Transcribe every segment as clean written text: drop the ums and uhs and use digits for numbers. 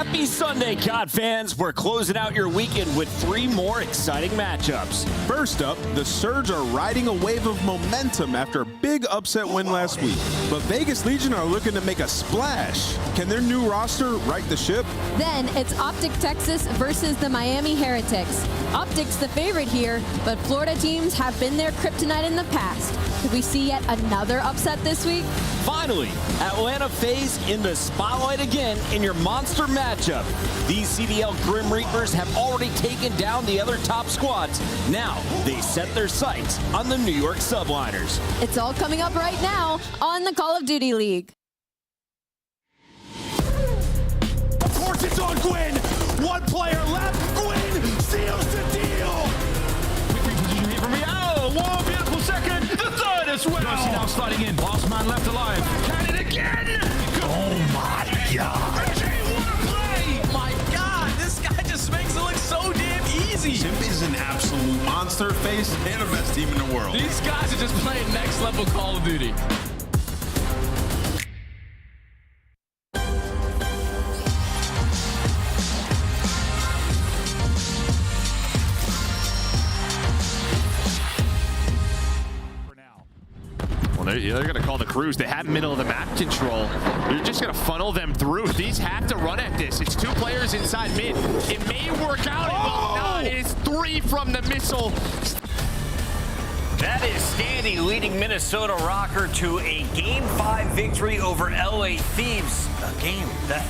Happy Sunday, COD fans. We're closing out your weekend with 3 more exciting matchups. First up, the Surge are riding a wave of momentum after a big upset win last week. But Vegas Legion are looking to make a splash. Can their new roster right the ship? Then it's OpTic Texas versus the Miami Heretics. OpTic's the favorite here, but Florida teams have been their kryptonite in the past. Could we see yet another upset this week? Finally, Atlanta FaZe in the spotlight again in your monster matchup. These CDL Grim Reapers have already taken down the other top squads. Now they set their sights on the New York Subliners. It's all coming up right now on the Call of Duty League. Of course it's on Gwyn. 1 player left. Gwyn seals the deal. Quick reposition here from me. Oh, whoa, beautiful second. The third as well. Breszy now sliding in. Last man left alive. Can it again. Oh my God. Breszy, what a play. My God, this guy just makes it look so damn easy. Simp is an absolute monster face and the best team in the world. These guys are just playing next level Call of Duty. They're going to call the crews. They have middle of the map control. They're just going to funnel them through. These have to run at this. It's 2 players inside mid. It may work out. It will not. It is 3 from the missile. That is Standy leading Minnesota Røkkr to a Game 5 victory over LA Thieves. A game that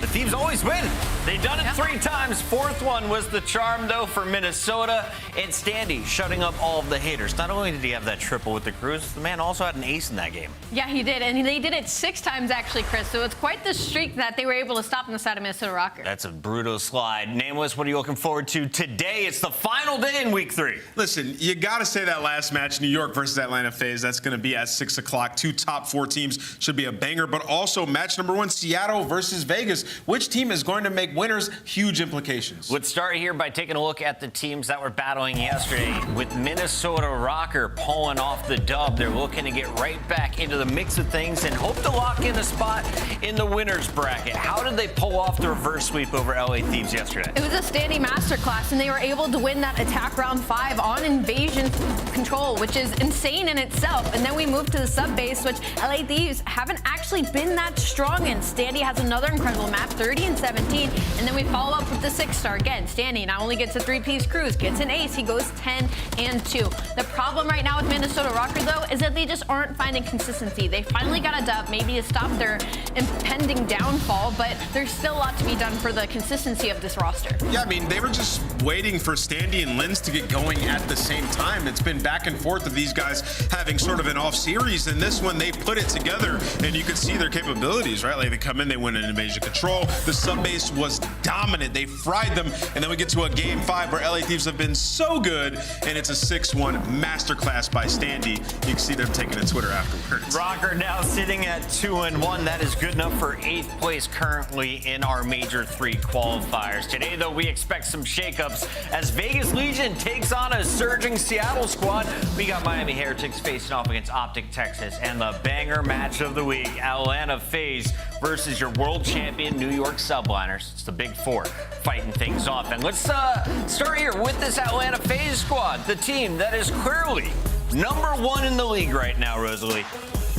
the Thieves always win. They've done it 3 times. 4th one was the charm, though, for Minnesota. And Standy shutting up all of the haters. Not only did he have that triple with the crews, the man also had an ace in that game. Yeah, he did. And they did it 6 times, actually, Chris. So it's quite the streak that they were able to stop on the side of Minnesota Røkkr. That's a brutal slide. Nameless, what are you looking forward to today? It's the final day in week 3. Listen, you got to say that last match, New York versus Atlanta FaZe, that's going to be at 6 o'clock. 2 top 4 teams should be a banger. But also match number 1, Seattle versus Vegas. Which team is going to make winners? Huge implications. Let's start here by taking a look at the teams that were battling yesterday. With Minnesota Røkkr pulling off the dub, they're looking to get right back into the mix of things and hope to lock in a spot in the winners bracket. How did they pull off the reverse sweep over LA Thieves yesterday? It was a Standy masterclass, and they were able to win that attack round 5 on invasion control, which is insane in itself. And then we moved to the sub base, which LA Thieves haven't actually been that strong in. Standy has another incredible map, 30 and 17, and then we follow up with the 6-star again. Standy not only gets a 3-piece cruise, gets an ace, he goes 10 and 2. The problem right now with Minnesota Røkkr, though, is that they just aren't finding consistency. They finally got a dub, maybe to stop their impending downfall, but there's still a lot to be done for the consistency of this roster. Yeah, I mean, they were just waiting for Standy and Lins to get going at the same time. It's been back and forth of these guys having sort of an off series, and this one they put it together, and you could see their capabilities, right? Like they come in, they win an invasion control. The sub base was dominant. They fried them, and then we get to a Game 5 where LA Thieves have been so good, and it's a 6-1 masterclass by Standy. You can see them taking to Twitter afterwards. Røkkr now sitting at 2-1. That is good enough for 8th place currently in our Major 3 qualifiers. Today, though, we expect some shakeups as Vegas Legion takes on a surging Seattle squad. We got Miami Heretics facing off against OpTic Texas, and the banger match of the week, Atlanta FaZe versus your world champion New York Subliners. It's the Big 4 fighting things off. And let's start here with this Atlanta FaZe squad, the team that is clearly #1 in the league right now, Rosalie.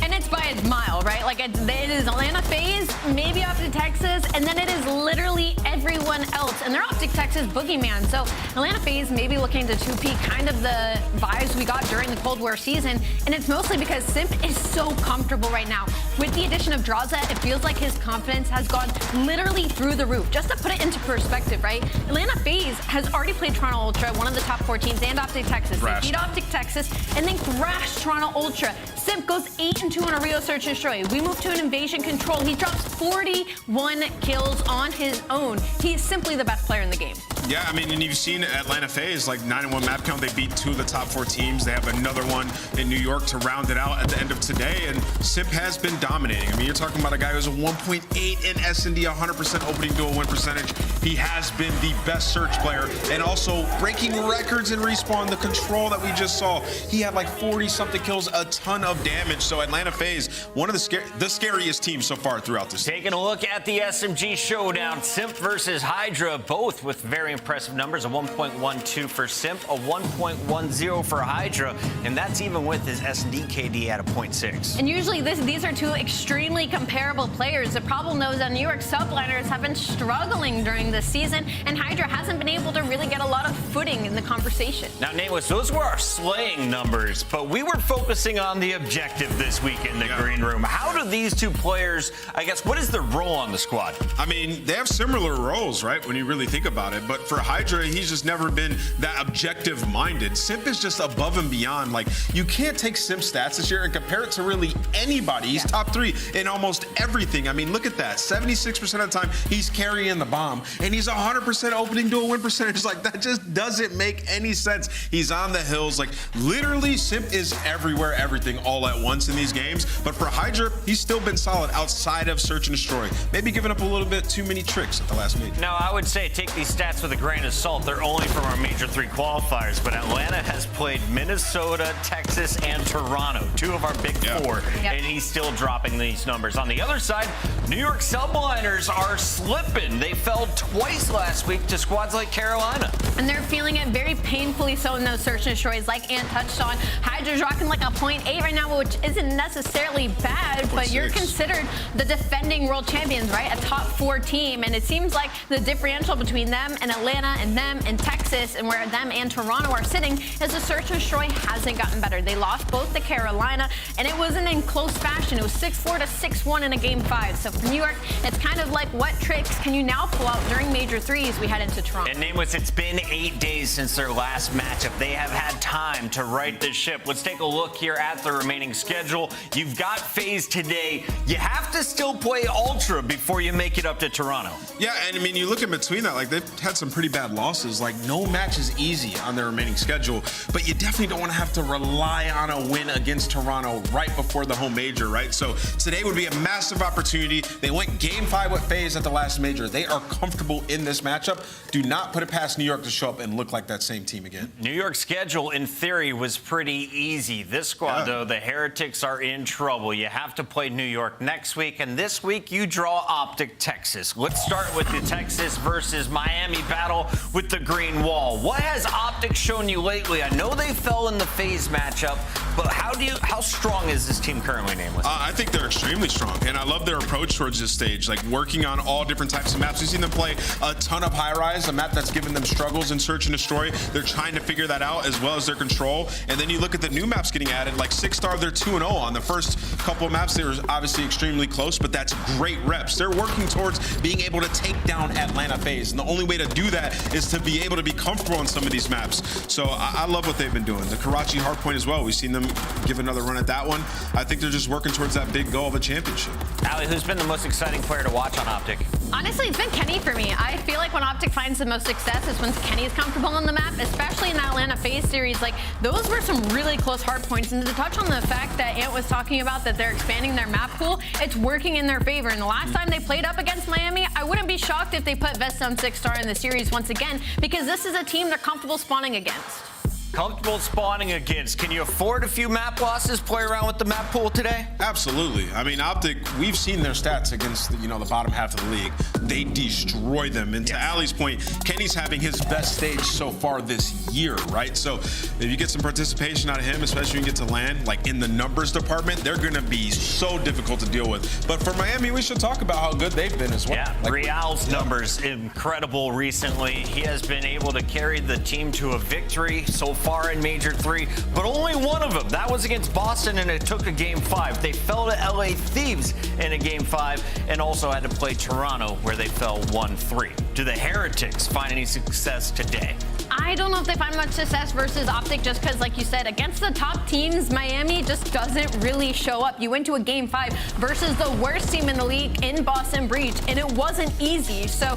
And it's by a mile, right? Like it is Atlanta FaZe, maybe OpTic Texas, and then it is literally everyone else. And they're OpTic Texas boogeyman. So Atlanta FaZe may be looking to 2P kind of the vibes we got during the Cold War season. And it's mostly because Simp is so comfortable right now. With the addition of Draza, it feels like his confidence has gone literally through the roof. Just to put it into perspective, right? Atlanta FaZe has already played Toronto Ultra, one of the top 4 teams, and OpTic Texas. They beat OpTic Texas and then thrashed Toronto Ultra. Simp goes 8-2 on a Rio Search and Destroy. We move to an invasion control. He drops 41 kills on his own. He is simply the best player in the game. Yeah, I mean, and you've seen Atlanta FaZe, like 9-1 map count. They beat 2 of the top 4 teams. They have another one in New York to round it out at the end of today. And Simp has been dominating. I mean, you're talking about a guy who's a 1.8 in S&D, 100% opening duel win percentage. He has been the best Surge player and also breaking records in Respawn. The control that we just saw, he had like 40-something kills, a ton of damage. So Atlanta FaZe, one of the scariest teams so far throughout this. Taking a look at the SMG showdown, Simp versus Hydra, both with very impressive numbers, a 1.12 for Simp, a 1.10 for Hydra, and that's even with his S&D KD at a 0.6. And usually these are two extremely comparable players. The problem, though, is that New York Subliners have been struggling during this season, and Hydra hasn't been able to really get a lot of footing in the conversation. Now, Nameless, those were our slaying numbers, but we were focusing on the objective this week in the green room. How do these two players, I guess, what is their role on the squad? I mean, they have similar roles, right, when you really think about it. But for Hydra, he's just never been that objective-minded. Simp is just above and beyond. Like, you can't take Simp's stats this year and compare it to really anybody. He's top 3 in almost everything. I mean, look at that. 76% of the time, he's carrying the bomb. And he's 100% opening duel win percentage. Like, that just doesn't make any sense. He's on the hills. Like, literally, Simp is everywhere, everything, all at once in these games. But for Hydra, he's still been solid outside of Search and Destroy. Maybe giving up a little bit too many tricks at the last meet. Now, I would say take these stats with a grain of salt. They're only from our Major 3 qualifiers, but Atlanta has played Minnesota, Texas, and Toronto, 2 of our big 4, and he's still dropping these numbers. On the other side, New York Subliners are slipping. They fell twice last week to squads like Carolina. And they're feeling it very painfully so in those Search and Destroys, like Ant touched on. Hydra's rocking like a 0.8 right now, which isn't necessarily bad, but you're considered the defending world champions, right? A top 4 team, and it seems like the differential between them and Atlanta and them and Texas and where them and Toronto are sitting is the Search and Destroy hasn't gotten better. They lost both to Carolina, and it wasn't in close fashion. It was 6-4 to 6-1 in a game 5. So for New York, it's kind of like, what tricks can you now pull out during Major 3 as we head into Toronto? And Nameless, it's been 8 days since their last matchup. They have had time to right the ship. Let's take a look here at the remaining schedule. You've got FaZe today. You have to still play Ultra before you make it up to Toronto. Yeah, and I mean, you look in between that, like, they've had some pretty bad losses. Like, no match is easy on their remaining schedule, but you definitely don't want to have to rely on a win against Toronto right before the home major, right? So today would be a massive opportunity. They went game 5 with FaZe at the last major. They are comfortable in this matchup. Do not put it past New York to show up and look like that same team again. New York's schedule, in theory, was pretty easy. This squad, though, the Heretics are in trouble. You have to play New York next week, and this week you draw OpTic Texas. Let's start with the Texas versus Miami battle with the green wall. What has OpTic shown you lately? I know they fell in the FaZe matchup, but how strong is this team currently, Nameless? I think they're extremely strong, and I love their approach towards this stage, like working on all different types of maps. We've seen them play a ton of high-rise, a map that's given them struggles in Search and Destroy. They're trying to figure that out as well as their control. And then you look at the new maps getting added, like 6-star, they're 2-0 on the first couple of maps. They were obviously extremely close, but that's great reps. They're working towards being able to take down Atlanta FaZe, and the only way to do that is to be able to be comfortable on some of these maps. So I love what they've been doing. The Karachi hardpoint as well, we've seen them give another run at that one. I think they're just working towards that big goal of a championship. Allie, who's been the most exciting player to watch on OpTic? Honestly, it's been Kenny for me. I feel like when OpTic finds the most success is when Kenny's comfortable on the map, especially in that Atlanta FaZe series. Like, those were some really close hard points. And to touch on the fact that Ant was talking about that they're expanding their map pool, it's working in their favor. And the last time they played up against Miami, I wouldn't be shocked if they put Vest on 6-star in the series once again, because this is a team they're comfortable spawning against. Comfortable spawning against. Can you afford a few map losses, play around with the map pool today? Absolutely. I mean, OpTic, we've seen their stats against, the bottom half of the league. They destroy them. And to Allie's point, Kenny's having his best stage so far this year, right? So if you get some participation out of him, especially when you get to land, like in the numbers department, they're going to be so difficult to deal with. But for Miami, we should talk about how good they've been as well. Yeah, like, Real's numbers, incredible recently. He has been able to carry the team to a victory so far in Major 3, but only one of them. That was against Boston, and it took a game 5. They fell to LA Thieves in a game 5, and also had to play Toronto, where they fell 1-3. Do the Heretics find any success today? I don't know if they find much success versus OpTic, just because, like you said, against the top teams, Miami just doesn't really show up. You went to a game 5 versus the worst team in the league in Boston Breach, and it wasn't easy. So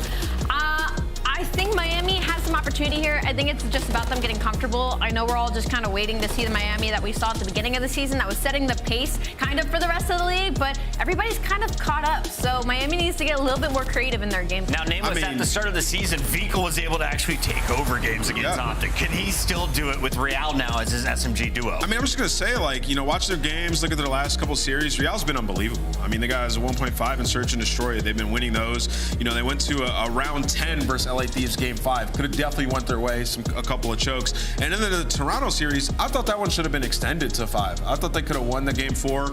I I think Miami has some opportunity here. I think it's just about them getting comfortable. I know we're all just kind of waiting to see the Miami that we saw at the beginning of the season that was setting the pace kind of for the rest of the league, but everybody's kind of caught up. So Miami needs to get a little bit more creative in their game. Now, Nameless, at the start of the season, Vico was able to actually take over games against OpTic. Can he still do it with Real now as his SMG duo? I mean, I'm just going to say, like, you know, watch their games, look at their last couple series. Real's been unbelievable. I mean, the guys are 1.5 in Search and Destroy. They've been winning those. You know, they went to a round 10 versus LA Thieves game 5. Could have definitely went their way, a couple of chokes. And in the Toronto series, I thought that one should have been extended to 5. I thought they could have won the game 4.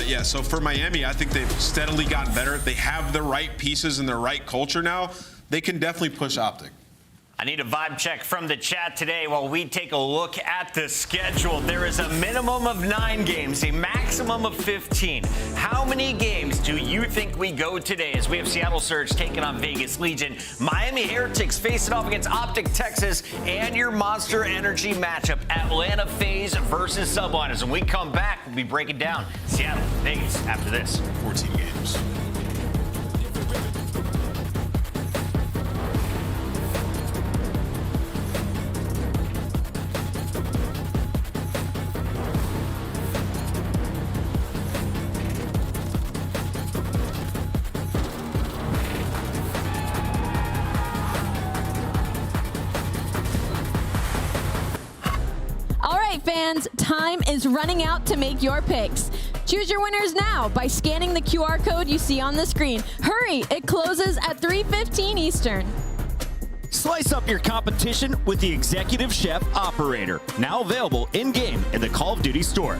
Yeah, so for Miami, I think they've steadily gotten better. They have the right pieces and the right culture now. They can definitely push OpTic. I need a vibe check from the chat today while we take a look at the schedule. There is a minimum of 9 games, a maximum of 15. How many games do you think we go today as we have Seattle Surge taking on Vegas Legion, Miami Heretics facing off against OpTic Texas, and your Monster Energy matchup, Atlanta FaZe versus Subliners. When we come back, we'll be breaking down Seattle, Vegas after this. 14 games. Fans, time is running out to make your picks. Choose your winners now by scanning the QR code you see on the screen. Hurry, it closes at 3:15 Eastern. Slice up your competition with the Executive Chef Operator, now available in-game in the Call of Duty store.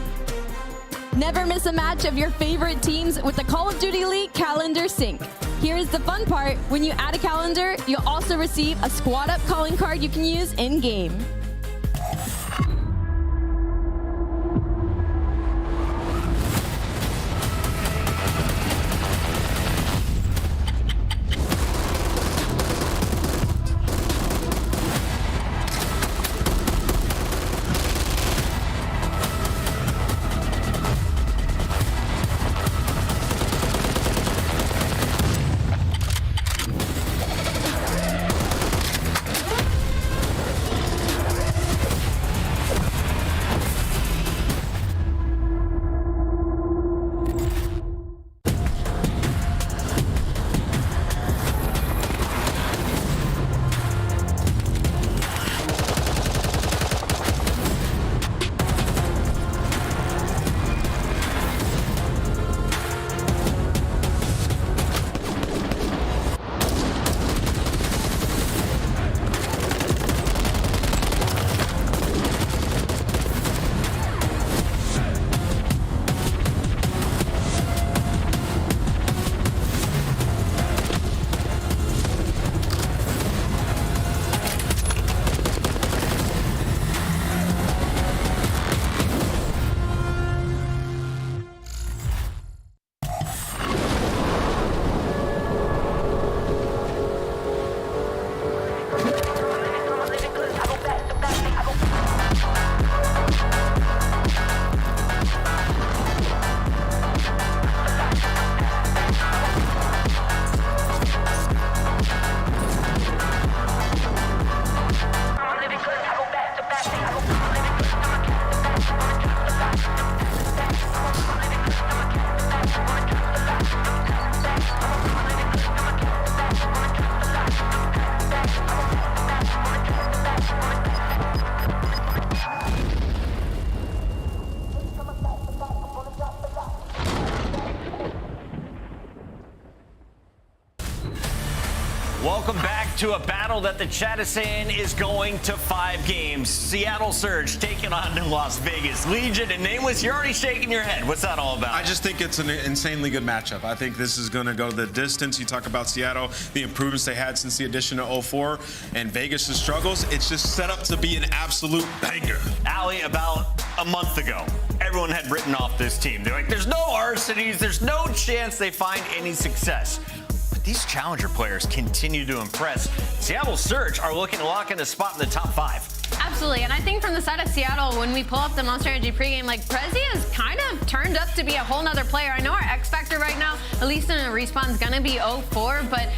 Never miss a match of your favorite teams with the Call of Duty League Calendar Sync. Here's the fun part. When you add a calendar, you'll also receive a squad up calling card you can use in-game. Welcome back to a battle that the chat is saying is going to 5 games. Seattle Surge taking on Las Vegas Legion. And Nameless, you're already shaking your head. What's that all about? I just think it's an insanely good matchup. I think this is going to go the distance. You talk about Seattle, the improvements they had since the addition of 04, and Vegas' struggles. It's just set up to be an absolute banger. Ali, about a month ago, everyone had written off this team. They're like, there's no Arcenies. There's no chance they find any success. These challenger players continue to impress. Seattle Surge are looking to lock in a spot in the top 5. Absolutely, and I think from the side of Seattle, when we pull up the Monster Energy pregame, like Breszy has kind of turned up to be a whole nother player. I know our X Factor right now, at least in a respawn, is gonna be 04, but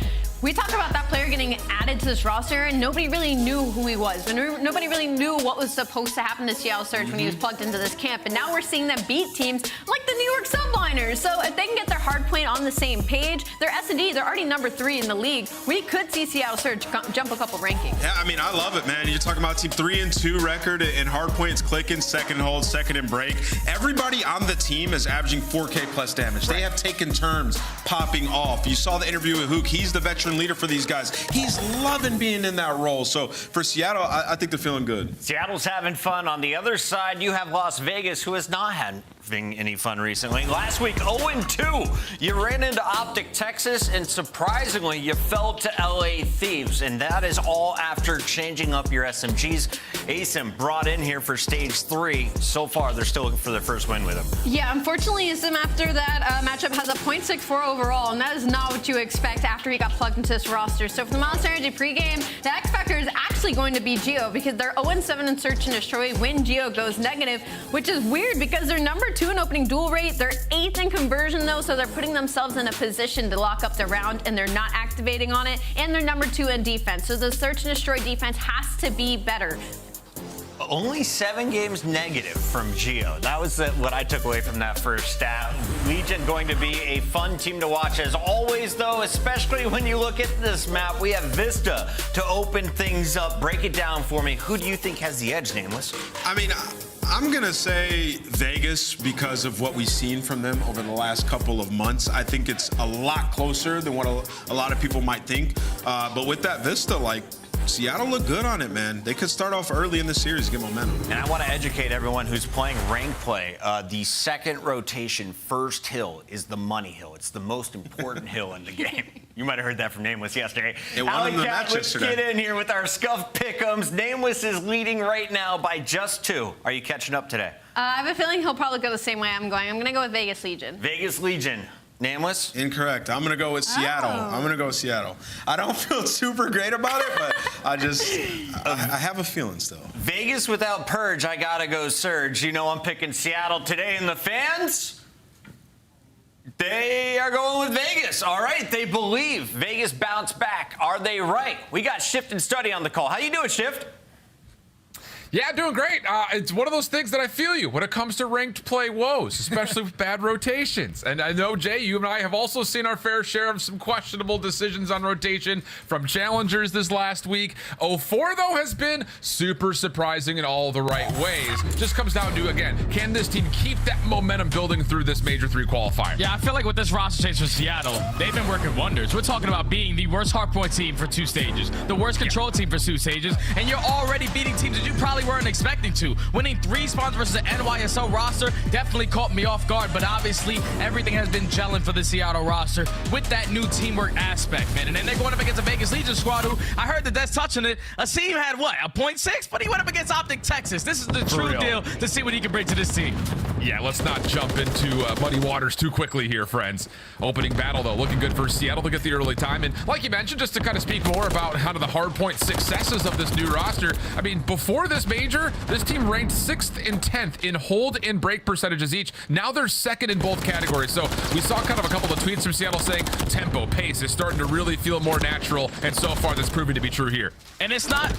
We talk about that player getting added to this roster, and nobody really knew who he was. Nobody really knew what was supposed to happen to Seattle Surge when he was plugged into this camp. And now we're seeing them beat teams like the New York Subliners. So if they can get their hardpoint on the same page, their S&D, they're already number 3 in the league. We could see Seattle Surge jump a couple rankings. Yeah, I mean, I love it, man. You're talking about team 3-2 record in hardpoints, clicking, second hold, second and break. Everybody on the team is averaging 4K plus damage. They have taken turns popping off. You saw the interview with Hook. He's the veteran leader for these guys. He's loving being in that role. So for Seattle, I think they're feeling good. Seattle's having fun. On the other side, you have Las Vegas, who has not had any fun recently. Last week, 0-2. You ran into OpTic, Texas, and surprisingly, you fell to LA Thieves. And that is all after changing up your SMGs. Simp brought in here for stage 3. So far, they're still looking for their first win with him. Yeah, unfortunately, Simp after that matchup has a 0.64 overall, and that is not what you expect after he got plugged into this roster. So for the Monster Energy pregame, the X Factor is actually going to be Geo because they're 0-7 in Search and Destroy when Geo goes negative, which is weird because they're number 2 in opening duel rate. They're 8th in conversion, though, so they're putting themselves in a position to lock up the round, and they're not activating on it. And they're number 2 in defense, so the Search and Destroy defense has to be better. Only 7 games negative from Geo. That was what I took away from that first stat. Legion going to be a fun team to watch as always, though, especially when you look at this map. We have Vista to open things up. Break it down for me. Who do you think has the edge, Nameless? I mean, I'm going to say Vegas because of what we've seen from them over the last couple of months. I think it's a lot closer than what a lot of people might think. But with that Vista, like, Seattle looked good on it, man. They could start off early in the series, get momentum. And I want to educate everyone who's playing rank play. The second rotation first hill is the money hill. It's the most important hill in the game. You might have heard that from Nameless yesterday. It won in the match yesterday. Let's get in here with our scuff pick'ems. Nameless is leading right now by just 2. Are you catching up today? I have a feeling he'll probably go the same way I'm going. I'm going to go with Vegas Legion. Vegas Legion. Nameless? Incorrect. I'm going to go with Seattle. I'm going to go with Seattle. I don't feel super great about it, but I have a feeling still. Vegas without Purge, I got to go Surge. You know I'm picking Seattle today, and the fans, they are going with Vegas. All right, they believe Vegas bounced back. Are they right? We got Shift and Study on the call. How you doing, Shift? Yeah, doing great. It's one of those things that I feel you when it comes to ranked play woes, especially with bad rotations. And I know, Jay, you and I have also seen our fair share of some questionable decisions on rotation from challengers this last week. 0-4, though, has been super surprising in all the right ways. Just comes down to, again, can this team keep that momentum building through this Major 3 qualifier? Yeah, I feel like with this roster change for Seattle, they've been working wonders. We're talking about being the worst hardpoint team for 2 stages, the worst control team for 2 stages, and you're already beating teams that you probably weren't expecting to. Winning 3 spawns versus the NYSO roster definitely caught me off guard, but obviously everything has been gelling for the Seattle roster with that new teamwork aspect, man. And then they're going up against a Vegas Legion squad who I heard that that's touching it. Asim had what, a 0.6, but he went up against OpTic Texas. This is the true deal to see what he can bring to this team. Yeah, let's not jump into muddy waters too quickly here, friends. Opening battle, though, looking good for Seattle to get the early time. And like you mentioned, just to kind of speak more about kind of the hardpoint successes of this new roster, I mean, before this major, this team ranked 6th and 10th in hold and break percentages each. Now they're 2nd in both categories. So we saw kind of a couple of tweets from Seattle saying tempo, pace is starting to really feel more natural. And so far, that's proving to be true here. And it's not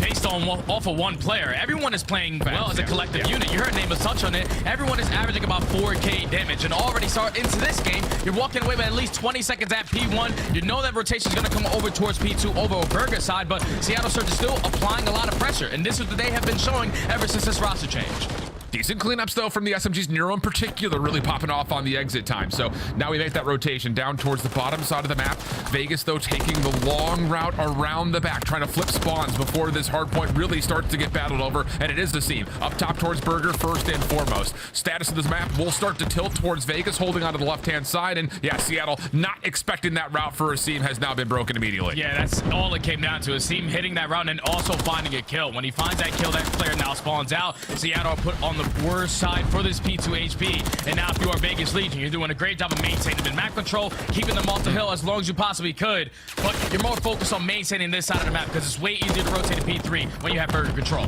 based on off of one player. Everyone is playing well as a collective unit. You heard Nameless touch on it. Everyone is averaging about 4K damage. And already start into this game, you're walking away with at least 20 seconds at P1. You know that rotation is going to come over towards P2 over a Røkkr side, but Seattle Surge is still applying a lot of pressure. And this is what they have been showing ever since this roster change. Decent cleanups, though, from the SMGs. Nero in particular really popping off on the exit time. So now we make that rotation down towards the bottom side of the map. Vegas, though, taking the long route around the back, trying to flip spawns before this hardpoint really starts to get battled over. And it is the seam. Up top towards Burger, first and foremost. Status of this map will start to tilt towards Vegas, holding onto the left-hand side. And yeah, Seattle not expecting that route for a seam has now been broken immediately. Yeah, that's all it came down to. A seam hitting that route and also finding a kill. When he finds that kill, that player now spawns out. Seattle put on the worst side for this P2 HP. And now if you are Vegas Legion, you're doing a great job of maintaining the map control, keeping them off the hill as long as you possibly could. But you're more focused on maintaining this side of the map because it's way easier to rotate a P3 when you have burger control.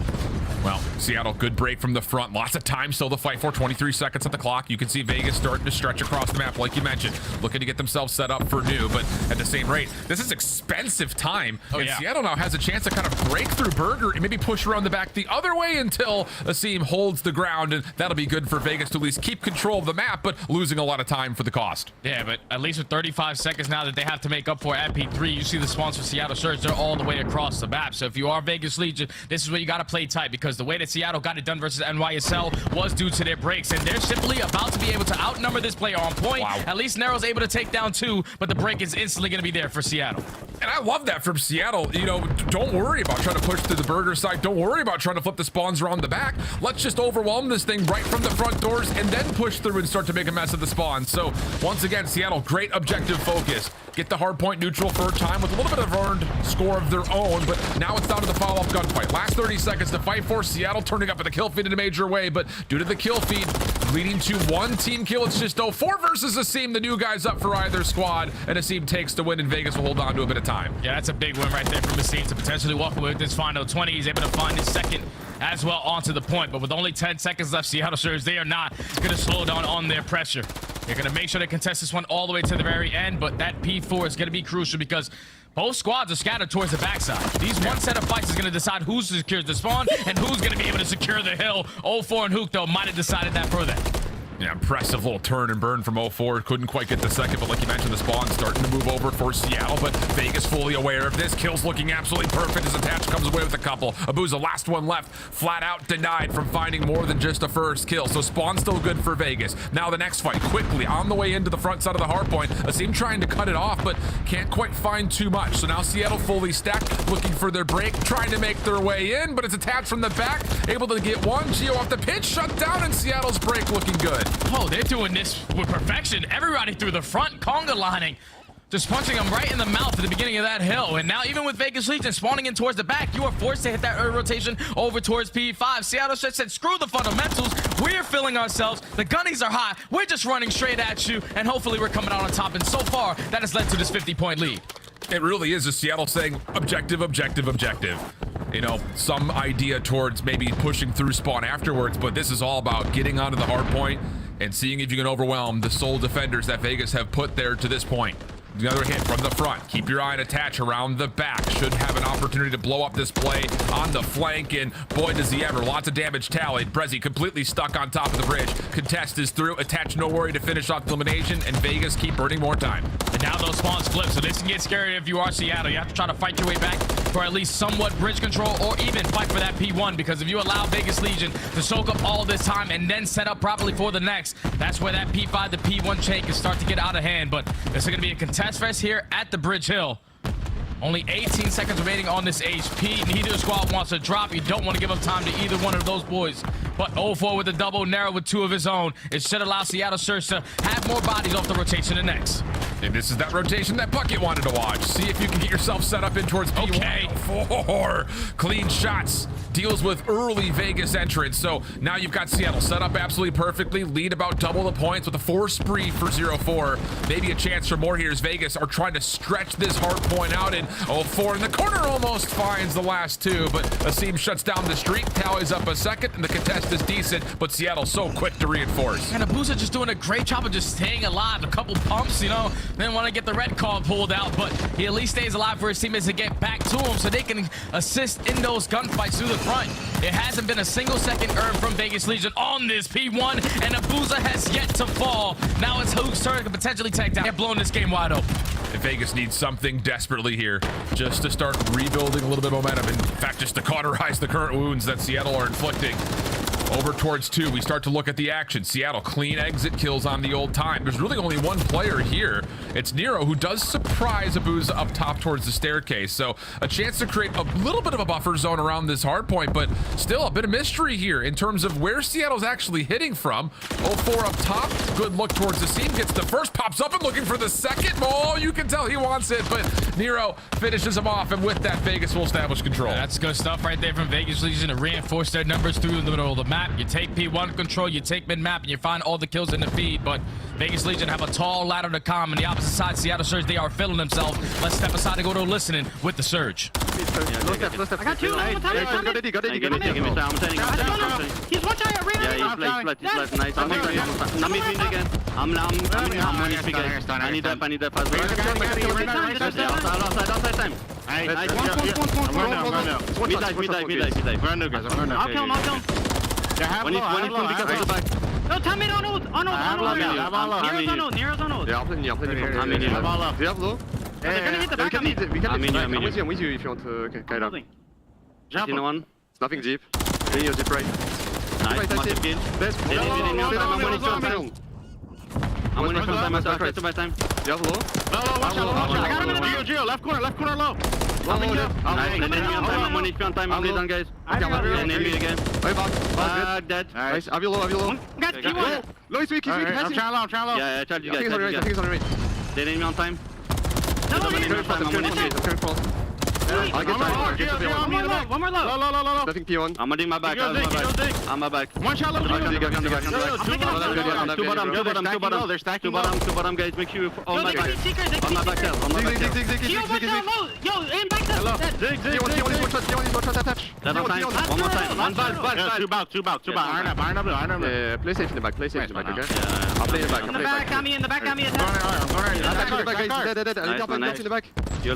Well, Seattle, good break from the front. Lots of time still to fight for. 23 seconds at the clock. You can see Vegas starting to stretch across the map, like you mentioned, looking to get themselves set up for new, but at the same rate, this is expensive time. And Seattle now has a chance to kind of break through Burger and maybe push around the back the other way until Asim holds the ground, and that'll be good for Vegas to at least keep control of the map, but losing a lot of time for the cost. Yeah, but at least with 35 seconds now that they have to make up for at P3, you see the spawns for Seattle Surge, they're all the way across the map. So if you are Vegas Legion, this is where you got to play tight, because the way that Seattle got it done versus NYSL was due to their breaks, and they're simply about to be able to outnumber this player on point. Wow. At least Nero's able to take down 2, but the break is instantly going to be there for Seattle. And I love that from Seattle. You know, don't worry about trying to push through the Burger side. Don't worry about trying to flip the spawns around the back. Let's just overwhelm this thing right from the front doors and then push through and start to make a mess of the spawns. So once again, Seattle, great objective focus. Get the hard point neutral for a time with a little bit of earned score of their own, but now it's down to the follow-up gunfight. Last 30 seconds to fight for. Seattle turning up at the kill feed in a major way, but due to the kill feed leading to 1 team kill, it's just 4 versus Asim. The new guys up for either squad, and Asim takes the win, and Vegas will hold on to a bit of time. Yeah, that's a big win right there from Asim to potentially walk away with this final 20. He's able to find his second as well onto the point, but with only 10 seconds left, Seattle Surge, they are not going to slow down on their pressure. They're going to make sure they contest this one all the way to the very end, but that P4 is going to be crucial because both squads are scattered towards the backside. These one set of fights is going to decide who secures the spawn and who's going to be able to secure the hill. 04 and Hook, though, might have decided that for them. Yeah, impressive little turn and burn from 04. Couldn't quite get the second, but like you mentioned, the spawn starting to move over for Seattle, but Vegas fully aware of this. Kill's looking absolutely perfect as Attach comes away with a couple. Abuza, last one left, flat out denied from finding more than just a first kill. So spawn still good for Vegas. Now the next fight, quickly on the way into the front side of the hard point. Asim trying to cut it off, but can't quite find too much. So now Seattle fully stacked, looking for their break, trying to make their way in, but it's Attach from the back, able to get one. Geo off the pitch, shut down, and Seattle's break looking good. Oh, they're doing this with perfection. Everybody through the front, conga lining. Just punching him right in the mouth at the beginning of that hill. And now even with Vegas Legion spawning in towards the back, you are forced to hit that early rotation over towards P5. Seattle said, screw the fundamentals. We're filling ourselves. The gunnies are high. We're just running straight at you. And hopefully we're coming out on top. And so far, that has led to this 50-point lead. It really is a Seattle saying objective, objective, objective. You know, some idea towards maybe pushing through spawn afterwards, but this is all about getting onto the hard point and seeing if you can overwhelm the sole defenders that Vegas have put there to this point. Another hit from the front. Keep your eye on Attach around the back. Should have an opportunity to blow up this play on the flank, and boy, does he ever. Lots of damage tallied. Breszy completely stuck on top of the bridge. Contest is through. Attach no worry to finish off the elimination, and Vegas keep burning more time. And now those spawns flip, so this can get scary if you are Seattle. You have to try to fight your way back for at least somewhat bridge control, or even fight for that P1, because if you allow Vegas Legion to soak up all this time and then set up properly for the next, that's where that P5 to P1 chain can start to get out of hand. But this is going to be a contest fest here at the Bridge Hill. Only 18 seconds remaining on this HP. Neither squad wants to drop. You don't want to give up time to either one of those boys. But 04 with a double, Nero with 2 of his own. It should allow Seattle Surge to have more bodies off the rotation than next. And this is that rotation that Bucket wanted to watch. See if you can get yourself set up in towards P1. Okay. 4 clean shots. Deals with early Vegas entrance. So now you've got Seattle set up absolutely perfectly. Lead about double the points with a 4 spree for 04. Maybe a chance for more here as Vegas are trying to stretch this hard point out. And 04 in the corner almost finds the last 2. But Asim shuts down the streak, tallies up a second, and the contest is decent. But Seattle so quick to reinforce. And Abuza just doing a great job of just staying alive. A couple pumps, you know. Didn't want to get the red card pulled out, but he at least stays alive for his teammates to get back to him so they can assist in those gunfights through the front. It hasn't been a single second earned from Vegas Legion on this P1, and Abuza has yet to fall. Now it's Hook's turn to potentially take down. They're blowing this game wide open. And Vegas needs something desperately here just to start rebuilding a little bit of momentum. In fact, just to cauterize the current wounds that Seattle are inflicting. Over towards 2, we start to look at the action. Seattle, clean exit kills on the old time. There's really only one player here. It's Nero, who does surprise Abuza up top towards the staircase. So a chance to create a little bit of a buffer zone around this hard point, but still a bit of mystery here in terms of where Seattle's actually hitting from. 04 up top, good look towards the scene, gets the first, pops up and looking for the second. Oh, you can tell he wants it, but Nero finishes him off, and with that, Vegas will establish control. Yeah, that's good stuff right there from Vegas Legion to reinforce their numbers through the middle of the map. map, you take P1 control, you take mid-map, and you find all the kills in the feed. But Vegas Legion have a tall ladder to climb. On the opposite side, Seattle Surge, they are filling themselves. Let's step aside and go to listening with the Surge. I got 2. Got it. Give me I'm turning. He's one shot. Yeah, he's flat. Nice. I'm mid again. I'm again. I need that. Outside time. Nice. One. Mid-dive. I'll kill him. When he gets on the back. No, tell me on ult. Nero's on ult. Yeah, I'm playing I'm in. Do you have low? They're gonna hit the back. I'm with with you if you want to kite up. Jump. One. It's nothing deep. Then you zip right. Nice. Massive kill. I'm winning from time. I tried to buy time. You have low? I got him in the Geo. Left corner low. I'm winning from time. I'm done, guys. Enemy again. Dead. Nice. Have you low? Got P1. Low is weak. I'm trying low. Yeah, I tried you guys. I think it's on the right. They need me on time. I'm turning cross. I'll get time. One more low. Nothing P1. I'm doing my back. I'm my back. One shot low. Two bottom, guys. Make sure on my back. On my back. Yo, aim back there. Dig. One more time. One back. Two back. Iron up. Play safe in the back, okay? I'll play in the back. In the back, got me. Attack in the back. You're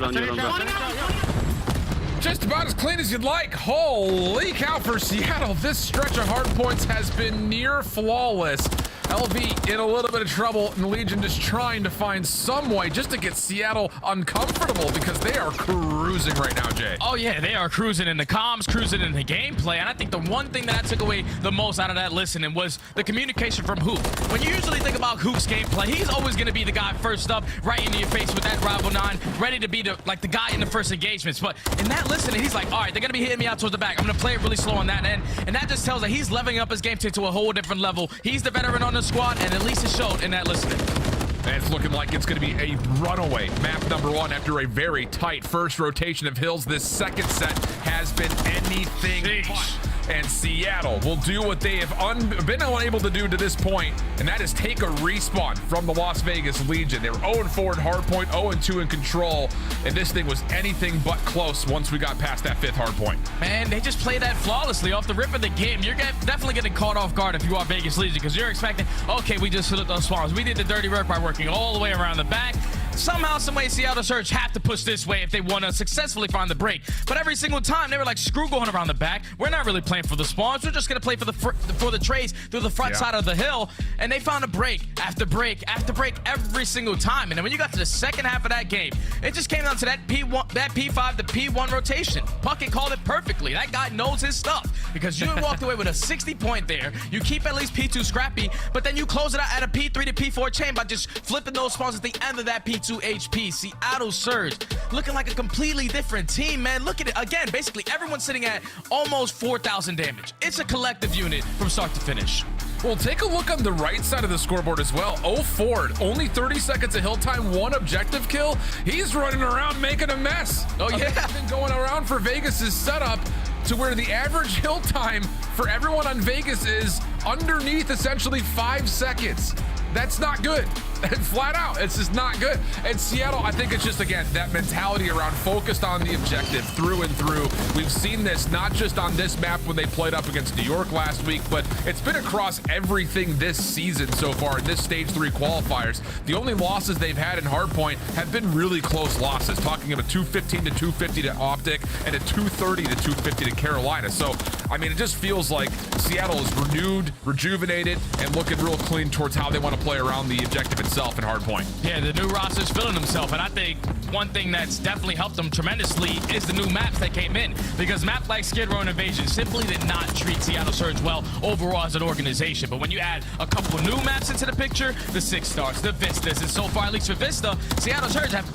Just about as clean as you'd like. Holy cow for Seattle. This stretch of hard points has been near flawless. LV in a little bit of trouble, and Legion just trying to find some way just to get Seattle uncomfortable because they are cruising right now, Jay. Oh yeah, they are cruising in the comms, cruising in the gameplay, and I think the one thing that I took away the most out of that listening was the communication from Hoop. When you usually think about Hoop's gameplay, he's always going to be the guy first up, right into your face with that rival 9, ready to be the guy in the first engagements. But in that listening, he's like, all right, they're going to be hitting me out towards the back. I'm going to play it really slow on that end, and that just tells that he's leveling up his gameplay to a whole different level. He's the veteran on the squad, and at least it showed in that listening. And it's looking like it's going to be a runaway map number 1 after a very tight first rotation of hills. This second set has been anything but. And Seattle will do what they have been unable to do to this point, and that is take a respawn from the Las Vegas Legion. They were 0-4 in hardpoint, 0-2 in control, and this thing was anything but close once we got past that 5th hardpoint. Man, they just played that flawlessly off the rip of the game. You're definitely getting caught off guard if you are Vegas Legion, because you're expecting, okay, we just hit those spawns. We did the dirty work by working all the way around the back. Somehow, someway, Seattle Surge have to push this way if they want to successfully find the break. But every single time, they were like, screw going around the back. We're not really playing for the spawns. We're just going to play for the trades through the front side of the hill. And they found a break after break after break every single time. And then when you got to the second half of that game, it just came down to that P5 to P1 rotation. Puckett called it perfectly. That guy knows his stuff because you walked away with a 60 point there. You keep at least P2 scrappy, but then you close it out at a P3 to P4 chain by just flipping those spawns at the end of that P2 HP. Seattle Surge looking like a completely different team, man. Look at it again. Basically, everyone's sitting at almost 4,000 damage. It's a collective unit from start to finish. Well, take a look on the right side of the scoreboard as well. 0-4, only 30 seconds of hill time, 1 objective kill. He's running around making a mess. Oh yeah, it's been going around for Vegas's setup to where the average hill time for everyone on Vegas is underneath essentially 5 seconds. That's not good. Flat out, it's just not good. And Seattle, I think it's just, again, that mentality around focused on the objective through and through. We've seen this not just on this map when they played up against New York last week, but it's been across everything this season so far in this Stage 3 qualifiers. The only losses they've had in Hardpoint have been really close losses, talking about 215 to 250 to OpTic and a 230 to 250 to Carolina. So, I mean, it just feels like Seattle is renewed, rejuvenated, and looking real clean towards how they want to play around the objective itself in Hardpoint. Yeah, the new roster's filling himself, and I think one thing that's definitely helped them tremendously is the new maps that came in, because maps like Skid Row and Invasion simply did not treat Seattle Surge well overall as an organization. But when you add a couple new maps into the picture, the 6 stars, the Vistas, and so far, at least for Vista, Seattle Surge have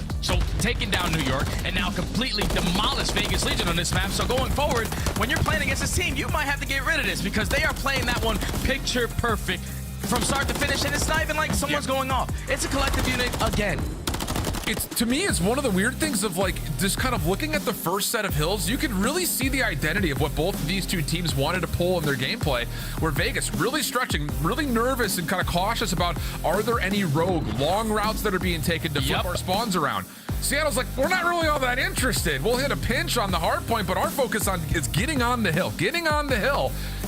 taken down New York and now completely demolished Vegas Legion on this map. So going forward, when you're playing against this team, you might have to get rid of this because they are playing that one picture perfect from start to finish, and it's not even like someone's going off. It's a collective unit again. it's to me, it's one of the weird things of like just kind of looking at the first set of hills. You can really see the identity of what both of these two teams wanted to pull in their gameplay, where Vegas really stretching, really nervous and kind of cautious about, are there any rogue long routes that are being taken to flip our spawns around? Seattle's like, we're not really all that interested. We'll hit a pinch on the hard point, but our focus is getting on the hill,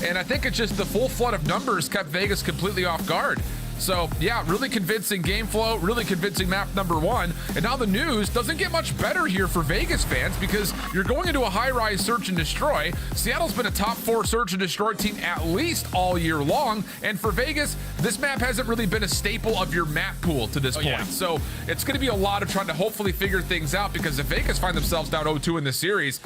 And I think it's just the full flood of numbers kept Vegas completely off guard. So yeah, really convincing game flow, really convincing map number 1. And now the news doesn't get much better here for Vegas fans, because you're going into a high-rise search and destroy. Seattle's been a top 4 search and destroy team at least all year long. And for Vegas, this map hasn't really been a staple of your map pool to this point. Yeah. So it's going to be a lot of trying to hopefully figure things out, because if Vegas find themselves down 0-2 in this series,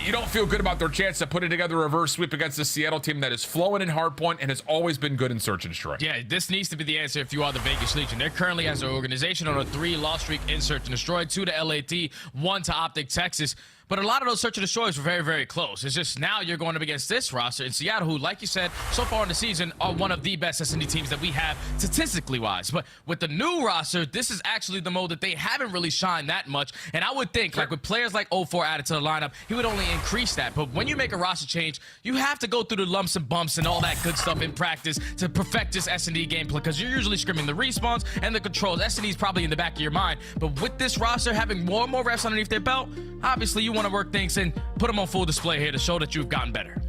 you don't feel good about their chance of putting together a reverse sweep against the Seattle team that is flowing in hardpoint and has always been good in search and destroy. Yeah, this needs to be the answer if you are the Vegas Legion. They're currently, as an organization, on a 3-loss streak in search and destroy, 2 to LAT, 1 to OpTic Texas. But a lot of those search and destroys were very, very close. It's just now you're going up against this roster in Seattle, who, like you said, so far in the season are one of the best S&D teams that we have statistically wise. But with the new roster, this is actually the mode that they haven't really shined that much. And I would think, like with players like 0-4 added to the lineup, he would only increase that. But when you make a roster change, you have to go through the lumps and bumps and all that good stuff in practice to perfect this S&D gameplay, because you're usually scrimming the respawns and the controls. S&D is probably in the back of your mind. But with this roster having more and more reps underneath their belt, obviously you want to work things and put them on full display here to show that you've gotten better.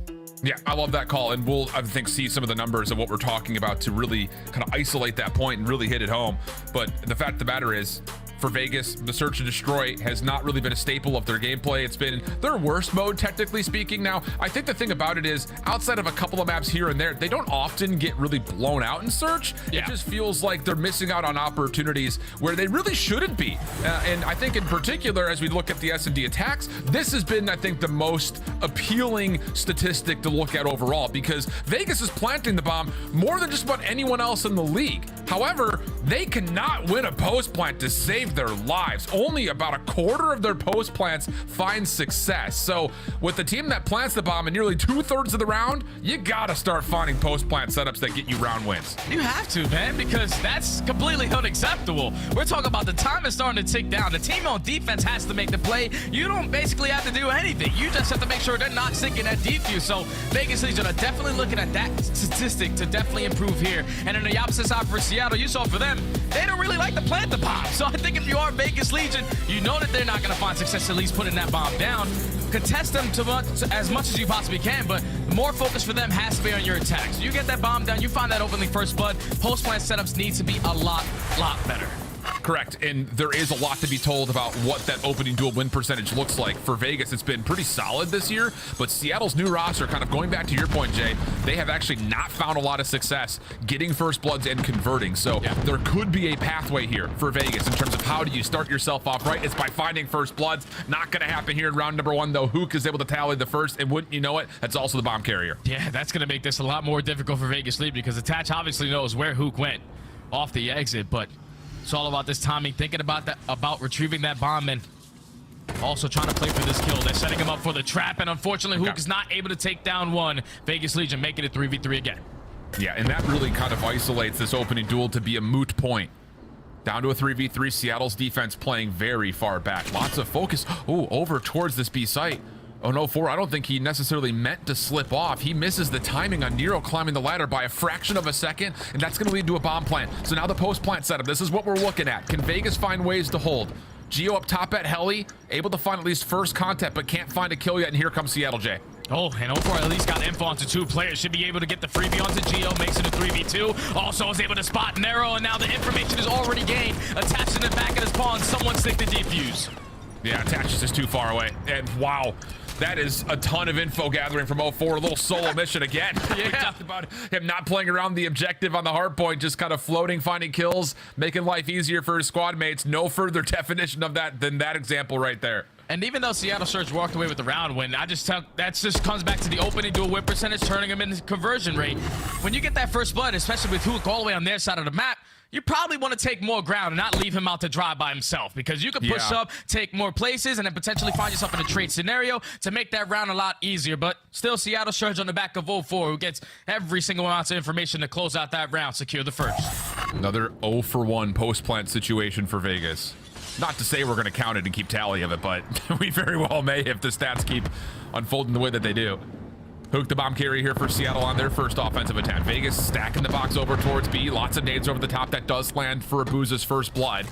Yeah, I love that call, and we'll, I think, see some of the numbers of what we're talking about to really kind of isolate that point and really hit it home. But the fact of the matter is, for Vegas, the search and destroy has not really been a staple of their gameplay. It's been their worst mode, technically speaking. Now, I think the thing about it is, outside of a couple of maps here and there, they don't often get really blown out in search. It just feels like they're missing out on opportunities where they really shouldn't be. And I think in particular, as we look at the S&D attacks, this has been, I think, the most appealing statistic to look at overall, because Vegas is planting the bomb more than just about anyone else in the league. However, they cannot win a post plant to save their lives. Only about a quarter of their post plants find success. So with the team that plants the bomb in nearly 2/3 of the round, you gotta start finding post plant setups that get you round wins. You have to, man, because that's completely unacceptable. We're talking about the time is starting to tick down. The team on defense has to make the play. You don't basically have to do anything. You just have to make sure they're not sinking that defuse. So Vegas Legion are definitely looking at that statistic to definitely improve here. And on the opposite side for Seattle, you saw for them, they don't really like to plant the bomb. So I think if you are Vegas Legion, you know that they're not going to find success at least putting that bomb down. Contest them as much as you possibly can, but more focus for them has to be on your attacks. You get that bomb down, you find that opening first blood. Post plant setups need to be a lot better. Correct, and there is a lot to be told about what that opening duel win percentage looks like. For Vegas, it's been pretty solid this year, but Seattle's new roster, kind of going back to your point, Jay, they have actually not found a lot of success getting first bloods and converting. So there could be a pathway here for Vegas in terms of how do you start yourself off right. It's by finding first bloods. Not going to happen here in round number 1, though. Hook is able to tally the first, and wouldn't you know it, that's also the bomb carrier. Yeah, that's going to make this a lot more difficult for Vegas League, because Attach obviously knows where Hook went off the exit, but it's all about this timing, thinking about that, about retrieving that bomb, and also trying to play for this kill. They're setting him up for the trap, and unfortunately, Hook is not able to take down one. Vegas Legion making it 3v3 again. Yeah, and that really kind of isolates this opening duel to be a moot point. Down to a 3v3, Seattle's defense playing very far back. Lots of focus. Oh, over towards this B site. Oh no, 4, I don't think he necessarily meant to slip off. He misses the timing on Nero climbing the ladder by a fraction of a second, and that's gonna lead to a bomb plant. So now the post plant setup, this is what we're looking at. Can Vegas find ways to hold? Geo up top at Heli, able to find at least first contact, but can't find a kill yet, and here comes Seattle, Jay. Oh, and 0-4 at least got info onto 2 players. Should be able to get the freebie onto Geo, makes it a 3v2. Also is able to spot Nero, and now the information is already gained. Attached in the back of his pawn, someone stick the defuse. Yeah, Attach is just too far away, and wow. That is a ton of info gathering from 0-4. A little solo mission again. We talked about him not playing around the objective on the hard point, just kind of floating, finding kills, making life easier for his squad mates. No further definition of that than that example right there. And even though Seattle Surge walked away with the round win, that just comes back to the opening duel win percentage, turning them into conversion rate. When you get that first blood, especially with Hook all the way on their side of the map, you probably want to take more ground and not leave him out to dry by himself, because you can push up, take more places, and then potentially find yourself in a trade scenario to make that round a lot easier. But still, Seattle Surge on the back of 0-4, who gets every single ounce of information to close out that round, secure the first. Another 0-for-1 post-plant situation for Vegas. Not to say we're going to count it and keep tally of it, but we very well may if the stats keep unfolding the way that they do. Hook the bomb carry here for Seattle on their first offensive attack. Vegas stacking the box over towards B. Lots of nades over the top. That does land for Abuza's first blood.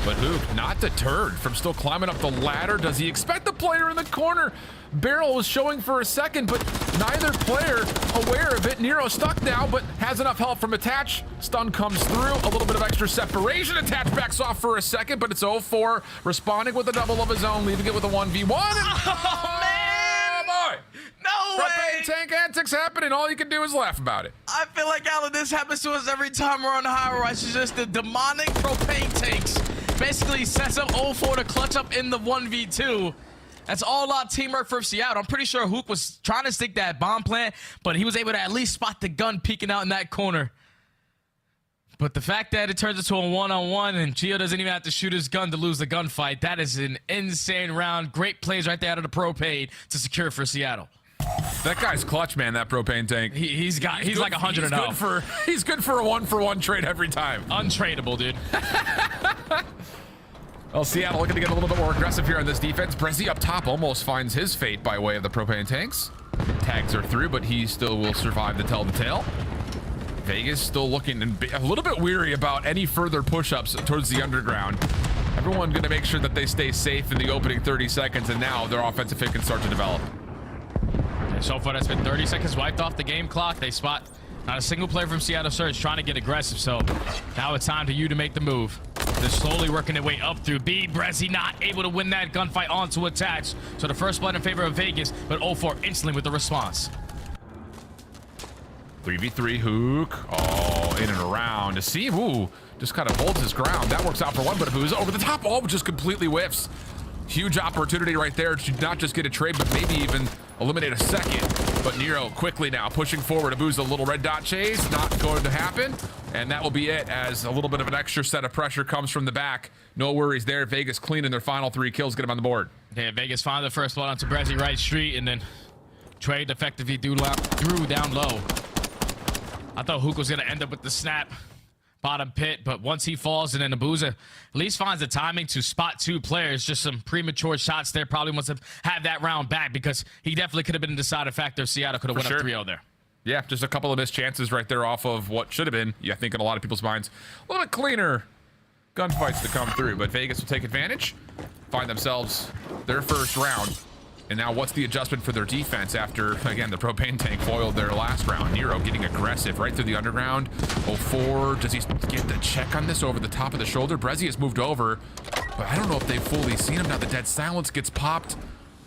But Hook not deterred from still climbing up the ladder. Does he expect the player in the corner? Barrel was showing for a second, but neither player aware of it. Nero stuck now, but has enough help from Attach. Stun comes through. A little bit of extra separation. Attach backs off for a second, but it's 0-4. Responding with a double of his own, leaving it with a 1v1. Oh, man! Boy! No way! Propane tank antics happening. All you can do is laugh about it. I feel like, Alan, this happens to us every time we're on high rise. It's just the demonic propane tanks. Basically sets up 0-4 to clutch up in the 1v2. That's all out teamwork for Seattle. I'm pretty sure Hook was trying to stick that bomb plant, but he was able to at least spot the gun peeking out in that corner. But the fact that it turns into a one-on-one and Gio doesn't even have to shoot his gun to lose the gunfight, that is an insane round. Great plays right there out of the Propane to secure for Seattle. That guy's clutch, man, that propane tank. He's like 100 and 0. He's good for a 1-for-1 trade every time. Untradeable, dude. Well, Seattle looking to get a little bit more aggressive here on this defense. Breszy up top almost finds his fate by way of the propane tanks. Tags are through, but he still will survive to tell the tale. Vegas still looking a little bit weary about any further push-ups towards the underground. Everyone going to make sure that they stay safe in the opening 30 seconds, and now their offensive hit can start to develop. And so far, that's been 30 seconds wiped off the game clock. They spot not a single player from Seattle Surge trying to get aggressive, so now it's time for you to make the move. They're slowly working their way up through B. Breszy not able to win that gunfight onto Attach. So the first blood in favor of Vegas, but 0-4 instantly with the response. 3v3 Hook. Oh, in and around. Simp, ooh, just kind of holds his ground. That works out for one, but Abuza over the top. Oh, just completely whiffs. Huge opportunity right there to not just get a trade, but maybe even eliminate a second. But Nero quickly now pushing forward. Abuza, a little red dot chase, not going to happen. And that will be it as a little bit of an extra set of pressure comes from the back. No worries there. Vegas cleaning their final 3 kills, get them on the board. Yeah, Vegas found the first blood onto Breszy right street, and then trade effectively threw down low. I thought Hook was going to end up with the snap bottom pit, but once he falls, and then Abuza at least finds the timing to spot 2 players. Just some premature shots there. Probably wants to have that round back because he definitely could have been a deciding factor if Seattle could have went up 3-0 there. Yeah, just a couple of missed chances right there off of what should have been, I think, in a lot of people's minds, a little bit cleaner gunfights to come through. But Vegas will take advantage, find themselves their first round. And now what's the adjustment for their defense after, again, the propane tank foiled their last round? Nero getting aggressive right through the underground. 0-4, does he get the check on this over the top of the shoulder? Breszy has moved over, but I don't know if they've fully seen him. Now the dead silence gets popped.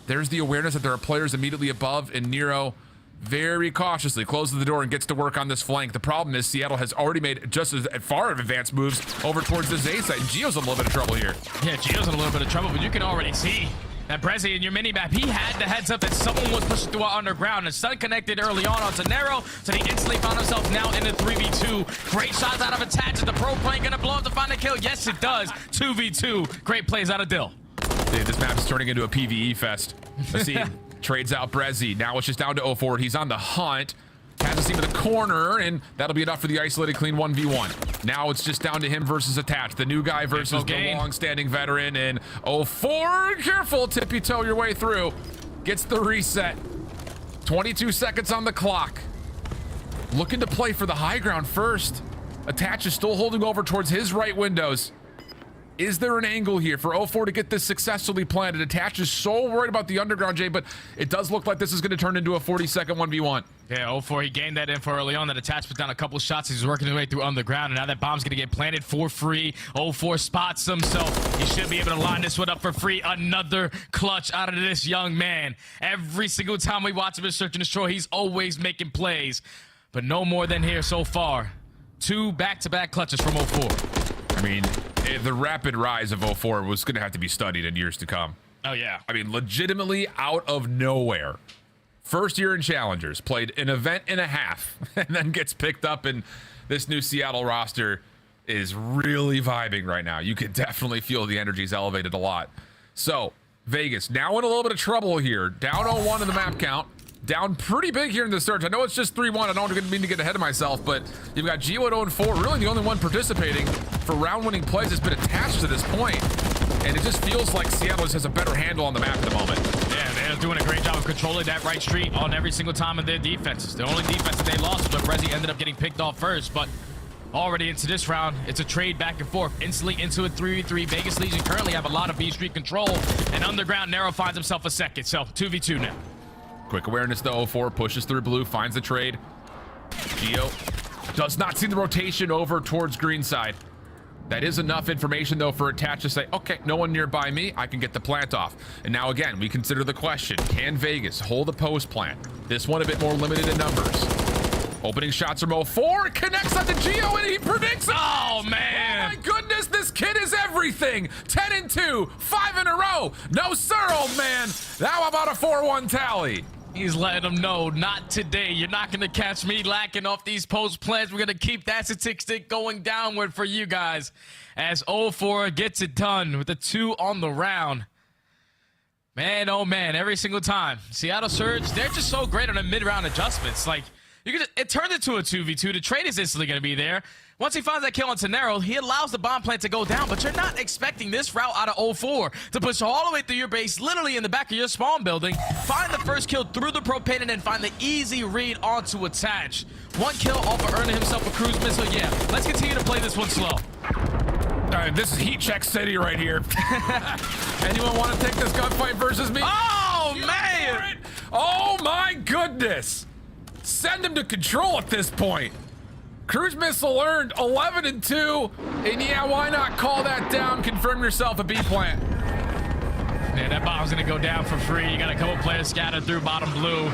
There's the awareness that there are players immediately above, and Nero very cautiously closes the door and gets to work on this flank. The problem is Seattle has already made just as far of advanced moves over towards the Zay side. And Gio's in a little bit of trouble here. Yeah, Gio's in a little bit of trouble, but you can already see that Breszy in your mini-map, he had the heads up that someone was pushing through underground, and Stun connected early on onto Nero, so he instantly found himself now in the 3v2. Great shots out of Attach. Is the Propane gonna blow up to find a kill? Yes, it does. 2v2. Great plays out of Dill. Dude, this map is turning into a PvE fest. Let's see. Trades out Breszy. Now it's just down to 0-4. He's on the hunt. Has a seam in the corner, and that'll be enough for the isolated clean 1v1. Now it's just down to him versus Attach. The new guy versus the long-standing veteran, and 0-4. Careful, tippy-toe your way through. Gets the reset. 22 seconds on the clock. Looking to play for the high ground first. Attach is still holding over towards his right windows. Is there an angle here for 0-4 to get this successfully planted? Attach is so worried about the underground, Jay, but it does look like this is going to turn into a 40-second 1v1. Yeah, 0-4, he gained that info early on. That Attach put down a couple shots. He's working his way through underground, and now that bomb's going to get planted for free. 0-4 spots him, so he should be able to line this one up for free. Another clutch out of this young man. Every single time we watch him in Search and Destroy, he's always making plays, but no more than here so far. 2 back-to-back clutches from 0-4. I mean, the rapid rise of 0-4 was going to have to be studied in years to come. Oh, yeah. I mean, legitimately out of nowhere. First year in Challengers, played an event and a half, and then gets picked up, and this new Seattle roster is really vibing right now. You can definitely feel the energy's elevated a lot. So, Vegas, now in a little bit of trouble here. Down 0-1 in the map count. Down pretty big here in the Surge. I know it's just 3-1. I don't mean to get ahead of myself, but you've got Gio at 0-4. Really the only one participating for round-winning plays has been Attached to this point. and it just feels like Seattle has a better handle on the map at the moment. Yeah, they're doing a great job of controlling that right street on every single time of their defenses. The only defense that they lost was Breszy ended up getting picked off first, but already into this round, it's a trade back and forth. Instantly into a 3v3. Vegas Legion currently have a lot of B Street control, and Underground Nero finds himself a second, so 2v2 now. Quick awareness to 04, pushes through blue, finds the trade. Geo does not see the rotation over towards green side. That is enough information, though, for Attach to say, okay, no one nearby me, I can get the plant off. And now, again, we consider the question, can Vegas hold a post plant? This one a bit more limited in numbers. Opening shots from 04, connects on the Geo, and he predicts it. Oh, man. Oh, my goodness, this kid is everything. 10-2, 5 in a row. No, sir, old man. How about a 4-1 tally? He's letting them know, not today. You're not going to catch me lacking off these post plans. We're going to keep that statistic going downward for you guys as 04 gets it done with a 2 on the round. Man, oh man, every single time. Seattle Surge, they're just so great on the mid-round adjustments. Like, it turned into a 2v2. The trade is instantly going to be there. Once he finds that kill on Tenero, he allows the bomb plant to go down, but you're not expecting this route out of 04 to push all the way through your base, literally in the back of your spawn building, find the first kill through the propane, and then find the easy read onto Attach. One kill off of earning himself a cruise missile. Yeah, let's continue to play this one slow. All right, this is Heat Check City right here. Anyone want to take this gunfight versus me? Oh, man! Oh, my goodness. Send him to control at this point. Cruise missile earned, 11-2, and yeah, why not call that down? Confirm yourself a B plant. Man, that bomb's gonna go down for free. You got a couple players scattered through bottom blue.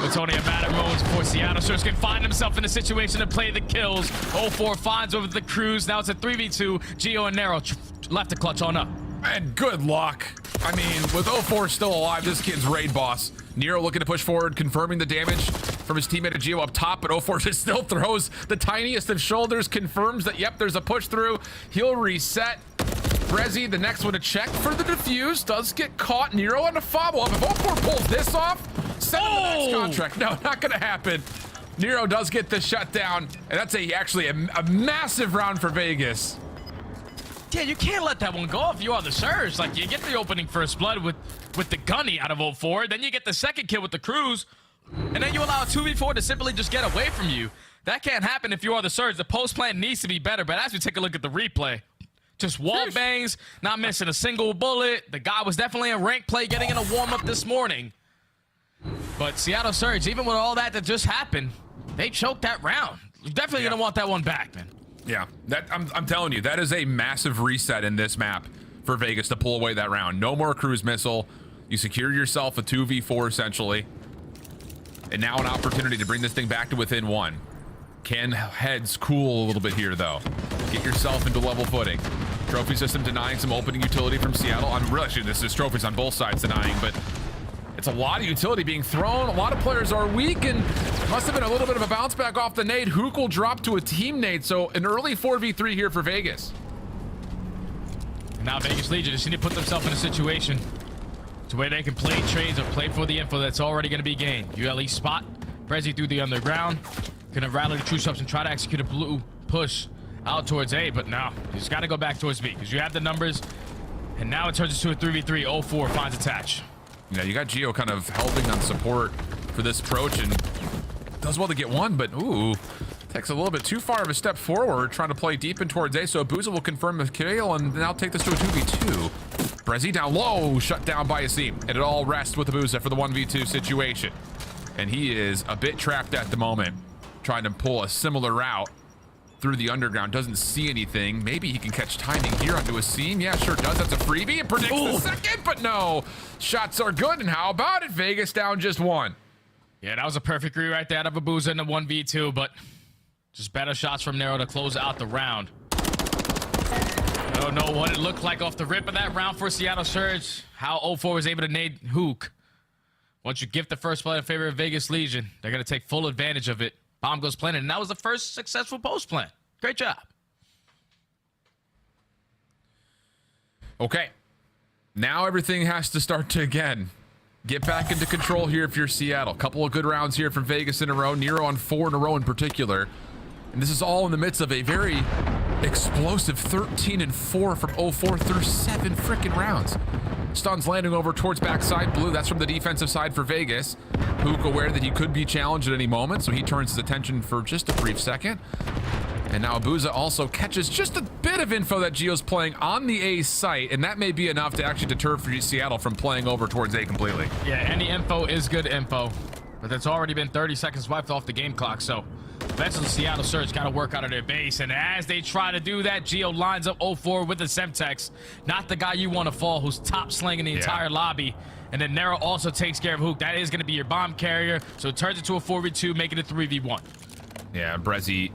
It's only a matter of moments before Seattle Surge can find himself in a situation to play the kills. 04 finds over the Cruise. Now it's a 3v2. Geo and Nero left to clutch on up. And good luck. I mean, with 04 still alive, this kid's raid boss. Nero looking to push forward, confirming the damage from his teammate Geo up top, but 04 just still throws the tiniest of shoulders, confirms that, yep, there's a push through. He'll reset. Breszy, the next one to check for the defuse, does get caught. Nero on a fob up. If 04 pulls this off, send him the next contract. No, not gonna happen. Nero does get the shutdown, and that's actually a massive round for Vegas. Yeah, you can't let that one go if you are the Surge. Like, you get the opening first blood with the gunny out of 04, then you get the second kill with the Cruise, and then you allow a 2v4 to simply just get away from you. That can't happen if you are the Surge. The post plan needs to be better, but as we take a look at the replay, just wall bangs, not missing a single bullet. The guy was definitely in rank play, getting in a warm-up this morning. But Seattle Surge, even with all that just happened, they choked that round. You're definitely going to want that one back, man. Yeah, that I'm telling you, that is a massive reset in this map for Vegas to pull away that round. No more cruise missile. You secure yourself a 2v4 essentially. And now an opportunity to bring this thing back to within 1. Can heads cool a little bit here though? Get yourself into level footing. Trophy system denying some opening utility from Seattle. I'm really sure this is trophies on both sides denying, but it's a lot of utility being thrown. A lot of players are weak, and must have been a little bit of a bounce back off the nade. Hook will drop to a team nade, so an early 4v3 here for Vegas. Now Vegas Legion just need to put themselves in a situation to where they can play trades or play for the info that's already going to be gained. You at least spot Breszy through the underground. Gonna rally the true subs and try to execute a blue push out towards A, but no, you just got to go back towards B because you have the numbers, and now it turns into a 3v3. 04 finds Attach. Yeah, you got Geo kind of helping on support for this approach and does well to get one, but ooh, takes a little bit too far of a step forward, trying to play deep in towards A, so Booza will confirm the kill and now take this to a 2v2. Breszy down low, shut down by Asim, and it all rests with the Booza for the 1v2 situation. And he is a bit trapped at the moment, trying to pull a similar route through the underground. Doesn't see anything. Maybe he can catch timing here onto Asim. Yeah, sure does. That's a freebie. It predicts the second, but no. Shots are good, and how about it? Vegas down just 1. Yeah, that was a perfect read right there out of Abuza in the 1v2, but just better shots from Nero to close out the round. I don't know what it looked like off the rip of that round for Seattle Surge. How 04 was able to nade Hook. Once you gift the first play in favor of Vegas Legion, they're going to take full advantage of it. Bomb goes planted, and that was the first successful post plant. Great job. Okay. Now everything has to start to, again, get back into control here if you're Seattle. Couple of good rounds here from Vegas in a row. Nero on 4 in a row in particular. And this is all in the midst of a very explosive 13-4 from 0-4 through 7 freaking rounds. Stuns landing over towards backside blue. That's from the defensive side for Vegas. Hook aware that he could be challenged at any moment, so he turns his attention for just a brief second. And now Abuza also catches just a bit of info that Gio's playing on the A site, and that may be enough to actually deter for Seattle from playing over towards A completely. Yeah, any info is good info, but that's already been 30 seconds wiped off the game clock, so eventually Seattle Surge got to work out of their base, and as they try to do that, Gio lines up 0-4 with the Semtex, not the guy you want to fall, who's top slinging the entire lobby. And then Nero also takes care of Hook. That is going to be your bomb carrier, so it turns into a 4v2, making it 3v1. Yeah, Breszy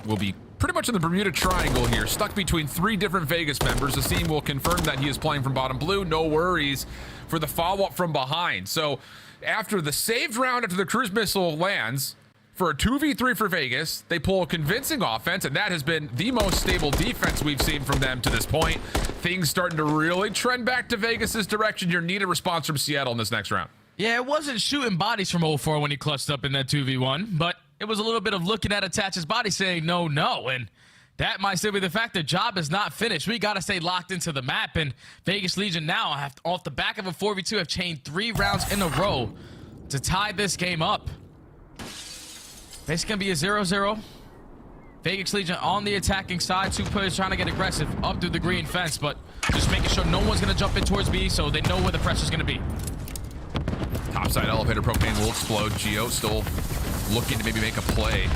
will be pretty much in the Bermuda Triangle here, stuck between 3 different Vegas members. The team will confirm that he is playing from bottom blue. No worries for the follow-up from behind. So after the saved round, after the cruise missile lands, for a 2v3 for Vegas, they pull a convincing offense, and that has been the most stable defense we've seen from them to this point. Things starting to really trend back to Vegas's direction. You need a response from Seattle in this next round. Yeah, it wasn't shooting bodies from 0-4 when he clutched up in that 2v1, but it was a little bit of looking at Attach's body saying no, and that might still be the fact the job is not finished. We got to stay locked into the map, and Vegas Legion now, off the back of a 4v2, have chained 3 rounds in a row to tie this game up. It's going to be a 0-0. Vegas Legion on the attacking side. 2 players trying to get aggressive up through the green fence, but just making sure no one's going to jump in towards B so they know where the pressure's going to be. Topside elevator, Propane will explode. Gio still looking to maybe make a play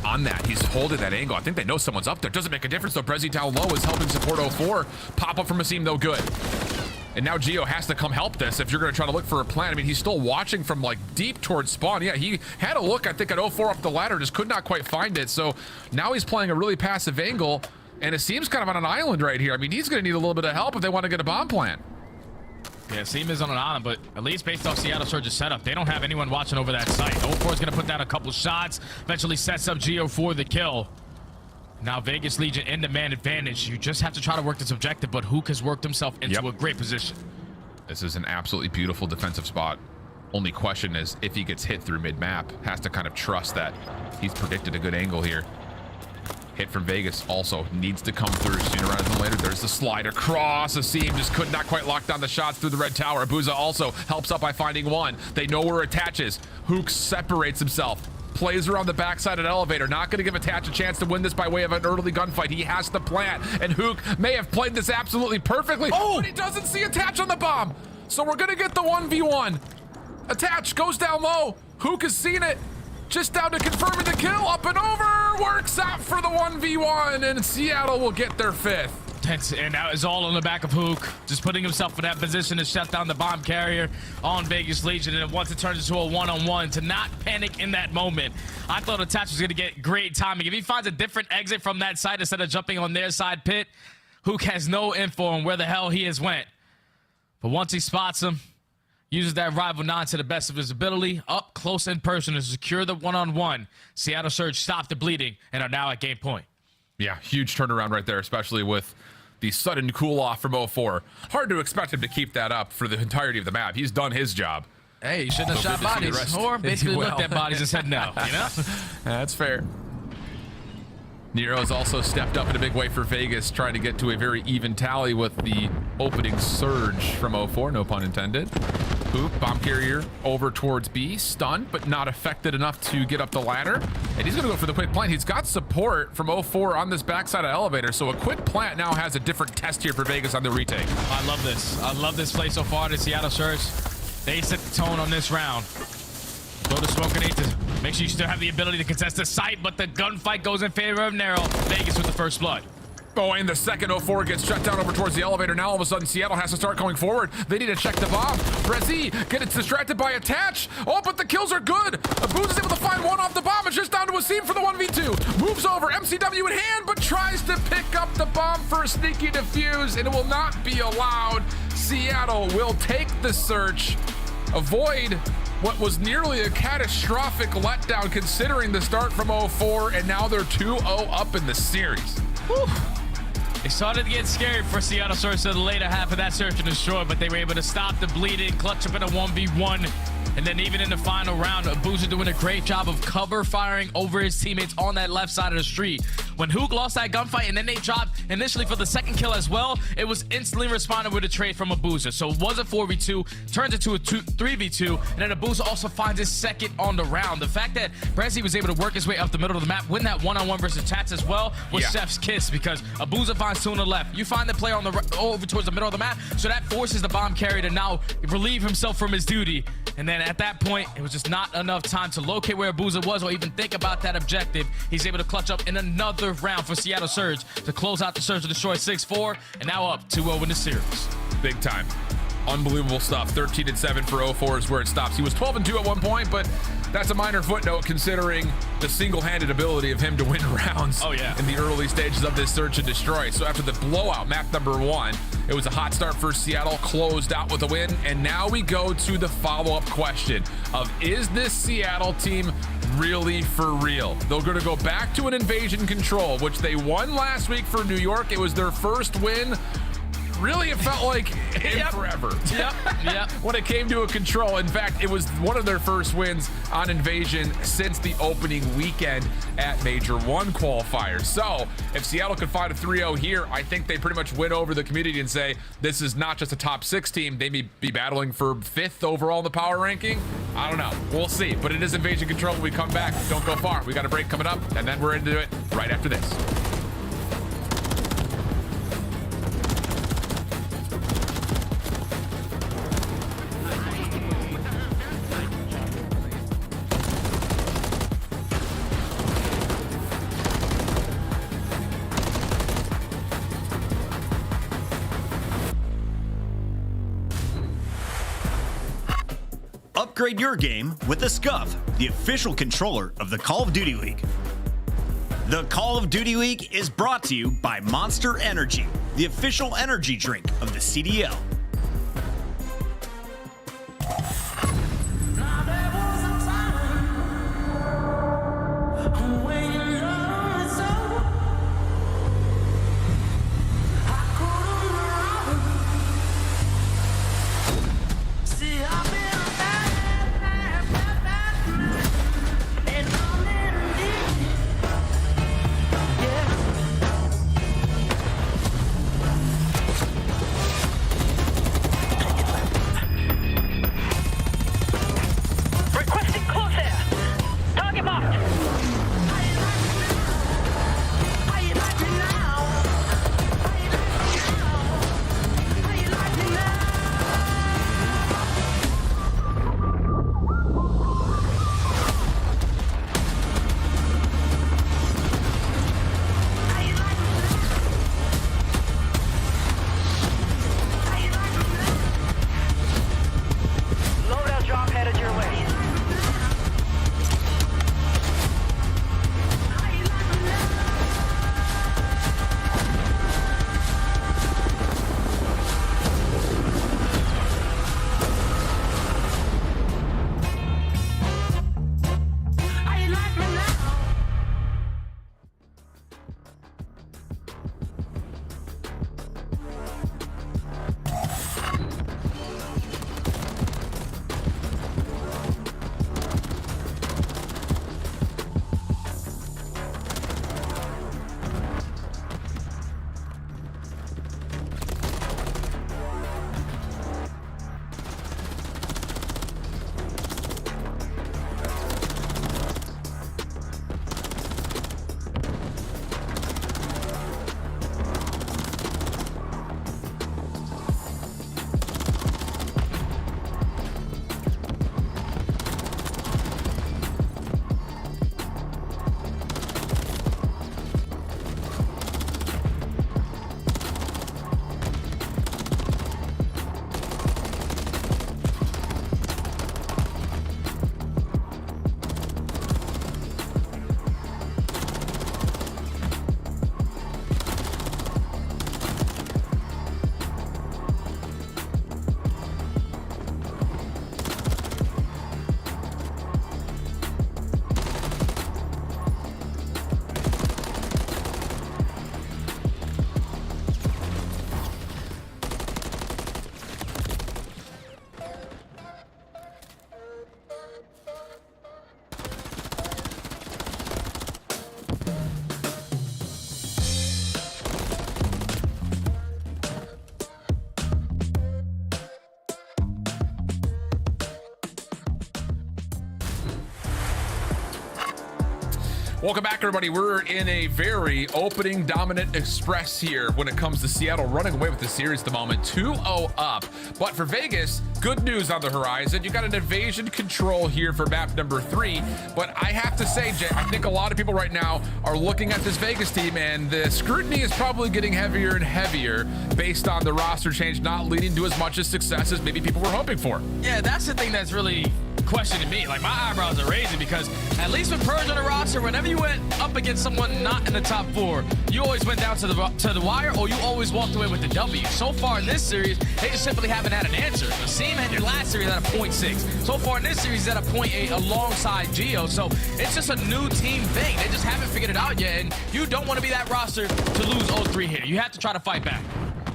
on that. He's holding that angle. I think they know someone's up there. Doesn't make a difference though. Breszy down low is helping support 0-4. Pop up from a seam though, good. And now Gio has to come help this if you're going to try to look for a plan. I mean, he's still watching from like deep towards spawn. Yeah, he had a look, I think, at 0-4 up the ladder, just could not quite find it. So now he's playing a really passive angle, and it seems kind of on an island right here. I mean, he's going to need a little bit of help if they want to get a bomb plant. Yeah, Seam is on an island, but at least based off Seattle Surge's setup, they don't have anyone watching over that site. 0-4 is going to put down a couple shots, eventually sets up Gio for the kill. Now Vegas Legion in the man advantage. You just have to try to work this objective, but Hook has worked himself into a great position. This is an absolutely beautiful defensive spot. Only question is if he gets hit through mid-map, has to kind of trust that he's predicted a good angle here. Hit from Vegas also needs to come through sooner rather than later. There's the slide across. The seam just could not quite lock down the shots through the red tower. Abuza also helps up by finding one. They know where it attaches. Hook separates himself. Plays around the backside of the elevator. Not going to give Attach a chance to win this by way of an early gunfight. He has to plant. And Hook may have played this absolutely perfectly. Oh, but he doesn't see Attach on the bomb. So we're going to get the 1v1. Attach goes down low. Hook has seen it. Just down to confirming the kill. Up and over. Works out for the 1v1. And Seattle will get their 5th. And that is all on the back of Hook, just putting himself in that position to shut down the bomb carrier on Vegas Legion. And once it turns into a one-on-one, to not panic in that moment. I thought Attach was going to get great timing. If he finds a different exit from that side instead of jumping on their side pit, Hook has no info on where the hell he has went. But once he spots him, uses that rival 9 to the best of his ability, up close in person to secure the one-on-one. Seattle Surge stopped the bleeding and are now at game point. Yeah, huge turnaround right there, especially with the sudden cool-off from 0-4. Hard to expect him to keep that up for the entirety of the map. He's done his job. Hey, he shouldn't have shot bodies, or basically looked at bodies and said no, you know? That's fair. Nero's also stepped up in a big way for Vegas, trying to get to a very even tally with the opening surge from 0-4, no pun intended. Hook, bomb carrier over towards B, stunned, but not affected enough to get up the ladder. And he's gonna go for the quick plant. He's got support from 0-4 on this backside of elevator, so a quick plant now has a different test here for Vegas on the retake. I love this. I love this play so far to Seattle Surge. They set the tone on this round. Go to smoke grenade to make sure you still have the ability to contest the site, but the gunfight goes in favor of Nero. Vegas with the first blood. Oh, and the second 0-4 gets shut down over towards the elevator. Now all of a sudden Seattle has to start going forward. They need to check the bomb. Breszy gets distracted by Attach. Oh, but the kills are good. Abuza is able to find one off the bomb. It's just down to a seam for the 1v2. Moves over, MCW in hand, but tries to pick up the bomb for a sneaky defuse, and it will not be allowed. Seattle will take the search, avoid what was nearly a catastrophic letdown considering the start from 0-4, and now they're 2-0 up in the series. Whew. It started to get scary for Seattle Surge to the later half of that search and destroy, but they were able to stop the bleeding, clutch up in a 1v1. And then even in the final round, Boozer doing a great job of cover firing over his teammates on that left side of the street. When Hook lost that gunfight and then they dropped initially for the second kill as well, it was instantly responded with a trade from a Boozer. So it was a 4v2, turns into a 3v2, and then a Boozer also finds his second on the round. The fact that Breszy was able to work his way up the middle of the map, win that one-on-one versus Tats as well, was chef's kiss, because a Boozer finds two on the left. You find the player on the over towards the middle of the map, so that forces the bomb carrier to now relieve himself from his duty. And then at that point, it was just not enough time to locate where a Boozer was or even think about that objective. He's able to clutch up in another round for Seattle Surge to close out the Surge to destroy 6-4, and now up 2-0 in the series. Big time. Unbelievable stuff. 13-7 for 0-4 is where it stops. He was 12-2 at one point, but that's a minor footnote considering the single-handed ability of him to win rounds in the early stages of this search and destroy. So after the blowout, map number 1, it was a hot start for Seattle, closed out with a win, and now we go to the follow-up question of, is this Seattle team really for real? They're going to go back to an invasion control, which they won last week for New York. It was their first win. Really, it felt like in forever. When it came to a control. In fact, it was one of their first wins on Invasion since the opening weekend at Major 1 qualifiers. So if Seattle could find a 3-0 here, I think they pretty much win over the community and say this is not just a top 6 team. They may be battling for 5th overall in the power ranking. I don't know. We'll see. But it is Invasion control when we come back. Don't go far. We got a break coming up, and then we're into it right after this. Upgrade your game with the Scuff, the official controller of the Call of Duty League. The Call of Duty League is brought to you by Monster Energy, the official energy drink of the CDL. Welcome back, everybody. We're in a very opening dominant express here when it comes to Seattle running away with the series at the moment, 2-0 up. But for Vegas, good news on the horizon. You got an invasion control here for map number 3. But I have to say, Jay, I think a lot of people right now are looking at this Vegas team, and the scrutiny is probably getting heavier and heavier based on the roster change not leading to as much as success as maybe people were hoping for. Yeah, that's the thing that's really questioning me. Like, my eyebrows are raising because at least with Purge on the roster, whenever you went up against someone not in the top 4, you always went down to the wire, or you always walked away with the W. So far in this series, they just simply haven't had an answer. The Simp had your last series at a 0.6. So far in this series, he's at a 0.8 alongside Geo. So it's just a new team thing. They just haven't figured it out yet, and you don't want to be that roster to lose 0-3 here. You have to try to fight back.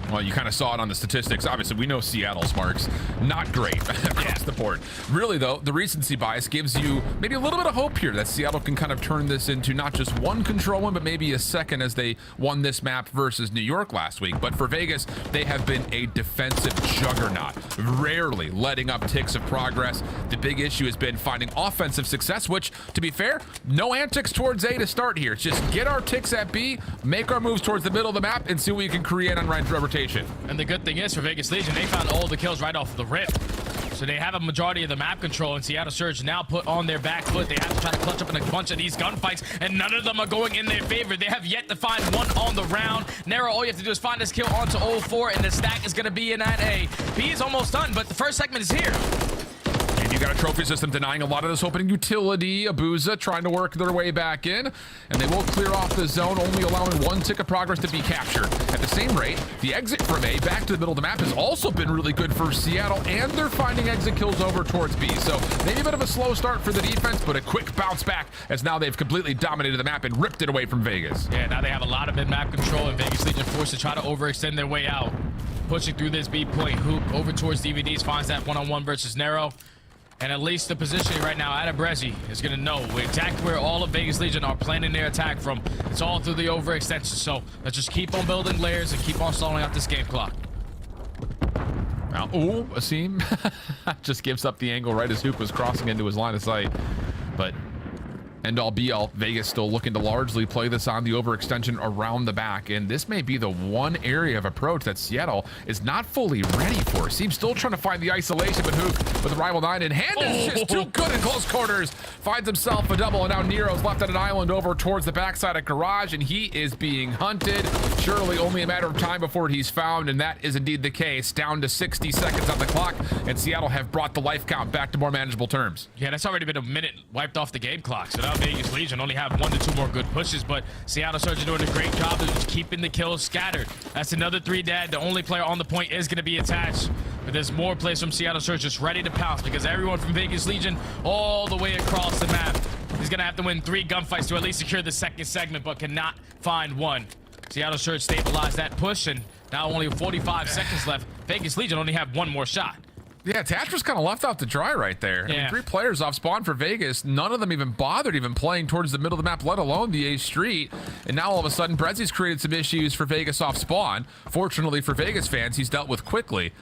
Well, you kind of saw it on the statistics. Obviously, we know Seattle's marks not great across the board. Really, though, the recency bias gives you maybe a little bit of hope here that Seattle can kind of turn this into not just one control win, but maybe a second, as they won this map versus New York last week. But for Vegas, they have been a defensive juggernaut, rarely letting up ticks of progress. The big issue has been finding offensive success, which, to be fair, no antics towards A to start here. It's just get our ticks at B, make our moves towards the middle of the map, and see what we can create on rotation. And the good thing is for Vegas Legion, they found all the kills right off the rip. So they have a majority of the map control, and Seattle Surge now put on their back foot. They have to try to clutch up in a bunch of these gunfights, and none of them are going in their favor. They have yet to find one on the round. Nero, all you have to do is find this kill onto 0-4, and the stack is going to be in at A. B is almost done, but the first segment is here. You got a trophy system denying a lot of this opening utility. Abuza trying to work their way back in, and they will clear off the zone, only allowing one tick of progress to be captured. At the same rate, the exit from A back to the middle of the map has also been really good for Seattle, and they're finding exit kills over towards B. So maybe a bit of a slow start for the defense, but a quick bounce back as now they've completely dominated the map and ripped it away from Vegas. Yeah, now they have a lot of mid-map control, and Vegas Legion forced to try to overextend their way out. Pushing through this B point hoop over towards DVDs, finds that one-on-one versus Nero. And at least the positioning right now out of Breszy is going to know exactly where all of Vegas Legion are planning their attack from. It's all through the overextension. So let's just keep on building layers and keep on stalling out this game clock. Now, ooh, Asim just gives up the angle right as Hoop was crossing into his line of sight. But end all be all, Vegas still looking to largely play this on the overextension around the back, and this may be the one area of approach that Seattle is not fully ready for. Seems still trying to find the isolation, but Hook with the rival 9 in hand is just too good in close quarters. Finds himself a double, and now Nero's left at an island over towards the backside of Garage, and he is being hunted. Surely only a matter of time before he's found, and that is indeed the case. Down to 60 seconds on the clock, and Seattle have brought the life count back to more manageable terms. Yeah, that's already been a minute wiped off the game clock. So now Vegas Legion only have 1 to 2 more good pushes, but Seattle Surge is doing a great job of just keeping the kills scattered. That's another 3 dead. The only player on the point is going to be attached, but there's more plays from Seattle Surge just ready to pounce, because everyone from Vegas Legion all the way across the map is going to have to win 3 gunfights to at least secure the second segment, but cannot find one. Seattle Surge stabilized that push, and now only 45 seconds left. Vegas Legion only have 1 more shot. Yeah, Tatch was kind of left out to dry right there. Yeah. I mean, 3 players off spawn for Vegas. None of them even bothered even playing towards the middle of the map, let alone the A street. And now all of a sudden, Brezy's created some issues for Vegas off spawn. Fortunately for Vegas fans, he's dealt with quickly.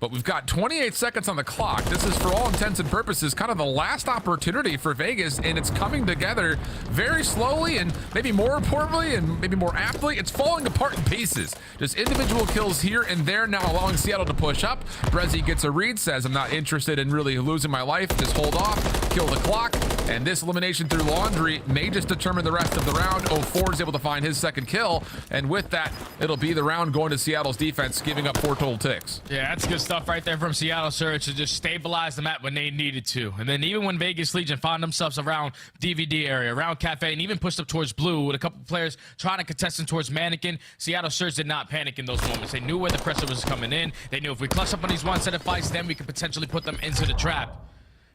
But we've got 28 seconds on the clock. This is, for all intents and purposes, kind of the last opportunity for Vegas, and it's coming together very slowly, and maybe more importantly, and maybe more aptly, it's falling apart in pieces. Just individual kills here and there now, allowing Seattle to push up. Breszy gets a read, says, I'm not interested in really losing my life. Just hold off, kill the clock, and this elimination through laundry may just determine the rest of the round. 0-4 is able to find his second kill, and with that, it'll be the round going to Seattle's defense, giving up 4 total ticks. Yeah, that's good stuff right there from Seattle Surge to just stabilize the map when they needed to. And then even when Vegas Legion found themselves around DVD area, around Cafe, and even pushed up towards Blue with a couple players trying to contest them towards Mannequin, Seattle Surge did not panic in those moments. They knew where the pressure was coming in. They knew if we clutch up on these one set of fights, then we could potentially put them into the trap.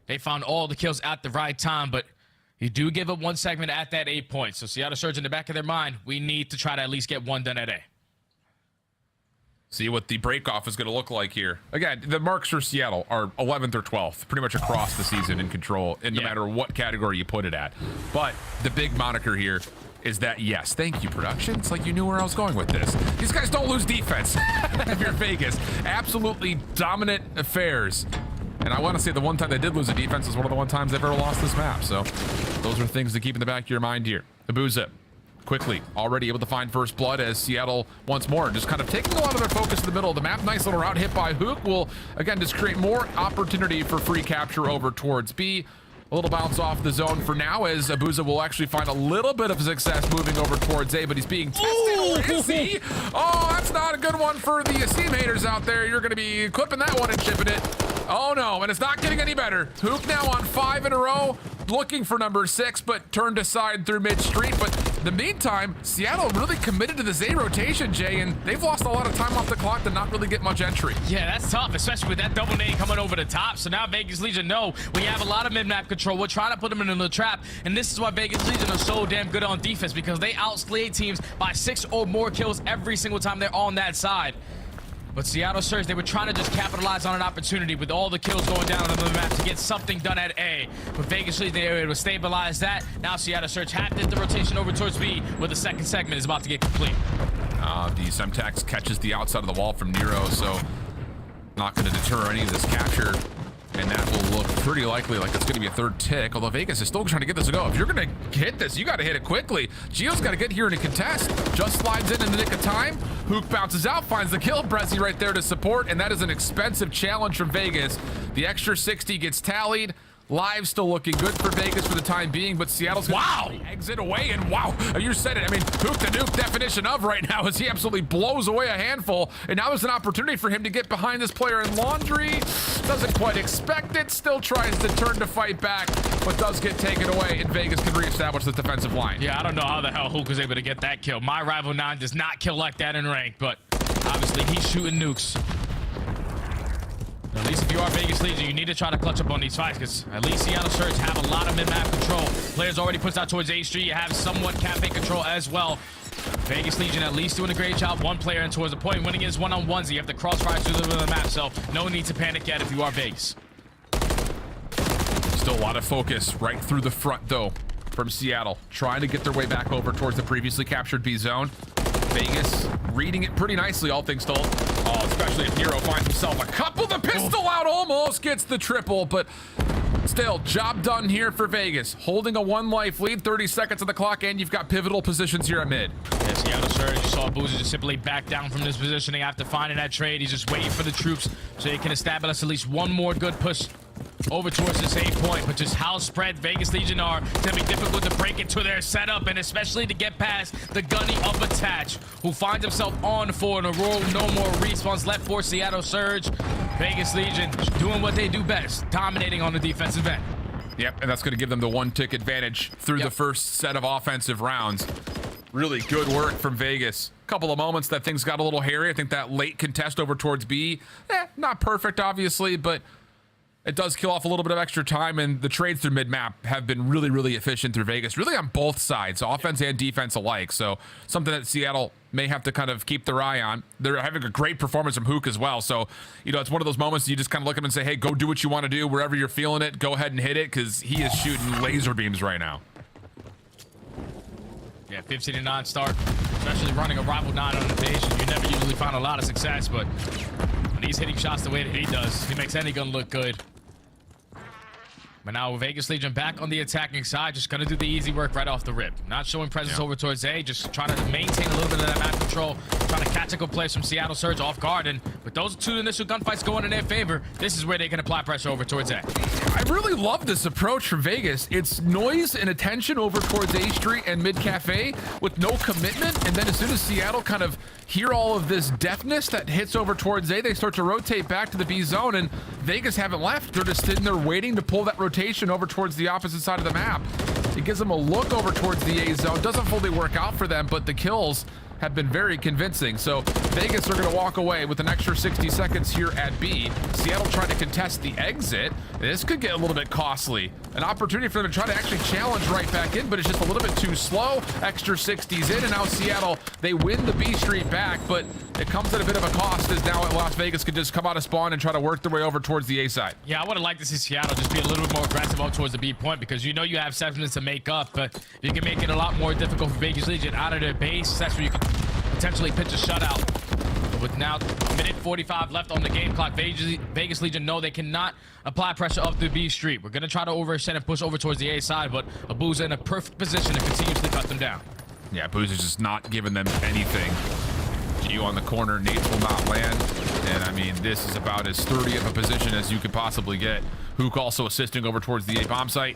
They found all the kills at the right time, but you do give up 1 segment at that 8 points. So Seattle Surge in the back of their mind, we need to try to at least get 1 done at A. See what the break-off is going to look like here. Again, the marks for Seattle are 11th or 12th, pretty much across the season in control, and no matter what category you put it at. But the big moniker here is that, yes, thank you, production. It's like you knew where I was going with this. These guys don't lose defense if you're Vegas. Absolutely dominant affairs. And I want to say the one time they did lose a defense is one of the one times they've ever lost this map. So those are things to keep in the back of your mind here. Abuza quickly already able to find first blood as Seattle once more just kind of taking a lot of their focus in the middle of the map. Nice little route hit by Hook will again just create more opportunity for free capture over towards B. A little bounce off the zone for now as Abuza will actually find a little bit of success moving over towards A, but he's being tested. Oh, that's not a good one for the Steam haters out there. You're going to be clipping that one and shipping it. Oh no, and it's not getting any better. Hook now on 5 in a row, looking for number 6, but turned aside through midstream. But in the meantime, Seattle really committed to this A rotation, Jay, and they've lost a lot of time off the clock to not really get much entry. Yeah, that's tough, especially with that double nade coming over the top. So now Vegas Legion know we have a lot of mid-map control. We're trying to put them in the trap, and this is why Vegas Legion are so damn good on defense, because they outslay teams by 6 or more kills every single time they're on that side. But Seattle Surge, they were trying to just capitalize on an opportunity with all the kills going down on the map to get something done at A. But Vegas Legion, they were able to stabilize that. Now Seattle Surge have did the rotation over towards B, where the second segment is about to get complete. The Semtex catches the outside of the wall from Nero, so not going to deter any of this capture. And that will look pretty likely like it's going to be a third tick, although Vegas is still trying to get this to go. If you're going to hit this, you got to hit it quickly. Gio's got to get here in a contest. Just slides in the nick of time. Hook bounces out, finds the kill. Breszy right there to support, and that is an expensive challenge from Vegas. The extra 60 gets tallied. Live still looking good for Vegas for the time being, but Seattle's gonna exit away, and wow, you said it. I mean, Hook the nuke definition of right now as he absolutely blows away a handful, and now there's an opportunity for him to get behind this player in laundry. Doesn't quite expect it, still tries to turn to fight back, but does get taken away, and Vegas can reestablish the defensive line. Yeah, I don't know how the hell Hook was able to get that kill. My rival 9 does not kill like that in rank, but obviously he's shooting nukes. At least if you are Vegas Legion, you need to try to clutch up on these fights, because at least Seattle Surge have a lot of mid-map control. Players already pushed out towards A Street. You have somewhat cafe control as well. Vegas Legion at least doing a great job. One player in towards the point. Winning is one-on-ones. You have the crossfire through the middle of the map, so no need to panic yet if you are Vegas. Still a lot of focus right through the front, though, from Seattle. Trying to get their way back over towards the previously captured B zone. Vegas reading it pretty nicely, all things told. Oh, especially if Nero finds himself a couple. The pistol out almost gets the triple, but still, job done here for Vegas. Holding a 1-life lead, 30 seconds on the clock, and you've got pivotal positions here at mid. Yeah, Seattle Surge, you saw Boozer just simply back down from this positioning after finding that trade. He's just waiting for the troops so he can establish at least one more good push over towards the same point. But just how spread Vegas Legion are, it's gonna be difficult to break into their setup, and especially to get past the gunny of Attach, who finds himself on 4 in a row. No more respawns left for Seattle Surge. Vegas Legion doing what they do best, dominating on the defensive end. Yep, and that's going to give them the 1-tick advantage through the first set of offensive rounds. Really good work from Vegas. Couple of moments that things got a little hairy. I think that late contest over towards B, not perfect, obviously, but it does kill off a little bit of extra time, and the trades through mid-map have been really, really efficient through Vegas, really on both sides, offense and defense alike. So something that Seattle may have to kind of keep their eye on. They're having a great performance from Hook as well. So, you know, it's one of those moments you just kind of look at him and say, hey, go do what you want to do. Wherever you're feeling it, go ahead and hit it, because he is shooting laser beams right now. Yeah, 15-9 start, especially running a rival 9 on the station. You never usually find a lot of success, but when he's hitting shots the way that he does, he makes any gun look good. But now Vegas Legion back on the attacking side, just gonna do the easy work right off the rip. Not showing presence over towards A, just trying to maintain a little bit of that map control, trying to catch a good plays from Seattle Surge off guard. And with those 2 initial gunfights going in their favor, this is where they can apply pressure over towards A. I really love this approach from Vegas. It's noise and attention over towards A Street and Mid Cafe with no commitment, and then as soon as Seattle kind of hear all of this deafness that hits over towards A, they start to rotate back to the B zone, and Vegas haven't left. They're just sitting there waiting to pull that rotation over towards the opposite side of the map. It gives them a look over towards the A zone. Doesn't fully work out for them, but the kills have been very convincing. So Vegas are going to walk away with an extra 60 seconds here at B. Seattle trying to contest the exit. This could get a little bit costly. An opportunity for them to try to actually challenge right back in, but it's just a little bit too slow. Extra 60s in, and now Seattle, they win the B Street back, but it comes at a bit of a cost as now Las Vegas could just come out of spawn and try to work their way over towards the A side. Yeah, I would have liked to see Seattle just be a little bit more aggressive up towards the B point, because you know you have 7 minutes to make up, but you can make it a lot more difficult for Vegas Legion out of their base. That's where you can potentially pitch a shutout. But with now a minute 45 left on the game clock. Vegas Legion know they cannot apply pressure up the B street. We're going to try to overextend and push over towards the A side, but Abuza in a perfect position to continuously cut them down. Yeah, Abuza's just not giving them anything. Gio on the corner, nades will not land. And I mean, this is about as sturdy of a position as you could possibly get. Hook also assisting over towards the A bomb site.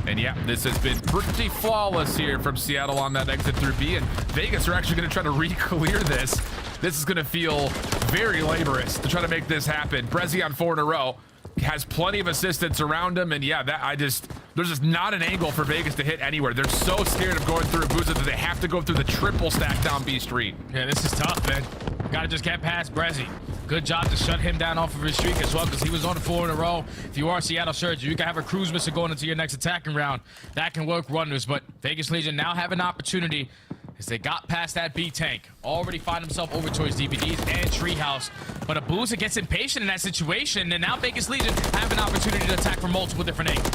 And yeah, this has been pretty flawless here from Seattle on that exit through B. And Vegas are actually going to try to re-clear this. This is going to feel very laborious to try to make this happen. Breszy on 4 in a row. Has plenty of assistance around him, and yeah, there's just not an angle for Vegas to hit anywhere. They're so scared of going through Abuza that they have to go through the triple stack down B street. Yeah, this is tough, man. Gotta just get past Breszy. Good job to shut him down off of his streak as well, because he was on 4 in a row. If you are Seattle Surge, you can have a cruise missile going into your next attacking round. That can work wonders, but Vegas Legion now have an opportunity as they got past that B tank. Already find himself over towards DVDs and Treehouse. But Abuza gets impatient in that situation, and now Vegas Legion have an opportunity to attack from multiple different angles.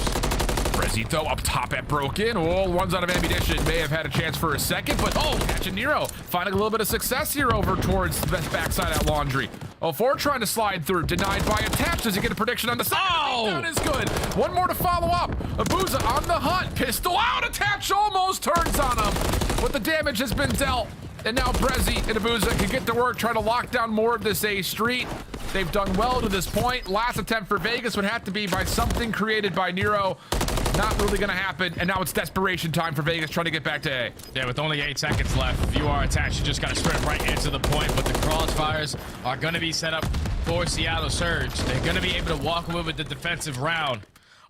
Breszy though up top at Broken. Oh, runs out of ammunition. May have had a chance for a second, but oh, catching Nero. Finding a little bit of success here over towards the backside at Laundry. 04 trying to slide through. Denied by Attach. Does he get a prediction on the side? Oh! That is good. One more to follow up. Abuza on the hunt. Pistol out. Attach almost turns on him. But the damage has been dealt. And now Breszy and Abuza can get to work trying to lock down more of this A street. They've done well to this point. Last attempt for Vegas would have to be by something created by Nero. Not really going to happen. And now it's desperation time for Vegas trying to get back to A. Yeah, with only 8 seconds left, if you are attached, you just got to sprint right into the point. But the crossfires are going to be set up for Seattle Surge. They're going to be able to walk away with the defensive round.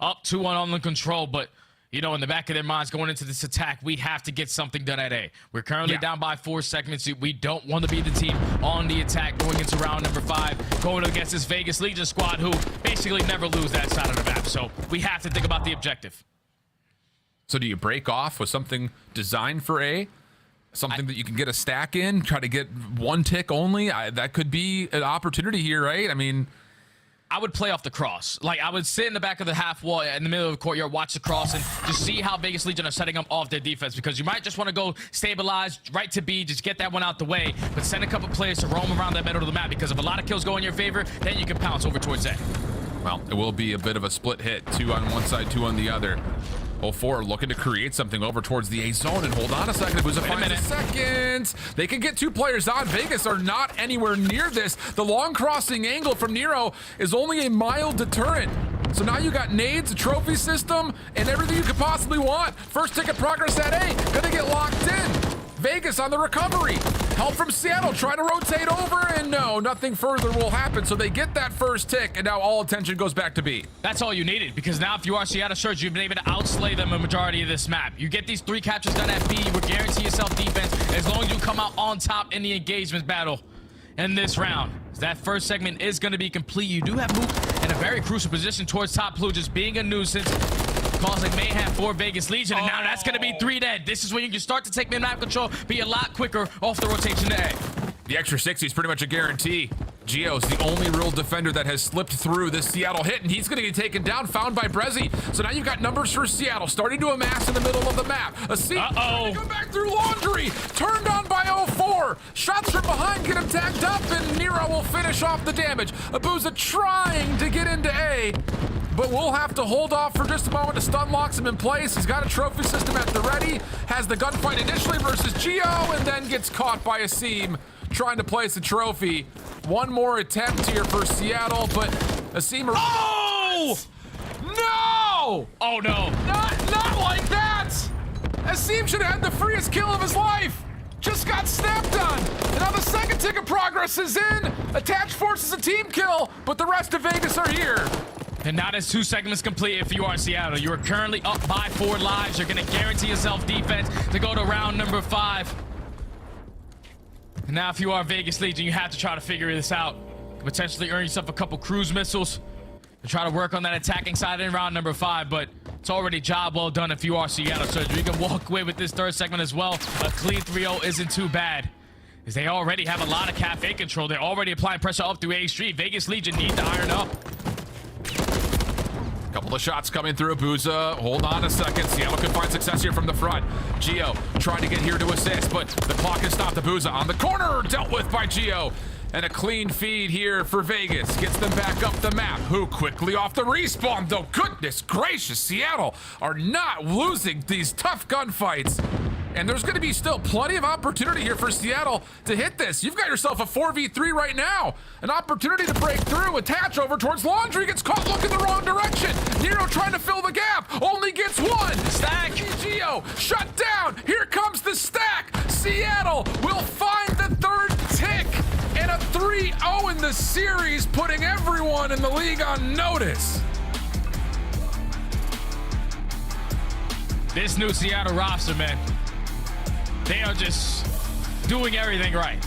Up 2-1 on the control, but you know, in the back of their minds going into this attack, we have to get something done at A. We're currently down by 4 segments. We don't want to be the team on the attack going into round number 5, going against this Vegas Legion squad who basically never lose that side of the map. So we have to think about the objective. So do you break off with something designed for A? Something that you can get a stack in, try to get 1 tick only? That could be an opportunity here, right? I mean, I would play off the cross. Like, I would sit in the back of the half wall in the middle of the courtyard, watch the cross, and just see how Vegas Legion are setting up off their defense, because you might just want to go stabilize right to B, just get that one out the way, but send a couple players to roam around that middle of the map, because if a lot of kills go in your favor, then you can pounce over towards A. Well, it will be a bit of a split hit. 2 on one side, 2 on the other. 04 looking to create something over towards the A zone, and hold on a second. Abuza finds a second. They can get 2 players on. Vegas are not anywhere near this. The long crossing angle from Nero is only a mild deterrent. So now you got nades, a trophy system, and everything you could possibly want. First ticket progress at A, gonna get locked in. Vegas on the recovery. Help from Seattle, trying to rotate over, and no, nothing further will happen. So they get that first tick, and now all attention goes back to B. That's all you needed, because now if you are Seattle Surge, you've been able to outslay them a majority of this map. You get these 3 captures done at B, you will guarantee yourself defense as long as you come out on top in the engagement battle in this round. That first segment is going to be complete. You do have Mook in a very crucial position towards top blue, just being a nuisance, causing mayhem for Vegas Legion, and now that's going to be 3 dead. This is when you can start to take map control, be a lot quicker off the rotation to A. The extra 60 is pretty much a guarantee. Gio's the only real defender that has slipped through this Seattle hit, and he's going to get taken down, found by Breszy. So now you've got numbers for Seattle starting to amass in the middle of the map. A Simp trying to come back through Laundry, turned on by 04. Shots from behind get him tagged up, and Nero will finish off the damage. Abuza trying to get into A, but we'll have to hold off for just a moment to stun locks him in place. He's got a trophy system at the ready, has the gunfight initially versus Gio, and then gets caught by a Seam trying to place a trophy. One more attempt here for Seattle, but Asim... Oh! No! Oh, no. Not like that! Asim should have had the freest kill of his life. Just got snapped on. And now the second tick of progress is in. Attach forces a team kill, but the rest of Vegas are here. And now there's 2 segments complete if you are Seattle. You are currently up by 4 lives. You're going to guarantee yourself defense to go to round number 5. And now if you are Vegas Legion, you have to try to figure this out. Potentially earn yourself a couple cruise missiles and try to work on that attacking side in round number 5, but it's already job well done if you are Seattle Surge. You can walk away with this 3rd segment as well. A clean 3-0 isn't too bad, as they already have a lot of cafe control. They're already applying pressure up through A Street. Vegas Legion need to iron up. Couple of shots coming through. Abuza, hold on a second. Seattle could find success here from the front. Gio trying to get here to assist, but the clock has stopped. Abuza on the corner, dealt with by Gio. And a clean feed here for Vegas. Gets them back up the map. Who quickly off the respawn, though. Goodness gracious, Seattle are not losing these tough gunfights. And there's going to be still plenty of opportunity here for Seattle to hit this. You've got yourself a 4v3 right now. An opportunity to break through. Attach over towards Laundry. Gets caught looking the wrong direction. Nero trying to fill the gap. Only gets one. Stack. Geo shut down. Here comes the stack. Seattle will find the third tick. And a 3-0 in the series, putting everyone in the league on notice. This new Seattle roster, man. They are just doing everything right.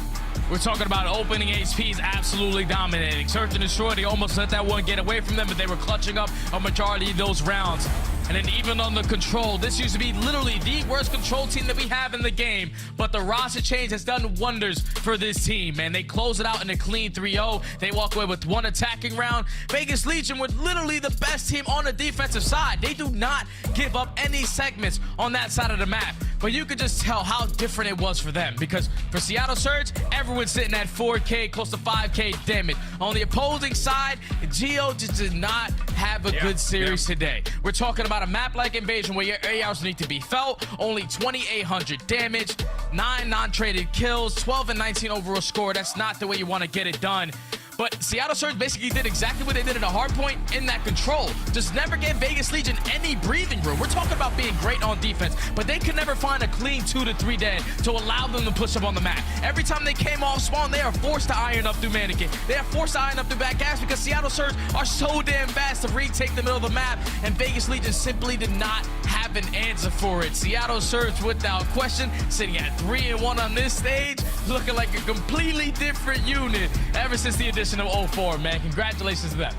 We're talking about opening HPs absolutely dominating. Search and destroy, they almost let that one get away from them, but they were clutching up a majority of those rounds. And then even on the control, this used to be literally the worst control team that we have in the game. But the roster change has done wonders for this team, man. They close it out in a clean 3-0. They walk away with one attacking round. Vegas Legion were literally the best team on the defensive side. They do not give up any segments on that side of the map. But you could just tell how different it was for them, because for Seattle Surge, everyone's sitting at 4K, close to 5K damage. On the opposing side, Geo just did not have a good series today. We're talking about a map like Invasion where your ARs need to be felt, only 2,800 damage, 9 non-traded kills, 12 and 19 overall score. That's not the way you want to get it done. But Seattle Surge basically did exactly what they did at a hard point in that control. Just never gave Vegas Legion any breathing room. We're talking about being great on defense, but they could never find a clean 2 to 3 dead to allow them to push up on the map. Every time they came off spawn, they are forced to iron up through mannequin. They are forced to iron up through back gas because Seattle Surge are so damn fast to retake the middle of the map, and Vegas Legion simply did not have an answer for it. Seattle Surge, without question, sitting at 3-1 on this stage, looking like a completely different unit ever since the addition of 04, man. Congratulations to them.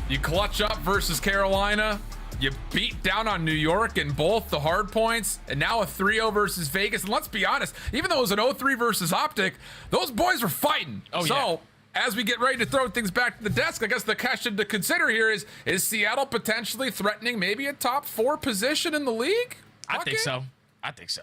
You clutch up versus Carolina. You beat down on New York in both the hard points, and now a 3-0 versus Vegas. And let's be honest, even though it was an 0-3 versus OpTic, those boys were fighting. Oh, so, yeah. As we get ready to throw things back to the desk, I guess the question to consider here is Seattle potentially threatening maybe a top 4 position in the league? I think so. I think so.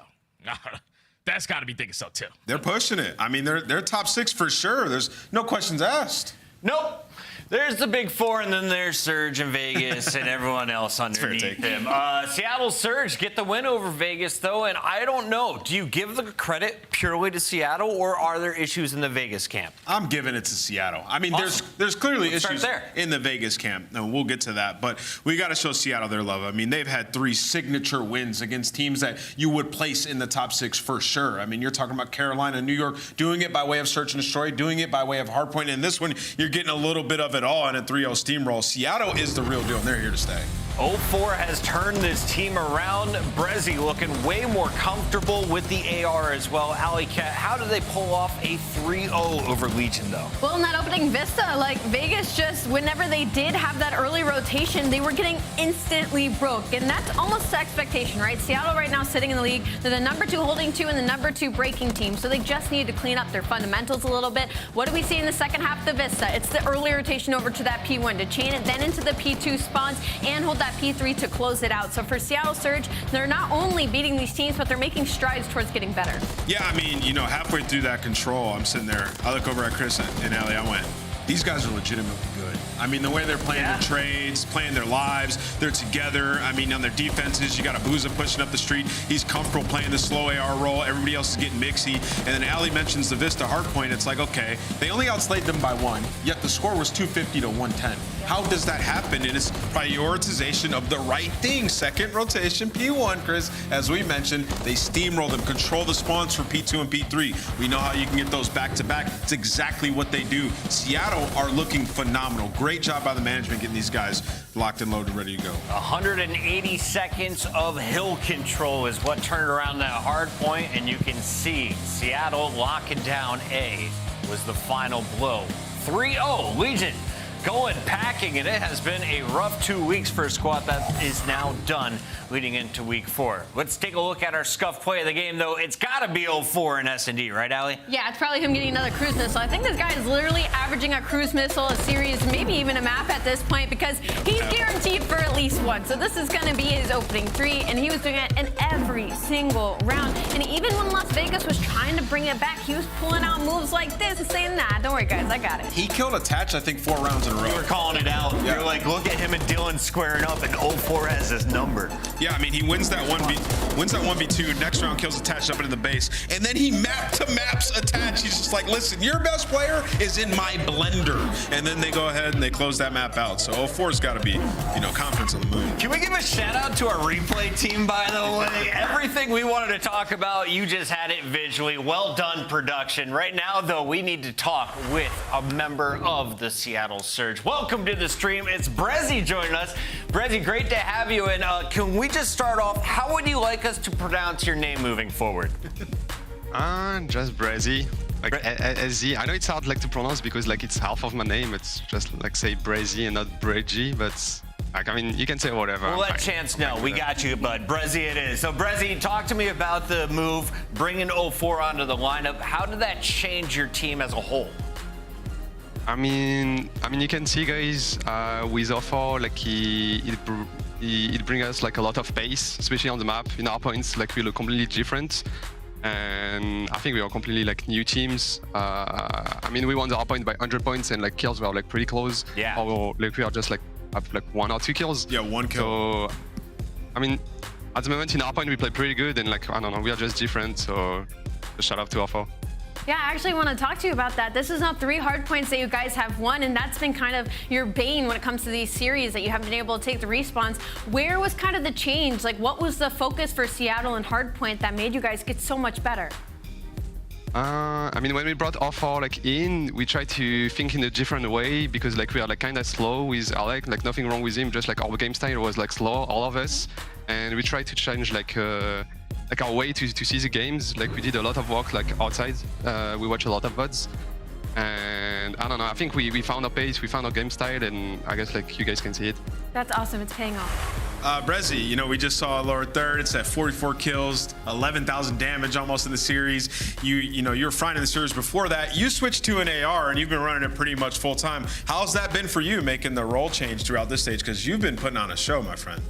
That's got to be thinking so, too. They're pushing it. I mean, they're top 6 for sure. There's no questions asked. Nope. There's the big 4, and then there's Surge and Vegas and everyone else underneath them. Seattle Surge get the win over Vegas, though, and I don't know. Do you give the credit purely to Seattle, or are there issues in the Vegas camp? I'm giving it to Seattle. I mean, Awesome. there's clearly Let's issues in the Vegas camp, and we'll get to that. But we got to show Seattle their love. I mean, they've had 3 signature wins against teams that you would place in the top 6 for sure. I mean, you're talking about Carolina, New York, doing it by way of Search and Destroy, doing it by way of Hardpoint, and this one, you're getting a little bit of it all in a 3-0 steamroll. Seattle is the real deal, and they're here to stay. 04 has turned this team around. Breszy looking way more comfortable with the AR as well. Alley Cat, how do they pull off a 3-0 over Legion, though? Well, in that opening Vista, like Vegas just, whenever they did have that early rotation, they were getting instantly broke. And that's almost the expectation, right? Seattle right now sitting in the league. They're the number 2 holding 2 and the number 2 breaking team. So they just need to clean up their fundamentals a little bit. What do we see in the second half of the Vista? It's the early rotation over to that P1 to chain it then into the P2 spawns and hold that P3 to close it out. So for Seattle Surge, they're not only beating these teams, but they're making strides towards getting better. Yeah, I mean, you know, halfway through that control, I'm sitting there, I look over at Chris and Ellie, I went, these guys are legitimately good. I mean, the way they're playing their trades, playing their lives, they're together. I mean, on their defenses, you got Abuza pushing up the street. He's comfortable playing the slow AR role. Everybody else is getting mixy. And then Ali mentions the Vista hardpoint. It's like, okay, they only outslayed them by 1, yet the score was 250 to 110. How does that happen? And it's prioritization of the right thing. Second rotation, P1, Chris. As we mentioned, they steamroll them, control the spawns for P2 and P3. We know how you can get those back-to-back. It's exactly what they do. Seattle are looking phenomenal. Great job by the management getting these guys locked and loaded, ready to go. 180 seconds of hill control is what turned around that hard point, and you can see Seattle locking down A was the final blow. 3-0, Legion going packing, and it has been a rough 2 weeks for a squad that is now done leading into week 4. Let's take a look at our scuff play of the game, though. It's got to be 04 in S&D, right, Allie? Yeah, it's probably him getting another cruise missile. I think this guy is literally averaging a cruise missile, a series, maybe even a map at this point, because he's guaranteed for at least 1. So this is going to be his opening 3, and he was doing it in every single round. And even when Las Vegas was trying to bring it back, he was pulling out moves moves like this and saying, nah, don't worry, guys, I got it. He killed Attach, I think, 4 rounds in a row. You were calling it out. Yeah. You're like, look at him and Dylan squaring up, and 04 has his number. Yeah, I mean, he wins that 1v2. Next round kills Attach up into the base, and then he maps Attach. He's just like, listen, your best player is in my blender, and then they go ahead and they close that map out. So 04's got to be, confidence on the moon. Can we give a shout out to our replay team, by the way? Everything we wanted to talk about, you just had it visually. Well done, production. Right now, though, we need to talk with a member of the Seattle Surge. Welcome to the stream. It's Breszy joining us. Breszy, great to have you. And can we just start off, how would you like us to pronounce your name moving forward? Just Breszy. Like SZ. I know it's hard to pronounce because it's half of my name. It's just say Breszy and not Breszy, but you can say whatever. We'll let Chance know. We got you, bud. Breszy it is. So Breszy, talk to me about the move, bringing 04 onto the lineup. How did that change your team as a whole? I mean, you can see, guys, with 04, it brings us a lot of pace, especially on the map. In our points, we look completely different. And I think we are completely new teams. We won the hard point by 100 points, and kills were pretty close. Yeah. Or we are just have 1 or 2 kills. Yeah, 1 kill. So at the moment in our point we play pretty good, and I don't know, we are just different. So a shout out to our. Yeah, I actually want to talk to you about that. This is now 3 hard points that you guys have won, and that's been kind of your bane when it comes to these series, that you haven't been able to take the respawns. Where was kind of the change? What was the focus for Seattle and hardpoint that made you guys get so much better? When we brought offer in, we tried to think in a different way, because we are kind of slow with Alec. Nothing wrong with him, just our game style was slow, all of us, and we tried to change our way to see the games. We did a lot of work outside. We watch a lot of VODs, and I don't know, I think we found our pace, we found our game style, and I guess you guys can see it. That's awesome. It's paying off. Breszy, we just saw lower third. It's at 44 kills, 11,000 damage almost in the series. You were fine in the series before that. You switched to an AR, and you've been running it pretty much full time. How's that been for you, making the role change throughout this stage? Because you've been putting on a show, my friend.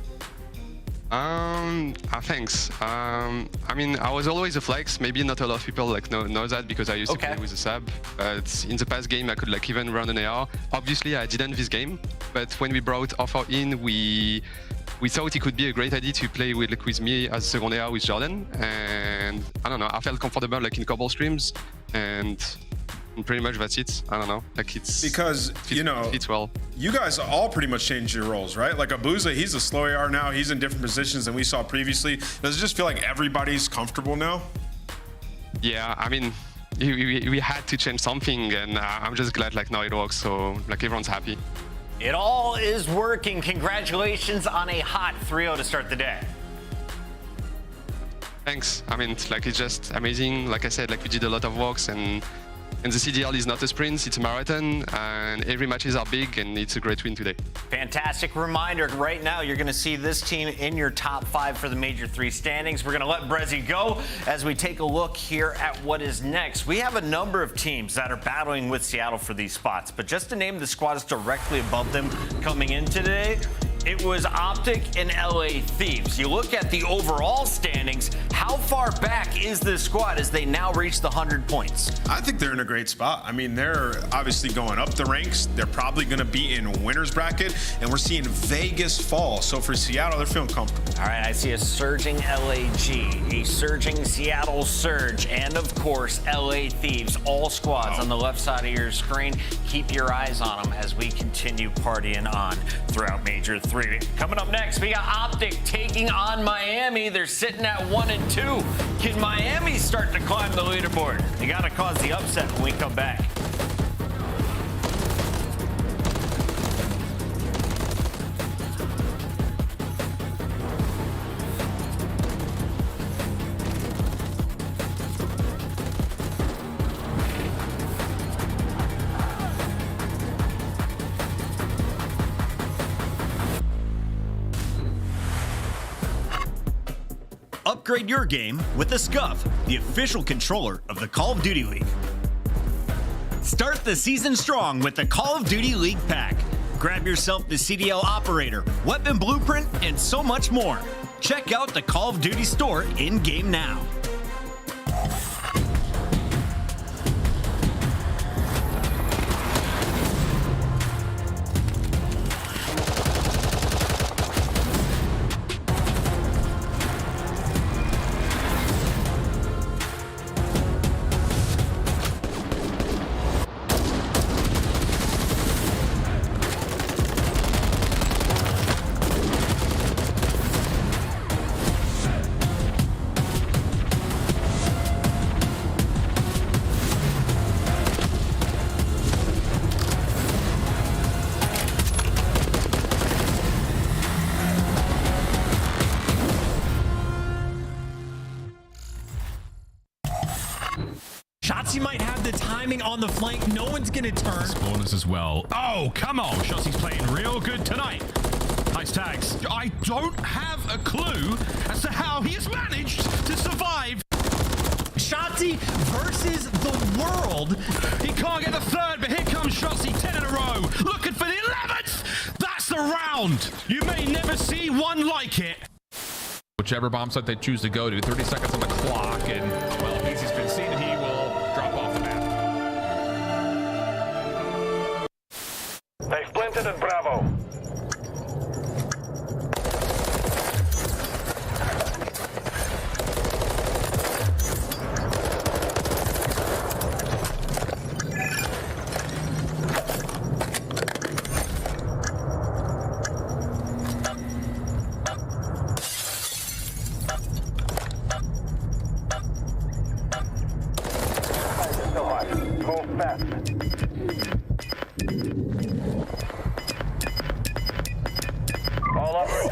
Thanks. I was always a flex. Maybe not a lot of people know that, because I used to play with a sub. But in the past game, I could even run an AR. Obviously, I didn't this game. But when we brought Offer in, we thought it could be a great idea to play with me as second AR with Jordan. And I don't know, I felt comfortable in couple streams, and pretty much that's it. I don't know, it's because fits well. You guys all pretty much changed your roles, right? Abuza, he's a slow AR now. He's in different positions than we saw previously. Does it just feel like everybody's comfortable now? Yeah, we had to change something, and I'm just glad now it works. So everyone's happy. It all is working. Congratulations on a hot 3-0 to start the day. Thanks. It's just amazing. Like I said, we did a lot of works, and the CDL is not a sprint, it's a marathon, and every matches are big, and it's a great win today. Fantastic reminder. Right now, you're going to see this team in your top 5 for the Major 3 standings. We're going to let Breszy go as we take a look here at what is next. We have a number of teams that are battling with Seattle for these spots, but just to name the squads directly above them coming in today, it was OpTic and LA Thieves. You look at the overall standings, how far back is this squad as they now reach the 100 points? I think they're in a great spot. They're obviously going up the ranks. They're probably going to be in winner's bracket, and we're seeing Vegas fall. So for Seattle, they're feeling comfortable. All right, I see a surging LAG, a surging Seattle Surge, and of course, LA Thieves. All squads on the left side of your screen. Keep your eyes on them as we continue partying on throughout Major 3. Coming up next, we got OpTic taking on Miami. They're sitting at 1 and 2. Can Miami start to climb the leaderboard? They got to cause the upset when we come back. Upgrade your game with the Scuff, the official controller of the Call of Duty League. Start the season strong with the Call of Duty League pack. Grab yourself the CDL operator, weapon blueprint, and so much more. Check out the Call of Duty store in-game now. have the timing on the flank. No one's gonna turn. Spawners as well. Oh, come on. Shotzzy's playing real good tonight. Nice tags. I don't have a clue as to how he has managed to survive. Shotzzy versus the world. He can't get the third, but here comes Shotzzy, 10 in a row. Looking for the 11th. That's the round. You may never see one like it. Whichever bomb site they choose to go to, 30 seconds on the clock, and, well, if Easy's been seen, he will drop off the map. They splintered at Bravo.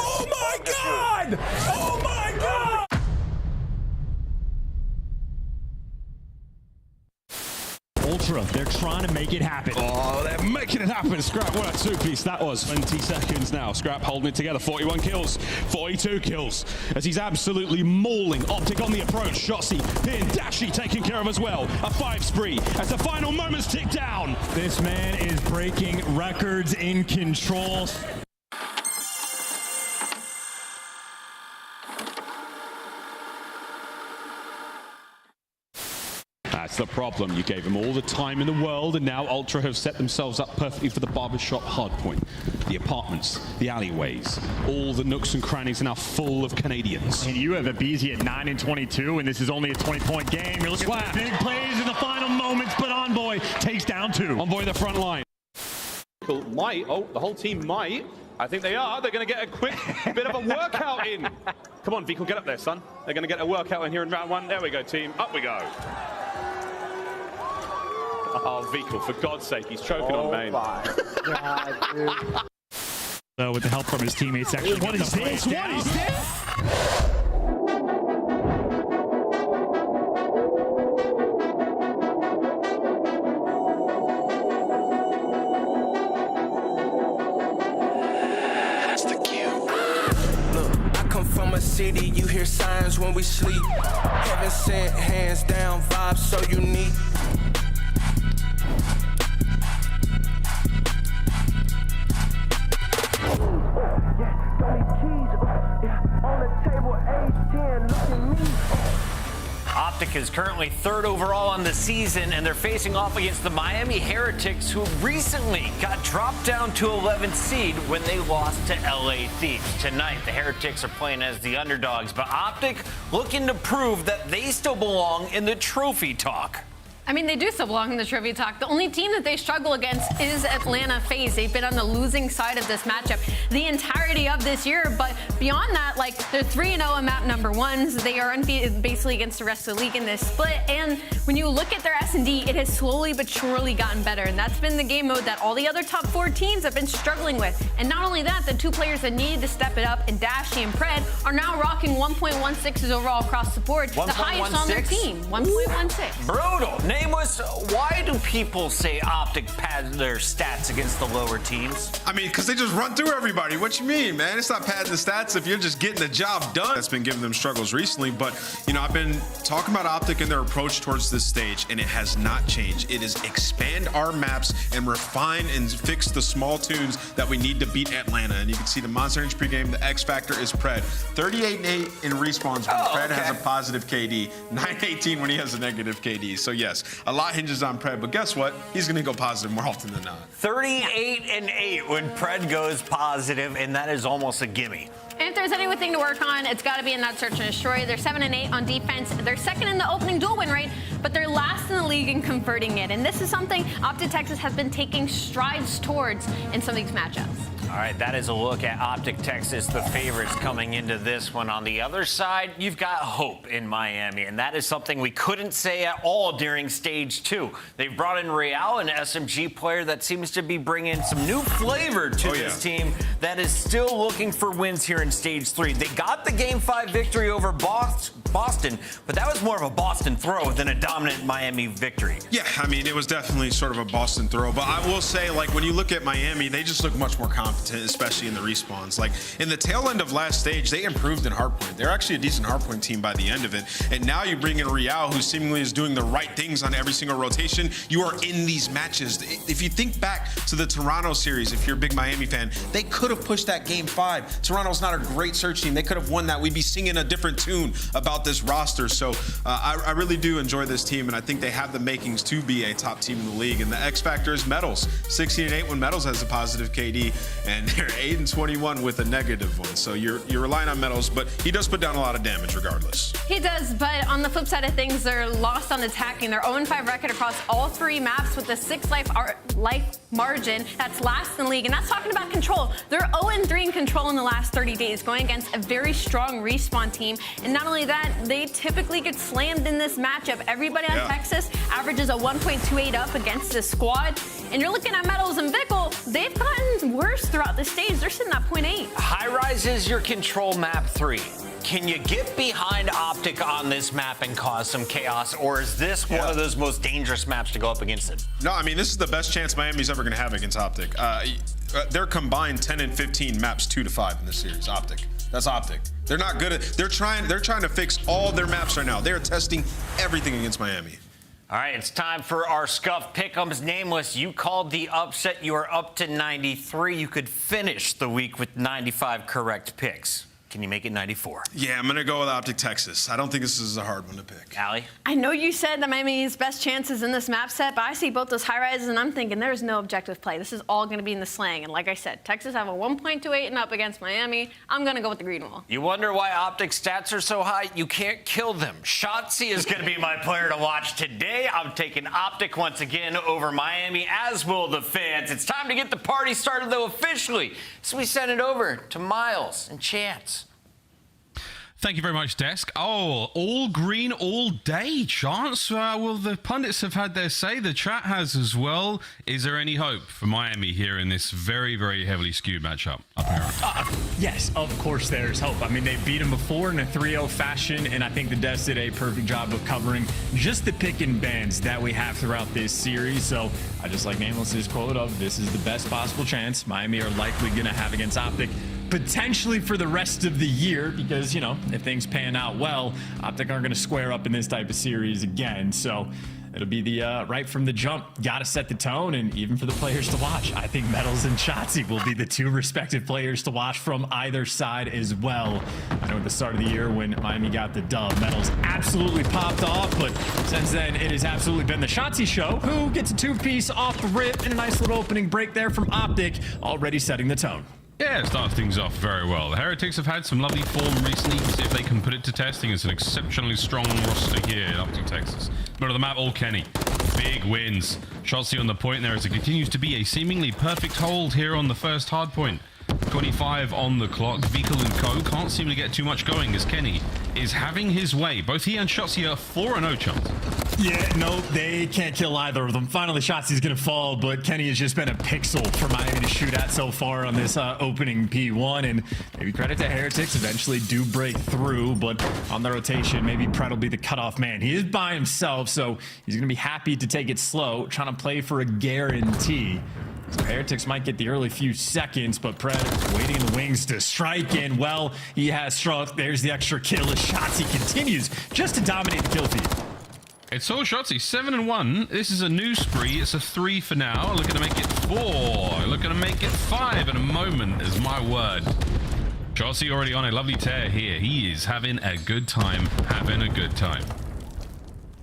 Oh my God! Oh my God! Ultra, they're trying to make it happen. Oh, they're making it happen. Scrap, what a two-piece that was. 20 seconds now. Scrap holding it together. 41 kills, 42 kills. As he's absolutely mauling OpTic on the approach. Shotzzy, Pin, Dashy taken care of as well. A 5 spree as the final moments tick down. This man is breaking records in control. That's the problem. You gave him all the time in the world, and now Ultra have set themselves up perfectly for the barbershop hardpoint. The apartments, the alleyways, all the nooks and crannies are now full of Canadians. And you have a BZ at 9 and 22, and this is only a 20-point game. You're looking for big plays in the final moments, but Envoy takes down 2. Envoy the front line. Might, oh, the whole team might. I think they are. They're going to get a quick bit of a workout in. Come on, Vico, get up there, son. They're going to get a workout in here in round 1. There we go, team. Up we go. Oh, Vico, for God's sake, he's choking on main. God, dude. With the help from his teammates, actually. What is this? What is this? City, you hear signs when we sleep. Heaven sent, hands down, vibes so unique. OpTic is currently 3rd overall on the season, and they're facing off against the Miami Heretics, who recently got dropped down to 11th seed when they lost to LA Thieves. Tonight, the Heretics are playing as the underdogs, but OpTic looking to prove that they still belong in the trophy talk. I mean, they do still belong in the trivia talk. The only team that they struggle against is Atlanta FaZe. They've been on the losing side of this matchup the entirety of this year. But beyond that, like, they're 3-0 in map number 1s. They are unbeaten basically against the rest of the league in this split. And when you look at their S&D, it has slowly but surely gotten better. And that's been the game mode that all the other top 4 teams have been struggling with. And not only that, the 2 players that needed to step it up, and Dashy and Pred, are now rocking 1.16s overall across the board. The highest on their team, 1.16. Brutal. Nameless, why do people say OpTic pads their stats against the lower teams? I mean, because they just run through everybody. What you mean, man? It's not padding the stats if you're just getting the job done. That's been giving them struggles recently, but, you know, I've been talking about OpTic and their approach towards this stage, and it has not changed. It is expand our maps and refine and fix the small tunes that we need to beat Atlanta. And you can see the Monster Energy pregame, the X factor is Pred. 38-8 in respawns when Pred has a positive KD, 9-18 when he has a negative KD. So yes, a lot hinges on Pred, but guess what? He's going to go positive more often than not. 38-8 when Pred goes positive, and that is almost a gimme. And if there's anything to work on, it's got to be in that search and destroy. They're 7-8 on defense. They're 2nd in the opening duel win rate, but they're last in the league in converting it. And this is something OpTic Texas has been taking strides towards in some of these matchups. All right, that is a look at OpTic Texas, the favorites coming into this one. On the other side, you've got hope in Miami, and that is something we couldn't say at all during Stage 2. They've brought in Real, an SMG player that seems to be bringing some new flavor to this team that is still looking for wins here in Stage 3. They got the Game 5 victory over Boston, but that was more of a Boston throw than a dominant Miami victory. Yeah, I mean, it was definitely sort of a Boston throw, but I will say, like, when you look at Miami, they just look much more confident, especially in the respawns. Like, in the tail end of last stage, they improved in hardpoint. They're actually a decent hardpoint team by the end of it, and now you bring in Real, who seemingly is doing the right things on every single rotation. You are in these matches. If you think back to the Toronto series, if you're a big Miami fan, they could have pushed that Game 5. Toronto's not a great search team. They could have won that. We'd be singing a different tune about this roster. So I really do enjoy this team, and I think they have the makings to be a top team in the league. And the X factor is Metals. 16-8 when Metals has a positive KD, and they're 8-21 with a negative one. So you're relying on Metals, but he does put down a lot of damage regardless. He does, but on the flip side of things, they're lost on attacking. They're 0-5 record across all 3 maps with a 6 life margin. That's last in the league, and that's talking about control. They're 0-3 in control in the last 30 days, going against a very strong respawn team. And not only that, they typically get slammed in this matchup. Everybody on Texas averages a 1.28 up against this squad. And you're looking at Metals and Vickle, they've gotten worse throughout the stage. They're sitting at 0.8. High Rise is your control map 3. Can you get behind OpTic on this map and cause some chaos, or is this one of those most dangerous maps to go up against it? No, I mean, this is the best chance Miami's ever going to have against OpTic. They're combined 10 and 15 maps 2-5 in this series. OpTic. That's OpTic. They're not good at. They're trying to fix all their maps right now. They are testing everything against Miami. All right, it's time for our Scuff Pick'ems. Nameless, you called the upset. You are up to 93. You could finish the week with 95 correct picks. Can you make it 94? Yeah, I'm going to go with OpTic Texas. I don't think this is a hard one to pick. Allie? I know you said that Miami's best chances in this map set, but I see both those high rises, and I'm thinking there's no objective play. This is all going to be in the slang. And like I said, Texas have a 1.28 and up against Miami. I'm going to go with the green wall. You wonder why OpTic stats are so high? You can't kill them. Shotzi is going to be my player to watch today. I'm taking OpTic once again over Miami, as will the fans. It's time to get the party started, though, officially. So we send it over to Miles and Chance. Thank you very much, Desk. Oh, all green all day, Chance. Well, the pundits have had their say. The chat has as well. Is there any hope for Miami here in this very, very heavily skewed matchup? Yes, of course there's hope. I mean, they beat him before in a 3-0 fashion, and I think the Desk did a perfect job of covering just the pick and bans that we have throughout this series. So I just like Nameless's quote of, this is the best possible chance Miami are likely going to have against OpTic, potentially for the rest of the year, because, you know, if things pan out well, OpTic aren't going to square up in this type of series again. So it'll be the right from the jump, got to set the tone, and even for the players to watch. I think Metals and Shotzi will be the 2 respective players to watch from either side as well. I know at the start of the year when Miami got the dub, Metals absolutely popped off, but since then it has absolutely been the Shotzi show, who gets a 2-piece off the rip and a nice little opening break there from OpTic, already setting the tone. Yeah, it starts things off very well. The Heretics have had some lovely form recently. See if they can put it to testing. It's an exceptionally strong roster here in OpTic Texas. Middle of the map, all Kenny. Big wins. Shotzi on the point there as it continues to be a seemingly perfect hold here on the first hard point. 25 on the clock. Vehicle and Co. can't seem to get too much going as Kenny is having his way. Both he and Shotzi are 4-0 chance. Yeah, no, they can't kill either of them. Finally, Shotzi's going to fall, but Kenny has just been a pixel for Miami to shoot at so far on this opening P1, and maybe credit to Heretics, eventually do break through, but on the rotation, maybe Pred will be the cutoff man. He is by himself, so he's going to be happy to take it slow, trying to play for a guarantee. So Heretics might get the early few seconds, but Pred waiting in the wings to strike, and well, he has struck. There's the extra kill as Shotzi continues just to dominate the kill feed. It's all Shotzi, 7-1. This is a new spree. It's a 3 for now. Looking to make it 4. Looking to make it 5 in a moment, is my word. Shotzi already on a lovely tear here. He is having a good time.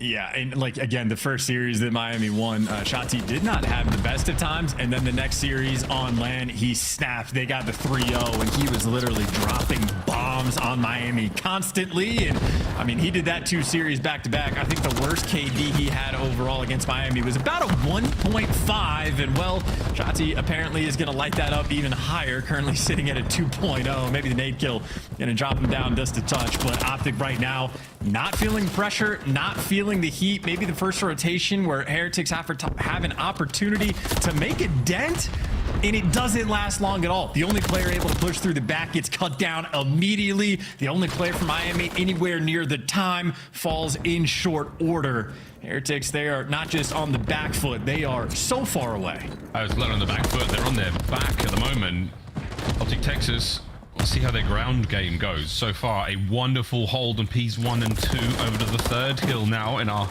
Yeah, and like again, the first series that Miami won, Shotzi did not have the best of times, and then the next series on land, he snapped. They got the 3-0, and he was literally dropping bombs on Miami constantly. And I mean, he did that 2 series back to back. I think the worst KD he had overall against Miami was about a 1.5, and well, Shotzi apparently is going to light that up even higher. Currently sitting at a 2.0. Maybe the nade kill going to drop him down just a touch, but OpTic right now not feeling pressure, not feeling the heat. Maybe the first rotation where Heretics have an opportunity to make a dent, and it doesn't last long at all. The only player able to push through the back gets cut down immediately. The only player from Miami anywhere near the time falls in short order. Heretics, they are not just on the back foot, they are so far away. I was not on the back foot, they're on their back at the moment. OpTic Texas, we'll see how their ground game goes. So far, a wonderful hold on Ps 1 and 2 over to the 3rd kill now in our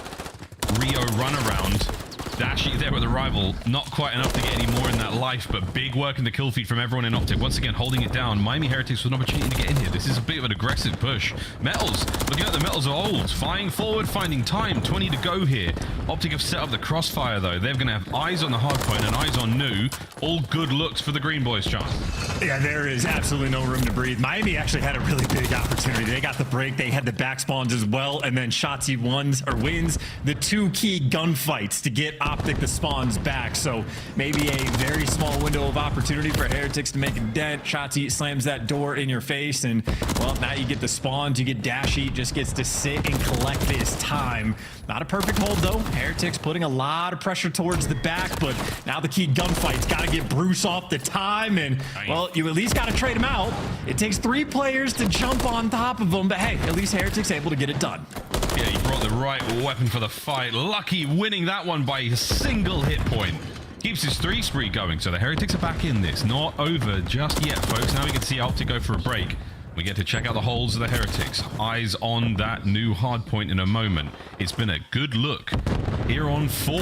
Rio runaround. Dashy there with the rival, not quite enough to get any more in that life, but big work in the kill feed from everyone in OpTic. Once again, holding it down. Miami Heretics with an opportunity to get in here. This is a bit of an aggressive push. Metals, looking at the Metals of old, flying forward, finding time. 20 to go here. OpTic have set up the crossfire, though. They're going to have eyes on the hard point and eyes on Nu. All good looks for the Green Boys, John. Yeah, there is absolutely no room to breathe. Miami actually had a really big opportunity. They got the break. They had the back spawns as well, and then Shotzi wins the 2 key gunfights to get OpTic the spawns back. So maybe a very small window of opportunity for Heretics to make a dent. Shotzi slams that door in your face, and well, now you get the spawns, you get Dashy, just gets to sit and collect this time. Not a perfect hold though. Heretics putting a lot of pressure towards the back, but now the key gunfight's got to get Breszy off the time, and well, you at least got to trade him out. It takes 3 players to jump on top of him, but hey, at least Heretics able to get it done. Yeah, he brought the right weapon for the fight. Lucky winning that one by a single hit point. Keeps his 3 spree going, so the Heretics are back in this. Not over just yet, folks. Now we can see OpTic go for a break. We get to check out the holds of the Heretics. Eyes on that new hard point in a moment. It's been a good look here on 4.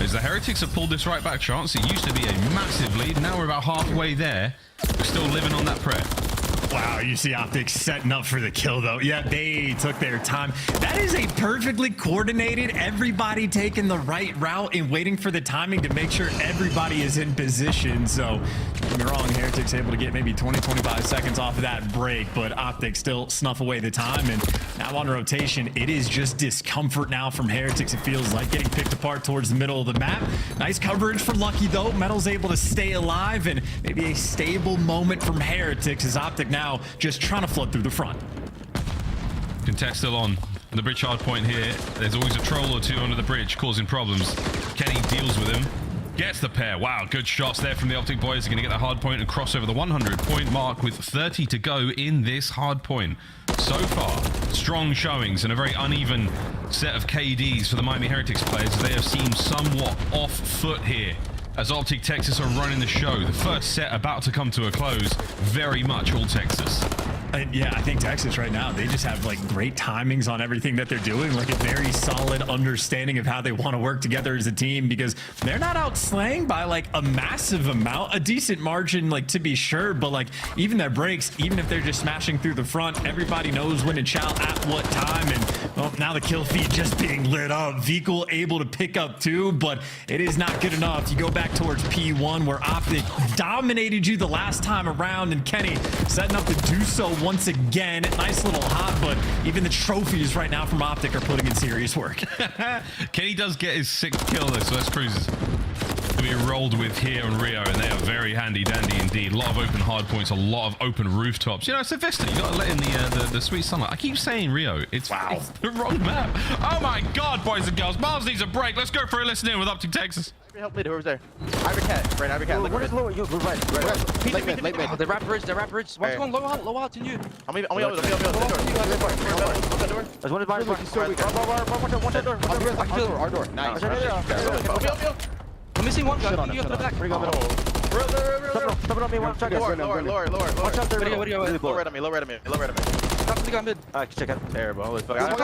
As the Heretics have pulled this right back chance. It used to be a massive lead. Now we're about halfway there. We're still living on that prayer. Wow, you see OpTic setting up for the kill, though. Yeah, they took their time. That is a perfectly coordinated, everybody taking the right route and waiting for the timing to make sure everybody is in position. So, don't get me wrong, Heretics able to get maybe 20-25 seconds off of that break, but OpTic still snuff away the time. And now on rotation, it is just discomfort now from Heretics. It feels like getting picked apart towards the middle of the map. Nice coverage for Lucky, though. Metal's able to stay alive, and maybe a stable moment from Heretics as OpTic now just trying to flood through the front. Contest still on the bridge hard point here. There's always a troll or 2 under the bridge causing problems. Kenny deals with him. Gets the pair. Wow, good shots there from the OpTic boys. They're going to get the hard point and cross over the 100-point mark with 30 to go in this hard point. So far, strong showings and a very uneven set of KDs for the Miami Heretics players. They have seemed somewhat off foot here as OpTic Texas are running the show. The first set about to come to a close. Very much all Texas. Yeah, I think Texas right now, they just have like great timings on everything that they're doing, like a very solid understanding of how they want to work together as a team, because they're not out slaying by like a massive amount, a decent margin, like to be sure, but like even their breaks, even if they're just smashing through the front, everybody knows when to chow at what time. And well, now the kill feed just being lit up. Vikul able to pick up 2, but it is not good enough. You go back towards P1 where OpTic dominated you the last time around, and Kenny setting up to do so once again. Nice little hop, but even the trophies right now from OpTic are putting in serious work. Kenny does get his 6th kill though, so that's cruises to be rolled with here on Rio, and they are very handy dandy indeed. A lot of open hard points, a lot of open rooftops. You know, it's a Vista. You got to let in the sweet sunlight. I keep saying Rio. It's the wrong map. Oh my God, boys and girls. Miles needs a break. Let's go for a listen in with OpTic Texas. Help me, whoever's there. Ivory cat, right? Ivory cat. What is low? You right. Late mid. The rap bridge. One's going low out to you. I'm There's one is bar. Our door. Nice. I'm missing one guy. You have to the back. Stop it on me. One shot. Lower. Watch out there. Low red on me. Stop the guy mid. Check out. Terrible. Holy fuck.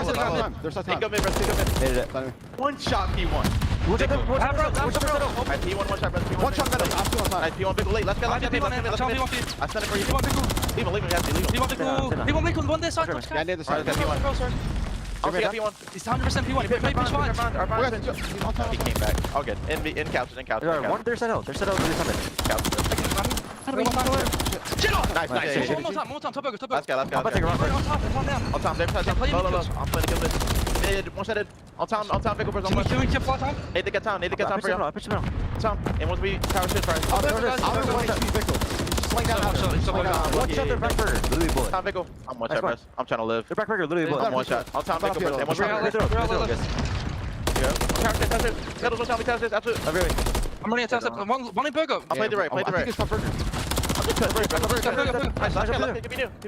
There's time. Go mid, bro. Hit it. One shot P1. P1 one shot, bro. One shot, better. I'm still on time. P1 big late. Let's go. I send it for you. Leave him. P1 big. One this side. Yeah, near the side. He's 100% P1. Play pitch one. He came back. All good. In couches. One, there's that hill. There's that hill. Shit off! Nice. One more time. Top burger. Let's go. I'm about to take a run. On time. I'm playing the kill. Mid, one shot. On time, Vickle versus on one. Can we keep flat time? Need to get time for you. Pitch the middle. Time. And once we tower shit first. One shot, they're back burger. Literally bullet. Time, Vickle. I'm one shot, bro. I'm trying to live. They're back burger, literally bullet. I'm one shot. On time, Vickle versus. And one shot. Tower shit. Middle, one time, we tower shit. Absolutely. I'm running a test up. One in burger. I'll play the right. I think it's top burger. Give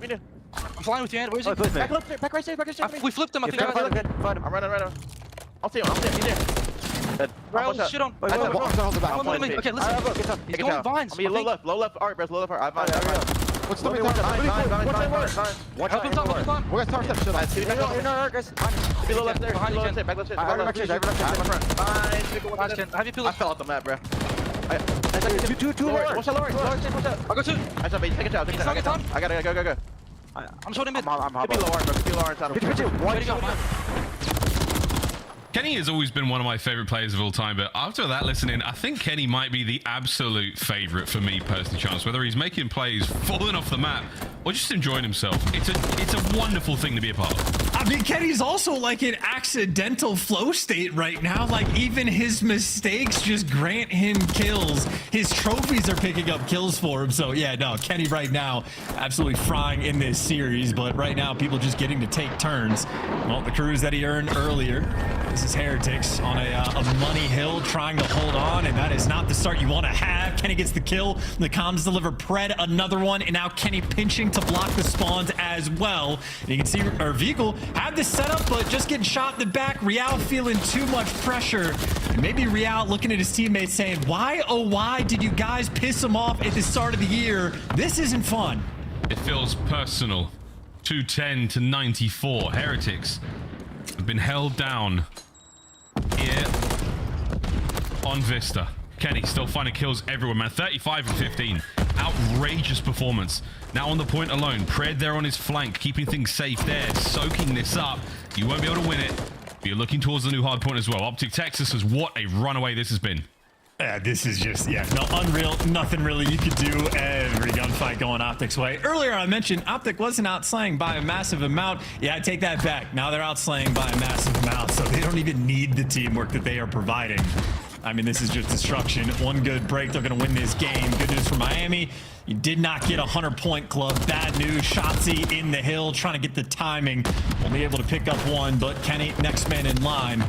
me new. I'm flying with you, Ant. Where's he? Back right side. We flipped him. I think. I'm running. I'll see him. He's there. Shit on. Okay, listen. He's going vines. I'm low left. Alright, bro. Low left. Alright, vine. What's the Help him top. We're gonna start step shit on. Guys. Be low left there. Back left shit. Have you I fell off the map, bro. Two more. One shot, Lori. I'll go two. I shot, take a shot. I gotta go. I'm shooting mid. Could be low arm, bro. Could be low arm. One shot. Kenny has always been one of my favorite players of all time, but after that listening, I think Kenny might be the absolute favorite for me personally, Chance, whether he's making plays, falling off the map, or just enjoying himself. It's a wonderful thing to be a part of. I mean, Kenny's also like an accidental flow state right now. Like, even his mistakes just grant him kills. His trophies are picking up kills for him. So, yeah, no, Kenny right now absolutely frying in this series. But right now, people just getting to take turns. Well, the crews that he earned earlier. This is Heretics on a money hill trying to hold on, and that is not the start you want to have. Kenny gets the kill. The comms deliver Pred another one, and now Kenny pinching to block the spawns as well. And you can see Røkkr had this setup, but just getting shot in the back. Real feeling too much pressure. And maybe Real looking at his teammates saying, why, oh why did you guys piss him off at the start of the year? This isn't fun. It feels personal. 210 to 94. Heretics have been held down here on Vista. Kenny still finding kills everywhere, man. 35 and 15. Outrageous performance. Now on the point alone. Pred there on his flank, keeping things safe there, soaking this up. You won't be able to win it, but you're looking towards the new hard point as well. OpTic Texas has what a runaway this has been. Yeah, this is just, no, unreal. Nothing really you could do. Every gunfight going OpTic's way. Earlier I mentioned OpTic wasn't outslaying by a massive amount. Yeah, I take that back. Now they're outslaying by a massive amount, so they don't even need the teamwork that they are providing. I mean, this is just destruction. One good break, they're going to win this game. Good news for Miami. You did not get a 100-point club. Bad news. Shotzi in the hill, trying to get the timing. Only able to pick up one, but Kenny, next man in line.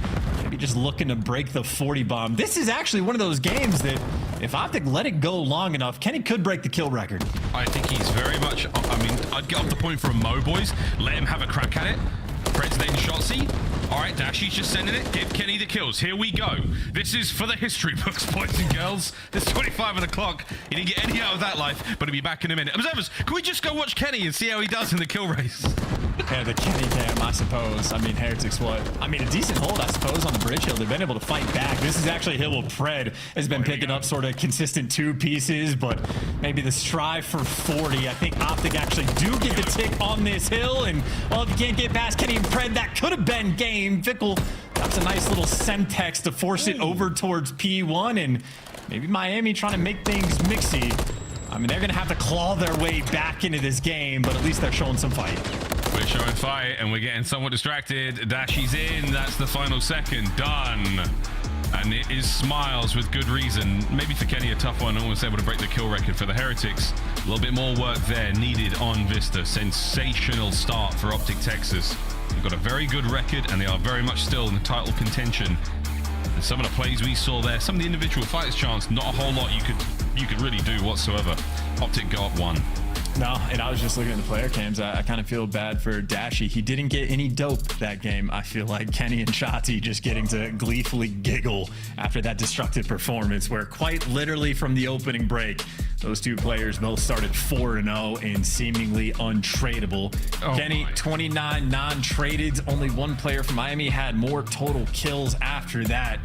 Maybe just looking to break the 40 bomb. This is actually one of those games that if OpTic let it go long enough, Kenny could break the kill record. I think he's very much, I mean, I'd get off the point for a Mo, boys. Let him have a crack at it. Pred's then Shotzi. All right, Dashy's just sending it. Give Kenny the kills. Here we go. This is for the history books, boys and girls. There's 25 on the clock. You didn't get any out of that life, but he'll be back in a minute. Observers, can we just go watch Kenny and see how he does in the kill race? Yeah, the Kenny cam, I suppose. I mean, Heretics what? I mean, a decent hold, I suppose, on the bridge hill. They've been able to fight back. This is actually a hill where Pred has been picking up sort of consistent two pieces, but maybe the strive for 40. I think OpTic actually do get the tick on this hill, and, well, if you can't get past Kenny and Pred, that could have been game. Vickle, that's a nice little Semtex to force it over towards P1, and maybe Miami trying to make things mixy. I mean, they're going to have to claw their way back into this game, but at least they're showing some fight. We're showing fight, and we're getting somewhat distracted. Dashy's in. That's the final second. Done. And it is smiles with good reason. Maybe for Kenny, a tough one. Almost able to break the kill record for the Heretics. A little bit more work there needed on Vista. Sensational start for OpTic Texas. They've got a very good record, and they are very much still in the title contention. And some of the plays we saw there, some of the individual fighters, Chance, not a whole lot you could really do whatsoever. OpTic got one. No, and I was just looking at the player cams. I kind of feel bad for Dashy. He didn't get any dope that game. I feel like Kenny and Shotzi just getting to gleefully giggle after that destructive performance, where quite literally from the opening break, those two players both started 4-0 and seemingly untradeable. Kenny, 29 non-traded. Only one player from Miami had more total kills after that.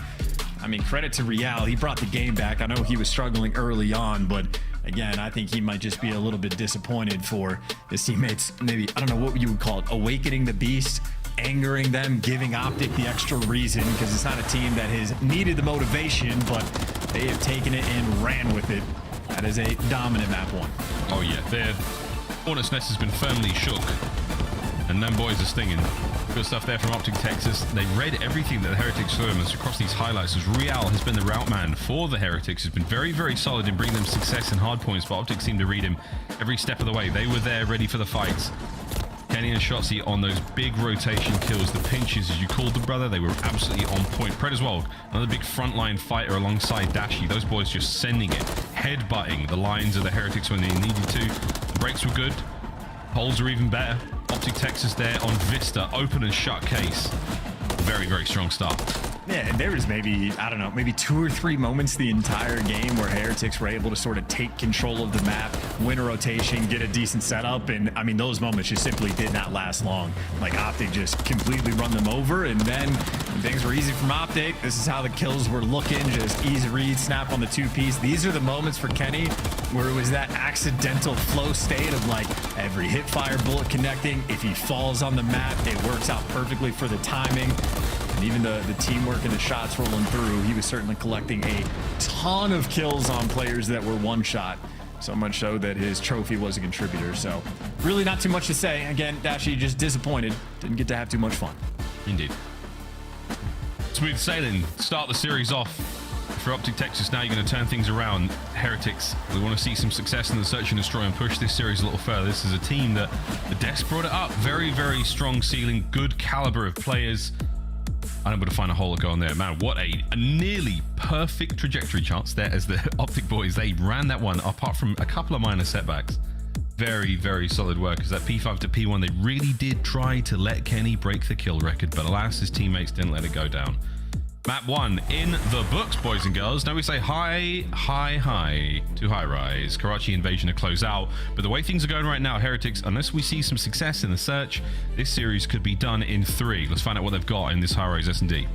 I mean, credit to Real. He brought the game back. I know he was struggling early on, but again, I think he might just be a little bit disappointed for his teammates. Maybe, I don't know what you would call it, awakening the beast. angering them, giving OpTic the extra reason, because it's not a team that has needed the motivation, but they have taken it and ran with it. That is a dominant map 1. Oh yeah, their Hornet's Nest has been firmly shook, and them boys are stinging. Good stuff there from OpTic Texas. They read everything that the Heretics threw them, and across these highlights, as Real has been the route man for the Heretics, has been very, very solid in bringing them success and hard points, but OpTic seemed to read him every step of the way. They were there ready for the fights. Kenny and Shotzzy on those big rotation kills, the pinches, as you called them, brother, they were absolutely on point. Pred as well, another big frontline fighter alongside Dashy. Those boys just sending it, headbutting the lines of the Heretics when they needed to. The breaks were good. Holds are even better. OpTic Texas there on Vista, open and shut case. Very, very strong start. Yeah, and there was maybe, I don't know, maybe 2 or 3 moments the entire game where Heretics were able to sort of take control of the map, win a rotation, get a decent setup, and I mean, those moments just simply did not last long. Like, OpTic just completely run them over, and then when things were easy from OpTic, this is how the kills were looking, just easy read, snap on the 2-piece. These are the moments for Kenny where it was that accidental flow state of like every hip fire bullet connecting. If he falls on the map, it works out perfectly for the timing. And even the teamwork and the shots rolling through, he was certainly collecting a ton of kills on players that were one shot. So much so that his trophy was a contributor. So really not too much to say. Again, Dashy just disappointed. Didn't get to have too much fun. Indeed. Smooth sailing. Start the series off for OpTic Texas. Now you're going to turn things around. Heretics, we want to see some success in the search and destroy and push this series a little further. This is a team that the Dex brought it up. Very, very strong ceiling. Good caliber of players. Unable to find a hole to go on there. Man, what a nearly perfect trajectory chance there as the OpTic boys. They ran that one apart from a couple of minor setbacks. Very, very solid work. As that P5 to P1, they really did try to let Kenny break the kill record, but alas, his teammates didn't let it go down. Map 1 in the books, boys and girls. Now we say hi, hi, hi to high rise. Karachi invasion to close out. But the way things are going right now, Heretics, unless we see some success in the search, this series could be done in 3. Let's find out what they've got in this high rise S&D.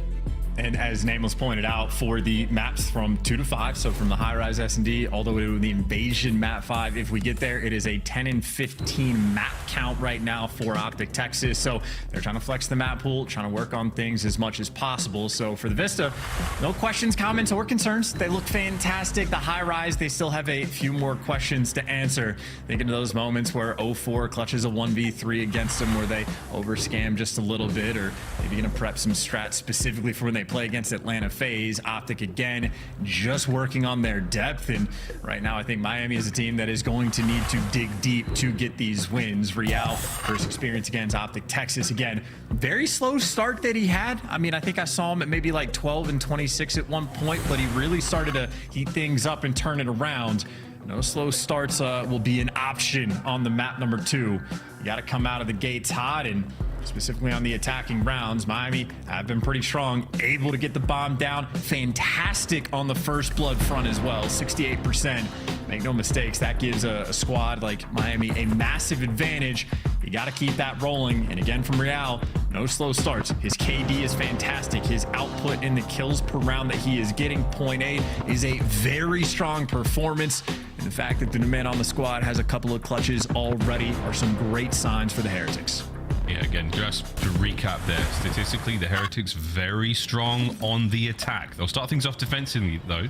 And as Nameless pointed out, for the maps from 2 to 5, so from the high-rise S&D all the way to the invasion map 5, if we get there, it is a 10 and 15 map count right now for OpTic Texas. So they're trying to flex the map pool, trying to work on things as much as possible. So for the Vista, no questions, comments, or concerns. They look fantastic. The high-rise, they still have a few more questions to answer. Thinking of those moments where 0-4 clutches a 1v3 against them, where they over-scam just a little bit, or maybe going to prep some strats specifically for when they play against Atlanta FaZe. OpTic again just working on their depth, and right now I think Miami is a team that is going to need to dig deep to get these wins. Real, first experience against OpTic Texas, again very slow start that he had. I mean, I think I saw him at maybe like 12 and 26 at one point, but he really started to heat things up and turn it around. No slow starts will be an option on the map number 2. You got to come out of the gates hot, and specifically on the attacking rounds, Miami have been pretty strong, able to get the bomb down. Fantastic on the first blood front as well, 68%. Make no mistakes, that gives a squad like Miami a massive advantage. You got to keep that rolling. And again, from Real, no slow starts. His KD is fantastic. His output in the kills per round that he is getting, 0.8, is a very strong performance. And the fact that the new man on the squad has a couple of clutches already are some great signs for the Heretics. Yeah, again, just to recap there, statistically, the Heretics very strong on the attack. They'll start things off defensively, though.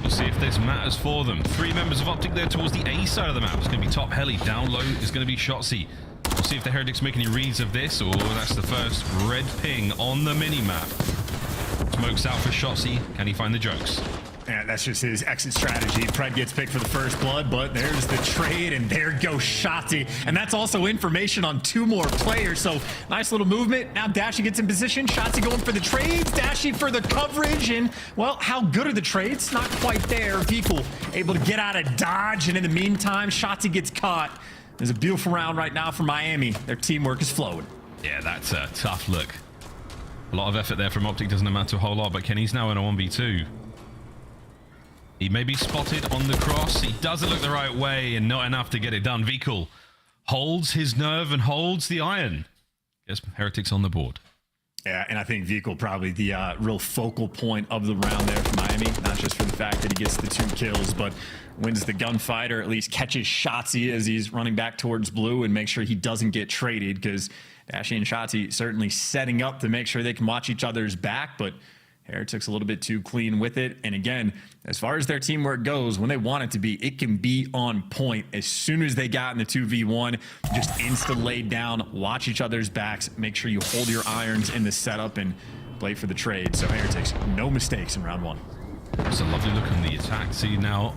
We'll see if there's matters for them. 3 members of OpTic there towards the A side of the map. It's going to be Top Heli. Down low is going to be Shotzzy. We'll see if the Heretics make any reads of this, or that's the first red ping on the mini-map. Smokes out for Shotzzy. Can he find the jokes? Yeah, that's just his exit strategy. Pred gets picked for the first blood, but there's the trade, and there goes Shotzzy. And that's also information on 2 more players, so nice little movement. Now Dashy gets in position. Shotzzy going for the trades, Dashy for the coverage, and, well, how good are the trades? Not quite there. Vkul able to get out of dodge, and in the meantime, Shotzzy gets caught. There's a beautiful round right now for Miami. Their teamwork is flowing. Yeah, that's a tough look. A lot of effort there from OpTic, doesn't amount to a whole lot, but Kenny's now in a 1v2. He may be spotted on the cross. He doesn't look the right way, and not enough to get it done. Vkul holds his nerve and holds the iron. Yes, Heretics on the board. Yeah, and I think Vkul probably the real focal point of the round there for Miami, not just for the fact that he gets the 2 kills, but wins the gunfight, or at least catches Shotzzy as he's running back towards blue, and make sure he doesn't get traded, because Dashy and Shotzi certainly setting up to make sure they can watch each other's back, but Heretics a little bit too clean with it. And again, as far as their teamwork goes, when they want it to be, it can be on point. As soon as they got in the 2v1, just insta lay down, watch each other's backs, make sure you hold your irons in the setup and play for the trade. So Heretics, no mistakes in round 1. It's a lovely look on the attack. See now,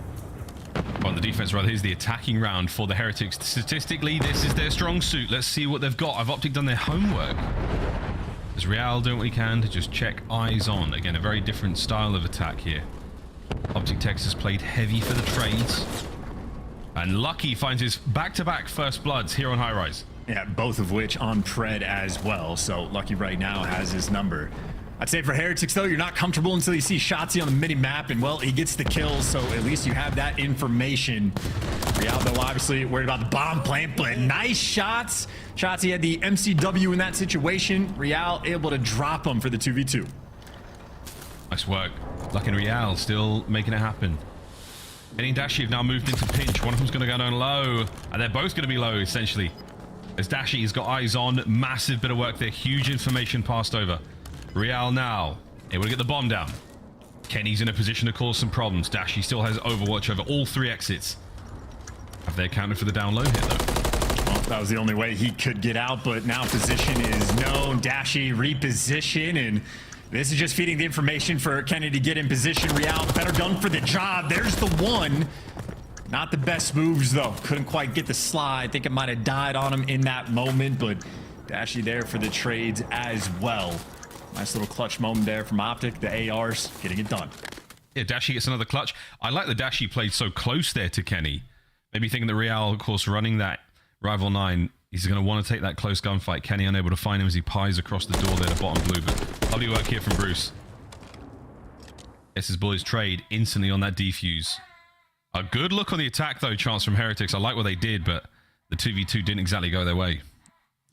on the defense rather, here's the attacking round for the Heretics. Statistically, this is their strong suit. Let's see what they've got. I've OpTic done their homework. As Real doing what he can to just check eyes on. Again, a very different style of attack here. OpTic Texas played heavy for the trades. And Lucky finds his back-to-back first bloods here on High Rise. Yeah, both of which on Pred as well. So Lucky right now has his number. I'd say for Heretics, though, you're not comfortable until you see Shotzi on the mini-map, and, well, he gets the kills, so at least you have that information. Real, though, obviously worried about the bomb plant, but nice shots. Shotzi had the MCW in that situation. Real able to drop him for the 2v2. Nice work. Lucky and Real still making it happen. Kenny and Dashy have now moved into pinch. One of them's going to go down low, and they're both going to be low, essentially. As Dashy has got eyes on, massive bit of work there. Huge information passed over. Real now able to get the bomb down. Kenny's in a position to cause some problems. Dashy still has overwatch over all 3 exits. Have they accounted for the down low hit, though? Well, that was the only way he could get out, but now position is known. Dashy reposition, and this is just feeding the information for Kenny to get in position. Real, better gun for the job. There's the one. Not the best moves, though. Couldn't quite get the slide. I think it might have died on him in that moment, but Dashy there for the trades as well. Nice little clutch moment there from OpTic. The ARs getting it done. Yeah, Dashy gets another clutch. I like the Dashy played so close there to Kenny. Maybe thinking that Real, of course, running that Rival 9, he's going to want to take that close gunfight. Kenny unable to find him as he pies across the door there to bottom blue. But lovely work here from Bruce. Gets his boys trade instantly on that defuse. A good look on the attack, though, chance from Heretics. I like what they did, but the 2v2 didn't exactly go their way.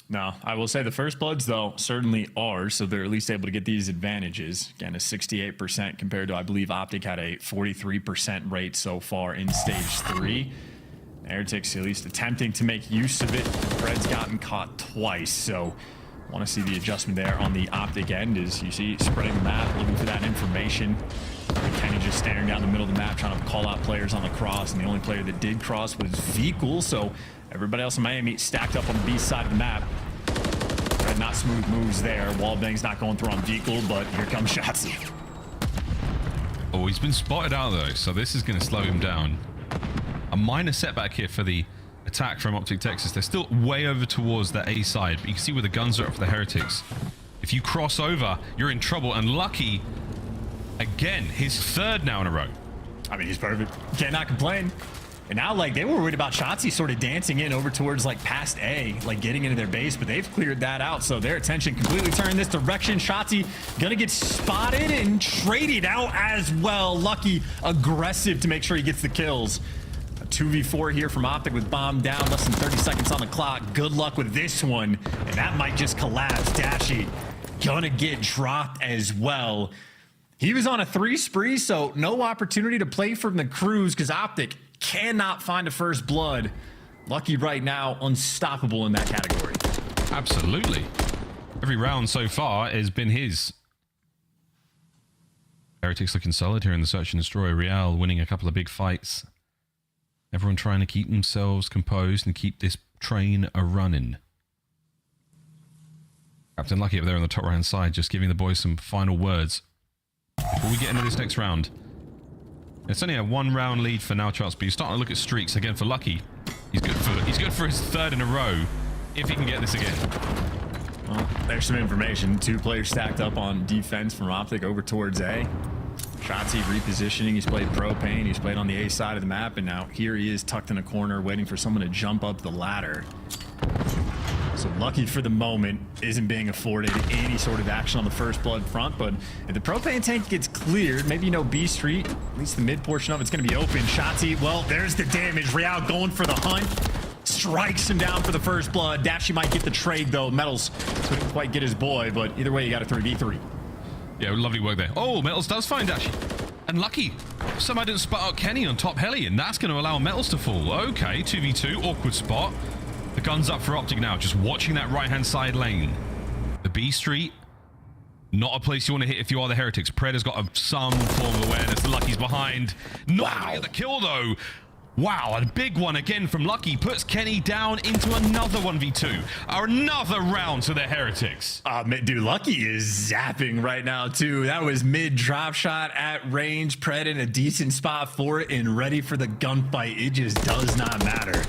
No, I will say the first bloods, though, certainly are, so they're at least able to get these advantages. Again, a 68% compared to, I believe, OpTic had a 43% rate so far in Stage 3. Heretics at least attempting to make use of it. Fred's gotten caught twice, so want to see the adjustment there on the OpTic end as you see spreading the map, looking for that information. And Kenny just staring down the middle of the map, trying to call out players on the cross, and the only player that did cross was Vikul, so everybody else in Miami stacked up on the B side of the map. Fred, not smooth moves there. Wallbang's not going through on Vikul, but here comes Shotzi. Oh, he's been spotted out, though, so this is going to slow him down. A minor setback here for the attack from OpTic Texas. They're still way over towards the A side, but you can see where the guns are up for the Heretics. If you cross over, you're in trouble, and Lucky, again, his 3rd now in a row. I mean, he's perfect. Cannot complain. And now, like, they were worried about Shotzi sort of dancing in over towards, like, past A, like, getting into their base, but they've cleared that out, so their attention completely turned this direction. Shotzi gonna get spotted and traded out as well. Lucky aggressive to make sure he gets the kills. A 2v4 here from OpTic with bomb down, less than 30 seconds on the clock. Good luck with this one, and that might just collapse. Dashy gonna get dropped as well. He was on a 3 spree, so no opportunity to play from the cruise because OpTic cannot find a first blood. Lucky right now, unstoppable in that category. Absolutely. Every round so far has been his. Heretics looking solid here in the Search and Destroy. Real winning a couple of big fights. Everyone trying to keep themselves composed and keep this train a-running. Captain Lucky up there on the top right-hand side, just giving the boys some final words before we get into this next round. It's only a 1-round lead for now, Charles, but you're starting to look at streaks again for Lucky. He's good for his 3rd in a row, if he can get this again. Well, there's some information. 2 players stacked up on defense from OpTic over towards A. Shotzi repositioning. He's played Propane. He's played on the A side of the map, and now here he is tucked in a corner waiting for someone to jump up the ladder. So Lucky for the moment isn't being afforded any sort of action on the first blood front, but if the Propane tank gets cleared, maybe B Street, at least the mid portion of it's going to be open. Shotzi, well, there's the damage. Real going for the hunt. Strikes him down for the first blood. Dashy might get the trade, though. Metals couldn't quite get his boy, but either way, you got a 3v3. Yeah, lovely work there. Oh, Metals does find Dashy. And Lucky, somehow didn't spot out Kenny on top heli, and that's going to allow Metals to fall. Okay, 2v2, awkward spot. The gun's up for OpTic now, just watching that right-hand side lane. The B Street, not a place you want to hit if you are the Heretics. Pred has got some form of awareness. The Lucky's behind. Not gonna get the kill, though. Wow, a big one again from Lucky. Puts Kenny down into another 1v2. Another round to the Heretics. Dude, Lucky is zapping right now, too. That was mid drop shot at range. Pred in a decent spot for it and ready for the gunfight. It just does not matter.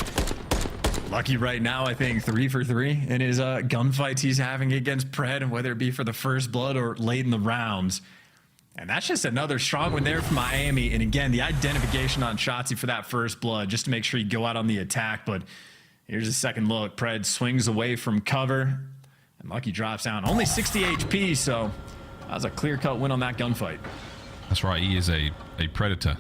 Lucky right now, I think 3 for 3 in his gunfights he's having against Pred, and whether it be for the first blood or late in the rounds. And that's just another strong one there for Miami. And again, the identification on Shotzzy for that first blood, just to make sure you go out on the attack. But here's a second look. Pred swings away from cover, and Lucky drops down. Only 60 HP, so that was a clear-cut win on that gunfight. That's right, he is a predator.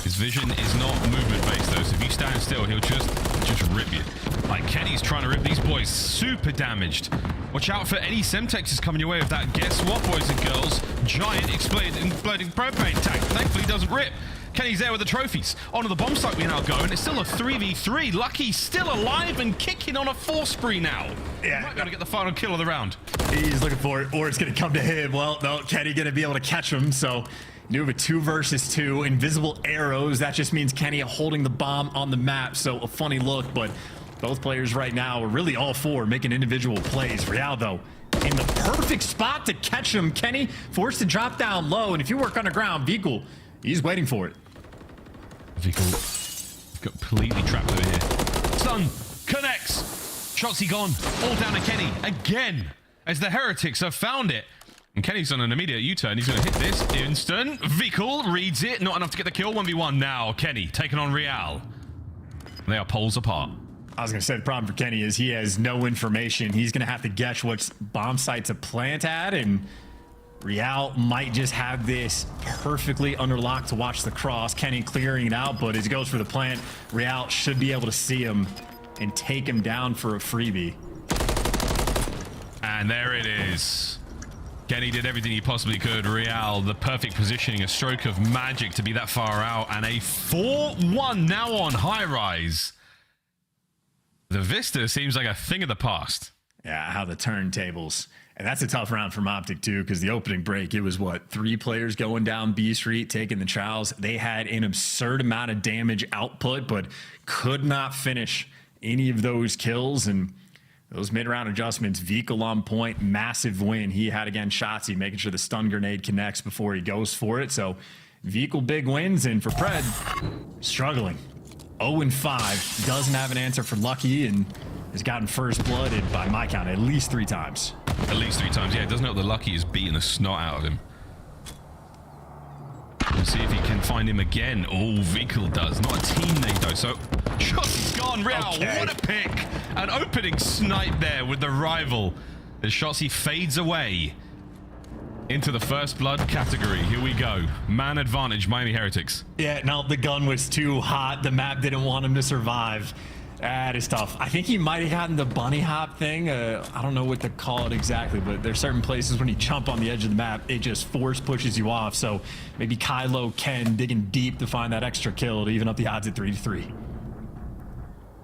His vision is not movement-based, though, so if you stand still, he'll just rip you. Like, Kenny's trying to rip these boys. Super damaged. Watch out for any Semtexes coming your way with that. Guess what, boys and girls? Giant exploding propane tank. Thankfully, doesn't rip. Kenny's there with the trophies. Onto the bomb site we now go, and it's still a 3v3. Lucky still alive and kicking on a 4 spree now. Yeah. Might be able to get the final kill of the round. He's looking for it, or it's going to come to him. Well, no, Kenny going to be able to catch him, so... You have a 2 versus 2, invisible arrows. That just means Kenny holding the bomb on the map. So a funny look, but both players right now are really all 4 making individual plays. Real, though, in the perfect spot to catch him. Kenny forced to drop down low, and if you work underground, Vikul, he's waiting for it. Vikul completely trapped over here. Stun connects. Shotzzy gone. All down to Kenny again, as the Heretics have found it. And Kenny's on an immediate U-turn. He's going to hit this instant. Vikul reads it. Not enough to get the kill. 1v1 now. Kenny taking on Real. They are poles apart. I was going to say the problem for Kenny is he has no information. He's going to have to guess which bomb site to plant at. And Real might just have this perfectly under lock to watch the cross. Kenny clearing it out. But as he goes for the plant, Real should be able to see him and take him down for a freebie. And there it is. Kenny did everything he possibly could. Real, the perfect positioning, a stroke of magic to be that far out, and a 4-1 now on high rise. The Vista seems like a thing of the past. Yeah, how the turntables. And that's a tough round from OpTic, too, because the opening break, it was, what, 3 players going down B Street, taking the chows. They had an absurd amount of damage output, but could not finish any of those kills, and those mid-round adjustments, Vikul on point, massive win he had against Shotzzy, making sure the stun grenade connects before he goes for it. So Vikul big wins, and for Pred, struggling. 0-5, doesn't have an answer for Lucky, and has gotten first blooded by my count at least 3 times. At least 3 times, yeah. It doesn't help that Lucky is beating the snot out of him. We'll see if he can find him again. Oh, Vikul does. Not a teammate, though. So, Shotzzy's gone. Real, okay. What a pick. An opening snipe there with the rival. As Shotzzy fades away into the first blood category. Here we go. Man advantage, Miami Heretics. Yeah, no, the gun was too hot. The map didn't want him to survive. That is tough. I think he might have gotten the bunny hop thing. I don't know what to call it exactly, but there's certain places when you jump on the edge of the map, it just force pushes you off. So maybe Kylo Ken digging deep to find that extra kill to even up the odds at 3-3.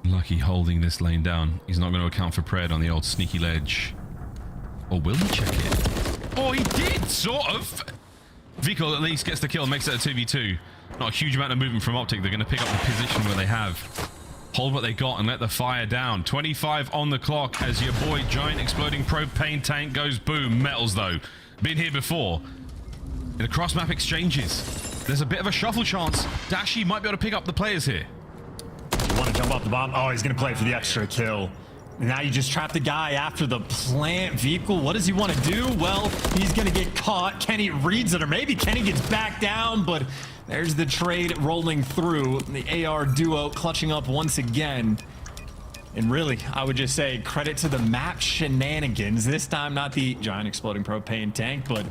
Lucky holding this lane down. He's not going to account for Pred on the old sneaky ledge. Or will he check it? Oh, he did, sort of. Vikul at least gets the kill, makes it a 2v2. Not a huge amount of movement from OpTic. They're going to pick up the position where they have. Hold what they got and let the fire down. 25 on the clock as your boy Giant exploding propane tank goes boom. Metals, though. Been here before. In the cross-map exchanges, there's a bit of a shuffle chance. Dashy might be able to pick up the players here. You want to jump off the bomb? Oh, he's going to play for the extra kill. Now you just trap the guy after the plant. Vikul, what does he want to do? Well, he's going to get caught. Kenny reads it, or maybe Kenny gets back down, but there's the trade rolling through. The AR duo clutching up once again. And really, I would just say credit to the map shenanigans. This time, not the Giant exploding propane tank, but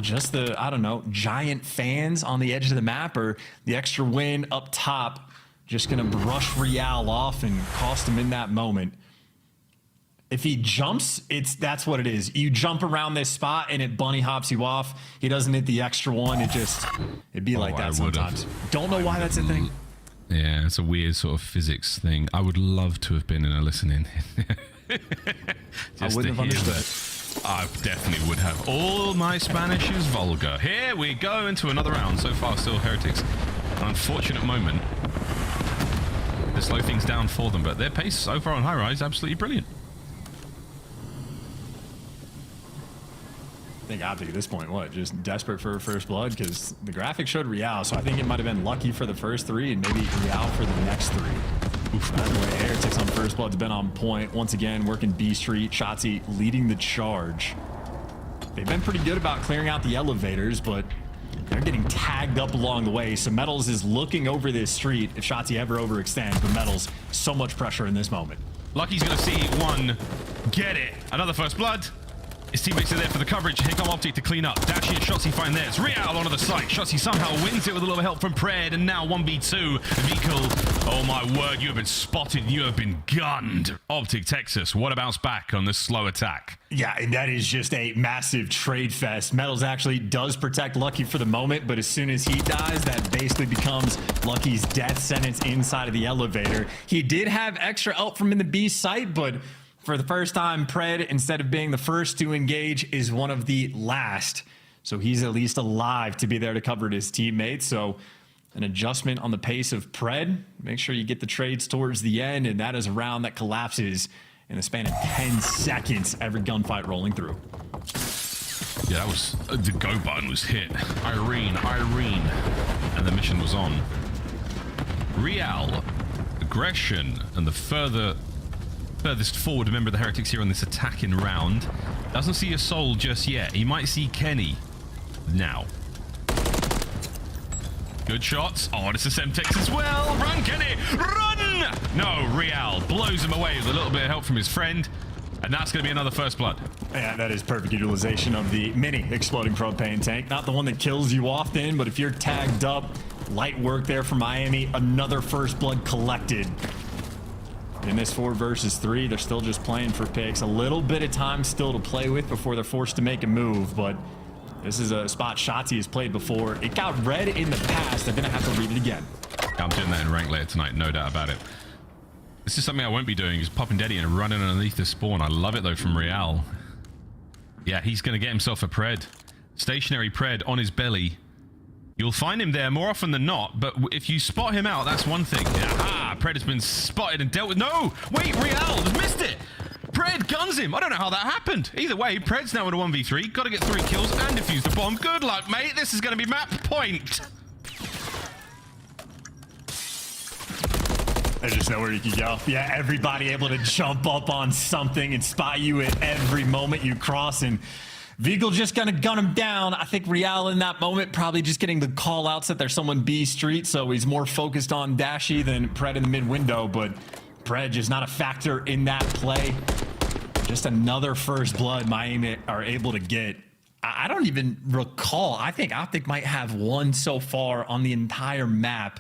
just the, I don't know, Giant fans on the edge of the map, or the extra win up top. Just going to brush Real off and cost him in that moment. If he jumps, that's what it is. You jump around this spot and it bunny hops you off. He doesn't hit the extra one. It'd be like that sometimes. Don't know why that's a thing. Yeah, it's a weird sort of physics thing. I would love to have been in a listening. I wouldn't have understood. I definitely would have. All my Spanish is vulgar. Here we go into another round. So far, still Heretics. An unfortunate moment to slow things down for them, but their pace so far on high rise absolutely brilliant. I think OpTic at this point, what, just desperate for first blood? Because the graphic showed Real, so I think it might have been lucky for the first 3 and maybe Real for the next 3. Oof, by the way, Heretics on first blood's been on point. Once again, working B Street. Shotzzy leading the charge. They've been pretty good about clearing out the elevators, but they're getting tagged up along the way. So Metals is looking over this street if Shotzzy ever overextends, but Metals, so much pressure in this moment. Lucky's going to see one. Get it. Another first blood. His teammates are there for the coverage. Here come OpTic to clean up. Dashy and Shotzzy find theirs. Real onto the site. Shotzzy somehow wins it with a little help from Pred. And now 1v2. Vehicle. Oh my word, you have been spotted. You have been gunned. OpTic Texas, what a bounce back on this slow attack. Yeah, and that is just a massive trade fest. Metals actually does protect Lucky for the moment, but as soon as he dies, that basically becomes Lucky's death sentence inside of the elevator. He did have extra help from in the B site, but for the first time, Pred, instead of being the first to engage, is one of the last. So he's at least alive to be there to cover his teammates. So an adjustment on the pace of Pred. Make sure you get the trades towards the end, and that is a round that collapses in the span of 10 seconds. Every gunfight rolling through. Yeah, that was... the go button was hit. Irene. And the mission was on. Real, aggression, and the furthest forward member of the Heretics here on this attacking round. Doesn't see a soul just yet. He might see Kenny now. Good shots. Oh, this is Semtex as well. Run, Kenny! Run! No, Real blows him away with a little bit of help from his friend. And that's going to be another first blood. Yeah, that is perfect utilization of the mini exploding propane tank. Not the one that kills you often, but if you're tagged up, light work there for Miami. Another first blood collected. In this 4 versus 3, they're still just playing for picks. A little bit of time still to play with before they're forced to make a move, but this is a spot Shotzzy has played before. It got red in the past. They're going to have to read it again. I'm doing that in rank later tonight, no doubt about it. This is something I won't be doing, is popping Daddy and running underneath the spawn. I love it, though, from Real. Yeah, he's going to get himself a Pred. Stationary Pred on his belly. You'll find him there more often than not, but if you spot him out, that's one thing. Aha! Pred has been spotted and dealt with. No! Wait, Real has missed it! Pred guns him. I don't know how that happened. Either way, Pred's now at a 1v3. Got to get 3 kills and defuse the bomb. Good luck, mate. This is going to be map point. There's just nowhere you can go. Yeah, everybody able to jump up on something and spot you at every moment you cross, and Vigil just gonna gun him down. I think Real in that moment probably just getting the call outs that there's someone B Street, so he's more focused on Dashy than Pred in the mid window, but Pred is not a factor in that play. Just another first blood Miami are able to get. I don't even recall. I think OpTic might have one so far on the entire map.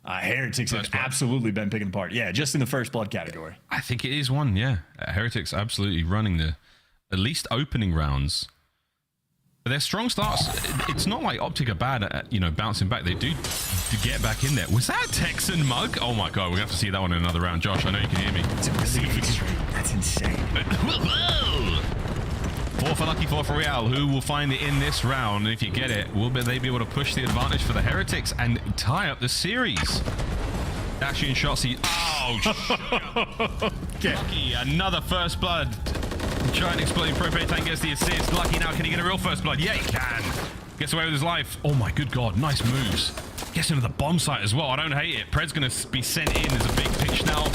Heretics have absolutely been picking apart. Yeah, just in the first blood category. I think it is one, yeah. Heretics absolutely running the at least opening rounds. But their strong starts, it's not like OpTic are bad at, you know, bouncing back. They do to get back in there. Was that a Texan mug? Oh my God, we're going to have to see that one in another round. Josh, I know you can hear me. That's insane. 4 for Lucky, 4 for Real. Who will find it in this round? And if you get it, will they be able to push the advantage for the Heretics and tie up the series? Dashy and Shotzzy. Oh, Lucky, another first blood. Giant exploding propane tank gets the assist. Lucky now, can he get a real first blood? Yeah, he can. Gets away with his life. Oh my good God, nice moves. Gets into the bomb site as well. I don't hate it. Pred's going to be sent in as a big pitch now.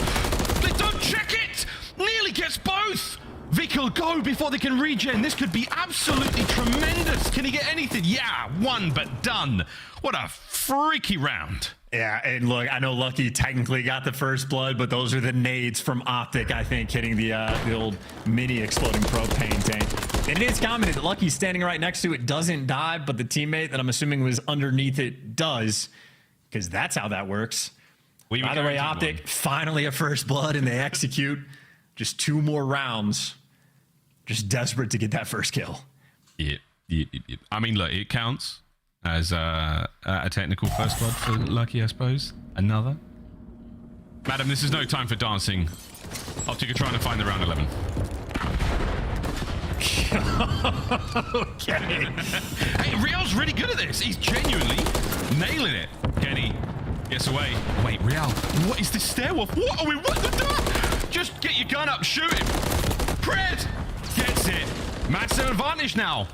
They don't check it. Nearly gets both. Vic will go before they can regen. This could be absolutely tremendous. Can he get anything? Yeah, one but done. What a freaky round. Yeah, and look, I know Lucky technically got the first blood, but those are the nades from OpTic, I think, hitting the old mini exploding propane tank. And it is commented that Lucky's standing right next to it doesn't die, but the teammate that I'm assuming was underneath it does, because that's how that works. By the way, OpTic, finally a first blood, and they execute. Just 2 more rounds. Just desperate to get that first kill. Yeah. I mean, look, it counts as a technical first blood for Lucky, I suppose. Another. Madam, this is no time for dancing. OpTic are trying to find the round 11. Okay. Hey, Real's really good at this. He's genuinely nailing it. Kenny gets away. Wait, Real, what is this stairwell? What are we? What the? Just get your gun up, shoot him. Pred gets it. Massive advantage now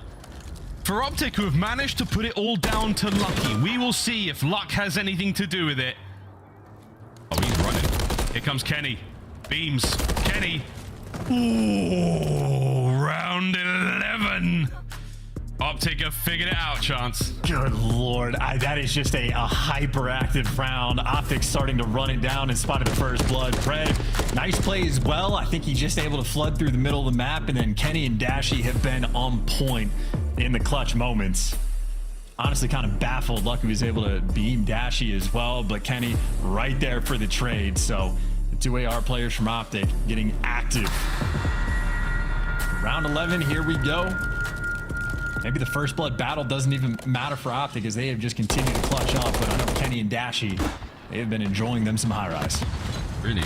for OpTic, who have managed to put it all down to Lucky. We will see if luck has anything to do with it. Oh, he's running. Here comes Kenny. Beams. Kenny. Ooh, round 11. OpTic have figured it out, Chance. Good lord, that is just a hyperactive round. OpTic starting to run it down and spotted the first blood. Pred, nice play as well. I think he's just able to flood through the middle of the map, and then Kenny and Dashy have been on point in the clutch moments. Honestly, kind of baffled. Lucky was able to beam Dashy as well, but Kenny right there for the trade. So the two AR players from OpTic getting active. Round 11, here we go. Maybe the first blood battle doesn't even matter for OpTic, as they have just continued to clutch up, but I know Kenny and Dashy, they have been enjoying them some high rise. Really.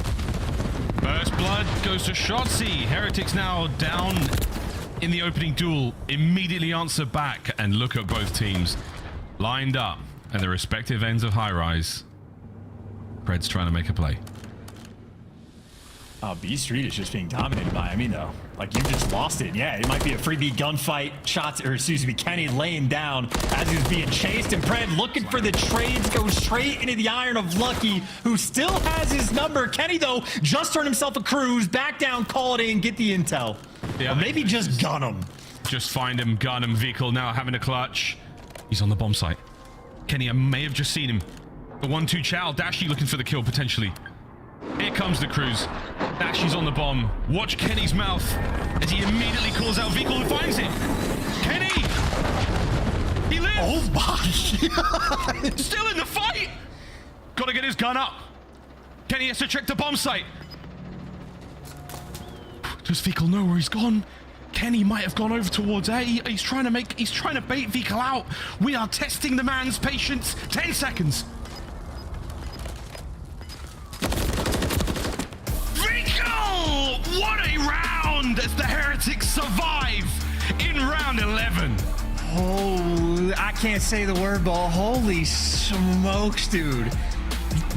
First blood goes to Shotzi. Heretics now down in the opening duel. Immediately answer back, and look at both teams lined up at the respective ends of high rise. Pred's trying to make a play. Oh, B Street is just being dominated by Miami, though. Like, you just lost it. Yeah, it might be a freebie gunfight. Shots, or excuse me, Kenny laying down as he's being chased, and Pred looking for the trades, goes straight into the iron of Lucky, who still has his number. Kenny, though, just turned himself a cruise, back down, call it in, get the intel. Yeah, or maybe just gun him. Just find him, gun him. Vehicle now having a clutch. He's on the bomb site. Kenny, I may have just seen him. The 1-2 chow. Dashy looking for the kill, potentially. Here comes the cruise. Dashy's on the bomb. Watch Kenny's mouth as he immediately calls out Vehicle and finds it. Kenny! He lives! Oh my God! Still in the fight! Gotta get his gun up. Kenny has to check the bomb site. Does Vehicle know where he's gone? Kenny might have gone over towards A. He's trying to bait Vehicle out. We are testing the man's patience. 10 seconds. What a round as the Heretics survive in round 11. Oh, I can't say the word, but holy smokes, dude.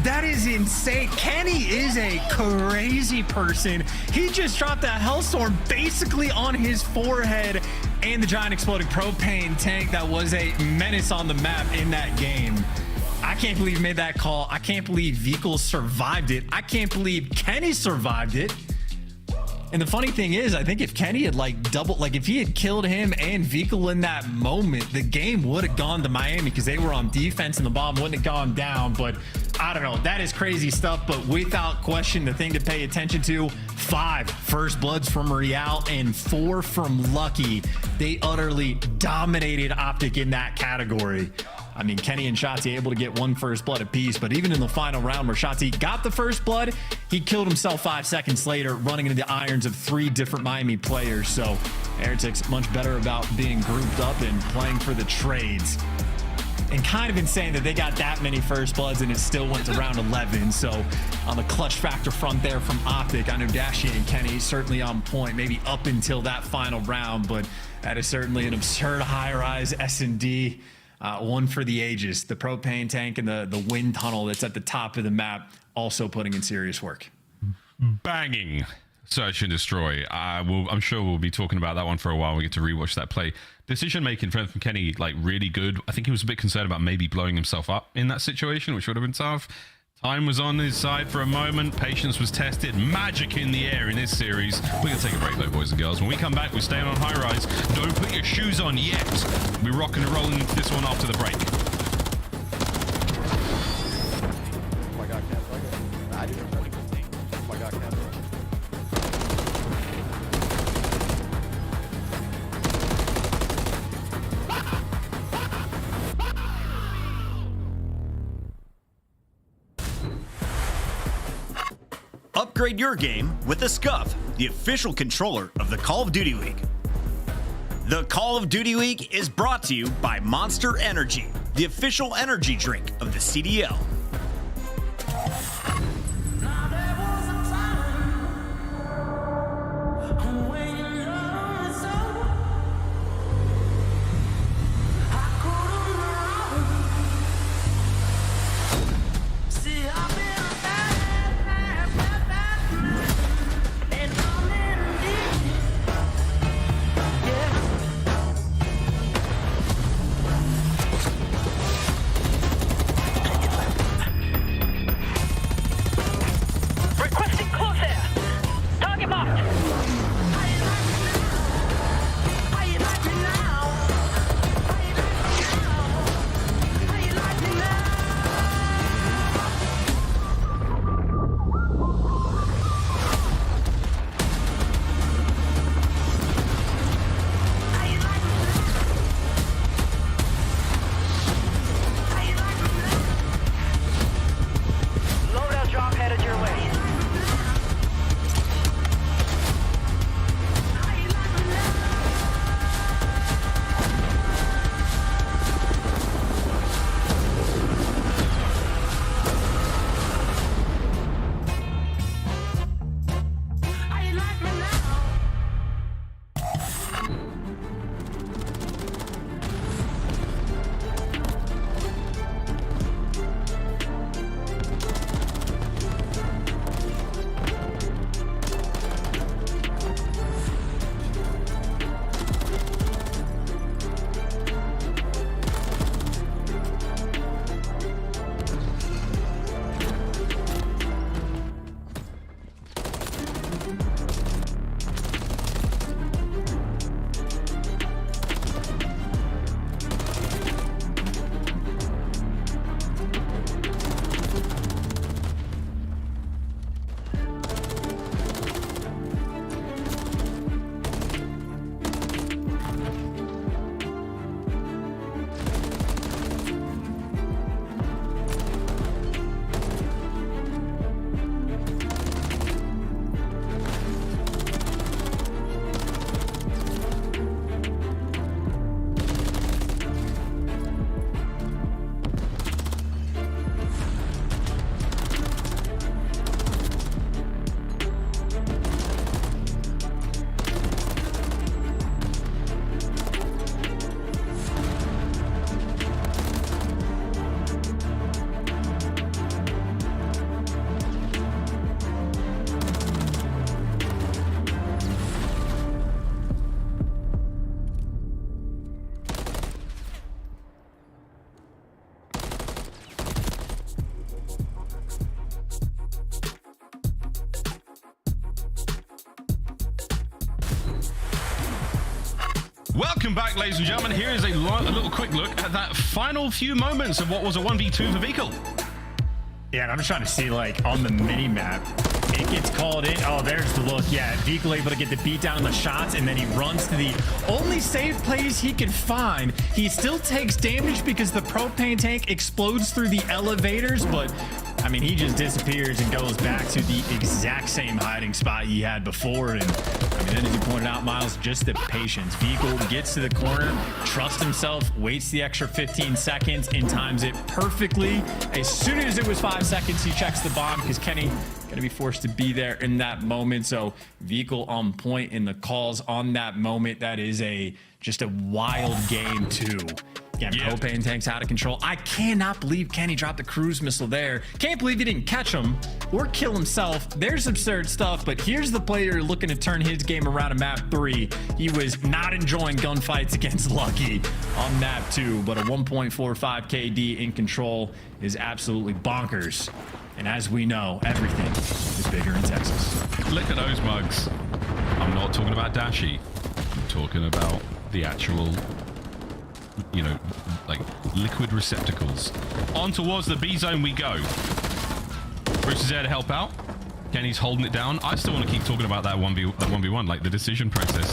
That is insane. Kenny is a crazy person. He just dropped that Hellstorm basically on his forehead, and the giant exploding propane tank that was a menace on the map in that game. I can't believe he made that call. I can't believe Vehicle survived it. I can't believe Kenny survived it. And the funny thing is, I think if Kenny had if he had killed him and Vehicle in that moment, the game would have gone to Miami because they were on defense and the bomb wouldn't have gone down. But I don't know, that is crazy stuff. But without question, the thing to pay attention to, 5 first bloods from Real and 4 from Lucky. They utterly dominated OpTic in that category. I mean, Kenny and Shotzi able to get 1 first blood apiece, but even in the final round where Shotzi got the first blood, he killed himself 5 seconds later, running into the irons of 3 different Miami players. So Heretics much better about being grouped up and playing for the trades. And kind of insane that they got that many first bloods and it still went to round 11. So on the clutch factor front there from OpTic, I know Dashy and Kenny certainly on point, maybe up until that final round, but that is certainly an absurd high-rise S&D. One for the ages. The propane tank and the wind tunnel that's at the top of the map also putting in serious work. Banging search and destroy. I'm sure we'll be talking about that one for a while. We get to rewatch that play. Decision making from Kenny, like, really good. I think he was a bit concerned about maybe blowing himself up in that situation, which would have been tough. Time was on his side for a moment. Patience was tested. Magic in the air in this series. We're going to take a break, though, boys and girls. When we come back, we're staying on high rise. Don't put your shoes on yet. We're rocking and rolling into this one after the break. Oh my God, can't I do this? Oh my God, can't Upgrade your game with the Scuff, the official controller of the Call of Duty League. The Call of Duty League is brought to you by Monster Energy, the official energy drink of the CDL. Welcome back, ladies and gentlemen. Here is a little quick look at that final few moments of what was a 1v2 for Vehicle. Yeah, and I'm just trying to see, like, on the mini-map, it gets called in. Oh, there's the look. Yeah, Vehicle able to get the beat down on the shots, and then he runs to the only safe place he could find. He still takes damage because the propane tank explodes through the elevators, but I mean, he just disappears and goes back to the exact same hiding spot he had before. And I mean, then as you pointed out, Miles, just the patience. Vehicle gets to the corner, trusts himself, waits the extra 15 seconds, and times it perfectly. As soon as it was 5 seconds, he checks the bomb because Kenny going to be forced to be there in that moment. So Vehicle on point in the calls on that moment. That is just a wild game too. Again, propane tanks out of control. I cannot believe Kenny dropped the cruise missile there. Can't believe he didn't catch him or kill himself. There's absurd stuff, but here's the player looking to turn his game around in map 3. He was not enjoying gunfights against Lucky on map 2, but a 1.45 KD in control is absolutely bonkers. And as we know, everything is bigger in Texas. Look at those mugs. I'm not talking about Dashi. I'm talking about the actual, you know, like liquid receptacles. On towards the B zone we go. Bruce is there to help out. Kenny's holding it down. I still want to keep talking about that 1v1, like the decision process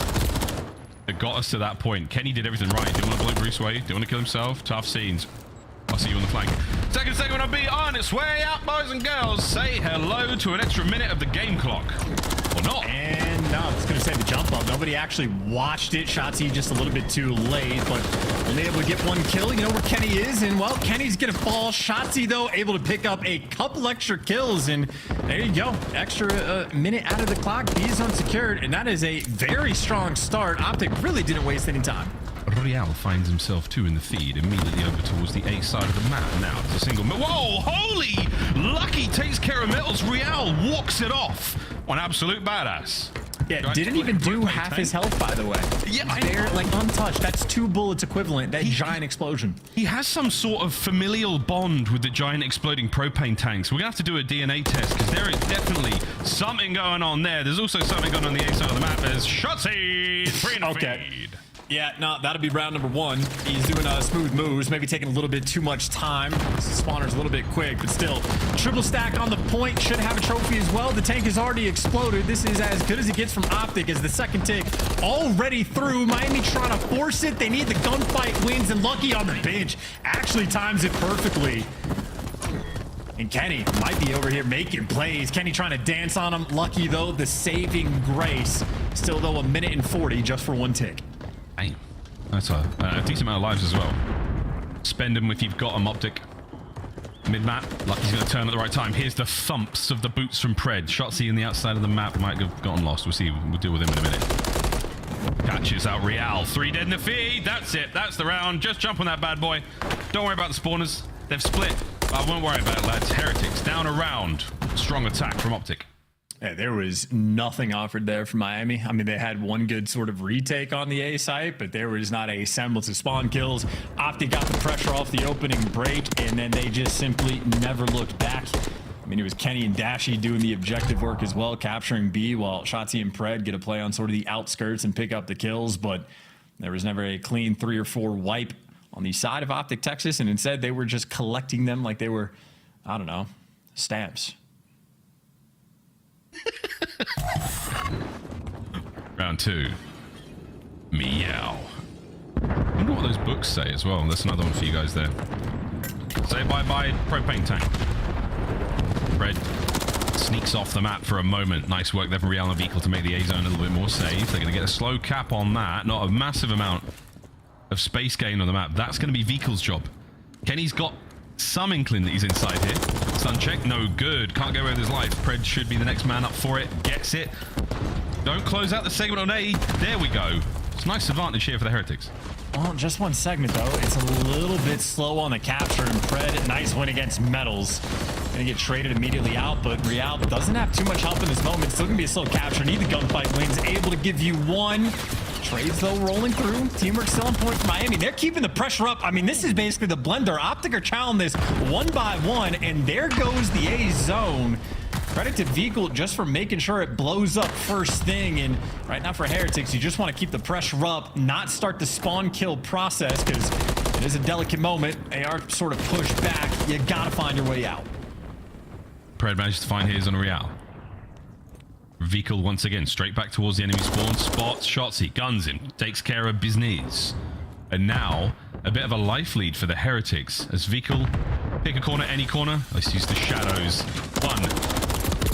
that got us to that point. Kenny did everything right. Didn't want to blow Bruce away. Didn't want to kill himself. Tough scenes. I'll see you on the flank. Second segment will be on its way out, boys and girls. Say hello to an extra minute of the game clock. Or not. And no, I was going to say the jump up. Nobody actually watched it. Shotzzy just a little bit too late, but only able to get one kill. You know where Kenny is, and well, Kenny's going to fall. Shotzzy, though, able to pick up a couple extra kills, and there you go. Extra minute out of the clock. B is unsecured, and that is a very strong start. OpTic really didn't waste any time. Real finds himself too in the feed, immediately over towards the A side of the map. Now it's a single. Whoa, holy! Lucky takes care of Metals. Real walks it off. One absolute badass. Yeah, didn't even do half his health, by the way. Yeah, they're like untouched. That's 2 bullets equivalent. That giant explosion. He has some sort of familial bond with the giant exploding propane tanks. We're gonna have to do a DNA test because there is definitely something going on there. There's also something going on the A side of the map. There's Shotzzy. Feed. Yeah, no, that'll be round number 1. He's doing smooth moves, maybe taking a little bit too much time. This spawner's a little bit quick, but still. Triple stack on the point, should have a trophy as well. The tank has already exploded. This is as good as it gets from OpTic as the second tick already through. Miami trying to force it. They need the gunfight wins, and Lucky on the bench actually times it perfectly. And Kenny might be over here making plays. Kenny trying to dance on him. Lucky, though, the saving grace. Still, though, 1:40 just for 1 tick. Hey, that's a decent amount of lives as well. Spend them if you've got them, OpTic. Mid-map, Lucky's going to turn at the right time. Here's the thumps of the boots from Pred. Shotzzy in the outside of the map might have gotten lost. We'll see. We'll deal with him in a minute. Catches out Real. 3 dead in the feed. That's it. That's the round. Just jump on that bad boy. Don't worry about the spawners. They've split. I won't worry about it, lads. Heretics down a round. Strong attack from OpTic. Yeah, there was nothing offered there from Miami. I mean, they had one good sort of retake on the A site, but there was not a semblance of spawn kills. OpTic got the pressure off the opening break, and then they just simply never looked back. I mean, it was Kenny and Dashi doing the objective work as well, capturing B, while Shotzzy and Pred get a play on sort of the outskirts and pick up the kills, but there was never a clean 3 or 4 wipe on the side of OpTic Texas, and instead they were just collecting them like they were, I don't know, stamps. Round 2. Meow. I wonder what those books say as well. That's another one for you guys there. Say bye-bye, propane tank. Red sneaks off the map for a moment. Nice work there from Real and Vehicle to make the A zone a little bit more safe. They're going to get a slow cap on that. Not a massive amount of space gain on the map. That's going to be Vehicle's job. Kenny's got some inkling that he's inside here. Stun check, no good. Can't go away with his life. Pred should be the next man up for it. Gets it. Don't close out the segment on A. There we go. It's a nice advantage here for the Heretics. Well, just one segment, though. It's a little bit slow on the capture, and Pred, nice win against Metals. Gonna get traded immediately out, but Real doesn't have too much help in this moment. Still gonna be a slow capture. Need the gunfight wins. Able to give you 1. Trades, though, rolling through. Teamwork still on point for Miami. They're keeping the pressure up. I mean, this is basically the blender. OpTic are challenging this 1 by 1, and there goes the A zone. credit to Vehicle just for making sure it blows up first thing. And right now for Heretics, you just want to keep the pressure up, not start the spawn kill process, because it is a delicate moment. AR sort of pushed back. You gotta find your way out. Pred managed to find his on a Real. Vehicle once again straight back towards the enemy spawn. Spots Shotzzy, guns him, takes care of business. And now a bit of a life lead for the Heretics as Vehicle pick a corner, any corner. Let's use the shadows. 1,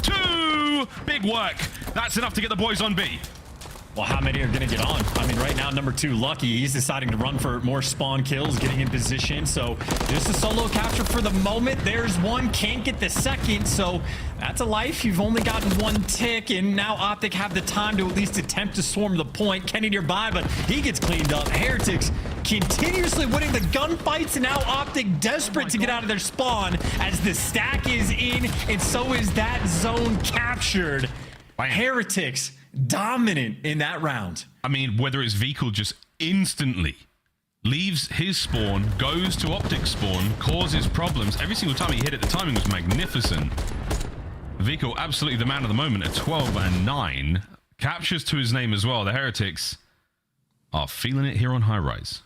2, big work. That's enough to get the boys on B. Well, how many are going to get on? I mean, right now, number 2, Lucky, he's deciding to run for more spawn kills, getting in position. So just a solo capture for the moment. There's one, can't get the second. So that's a life. You've only gotten 1 tick, and now OpTic have the time to at least attempt to swarm the point. Kenny nearby, but he gets cleaned up. Heretics continuously winning the gunfights, and now OpTic desperate to get out of their spawn as the stack is in, and so is that zone captured. Heretics dominant in that round. I mean, whether it's Vehicle just instantly leaves his spawn, goes to OpTic spawn, causes problems. Every single time he hit it, the timing was magnificent. Vehicle absolutely the man of the moment at 12 and 9. Captures to his name as well. The Heretics are feeling it here on High Rise.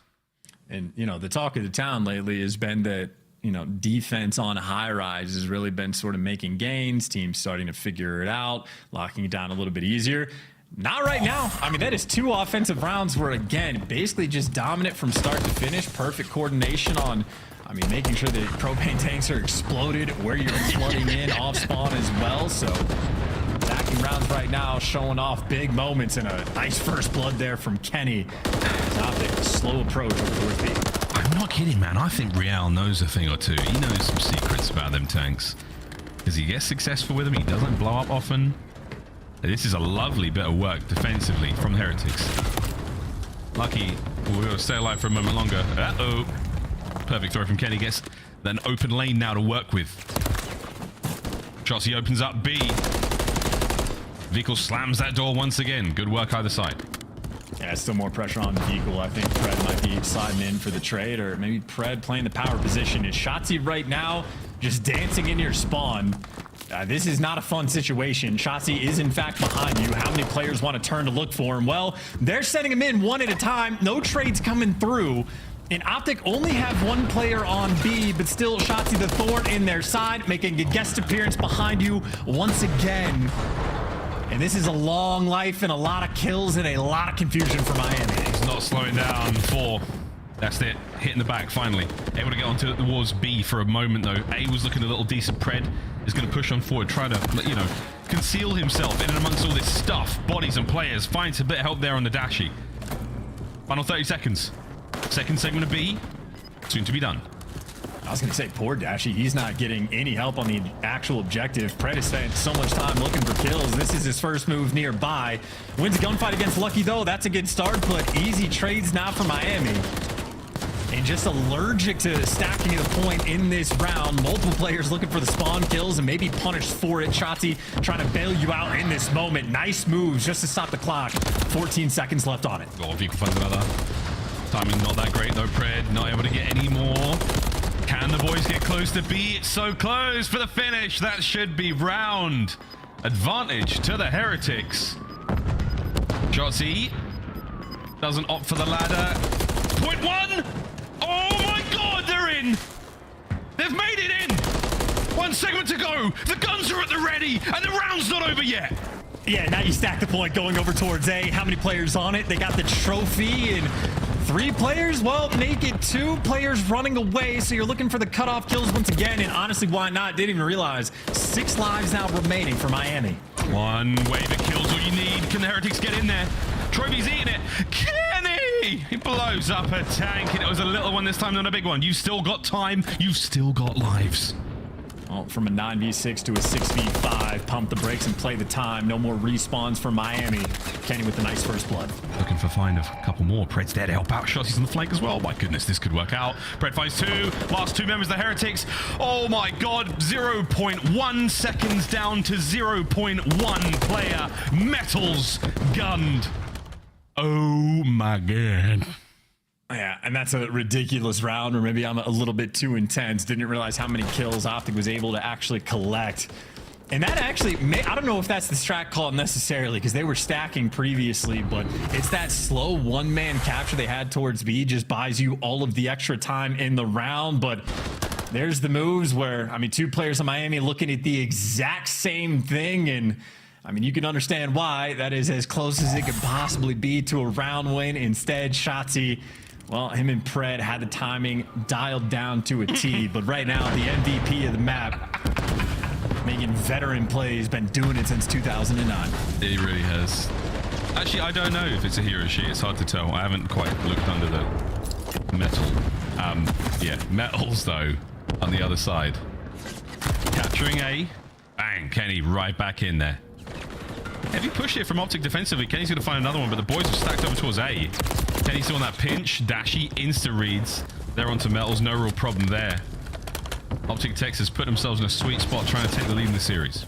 And, you know, the talk of the town lately has been that, you know, defense on High Rise has really been sort of making gains. Teams starting to figure it out, locking it down a little bit easier. Not right now. I mean, that is 2 offensive rounds where, again, basically just dominant from start to finish. Perfect coordination on, I mean, making sure the propane tanks are exploded where you're flooding in off spawn as well. So attacking rounds right now, showing off big moments, and a nice first blood there from Kenny. OpTic, slow approach towards B. I'm not kidding, man. I think Real knows a thing or two. He knows some secrets about them tanks. Because he gets successful with them, he doesn't blow up often. This is a lovely bit of work defensively from the Heretics. Lucky, we're going to stay alive for a moment longer. Uh-oh. Perfect throw from Kenny. Gets an open lane now to work with. Shotzzy opens up B. Vehicle slams that door once again. Good work either side. Yeah, still more pressure on Vehicle. I think Pred might be sliding in for the trade, or maybe Pred playing the power position. Is Shotzzy right now just dancing in your spawn? This is not a fun situation. Shotzzy is in fact behind you. How many players want to turn to look for him? Well, they're setting him in one at a time. No trades coming through. And OpTic only have 1 player on B, but still Shotzzy the thorn in their side, making a guest appearance behind you once again. And this is a long life and a lot of kills and a lot of confusion for Miami. He's not slowing down. 4. That's it. Hitting the back finally. Able to get onto the walls B for a moment though. A was looking a little decent. Pred is going to push on forward, try to, you know, conceal himself in and amongst all this stuff. Bodies and players. Finds a bit of help there on the Dashi. Final 30 seconds. Second segment of B. Soon to be done. I was going to say, poor Dashi. He's not getting any help on the actual objective. Pred has spent so much time looking for kills. This is his first move nearby. Wins a gunfight against Lucky, though. That's a good start, but easy trades now for Miami. And just allergic to stacking the point in this round. Multiple players looking for the spawn kills and maybe punished for it. Shotzzy trying to bail you out in this moment. Nice moves just to stop the clock. 14 seconds left on it. Oh, Vehicle finds another. Timing not that great, though. Pred not able to get any more. Can the boys get close to B? It's so close for the finish. That should be round advantage to the Heretics. Shotzzy doesn't opt for the ladder. Point 1. Oh my God, they're in. They've made it in. 1 segment to go. The guns are at the ready, and the round's not over yet. Yeah, now you stack the point going over towards A. How many players on it? They got the trophy, and 3 players? Well, make it 2 players running away, so you're looking for the cutoff kills once again, and honestly, why not? Didn't even realize 6 lives now remaining for Miami. 1 wave of kills, all you need. Can the Heretics get in there? Trophy's eating it. Kenny! He blows up a tank, and it was a little one this time, not a big one. You've still got time. You've still got lives. Well, from a 9v6 to a 6v5, pump the brakes and play the time. No more respawns for Miami. Kenny with the nice first blood. Looking for find a couple more. Pred's there to help out. Shotzzy's on the flank as well. My goodness, this could work out. Pred finds 2. Last 2 members of the Heretics. Oh my God, 0.1 seconds down to 0.1 player. Metals gunned. Oh my God. Yeah, and that's a ridiculous round, or maybe I'm a little bit too intense. Didn't realize how many kills OpTic was able to actually collect. And that actually, I don't know if that's the strat call necessarily, because they were stacking previously, but it's that slow one-man capture they had towards B just buys you all of the extra time in the round. But there's the moves where, I mean, 2 players in Miami looking at the exact same thing, and I mean, you can understand why. That is as close as it could possibly be to a round win. Instead, Shotzzy, well, him and Pred had the timing dialed down to a T, but right now, the MVP of the map, making veteran plays, been doing it since 2009. He really has. Actually, I don't know if it's a he or a she. It's hard to tell. I haven't quite looked under the metal. Yeah, metals though on the other side. Capturing A. Bang, Kenny right back in there. Heavy push here from OpTic defensively. Kenny's going to find another one, but the boys are stacked over towards A. Kenny's still on that pinch. Dashy insta reads. They're onto metals. No real problem there. OpTic Texas put themselves in a sweet spot trying to take the lead in the series.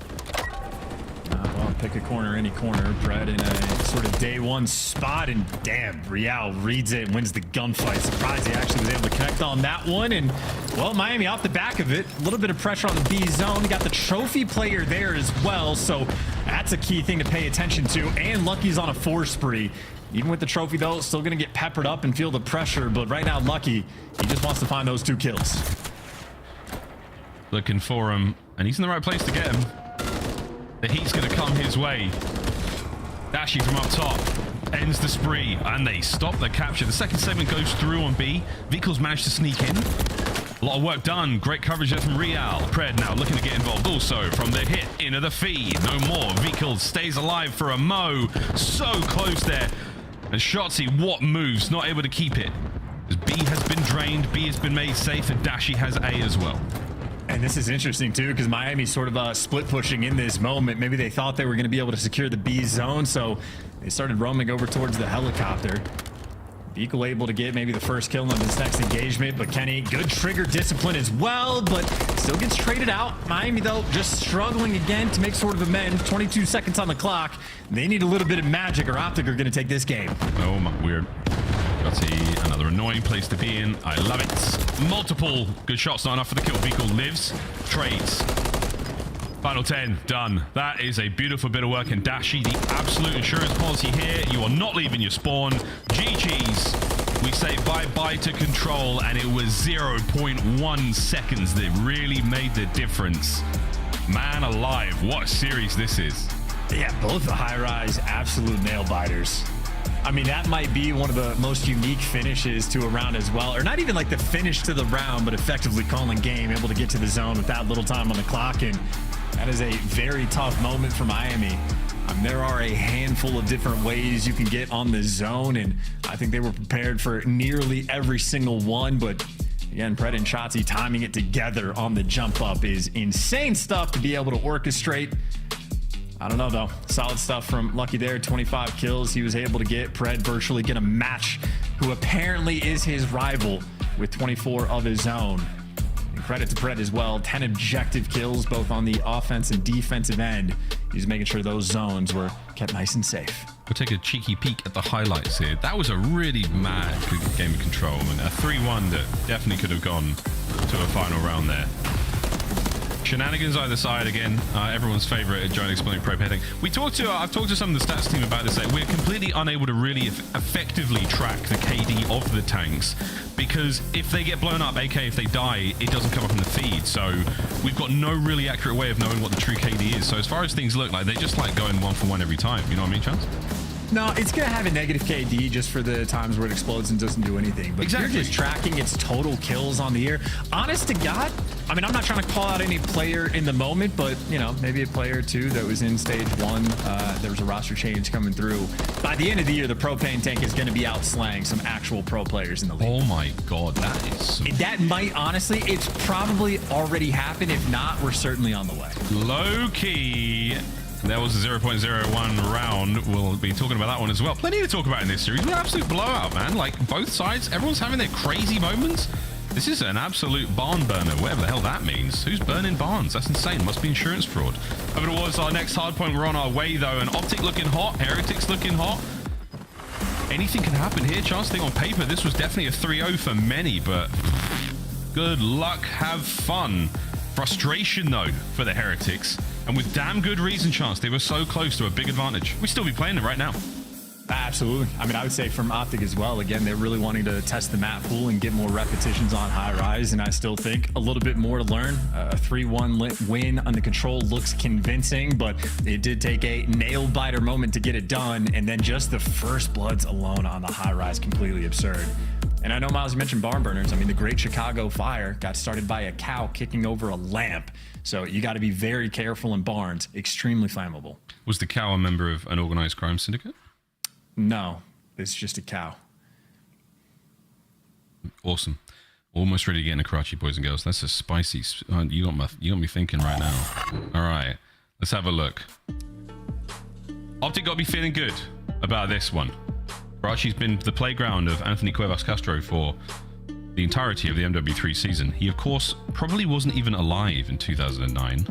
Well, pick a corner, any corner. Pred in a sort of day one spot, and damn, Real reads it and wins the gunfight. Surprised he actually was able to connect on that one, and well, Miami off the back of it. A little bit of pressure on the B zone. Got the trophy player there as well, so that's a key thing to pay attention to. And Lucky's on a 4 spree. Even with the trophy though, still gonna get peppered up and feel the pressure, but right now Lucky, he just wants to find those 2 kills. Looking for him, and he's in the right place to get him. The heat's going to come his way. Dashy from up top ends the spree, and they stop the capture. The second segment goes through on B. Vehicles managed to sneak in. A lot of work done. Great coverage there from Real. Pred now looking to get involved also from the hit into the feed. No more. Vehicles stays alive for a Mo. So close there. And Shotzzy, what moves? Not able to keep it. As B has been drained, B has been made safe, and Dashy has A as well. And this is interesting too, because Miami's sort of split pushing in this moment. Maybe they thought they were going to be able to secure the B zone, so they started roaming over towards the helicopter. Vehicle able to get maybe the first kill on this next engagement, but Kenny, good trigger discipline as well, but still gets traded out. Miami though, just struggling again to make sort of amends. 22 seconds on the clock. They need a little bit of magic, or OpTic are going to take this game. Oh my, weird. Got another annoying place to be in. I love it. Multiple good shots, not enough for the kill. Vehicle lives, trades. Final 10, done. That is a beautiful bit of work. And Dashy, the absolute insurance policy here. You are not leaving your spawn. GG's. We say bye-bye to control, and it was 0.1 seconds that really made the difference. Man alive, what a series this is. Yeah, both the high-rise absolute nail-biters. I mean, that might be one of the most unique finishes to a round as well. Or not even like the finish to the round, but effectively calling game, able to get to the zone with that little time on the clock. And that is a very tough moment for Miami. There are a handful of different ways you can get on the zone, and I think they were prepared for nearly every single one. But again, Pred and Shotzzy timing it together on the jump up is insane stuff to be able to orchestrate. I don't know, though. Solid stuff from Lucky there. 25 kills he was able to get. Pred virtually get a match who apparently is his rival with 24 of his own. And credit to Pred as well. 10 objective kills, both on the offense and defensive end. He's making sure those zones were kept nice and safe. We'll take a cheeky peek at the highlights here. That was a really mad good game of control, and a 3-1 that definitely could have gone to a final round there. Shenanigans either side again. Everyone's favorite at Giant Exploding Propane. I've talked to some of the stats team about this. We're completely unable to really effectively track the KD of the tanks, because if they get blown up, aka if they die, it doesn't come up in the feed. So we've got no really accurate way of knowing what the true KD is. So as far as things look like, they just like going 1 for 1 every time. You know what I mean, Chance? No, it's going to have a negative KD just for the times where it explodes and doesn't do anything. But exactly. You're just tracking its total kills on the year. Honest to God, I mean, I'm not trying to call out any player in the moment, but, you know, maybe a player or two that was in stage 1. There was a roster change coming through. By the end of the year, the Propane tank is going to be out slaying some actual pro players in the league. Oh, my God. That is... That might, honestly, it's probably already happened. If not, we're certainly on the way. Low-key... That was a 0.01 round. We'll be talking about that one as well. Plenty to talk about in this series. An absolute blowout, man. Like, both sides, everyone's having their crazy moments. This is an absolute barn burner, whatever the hell that means. Who's burning barns? That's insane. Must be insurance fraud. Over towards our next hard point. We're on our way, though. And OpTic looking hot. Heretics looking hot. Anything can happen here. Chance thing on paper. This was definitely a 3-0 for many, but good luck. Have fun. Frustration, though, for the Heretics. And with damn good reason, Chance, they were so close to a big advantage. We'd still be playing it right now. Absolutely. I mean, I would say from OpTic as well, again, they're really wanting to test the map pool and get more repetitions on high rise. And I still think a little bit more to learn. A 3-1 win on the control looks convincing, but it did take a nail biter moment to get it done. And then just the first bloods alone on the high rise, completely absurd. And I know, Miles, you mentioned barn burners. I mean, the Great Chicago Fire got started by a cow kicking over a lamp. So you got to be very careful in barns. Extremely flammable. Was the cow a member of an organized crime syndicate? No, it's just a cow. Awesome. Almost ready to get into Karachi, boys and girls. That's a spicy... you got me thinking right now. All right, let's have a look. OpTic got to be feeling good about this one. Karachi's been the playground of Anthony Cuevas Castro for the entirety of the MW3 season. He, of course, probably wasn't even alive in 2009.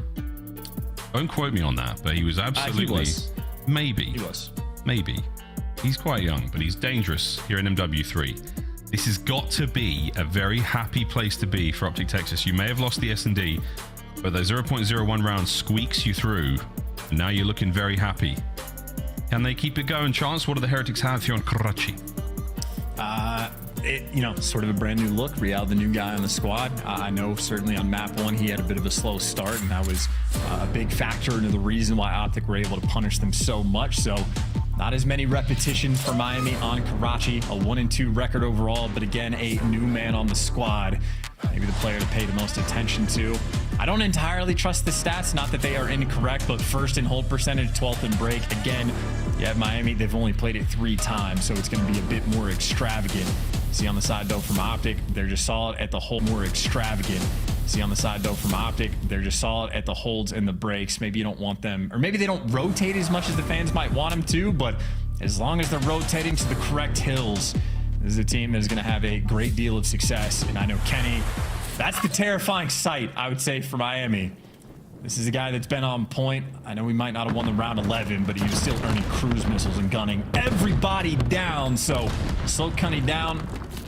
Don't quote me on that, but he was absolutely... He was. Maybe. He was. Maybe. He's quite young, but he's dangerous here in MW3. This has got to be a very happy place to be for OpTic Texas. You may have lost the S&D, but the 0.01 round squeaks you through, and now you're looking very happy. Can they keep it going, Chance? What do the Heretics have here on Karachi? Sort of a brand new look. Real, the new guy on the squad. I know certainly on map 1 he had a bit of a slow start, and that was a big factor into the reason why OpTic were able to punish them so much. So not as many repetitions for Miami on Karachi. A 1-2 record overall, but again, a new man on the squad. Maybe the player to pay the most attention to. I don't entirely trust the stats, not that they are incorrect, but first in hold percentage, 12th in break. Again, yeah, Miami, they've only played it 3 times, so it's going to be a bit more extravagant. See on the side, though, from OpTic, they're just solid at the hold, more extravagant. See on the side, though, from OpTic, they're just solid at the holds and the breaks. Maybe you don't want them, or maybe they don't rotate as much as the fans might want them to, but as long as they're rotating to the correct hills, this is a team that is going to have a great deal of success. And I know Kenny, that's the terrifying sight, I would say, for Miami. This is a guy that's been on point. I know we might not have won the round 11, but he was still earning cruise missiles and gunning everybody down. So slow Cunny down,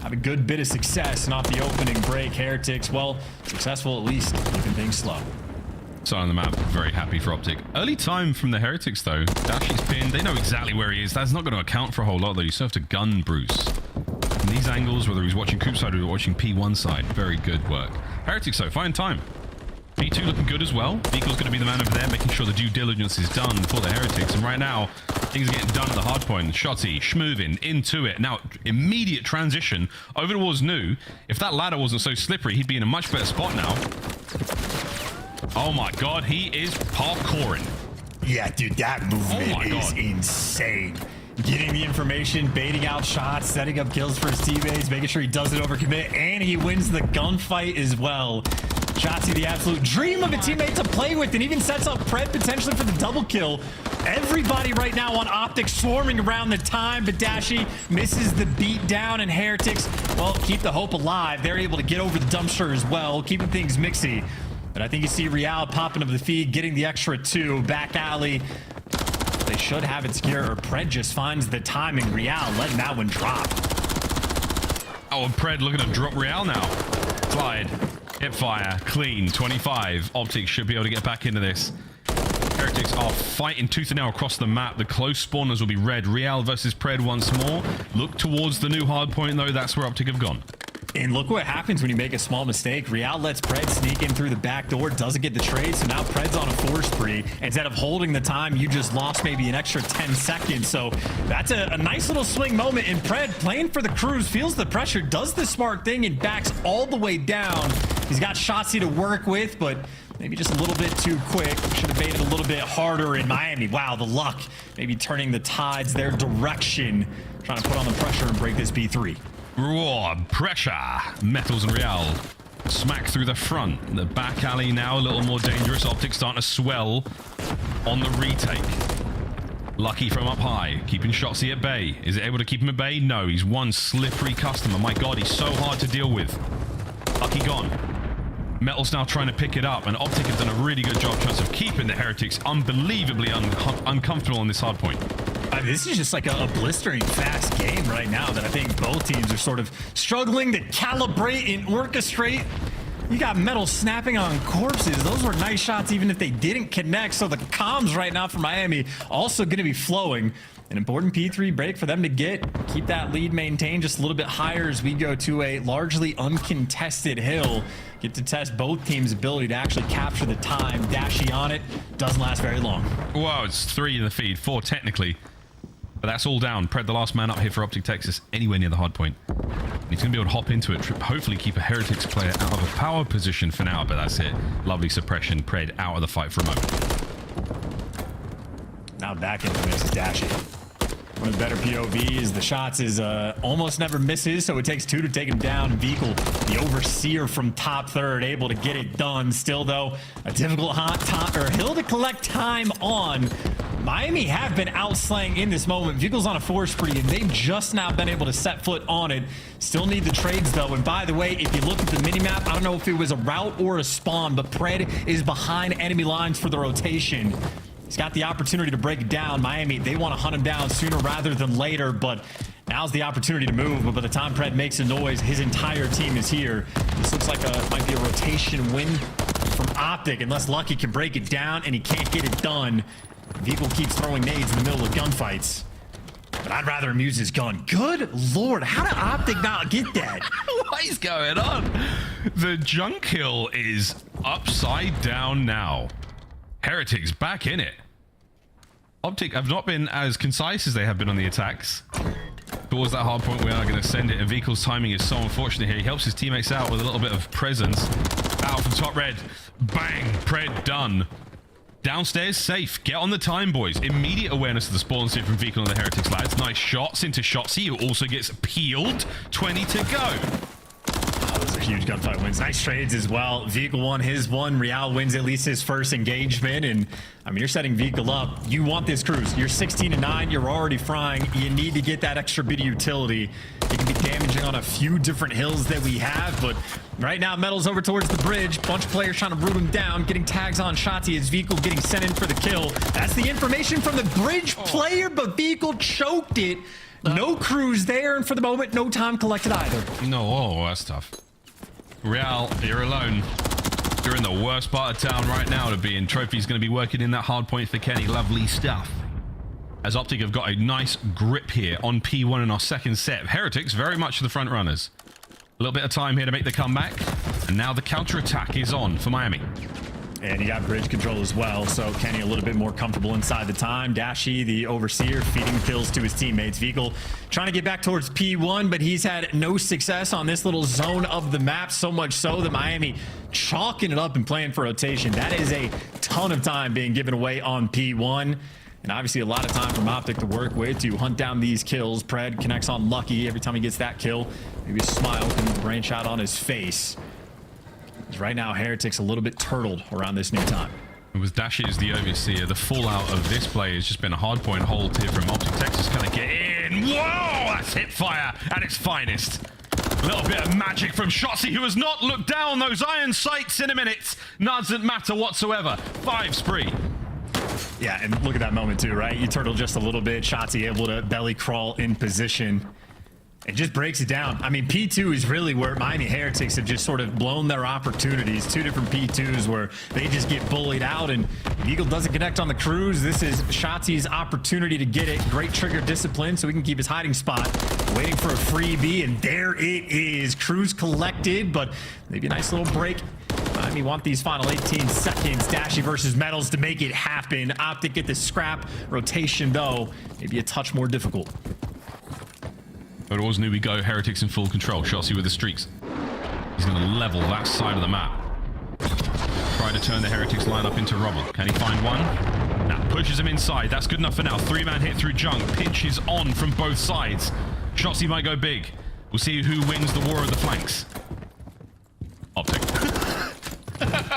have a good bit of success. And off the opening break, Heretics, well, successful at least, keeping things slow. So on the map, very happy for OpTic. Early time from the Heretics, though. Dashy's pinned. They know exactly where he is. That's not going to account for a whole lot, though. You still have to gun Bruce. And these angles, whether he's watching Coop side or watching P1 side, very good work. Heretics, though, fine time. P2 looking good as well. Beagle's going to be the man over there, making sure the due diligence is done for the Heretics. And right now, things are getting done at the hard point. Shotty, schmoving into it. Now, immediate transition over towards New. If that ladder wasn't so slippery, he'd be in a much better spot now. Oh my god, he is parkouring. Yeah, dude, that movement is insane. Getting the information, baiting out shots, setting up kills for his teammates, making sure he doesn't overcommit, and he wins the gunfight as well. Shotzi, the absolute dream of a teammate to play with, and even sets up Pred potentially for the double kill. Everybody right now on OpTic swarming around the time, but Dashy misses the beat down, and Heretics, well, keep the hope alive. They're able to get over the dumpster as well, keeping things mixy. But I think you see Real popping up the feed, getting the extra 2, back alley. They should have it secure, or Pred just finds the timing. Real letting that one drop. Oh, and Pred looking to drop Real now. Slide, hip fire, clean, 25. OpTic should be able to get back into this. Heretics are fighting tooth and nail across the map. The close spawners will be red. Real versus Pred once more. Look towards the new hard point, though. That's where OpTic have gone. And look what happens when you make a small mistake. Real lets Pred sneak in through the back door, doesn't get the trade, so now Pred's on a 4 spree. Instead of holding the time, you just lost maybe an extra 10 seconds. So that's a nice little swing moment. And Pred, playing for the cruise, feels the pressure, does the smart thing, and backs all the way down. He's got Shotzi to work with, but maybe just a little bit too quick. Should have baited a little bit harder in Miami. Wow, the luck. Maybe turning the tides their direction. Trying to put on the pressure and break this B3. Raw pressure. Metals and Real smack through the front. The back alley now a little more dangerous. OpTic starting to swell on the retake. Lucky from up high, keeping Shotzi at bay. Is it able to keep him at bay? No, he's one slippery customer. My god, he's so hard to deal with. Lucky gone. Metal's now trying to pick it up, and OpTic have done a really good job chance of keeping the Heretics unbelievably uncomfortable on this hard point. This is just like a blistering fast game right now that I think both teams are sort of struggling to calibrate and orchestrate. You got metal snapping on corpses. Those were nice shots even if they didn't connect. So the comms right now for Miami also going to be flowing. An important P3 break for them to keep that lead maintained just a little bit higher as we go to a largely uncontested hill. Get to test both teams' ability to actually capture the time. Dashy on it. Doesn't last very long. Wow, it's 3 in the feed, 4 technically. But that's all down. Pred, the last man up here for OpTic Texas, anywhere near the hard point. He's going to be able to hop into it, hopefully keep a Heretics player out of a power position for now, but that's it. Lovely suppression. Pred out of the fight for a moment. Now back into this is Dashy. One of the better POVs. The shots is almost never misses, so it takes 2 to take him down. Vehicle, the overseer from top third, able to get it done. Still, though, a difficult hill to collect time on. Miami have been outslaying in this moment. Vehicle's on a 4 spree, and they've just now been able to set foot on it. Still need the trades, though. And by the way, if you look at the minimap, I don't know if it was a route or a spawn, but Pred is behind enemy lines for the rotation. He's got the opportunity to break it down. Miami, they want to hunt him down sooner rather than later, but now's the opportunity to move. But by the time Pred makes a noise, his entire team is here. This looks like might be a rotation win from OpTic, unless Lucky can break it down, and he can't get it done. Vehicle keeps throwing nades in the middle of gunfights. But I'd rather him use his gun. Good Lord, how did OpTic not get that? What is going on? The junk hill is upside down now. Heretics back in it. OpTic have not been as concise as they have been on the attacks. Towards that hard point, we are going to send it, and Vehicle's timing is so unfortunate here. He helps his teammates out with a little bit of presence. Out from top red. Bang! Pred done. Downstairs safe. Get on the time, boys. Immediate awareness of the spawn seed from Vehicle on the Heretics lads. Nice shots into Shotsy, who also gets peeled. 20 to go. Those are huge gunfight wins. Nice trades as well. Vehicle won his one. Real wins at least his first engagement. And I mean, you're setting Vehicle up. You want this cruise. You're 16-9. You're already frying. You need to get that extra bit of utility. It can be damaging on a few different hills that we have, but right now Metal's over towards the bridge. Bunch of players trying to root him down. Getting tags on Shotsy. His Vehicle getting sent in for the kill. That's the information from the bridge player, but Vehicle choked it. No crews there, and for the moment, no time collected either. No, oh, that's tough. Real, you're alone. You're in the worst part of town right now to be in. Trophy's going to be working in that hard point for Kenny. Lovely stuff. As OpTic have got a nice grip here on P1 in our second set. Heretics very much the front runners. A little bit of time here to make the comeback. And now the counter-attack is on for Miami. And you got bridge control as well, so Kenny a little bit more comfortable inside the time. Dashy, the overseer, feeding kills to his teammates. Vehicle trying to get back towards P1, but he's had no success on this little zone of the map, so much so that Miami chalking it up and playing for rotation. That is a ton of time being given away on P1. And obviously a lot of time from OpTic to work with to hunt down these kills. Pred connects on Lucky every time he gets that kill. Maybe a smile can branch out on his face. Right now, Heretics a little bit turtled around this new time. With Dashy as the overseer, the fallout of this play has just been a hard point hold here from OpTic Texas. Can I get in? Whoa! That's hip fire at its finest. A little bit of magic from Shotsy, who has not looked down those iron sights in a minute. Doesn't matter whatsoever. 5 spree. Yeah, and look at that moment too, right? You turtle just a little bit. Shotsy able to belly crawl in position. It just breaks it down. I mean, P2 is really where Miami Heretics have just sort of blown their opportunities. 2 different P2s where they just get bullied out, and Eagle doesn't connect on the cruise. This is Shotsy's opportunity to get it. Great trigger discipline so he can keep his hiding spot. Waiting for a freebie, and there it is. Cruise collected, but maybe a nice little break. Miami want these final 18 seconds. Dashy versus Metals to make it happen. OpTic get the scrap. Rotation, though, maybe a touch more difficult. But always knew we go. Heretics in full control. Shotsy with the streaks. He's going to level that side of the map. Try to turn the Heretics lineup into rubble. Can he find one? Now pushes him inside. That's good enough for now. 3-man hit through junk. Pinch is on from both sides. Shotsy might go big. We'll see who wins the war of the flanks. OpTic.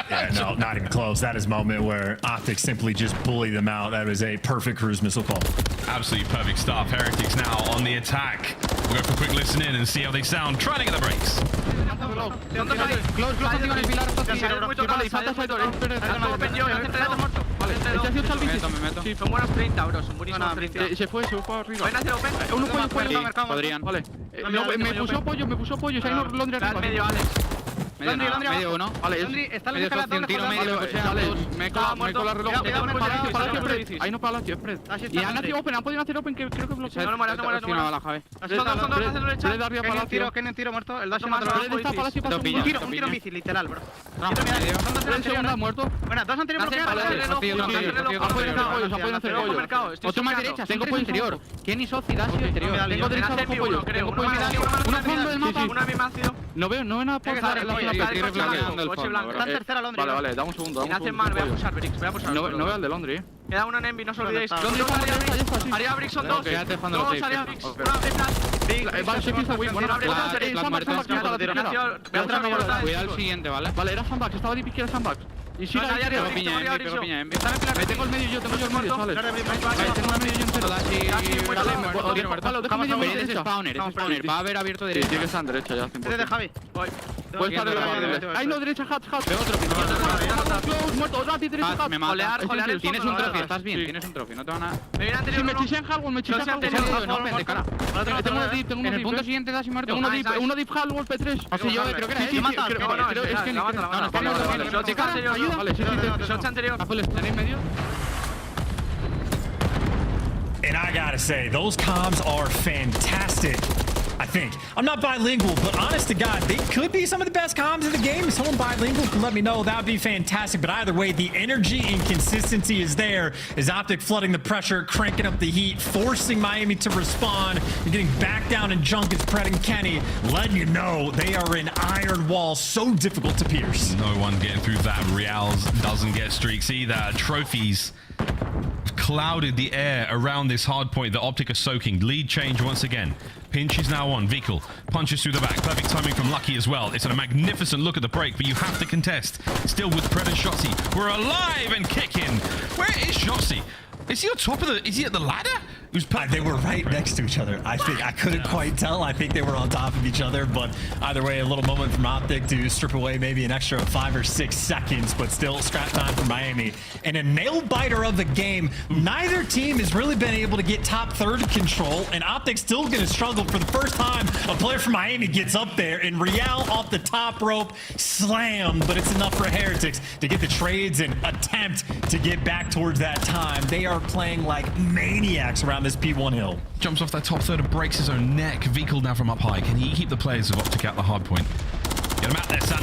Yeah, no, not even close. That is a moment where OpTic simply just bully them out. That was a perfect cruise missile call. Absolutely perfect stuff. Heretics now on the attack. We'll go for a quick listen in and see how they sound. Trying to get the breaks. Me puso apoyo, Medio uno. Vale, está medio un tiro medio. Me he colado el reloj. Ahí no palacio, spread. Y han nacido open, han podido hacer open que creo que bloquea. No mueras. Son dos, palacio. Kenny tiro muerto. El dash está palacio. un tiro bici, literal, bro. Segunda muerto. Bueno, dos han tenido Otro más derecha, tengo pollo interior. Kenny Soci, dash interior. Tengo derecha abajo pollo. Tengo pollo uno fondo del mapa. No veo nada por Está en tercera Londres. Vale, dame un segundo. Voy a pushar Brix, No veo al de Londres, Queda uno en Envy, no os olvidéis. Haría Brix son dos. Quédate jugando Dos los haría Brix. Vale, se piensa win. Bueno, cuidado el siguiente, ¿vale? Vale, era sandbags, estaba de pique sandbags. Y sigue ahí, pego piña, me tengo el medio yo, tengo el medio, ¿sabes? Tengo el medio yo entero. Vale, spawner, va a haber abierto derecha. Tiene que estar en derecha ya, 100%. De Javi, voy. Puede estar de la. Ahí no, derecha, hat. Veo otro piñón. Muerto, otra derecha, hat. Me mata. Tienes un trophy, estás bien, tienes un trophy, no te van a. Si me chisean Halwon, no, de cara. Tengo una dip, en el punto siguiente das y muerto. Uno dip Halwon, P3. Así yo, creo que era es que no, de cara, ayuda. Vale, shot anterior. ¿Tenéis medio? And I gotta say, those comms are fantastic. I think. I'm not bilingual, but honest to God, they could be some of the best comms in the game. If someone bilingual can let me know, that would be fantastic. But either way, the energy and consistency is there. Is OpTic flooding the pressure, cranking up the heat, forcing Miami to respond, and getting back down in junk. It's Pred and Kenny letting you know they are an iron wall so difficult to pierce. No one getting through that. Reals doesn't get streaks either. Trophies clouded the air around this hard point that OpTic are soaking. Lead change once again. Pinch is now on. Vikal punches through the back. Perfect timing from Lucky as well. It's a magnificent look at the break, but you have to contest. Still with Pred and Shotzi. We're alive and kicking. Where is Shotzi? Is he on top of the... Is he at the ladder? They were right next to each other. I think I couldn't quite tell. I think they were on top of each other, but either way, a little moment from OpTic to strip away maybe an extra 5 or 6 seconds, but still scrap time for Miami. And a nail biter of the game. Neither team has really been able to get top third control, and OpTic's still going to struggle. For the first time, a player from Miami gets up there, and Real off the top rope slammed, but it's enough for Heretics to get the trades and attempt to get back towards that time. They are playing like maniacs around this P1 hill. Jumps off that top third and breaks his own neck. Vikal now from up high. Can he keep the players of OpTic at the hard point? Get him out there, son.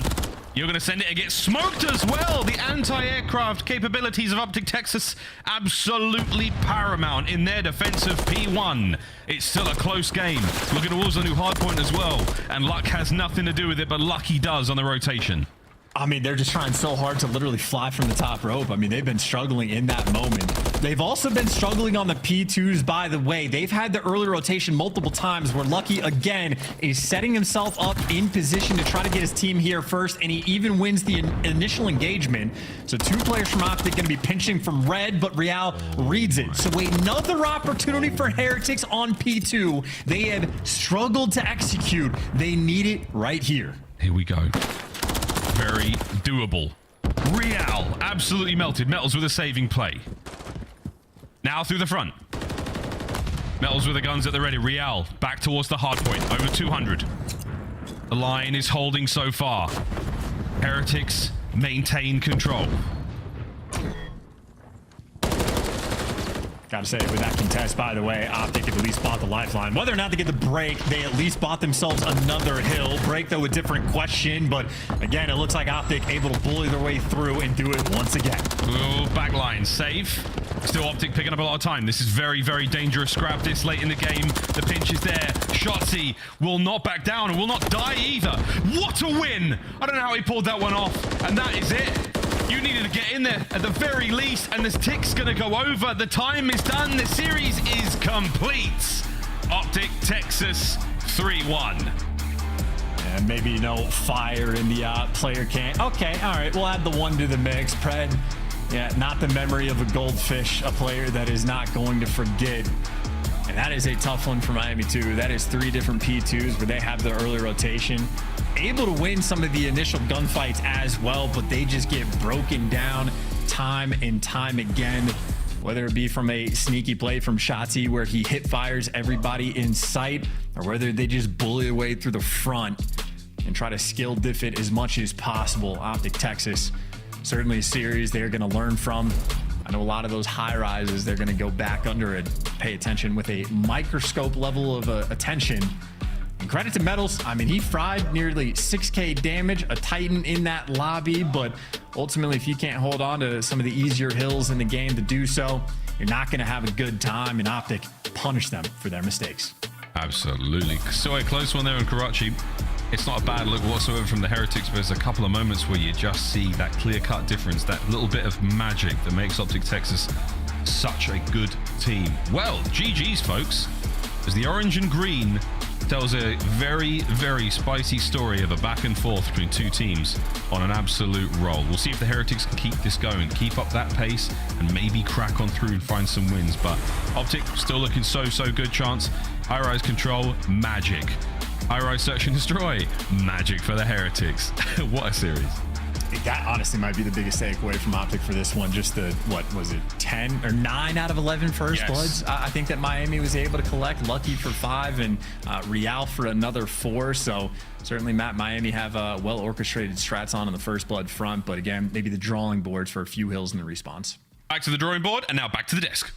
You're going to send it and get smoked as well. The anti-aircraft capabilities of OpTic Texas absolutely paramount in their defensive P1. It's still a close game. Looking towards the new hard point as well. And luck has nothing to do with it, but Lucky does on the rotation. I mean, they're just trying so hard to literally fly from the top rope. I mean, they've been struggling in that moment. They've also been struggling on the P2s, by the way. They've had the early rotation multiple times where Lucky, again, is setting himself up in position to try to get his team here first, and he even wins the initial engagement. So 2 players from OpTic going to be pinching from red, but Real reads it. So another opportunity for Heretics on P2. They have struggled to execute. They need it right here. Here we go. Very doable. Real absolutely melted. Metals with a saving play. Now through the front. Metals with the guns at the ready. Real back towards the hard point. Over 200. The line is holding so far. Heretics maintain control. Gotta say, with that contest, by the way, OpTic at least bought the lifeline. Whether or not they get the break, they at least bought themselves another hill. Break, though, a different question. But again, it looks like OpTic able to bully their way through and do it once again. Ooh, backline safe. Still OpTic picking up a lot of time. This is very, very dangerous scrap this late in the game. The pinch is there. Shotzi will not back down and will not die either. What a win! I don't know how he pulled that one off. And that is it. You needed to get in there at the very least, and this tick's going to go over. The time is done. The series is complete. OpTic Texas 3-1. And maybe no fire in the player can. Okay, all right. We'll add the 1 to the mix. Pred, yeah, not the memory of a goldfish, a player that is not going to forget. And that is a tough one for Miami, too. That is 3 different P2s where they have the early rotation. Able to win some of the initial gunfights as well, but they just get broken down time and time again. Whether it be from a sneaky play from Shotzi where he hit fires everybody in sight, or whether they just bully their way through the front. and try to skill diff it as much as possible. OpTic Texas, certainly a series they're going to learn from. I know a lot of those high rises, they're going to go back under it, pay attention with a microscope level of attention. And credit to Metals. I mean, he fried nearly 6K damage, a Titan in that lobby, but ultimately, if you can't hold on to some of the easier hills in the game to do so, you're not going to have a good time, and OpTic punish them for their mistakes. Absolutely. So a close one there in Karachi. It's not a bad look whatsoever from the Heretics, but there's a couple of moments where you just see that clear-cut difference, that little bit of magic that makes OpTic Texas such a good team. Well, GG's, folks, as the orange and green tells a very, very spicy story of a back and forth between two teams on an absolute roll. We'll see if the Heretics can keep this going, keep up that pace, and maybe crack on through and find some wins. But OpTic still looking so good chance. High-rise control, magic. High-rise search and destroy, magic for the Heretics. What a series. That honestly might be the biggest takeaway from OpTic for this one. Just the, what was it, 10 or 9 out of 11 first bloods? I think that Miami was able to collect. Lucky for 5 and Real for another 4. So certainly Miami have well-orchestrated strats on the first blood front. But again, maybe the drawing boards for a few hills in the response. Back to the drawing board, and now back to the desk.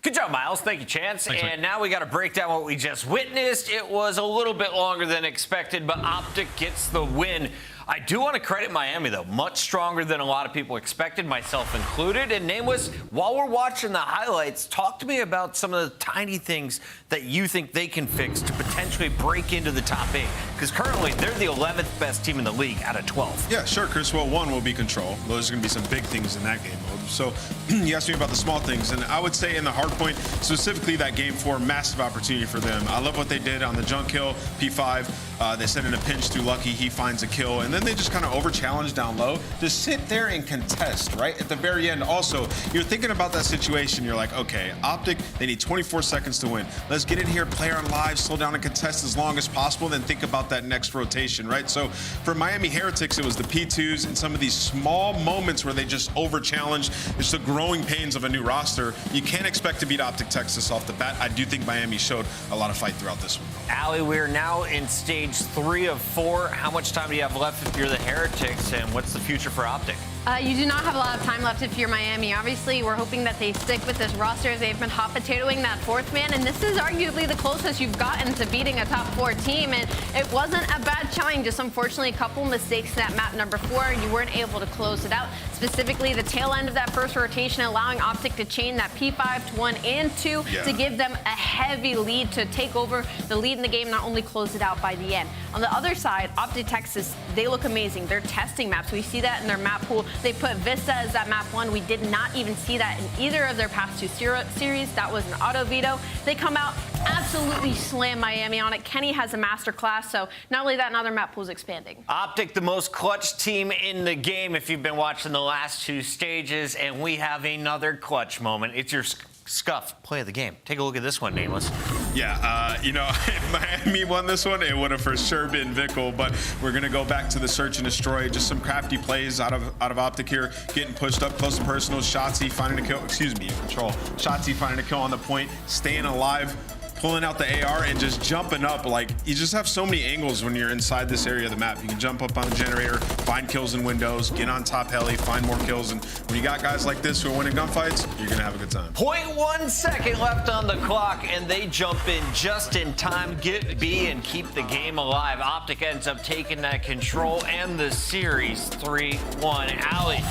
Good job, Miles. Thank you, Chance. Thanks, and now we got to break down what we just witnessed. It was a little bit longer than expected, but OpTic gets the win. I do want to credit Miami, though. Much stronger than a lot of people expected, myself included. And Nameless, while we're watching the highlights, talk to me about some of the tiny things that you think they can fix to potentially break into the top 8. Because currently, they're the 11th best team in the league out of 12. Yeah, sure, Chris. Well, one will be control. Those are going to be some big things in that game mode. So you asked me about the small things. And I would say in the hard point, specifically that game 4, massive opportunity for them. I love what they did on the junk kill, P5. They sent in a pinch through Lucky. He finds a kill. And then they just kind of over-challenge down low. Just sit there and contest, right? At the very end, also, you're thinking about that situation. You're like, okay, OpTic, they need 24 seconds to win. Let's get in here, play on live, slow down and contest as long as possible, then think about that next rotation, right? So for Miami Heretics, it was the P2s and some of these small moments where they just over-challenge. It's the growing pains of a new roster. You can't expect to beat OpTic Texas off the bat. I do think Miami showed a lot of fight throughout this one. Allie, we're now in stage 3 of 4. How much time do you have left if you're the Heretics, and what's the future for OpTic? You do not have a lot of time left if you're Miami. Obviously, we're hoping that they stick with this roster. They've been hot potatoing that 4th man, and this is arguably the closest you've gotten to beating a top 4 team. And it wasn't a bad showing, just unfortunately a couple mistakes in that map number 4. You weren't able to close it out. Specifically, the tail end of that first rotation, allowing OpTic to chain that P5 to 1 and 2 to give them a heavy lead to take over the lead in the game, not only close it out by the end. On the other side, OpTic Texas, they look amazing. They're testing maps. We see that in their map pool. They put Vista as that map 1. We did not even see that in either of their past 2 series. That was an auto veto. They come out, absolutely slam Miami on it. Kenny has a master class, so not only that, another map pool is expanding. OpTic, the most clutch team in the game if you've been watching the last 2 stages, and we have another clutch moment. It's your scuff play of the game. Take a look at this one, Nameless. Yeah, you know, if Miami won this one, it would have for sure been Vickle, but we're going to go back to the search and destroy. Just some crafty plays out of OpTic here, getting pushed up close and personal. Shotzzy finding a kill, control. Shotzzy finding a kill on the point, staying alive, pulling out the AR and just jumping up. Like, you just have so many angles when you're inside this area of the map. You can jump up on the generator, find kills in windows, get on top heli, find more kills. And when you got guys like this who are winning gunfights, you're gonna have a good time. 0.1 second left on the clock, and they jump in just in time, get B, and keep the game alive. OpTic ends up taking that control and the series 3-1. Allie,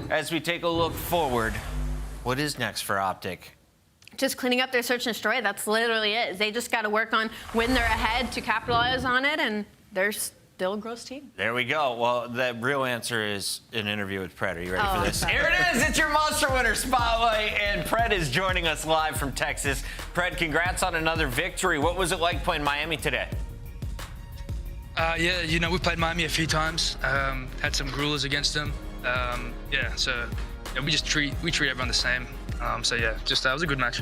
as we take a look forward, what is next for OpTic? Just cleaning up their search and destroy. That's literally it. They just got to work on when they're ahead to capitalize on it, and they're still a gross team. There we go. Well, the real answer is an interview with Pred. Are you ready for this? Here it is. It's your Monster Winner Spotlight, and Pred is joining us live from Texas. Pred, congrats on another victory. What was it like playing Miami today? Yeah, you know, we played Miami a few times. Had some gruelers against them. We treat everyone the same. It was a good match.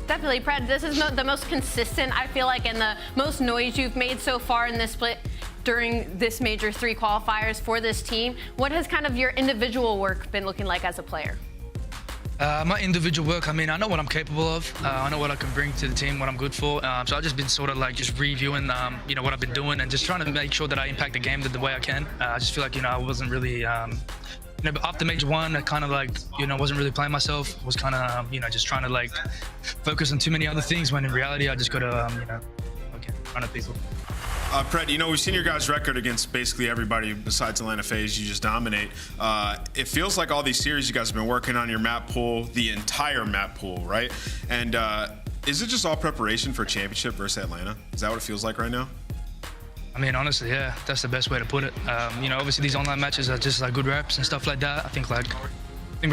Definitely, Pred. This is the most consistent, I feel like, and the most noise you've made so far in this split during this Major 3 qualifiers for this team. What has kind of your individual work been looking like as a player? My individual work, I mean, I know what I'm capable of. I know what I can bring to the team, what I'm good for. So I've just been sort of like just reviewing, you know, what I've been doing and just trying to make sure that I impact the game the way I can. I just feel like, you know, I wasn't really, you know, after Major 1, I kind of like, you know, wasn't really playing myself. Was kind of, you know, just trying to like focus on too many other things when in reality, I just got to, you know, okay, in front of people. Pred, you know, we've seen your guys' record against basically everybody besides Atlanta FaZe. You just dominate. It feels like all these series you guys have been working on your map pool, the entire map pool, right? And is it just all preparation for a championship versus Atlanta? Is that what it feels like right now? I mean, honestly, yeah, that's the best way to put it. You know, obviously these online matches are just like good reps and stuff like that. I think we're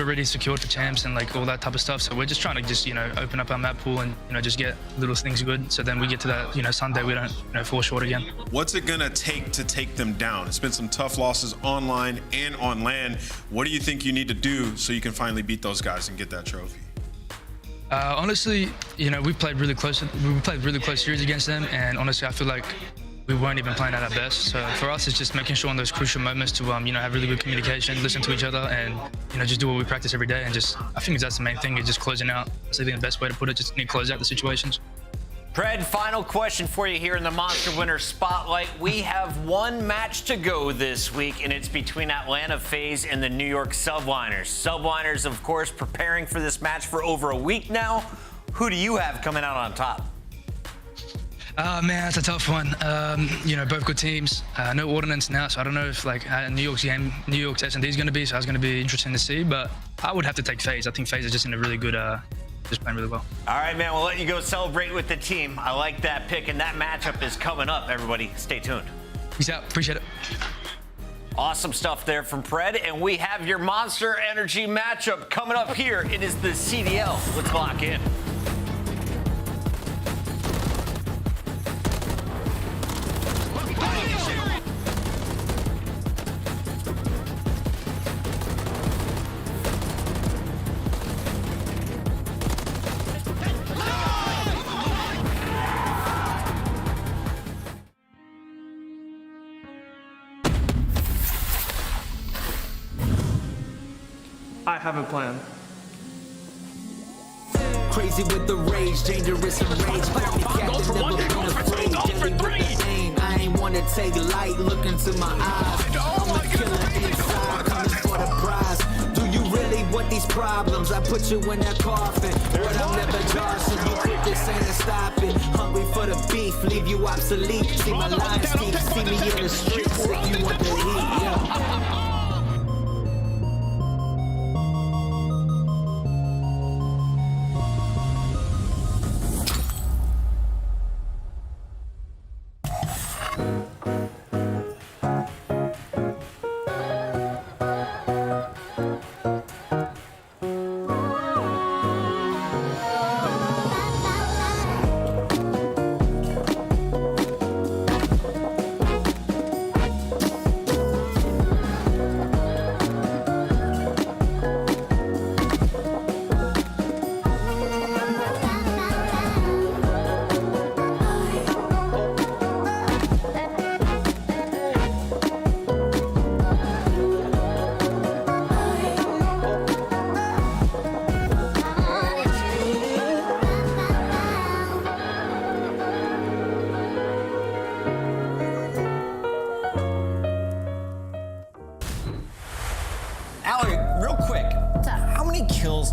already secured for champs and like all that type of stuff. So we're just trying to just, you know, open up our map pool and, you know, just get little things good. So then we get to that, you know, Sunday, we don't, you know, fall short again. What's it gonna take to take them down? It's been some tough losses online and on LAN. What do you think you need to do so you can finally beat those guys and get that trophy? Honestly, you know, we played really close series against them. And honestly, I feel like we weren't even playing at our best. So for us, it's just making sure in those crucial moments to, you know, have really good communication, listen to each other, and, you know, just do what we practice every day. And just, I think that's the main thing, is just closing out. That's, I think, the best way to put it, just need to close out the situations. Pred, final question for you here in the Monster Winner Spotlight. We have one match to go this week, and it's between Atlanta FaZe and the New York Subliners. Subliners, of course, preparing for this match for over a week now. Who do you have coming out on top? Man, that's a tough one. You know, both good teams. No ordinance now, so I don't know if like New York's S&D is going to be. So that's going to be interesting to see. But I would have to take FaZe. I think FaZe is just in a really good, just playing really well. All right, man. We'll let you go celebrate with the team. I like that pick, and that matchup is coming up. Everybody, stay tuned. Peace out. Appreciate it. Awesome stuff there from Pred, and we have your Monster Energy matchup coming up here. It is the CDL. Let's lock in. I have a plan. Crazy with the rage, dangerous and rage. I ain't wanna take light, look into my eyes. I'm a killer inside, coming for the prize. Do you really want these problems? I put you in that coffin. But I'm never Johnson, you quit this ain't stopping. Hungry for the beef, leave you obsolete. See my lines deep, see me in the streets if you want the heat, yeah.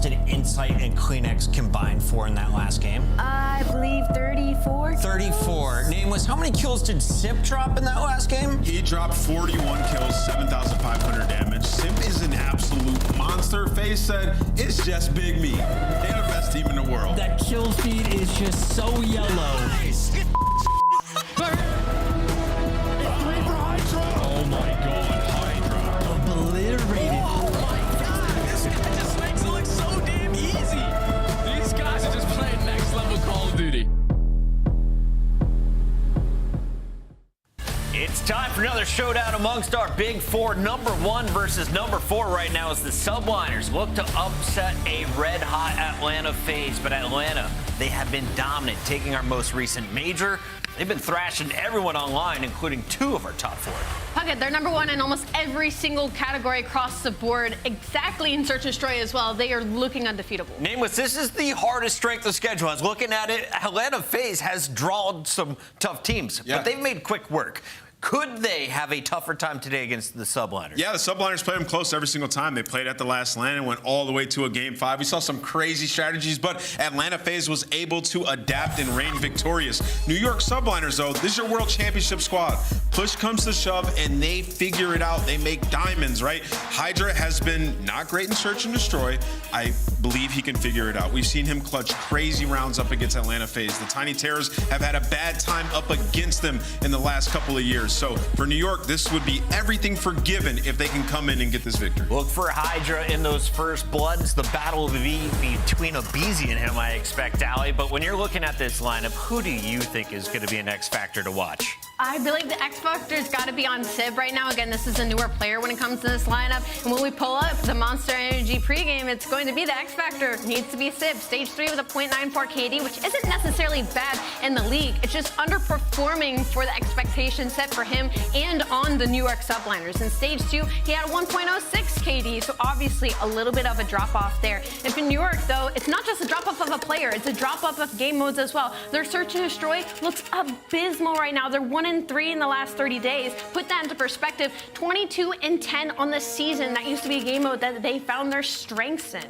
Did Insight and Kleenex combine for in that last game? I believe 34. 34. Nameless, how many kills did Simp drop in that last game? He dropped 41 kills, 7,500 damage. Simp is an absolute monster. FaZe said, it's just Big Me. They're the best team in the world. That kill feed is just so yellow. Oh my god, Hydra. Obliterated. It's time for another showdown amongst our big four. Number 1 versus number 4 right now is the Subliners. Look to upset a red-hot Atlanta FaZe, but Atlanta, they have been dominant, taking our most recent major. They've been thrashing everyone online, including 2 of our top 4. Puckett, they're number 1 in almost every single category across the board, exactly in Search and Destroy as well. They are looking undefeatable. Nameless, this is the hardest strength of schedule. I was looking at it. Atlanta FaZe has drawn some tough teams, but they've made quick work. Could they have a tougher time today against the Subliners? Yeah, the Subliners played them close every single time. They played at the last land and went all the way to a Game 5. We saw some crazy strategies, but Atlanta FaZe was able to adapt and reign victorious. New York Subliners, though, this is your World Championship squad. Push comes to shove, and they figure it out. They make diamonds, right? Hydra has been not great in Search and Destroy. I believe he can figure it out. We've seen him clutch crazy rounds up against Atlanta FaZe. The Tiny Terrors have had a bad time up against them in the last couple of years. So for New York, this would be everything forgiven if they can come in and get this victory. Look for Hydra in those first bloods. The battle will be between Abizi and him, I expect, Ali. But when you're looking at this lineup, who do you think is going to be an X factor to watch? I believe the X Factor's got to be on Simp right now. Again, this is a newer player when it comes to this lineup. And when we pull up the Monster Energy pregame, it's going to be the X Factor. Needs to be Simp. Stage 3 with a .94 KD, which isn't necessarily bad in the league. It's just underperforming for the expectations set for him and on the New York Subliners. In Stage 2, he had a 1.06 KD, so obviously a little bit of a drop-off there. And for New York, though, it's not just a drop-off of a player. It's a drop-off of game modes as well. Their Search and Destroy looks abysmal right now. They're 1-3 in the last 30 days. Put that into perspective, 22-10 on the season. That used to be a game mode that they found their strengths in.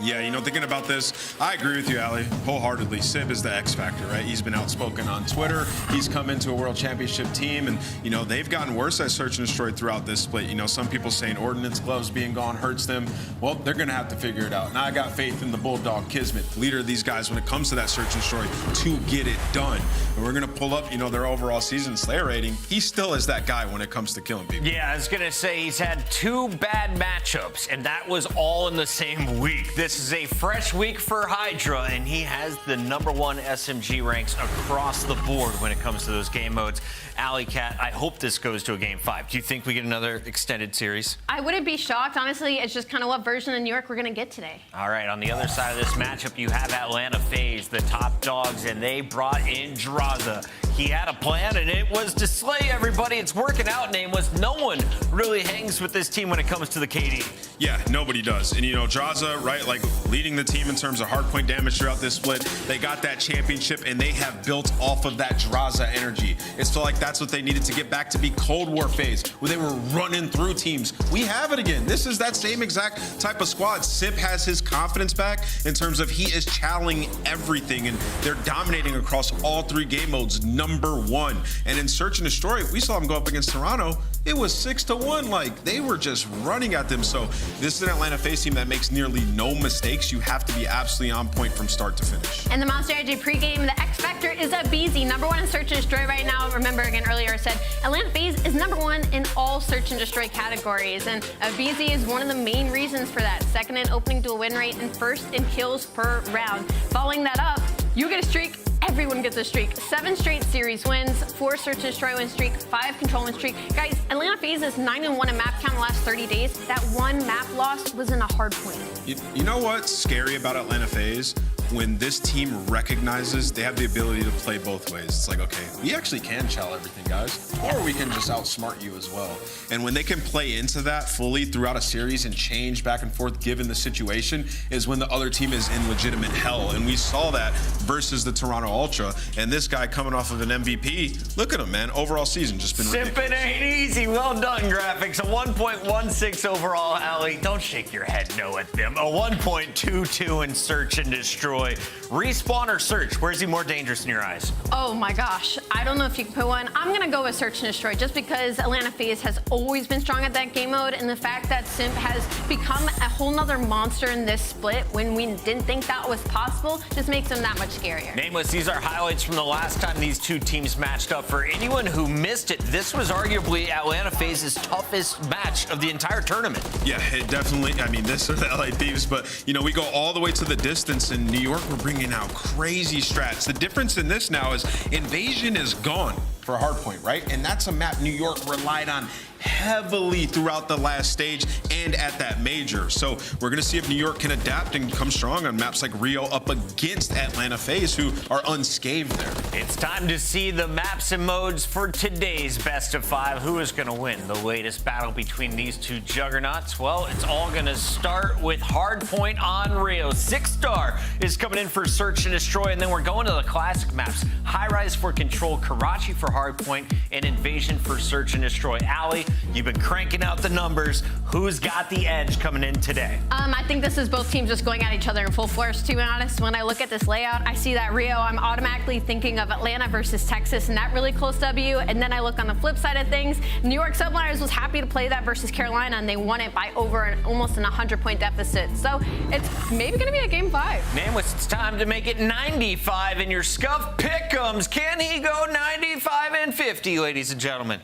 Yeah, you know, thinking about this, I agree with you, Ali, wholeheartedly. Simp is the X factor, right? He's been outspoken on Twitter. He's come into a World Championship team, and, you know, they've gotten worse at Search and Destroy throughout this split. You know, some people saying Ordnance Gloves being gone hurts them. Well, they're going to have to figure it out. And I got faith in the Bulldog Kismet, leader of these guys when it comes to that Search and Destroy, to get it done. And we're going to pull up, you know, their overall season Slayer rating. He still is that guy when it comes to killing people. Yeah, I was going to say he's had 2 bad matchups, and that was all in the same week. This is a fresh week for Hydra, and he has the #1 SMG ranks across the board when it comes to those game modes. Alley Cat, I hope this goes to a Game 5. Do you think we get another extended series? I wouldn't be shocked. Honestly, it's just kind of what version of New York we're going to get today. All right, on the other side of this matchup, you have Atlanta FaZe, the top dogs, and they brought in Draza. He had a plan, and it was to slay everybody. It's working out, Nameless. No one really hangs with this team when it comes to the KD. Yeah, nobody does. And, you know, Draza, right, like leading the team in terms of hardpoint damage throughout this split. They got that championship, and they have built off of that Draza energy. It's like that's what they needed to get back to be Cold War FaZe, where they were running through teams. We have it again. This is that same exact type of squad. Simp has his confidence back in terms of he is challenging everything, and they're dominating across all 3 game modes, #1. And in Search and Destroy, we saw them go up against Toronto. It was 6-1. Like, they were just running at them. So this is an Atlanta FaZe team that makes nearly no mistakes. You have to be absolutely on point from start to finish. And the Monster Energy pregame, the X Factor is Abizi, #1 in Search and Destroy right now. Remember, again, earlier I said Atlanta FaZe is #1 in all Search and Destroy categories. And Abizi is one of the main reasons for that. 2nd in opening duel win rate and 1st in kills per round. Following that up, you get a streak. Everyone gets a streak. 7 straight series wins, 4 Search and Destroy win streak, 5 control win streak. Guys, Atlanta FaZe is 9-1 in map count in the last 30 days. That 1 map loss was in a hard point. You know what's scary about Atlanta FaZe? When this team recognizes they have the ability to play both ways. It's like, okay, we actually can chow everything, guys, or we can just outsmart you as well. And when they can play into that fully throughout a series and change back and forth given the situation is when the other team is in legitimate hell. And we saw that versus the Toronto Ultra. And this guy coming off of an MVP, look at him, man. Overall season just been ridiculous. Simping ain't easy. Well done, graphics. A 1.16 overall, Alley. Don't shake your head no at them. A 1.22 in Search and Destroy. Respawn or Search? Where is he more dangerous in your eyes? Oh my gosh, I don't know if you can put one. I'm gonna go with Search and Destroy just because Atlanta FaZe has always been strong at that game mode, and the fact that Simp has become a whole nother monster in this split when we didn't think that was possible just makes him that much scarier. Nameless, these are highlights from the last time these 2 teams matched up. For anyone who missed it, this was arguably Atlanta FaZe's toughest match of the entire tournament. Yeah, it definitely, I mean, this is the LA Thieves, but, you know, we go all the way to the distance in New York. We're bringing out crazy strats. The difference in this now is Invasion is gone. for Hardpoint, right? And that's a map New York relied on heavily throughout the last stage and at that major. So we're going to see if New York can adapt and come strong on maps like Rio up against Atlanta FaZe, who are unscathed there. It's time to see the maps and modes for today's best of 5. Who is going to win the latest battle between these two juggernauts? Well, it's all going to start with Hardpoint on Rio. 6-star is coming in for Search and Destroy, and then we're going to the classic maps. High Rise for Control, Karachi for Hardpoint, and Invasion for Search and Destroy. Allie, you've been cranking out the numbers. Who's got the edge coming in today? I think this is both teams just going at each other in full force, to be honest. When I look at this layout, I see that Rio, I'm automatically thinking of Atlanta versus Texas and that really close W. And then I look on the flip side of things. New York Subliners was happy to play that versus Carolina, and they won it by over almost an 100-point deficit. So it's maybe going to be a game 5. Man, it's time to make it 95 in your Scuff Pick'ems. Can he go 95 and 50, ladies and gentlemen?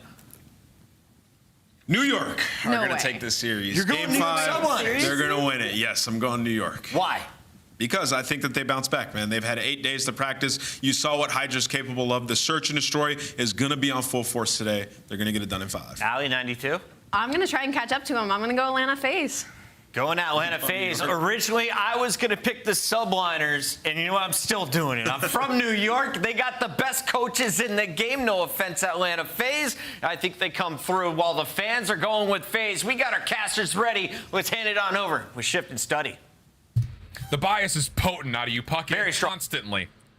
New York are No going way. to take this series. You're going Game New York 5, Subliners? they're going to win it. Yes, I'm going New York. Why? Because I think that they bounce back, man. They've had 8 days to practice. You saw what Hydra's capable of. The Search and Destroy is going to be on full force today. They're going to get it done in 5. Allie, 92? I'm going to try and catch up to him. I'm going to go Atlanta FaZe. Going Atlanta FaZe. Originally, I was going to pick the Subliners, and you know what? I'm still doing it. I'm from New York. They got the best coaches in the game. No offense, Atlanta FaZe. I think they come through. While the fans are going with FaZe, we got our casters ready. Let's hand it on over with Shift and Study. The bias is potent out of you, Pucky. Very strong.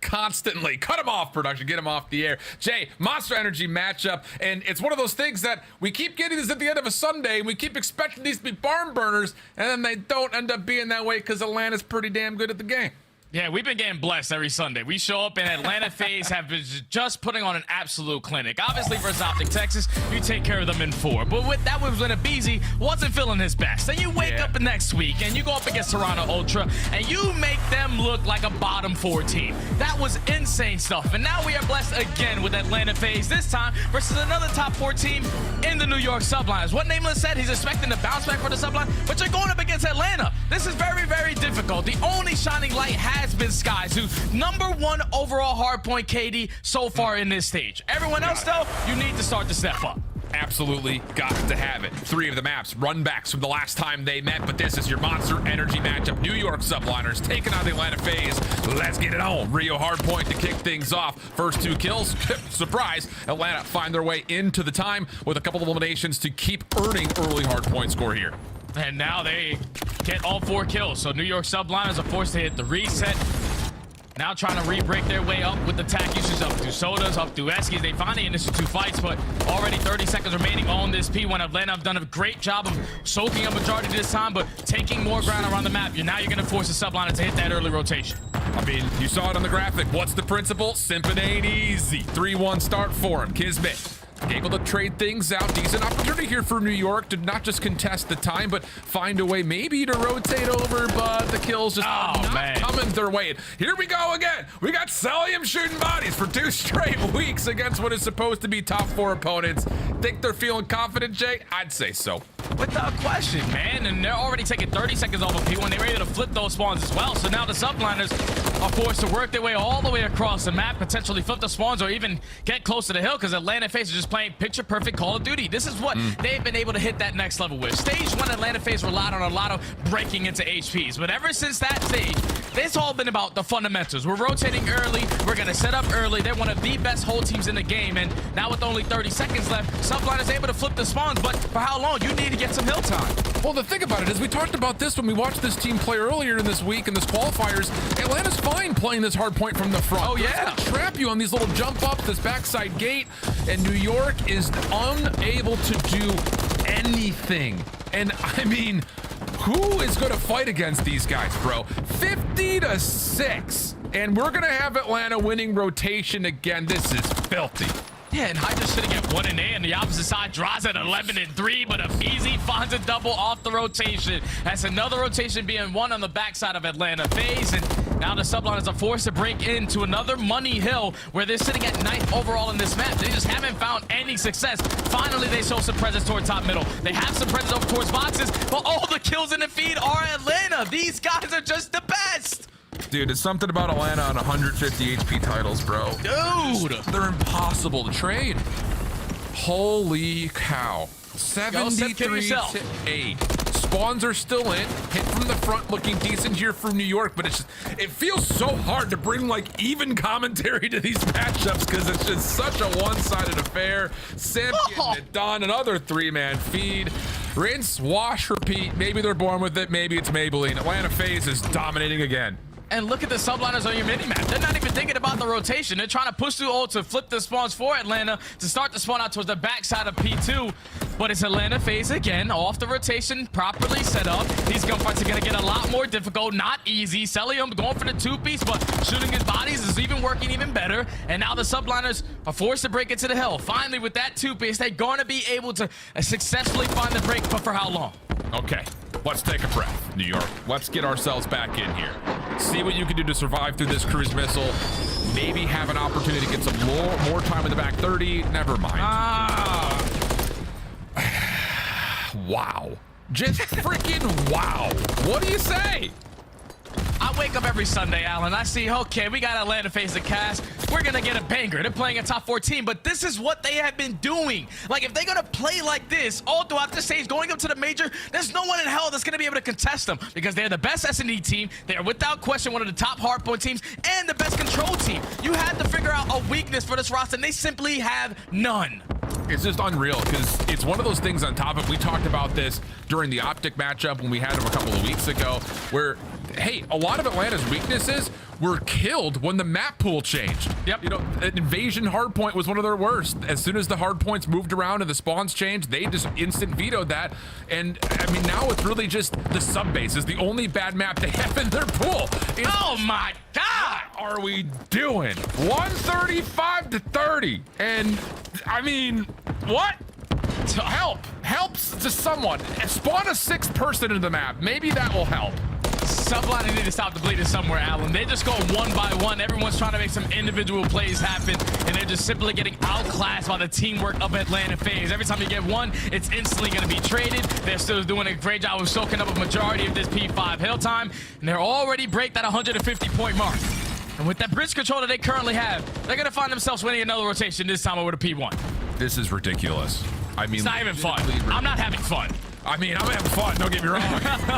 Constantly. Cut him off, production. Get him off the air. Jay, Monster Energy matchup. And it's one of those things that we keep getting this at the end of a Sunday, and we keep expecting these to be barn burners, and then they don't end up being that way because Atlanta's pretty damn good at the game. Yeah, we've been getting blessed every Sunday. We show up, and Atlanta FaZe have been just putting on an absolute clinic. Obviously, versus OpTic Texas, you take care of them in 4. But with that was when Abizi wasn't feeling his best. Then you wake up the next week, and you go up against Toronto Ultra, and you make them look like a bottom 4 team. That was insane stuff. And now we are blessed again with Atlanta FaZe, this time versus another top 4 team in the New York Subliners. What Nameless said, he's expecting to bounce back for the Subline, but you're going up against Atlanta. This is very, very difficult. The only shining light has been Skies, who #1 overall hardpoint KD so far in this stage. Everyone else, though, you need to start to step up. Absolutely got to have it. 3 of the maps, runbacks from the last time they met, but this is your Monster Energy matchup. New York Subliners taking on the Atlanta FaZe. Let's get it on. Rio Hardpoint to kick things off. First 2 kills. Surprise. Atlanta find their way into the time with a couple of eliminations to keep earning early hardpoint score here. And now they get all 4 kills. So New York Subliners are forced to hit the reset. Now trying to re-break their way up with the attack usage up through Sodas, up through Eskies. They finally initial 2 fights, but already 30 seconds remaining on this P1. Atlanta have done a great job of soaking a majority this time, but taking more ground around the map. Now you're going to force the Subliners to hit that early rotation. I mean, you saw it on the graphic. What's the principle? Simp it ain't easy. 3-1 start for him. Kismet able to trade things out. Decent opportunity here for New York to not just contest the time, but find a way maybe to rotate over, but the kills just not coming their way. And here we go again. We got Cellium shooting bodies for 2 straight weeks against what is supposed to be top 4 opponents. Think they're feeling confident, Jay? I'd say so. Without question, man. And they're already taking 30 seconds off of P1. They were able to flip those spawns as well. So now the Subliners are forced to work their way all the way across the map, potentially flip the spawns or even get close to the hill, because Atlanta FaZe is just playing picture-perfect Call of Duty. This is what they've been able to hit that next level with. Stage 1, Atlanta FaZe relied on a lot of breaking into HPs. But ever since that stage, it's all been about the fundamentals. We're rotating early. We're going to set up early. They're one of the best whole teams in the game. And now with only 30 seconds left, Subliners is able to flip the spawns. But for how long? You need to get some hill time. Well, the thing about it is we talked about this when we watched this team play earlier in this week in this qualifiers. Atlanta's fine playing this hard point from the front. Oh, yeah. They're gonna trap you on these little jump ups, this backside gate, and New York is unable to do anything. And I mean, who is going to fight against these guys, bro? 50-6. And we're going to have Atlanta winning rotation again. This is filthy. Yeah, and Hydra's sitting at 1-A, and the opposite side draws at 11-3, but Abizi finds a double off the rotation. That's another rotation being won on the backside of Atlanta FaZe, and now the Subliners are forced to break into another money hill where they're sitting at 9th overall in this map. They just haven't found any success. Finally, they show some presence toward top middle. They have some presence over towards boxes, but all the kills in the feed are Atlanta. These guys are just the best. Dude, it's something about Atlanta on 150 HP titles, bro. Dude! They're impossible to train. Holy cow. 73 to 8. Spawns are still in. Hit from the front, looking decent here from New York, but it's just, it feels so hard to bring like even commentary to these matchups because it's just such a one-sided affair. Simp getting it done. Another 3-man feed. Rinse, wash, repeat. Maybe they're born with it. Maybe it's Maybelline. Atlanta FaZe is dominating again. And look at the subliners on your mini-map. They're not even thinking about the rotation. They're trying to push through ult to flip the spawns for Atlanta to start the spawn out towards the backside of P2. But it's Atlanta FaZe again, off the rotation, properly set up. These gunfights are going to get a lot more difficult, not easy. Cellium going for the 2-piece, but shooting his bodies is even working even better. And now the subliners are forced to break into the hill. Finally, with that 2-piece, they're going to be able to successfully find the break, but for how long? Okay, let's take a breath, New York. Let's get ourselves back in here. See what you can do to survive through this cruise missile. Maybe have an opportunity to get some more time in the back 30. Never mind. Wow. Just freaking wow. What do you say? I wake up every Sunday, Alan. I see, okay, we got Atlanta FaZe the cast. We're going to get a banger. They're playing a top 14, but this is what they have been doing. Like, if they're going to play like this all throughout the stage, going up to the major, there's no one in hell that's going to be able to contest them because they're the best S&D team. They are, without question, one of the top hardpoint teams and the best control team. You had to figure out a weakness for this roster, and they simply have none. It's just unreal because it's one of those things on top of, we talked about this during the OpTic matchup when we had them a couple of weeks ago, where, hey, a lot of Atlanta's weaknesses were killed when the map pool changed. Yep. You know, an invasion hardpoint was one of their worst. As soon as the hardpoints moved around and the spawns changed, they just instant vetoed that. And I mean, now it's really just the sub base is the only bad map they have in their pool. Oh my God! What are we doing? 135 to 30. And I mean, what? To help to someone. Spawn a 6th person into the map. Maybe that will help. Subliners need to stop the bleeding somewhere, Alan. They just go one by one. Everyone's trying to make some individual plays happen, and they're just simply getting outclassed by the teamwork of Atlanta FaZe. Every time you get one, it's instantly going to be traded. They're still doing a great job of soaking up a majority of this P5 hill time, and they're already break that 150-point mark. And with that bridge control that they currently have, they're going to find themselves winning another rotation, this time over the P1. This is ridiculous. I mean, it's not even fun. I'm not having fun. I mean, I'm having fun, don't get me wrong.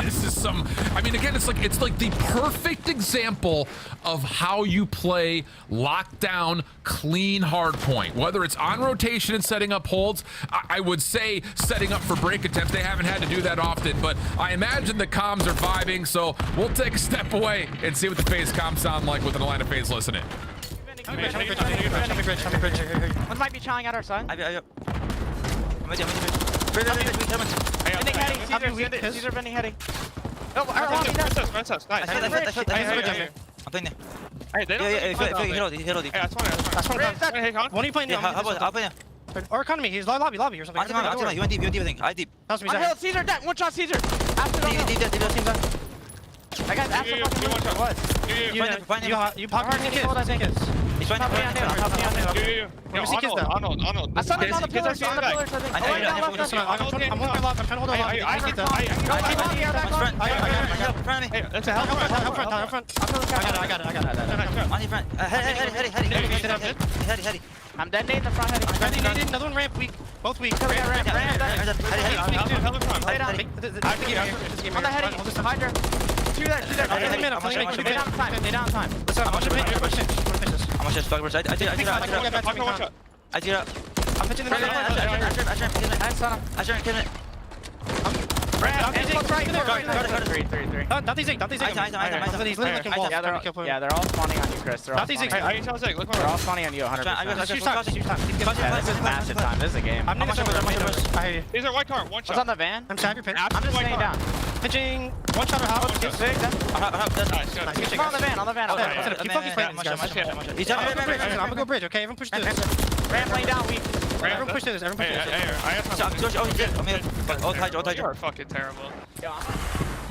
This is some, I mean, again, it's like the perfect example of how you play lockdown, clean hardpoint. Whether it's on rotation and setting up holds, I would say setting up for break attempts. They haven't had to do that often, but I imagine the comms are vibing, so we'll take a step away and see what the FaZe comms sound like with an Atlanta FaZe listening. One might be trying at our side. Vending heading, Caesar vending heading. No, nice. I'm playing there. Hey, they don't One you playing there. I'll play there. Or economy, he's lobby or something. You went deep, I deep. Caesar, dead. One shot, Caesar. That guy's absolutely fucking what? You pop hard kids. He's trying to play on there. Let me see kids though. Arnold. I saw him on the pillars, I think. I'm trying to hold on. I see though. That's a help front. I got it. On your front. Heady. I'm dead in the front, Heady. Another one ramp, weak. Both weak. Ramp. Lay down. On the Heady. Hold this to Hydra. Do that. Lay down time. I'm gonna just talk about I did it. I'm pitching the I try and kill it. Don't think. He's literally looking wall. Yeah, they're all spawning on you, Chris. They're all spawning on you 100%. This is massive time. This is a game. These are white car. One shot. What's on the van? I'm just staying down. Pitching. One shot or house. He's on the van. Keep focusing playing these guys. I'm gonna go bridge, okay? Everyone push through this. Ramp laying down, weak. Everyone push through this. You are fucking terrible.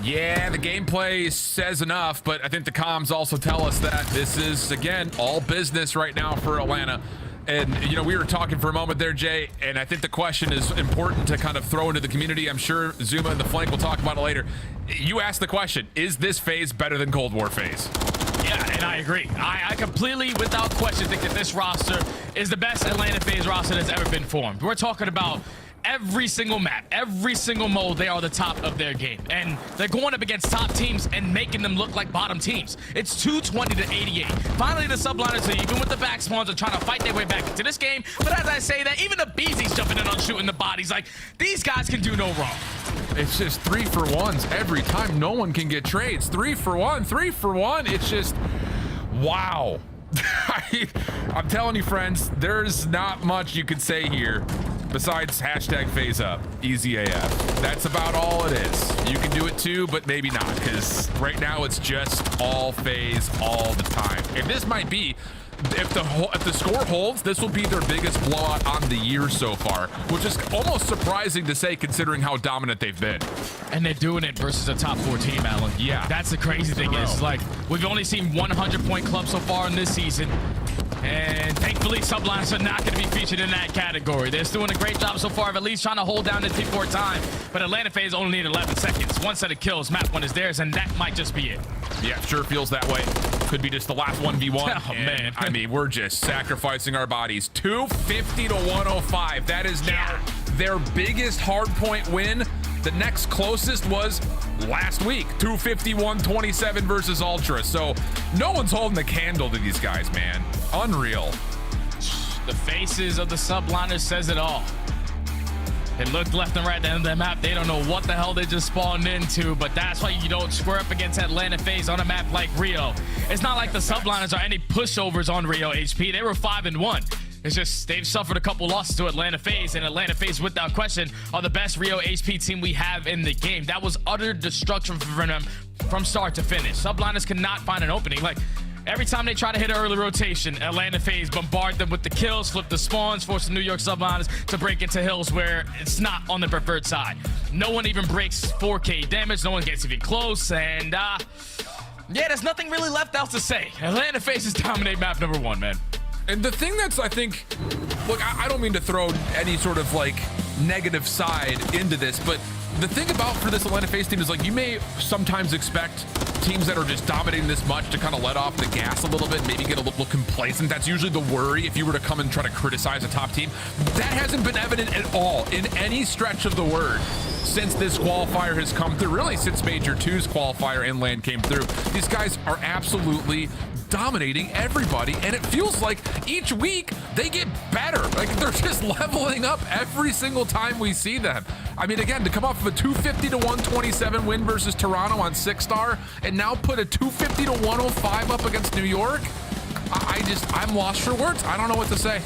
Yeah, the gameplay says enough, but I think the comms also tell us that this is, again, all business right now for Atlanta. And, you know, we were talking for a moment there, Jay, and I think the question is important to kind of throw into the community. I'm sure Zuma and the Flank will talk about it later. You asked the question, is this FaZe better than Cold War FaZe? Yeah, and I agree. I completely, without question, think that this roster is the best Atlanta FaZe roster that's ever been formed. We're talking about every single map, every single mode, they are the top of their game. And they're going up against top teams and making them look like bottom teams. It's 220 to 88. Finally, the Subliners, even with the back spawns, are trying to fight their way back into this game. But as I say that, even the BZ's jumping in on shooting the bodies. Like, these guys can do no wrong. It's just 3-for-1s every time. No one can get trades. 3-for-1, 3-for-1. It's just, wow. I'm telling you, friends, there's not much you could say here besides hashtag FaZe up. Easy AF. That's about all it is. You can do it too, but maybe not, because right now it's just all FaZe all the time. And this might be, if the score holds, this will be their biggest blowout on the year so far, which is almost surprising to say considering how dominant they've been. And they're doing it versus a top 4 team, Alan. Yeah. That's the crazy thing is, like, we've only seen 100-point clubs so far in this season. And thankfully, Subliners are not going to be featured in that category. They're doing a great job so far of at least trying to hold down the T4 time. But Atlanta FaZe only need 11 seconds. One set of kills, map 1 is theirs, and that might just be it. Yeah, sure feels that way. Could be just the last 1v1. Oh, man. I mean, we're just sacrificing our bodies. 250 to 105. That is now their biggest hardpoint win. The next closest was last week, 251-27 versus Ultra. So no one's holding the candle to these guys, man. Unreal. The faces of the Subliners says it all. They look left and right at the end of the map. They don't know what the hell they just spawned into, but that's why you don't square up against Atlanta FaZe on a map like Rio. It's not like the Subliners are any pushovers on Rio HP. They were 5-1. It's just they've suffered a couple losses to Atlanta FaZe, and Atlanta FaZe, without question, are the best Rio HP team we have in the game. That was utter destruction for them from start to finish. Subliners cannot find an opening. Like, every time they try to hit an early rotation, Atlanta FaZe bombard them with the kills, flip the spawns, force the New York Subliners to break into hills where it's not on the preferred side. No one even breaks 4K damage. No one gets even close, and yeah, there's nothing really left else to say. Atlanta FaZe is dominate map number 1, man. And the thing that's, I think, look, I don't mean to throw any sort of like negative side into this, but the thing about for this Atlanta FaZe team is, like, you may sometimes expect teams that are just dominating this much to kind of let off the gas a little bit, maybe get a little complacent. That's usually the worry if you were to come and try to criticize a top team. That hasn't been evident at all in any stretch of the word since this qualifier has come through, really since Major 2's qualifier and LAN came through. These guys are absolutely dominating everybody, and it feels like each week they get better. Like, they're just leveling up every single time we see them. I mean, again, to come off of a 250 to 127 win versus Toronto on 6-star, and now put a 250 to 105 up against New York, I'm lost for words. I don't know what to say.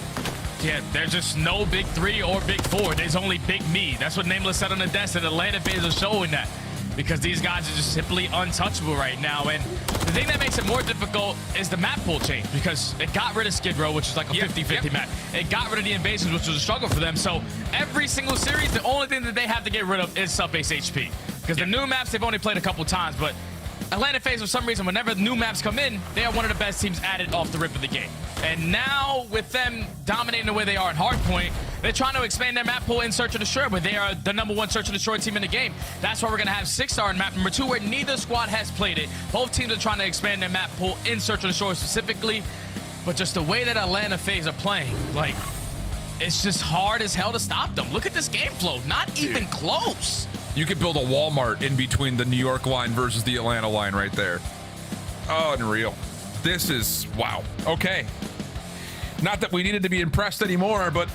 Yeah, there's just no big 3 or big 4. There's only big me. That's what Nameless said on the desk, and Atlanta FaZe are showing that, because these guys are just simply untouchable right now. And the thing that makes it more difficult is the map pool change, because it got rid of Skid Row, which is like a 50-50 map. It got rid of the invasions, which was a struggle for them. So every single series, the only thing that they have to get rid of is sub-base HP, because the new maps, they've only played a couple times. But Atlanta FaZe, for some reason, whenever new maps come in, they are one of the best teams at it off the rip of the game. And now, with them dominating the way they are in Hardpoint, they're trying to expand their map pool in Search and Destroy, where they are the #1 Search and Destroy team in the game. That's why we're going to have 6-star in map number 2, where neither squad has played it. Both teams are trying to expand their map pool in Search and Destroy specifically. But just the way that Atlanta FaZe are playing, like, it's just hard as hell to stop them. Look at this game flow. Not even close. You could build a Walmart in between the New York line versus the Atlanta line right there. Oh, unreal. This is, wow. Okay. Not that we needed to be impressed anymore, but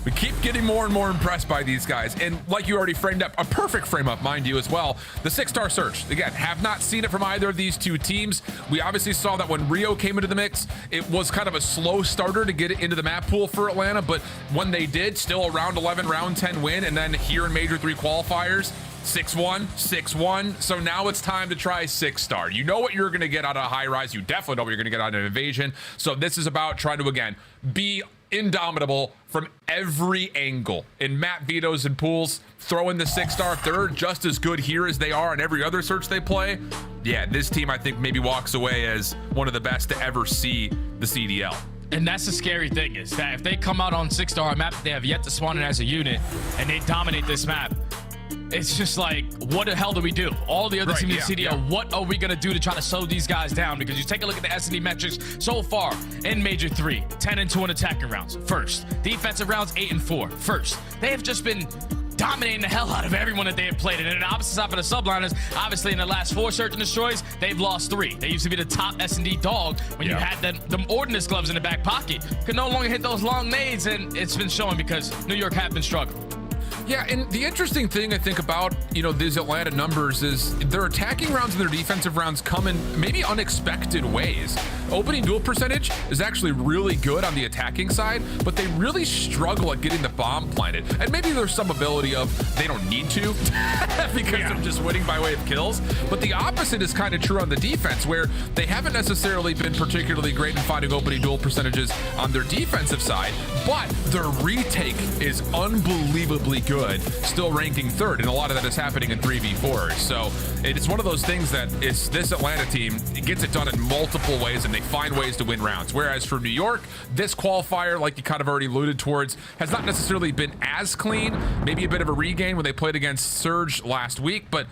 we keep getting more and more impressed by these guys. And like you already framed up, a perfect frame up, mind you, as well. The 6-star search. Again, have not seen it from either of these two teams. We obviously saw that when Rio came into the mix, it was kind of a slow starter to get it into the map pool for Atlanta. But when they did, still a round 11, round 10 win. And then here in Major 3 qualifiers, 6-1, 6-1. So now it's time to try 6-star. You know what you're going to get out of a high rise. You definitely know what you're going to get out of an invasion. So this is about trying to, again, be indomitable from every angle in map vetoes and pools. Throw in the 6-star. If they're just as good here as they are in every other search they play, yeah, this team I think maybe walks away as one of the best to ever see the CDL. And that's the scary thing, is that if they come out on 6-star map that they have yet to spawn in as a unit, and they dominate this map, it's just like, what the hell do we do? All the other teams in the CDL, what are we going to do to try to slow these guys down? Because you take a look at the S&D metrics so far in Major 3, 10-2 in attacking rounds, first. Defensive rounds, 8-4, first. They have just been dominating the hell out of everyone that they have played. And in the opposite side for the Subliners, obviously in the last 4 search and destroys, they've lost 3. They used to be the top S&D dog when you had them Ordnance gloves in the back pocket. Could no longer hit those long nades, and it's been showing because New York have been struggling. Yeah, and the interesting thing I think about, these Atlanta numbers is their attacking rounds and their defensive rounds come in maybe unexpected ways. Opening duel percentage is actually really good on the attacking side, but they really struggle at getting the bomb planted. And maybe there's some ability of they don't need to because they're just winning by way of kills. But the opposite is kind of true on the defense, where they haven't necessarily been particularly great in finding opening duel percentages on their defensive side, but their retake is unbelievably good. Still ranking 3rd, and a lot of that is happening in 3v4s. So it's one of those things that is this Atlanta team, it gets it done in multiple ways, and they find ways to win rounds. Whereas for New York, this qualifier, like you kind of already alluded towards, has not necessarily been as clean. Maybe a bit of a regain when they played against Surge last week, but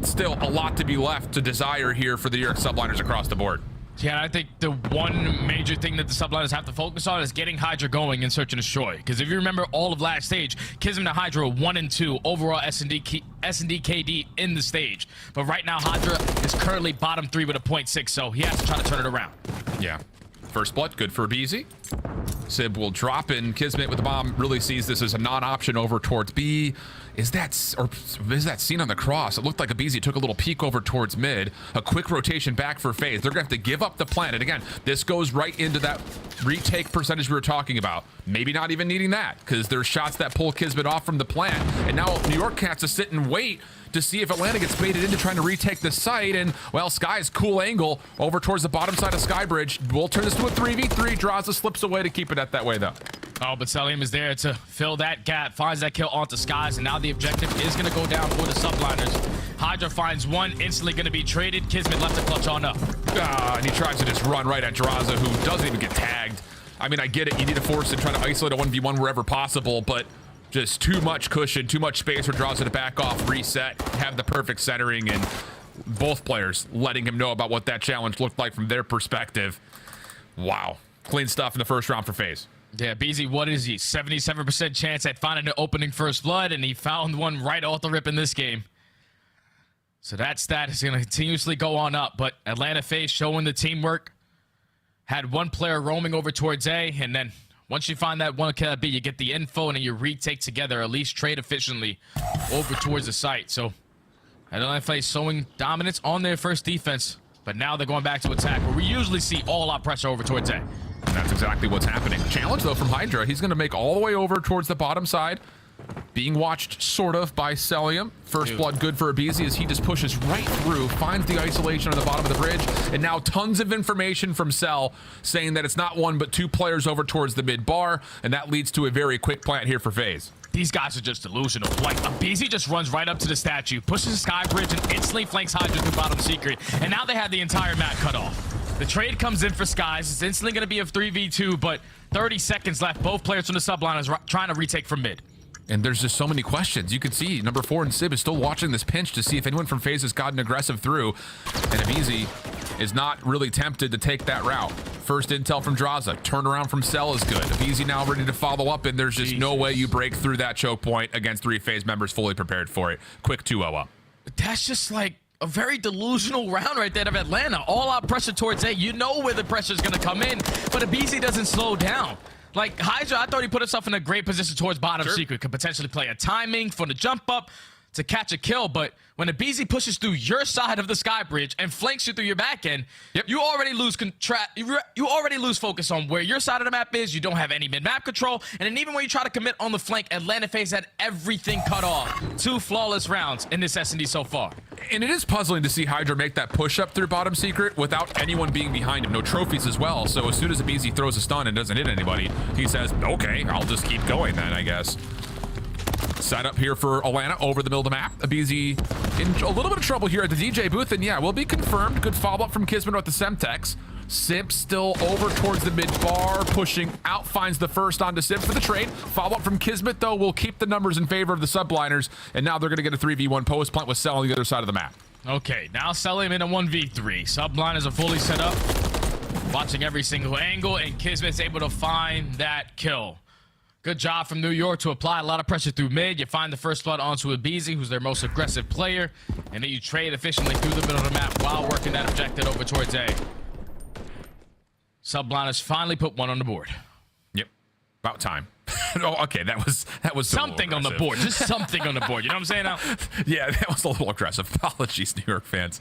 still a lot to be left to desire here for the New York Subliners across the board. Yeah, I think the one major thing that the Subliners have to focus on is getting Hydra going in Search and Destroy. Because if you remember all of last stage, Kism and Hydra 1-2 overall S&D KD in the stage. But right now, Hydra is currently bottom 3 with a 0.6, so he has to try to turn it around. Yeah. First blood, good for BZ. Sib will drop in. Kismet with the bomb really sees this as a non-option over towards B. Is that seen on the cross? It looked like a BZ took a little peek over towards mid. A quick rotation back for FaZe. They're gonna have to give up the plant. And again, this goes right into that retake percentage we were talking about. Maybe not even needing that, because there's shots that pull Kismet off from the plant. And now New York has to sit and wait to see if Atlanta gets baited into trying to retake the site. And, well, Sky's cool angle over towards the bottom side of Skybridge. We'll turn this to a 3v3. Draza slips away to keep it at that way, though. Oh, but Cellium is there to fill that gap, finds that kill onto Skies, and now the objective is going to go down for the Subliners. Hydra finds one, instantly going to be traded. Kismet left to clutch on up. And he tries to just run right at Draza, who doesn't even get tagged. I mean, I get it. You need to force and try to isolate a 1v1 wherever possible, but just too much cushion, too much space for Draza to back off, reset, have the perfect centering, and both players letting him know about what that challenge looked like from their perspective. Wow. Clean stuff in the first round for FaZe. Yeah, BZ, what is he? 77% chance at finding an opening first blood, and he found one right off the rip in this game. So that stat is going to continuously go on up, but Atlanta FaZe showing the teamwork. Had one player roaming over towards A, and then once you find that one kill at B, you get the info, and then you retake together, at least trade efficiently over towards the site. So Atlanta FaZe showing dominance on their first defense, but now they're going back to attack, where we usually see all-out pressure over towards A. And that's exactly what's happening. Challenge, though, from Hydra. He's going to make all the way over towards the bottom side. Being watched, sort of, by Cellium. First blood good for Abizi as he just pushes right through, finds the isolation on the bottom of the bridge, and now tons of information from Cell saying that it's not one but 2 players over towards the mid bar, and that leads to a very quick plant here for FaZe. These guys are just delusional. Like, Abizi just runs right up to the statue, pushes the Skybridge, and instantly flanks Hydra through bottom secret, and now they have the entire map cut off. The trade comes in for Skies. It's instantly going to be a 3v2, but 30 seconds left. Both players from the Subliners trying to retake from mid. And there's just so many questions. You can see number 4 and Sib is still watching this pinch to see if anyone from FaZe has gotten aggressive through. And Abizi is not really tempted to take that route. First intel from Draza. Turnaround from Cell is good. Abizi now ready to follow up, and there's just no way you break through that choke point against 3 FaZe members fully prepared for it. Quick 2-0 up. That's just like a very delusional round right there of Atlanta. All out pressure towards A. You know where the pressure is going to come in, but Abizi doesn't slow down. Like, Hydra, I thought he put himself in a great position towards bottom secret. Could potentially play a timing for the jump up to catch a kill, but when Abizi pushes through your side of the sky bridge and flanks you through your back end, you already lose you already lose focus on where your side of the map is. You don't have any mid-map control, and then even when you try to commit on the flank, Atlanta FaZe had everything cut off. 2 flawless rounds in this S&D so far. And it is puzzling to see Hydra make that push up through bottom secret without anyone being behind him. No trophies as well, so as soon as Abizi throws a stun and doesn't hit anybody, he says, okay, I'll just keep going then, I guess. Set up here for Atlanta over the middle of the map. Abizi in a little bit of trouble here at the DJ booth, and yeah, will be confirmed. Good follow-up from Kismet with the Semtex. Simp still over towards the mid bar, pushing out, finds the first onto Simp for the trade. Follow-up from Kismet, though, will keep the numbers in favor of the Subliners, and now they're going to get a 3v1 post plant with Cell on the other side of the map. Okay, now Cellium in a 1v3. Subliners are fully set up, watching every single angle, and Kismet's able to find that kill. Good job from New York to apply a lot of pressure through mid. You find the first blood onto Abizi, who's their most aggressive player, and then you trade efficiently through the middle of the map while working that objective over towards A. Subliners finally put one on the board. Yep, about time. Oh, okay, that was something on the board. Just something on the board. You know what I'm saying now? Yeah, that was a little aggressive. Apologies, New York fans.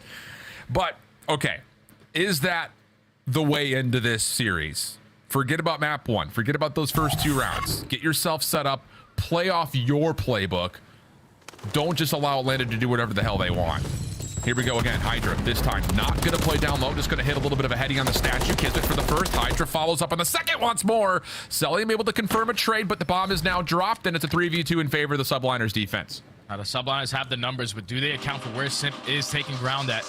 But okay, is that the way into this series? Forget about map 1. Forget about those first 2 rounds. Get yourself set up. Play off your playbook. Don't just allow Atlanta to do whatever the hell they want. Here we go again. Hydra this time not going to play down low. Just going to hit a little bit of a heading on the statue. Kismet for the first. Hydra follows up on the second once more. Cellium able to confirm a trade, but the bomb is now dropped, and it's a 3v2 in favor of the Subliners defense. Now the Subliners have the numbers, but do they account for where Simp is taking ground at?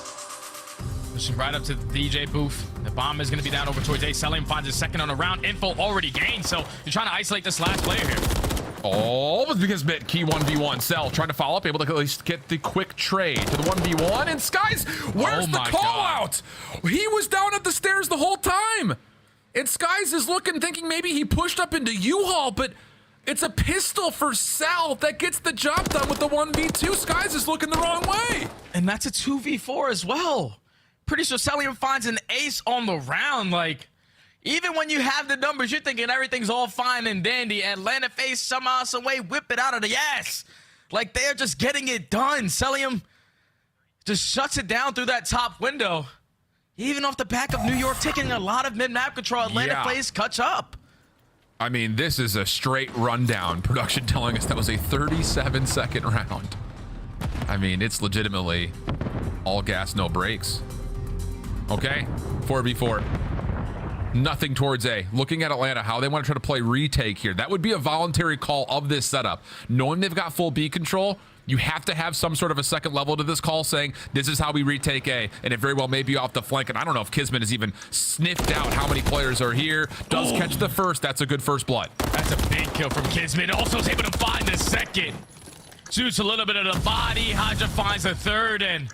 Pushing right up to the DJ booth. The bomb is going to be down over towards A. Cellium finds his second on the round. Info already gained, so you're trying to isolate this last player here. Oh, but because Mid key 1v1. Cell trying to follow up, able to at least get the quick trade to the 1v1. And Skies, where's the call out? He was down at the stairs the whole time. And Skies is looking, thinking maybe he pushed up into U-Haul, but it's a pistol for Cell that gets the job done with the 1v2. Skies is looking the wrong way. And that's a 2v4 as well. Pretty sure Cellium finds an ace on the round. Like, even when you have the numbers, you're thinking everything's all fine and dandy. Atlanta FaZe somehow, some way whip it out of the ass. Like, they're just getting it done. Cellium just shuts it down through that top window. Even off the back of New York taking a lot of mid-map control, Atlanta FaZe catch up. I mean, this is a straight rundown. Production telling us that was a 37-second round. I mean, it's legitimately all gas, no brakes. Okay, 4v4. Nothing towards A. Looking at Atlanta, how they want to try to play retake here. That would be a voluntary call of this setup. Knowing they've got full B control, you have to have some sort of a second level to this call saying, this is how we retake A. And it very well may be off the flank. And I don't know if Kismet has even sniffed out how many players are here. Does catch the first. That's a good first blood. That's a big kill from Kismet. Also is able to find the second. Shoots a little bit of the body. Hydra finds the third, and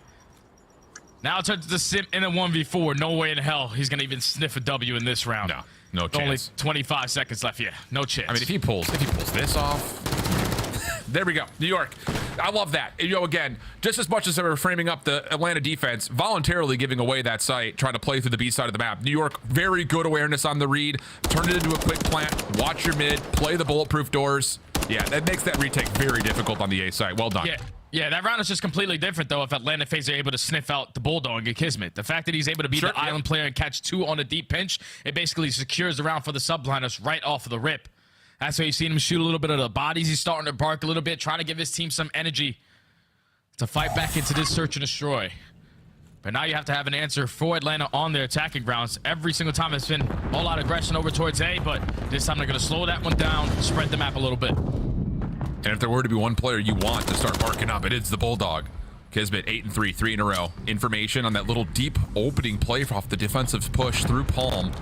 now it turns to Simp in a 1v4. No way in hell he's going to even sniff a W in this round. No chance. Only 25 seconds left. Yeah, no chance. I mean, if he pulls this off, there we go. New York. I love that. You know, again, just as much as they were framing up the Atlanta defense, voluntarily giving away that site, trying to play through the B side of the map. New York, very good awareness on the read. Turn it into a quick plant. Watch your mid. Play the bulletproof doors. Yeah, that makes that retake very difficult on the A side. Well done. Yeah, that round is just completely different, though, if Atlanta FaZe are able to sniff out the Bulldog and Kismet. The fact that he's able to be the island player and catch 2 on a deep pinch, it basically secures the round for the Subliners right off of the rip. That's why you've seen him shoot a little bit of the bodies. He's starting to bark a little bit, trying to give his team some energy to fight back into this search and destroy. But now you have to have an answer for Atlanta on their attacking grounds. Every single time it's been all out aggression over towards A, but this time they're going to slow that one down, spread the map a little bit. And if there were to be one player you want to start barking up, it is the Bulldog. Kismet 8-3, 3 in a row. Information on that little deep opening play off the defensive push through Palm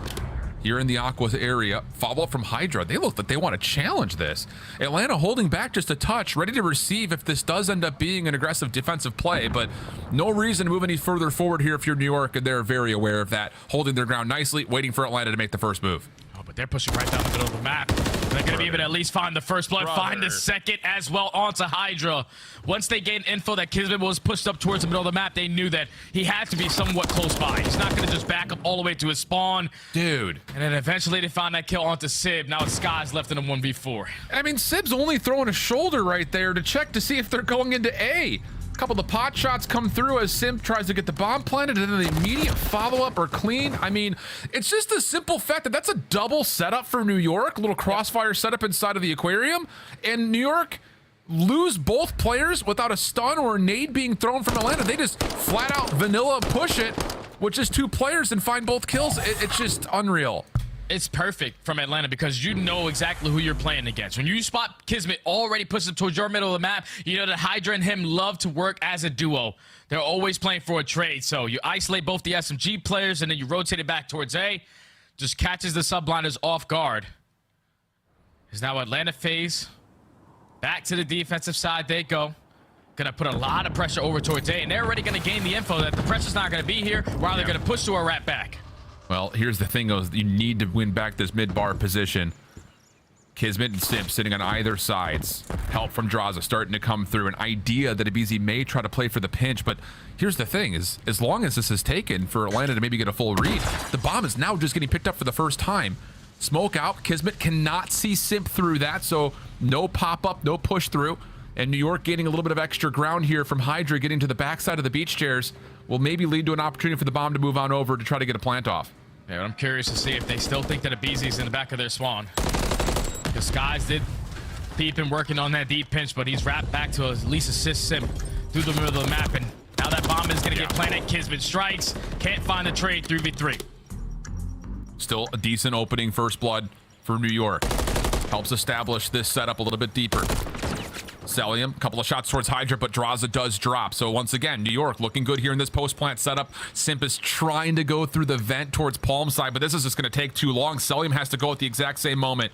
here in the Aqua area. Follow up from Hydra. They look like they want to challenge this. Atlanta holding back just a touch, ready to receive if this does end up being an aggressive defensive play, but no reason to move any further forward here if you're New York, and they're very aware of that. Holding their ground nicely, waiting for Atlanta to make the first move. Oh, but they're pushing right down the middle of the map. They're going to be able to at least find the first blood, find the second as well onto Hydra. Once they gained info that Kismet was pushed up towards the middle of the map, they knew that he had to be somewhat close by. He's not going to just back up all the way to his spawn. Dude. And then eventually they found that kill onto Sib. Now it's Skies left in a 1v4. I mean, Sib's only throwing a shoulder right there to check to see if they're going into A. A couple of the pot shots come through as Simp tries to get the bomb planted, and then the immediate follow-up or clean. I mean, it's just the simple fact that that's a double setup for New York. A little crossfire setup inside of the aquarium. And New York lose both players without a stun or a nade being thrown from Atlanta. They just flat out vanilla push it with just 2 players and find both kills. It's just unreal. it's perfect from Atlanta because you know exactly who you're playing against. When you spot Kismet already puts him towards your middle of the map, you know that Hydra and him love to work as a duo. They're always playing for a trade. So you isolate both the SMG players and then you rotate it back towards A. Just catches the Subliners off guard. Is now Atlanta FaZe. Back to the defensive side they go. Gonna put a lot of pressure over towards A, and they're already gonna gain the info that the pressure's not gonna be here, while they're gonna push to a rat back. Well, here's the thing, though. You need to win back this mid-bar position. Kismet and Simp sitting on either sides. Help from Draza starting to come through. An idea that aBeZy may try to play for the pinch, but here's the thing, is as long as this is taken for Atlanta to maybe get a full read, the bomb is now just getting picked up for the first time. Smoke out. Kismet cannot see Simp through that, so no pop-up, no push through. And New York gaining a little bit of extra ground here from Hydra getting to the backside of the beach chairs will maybe lead to an opportunity for the bomb to move on over to try to get a plant off. Yeah, but I'm curious to see if they still think that aBeZy's in the back of their spawn. Because Skies did keep him working on that deep pinch, but he's wrapped back to at least assist Simp through the middle of the map. And now that bomb is going to get planted. Kismet strikes. Can't find the trade 3v3. Still a decent opening first blood for New York. Helps establish this setup a little bit deeper. Cellium, a couple of shots towards Hydra, but Draza does drop. So once again, New York looking good here in this post-plant setup. Simp is trying to go through the vent towards Palm side, but this is just going to take too long. Cellium has to go at the exact same moment.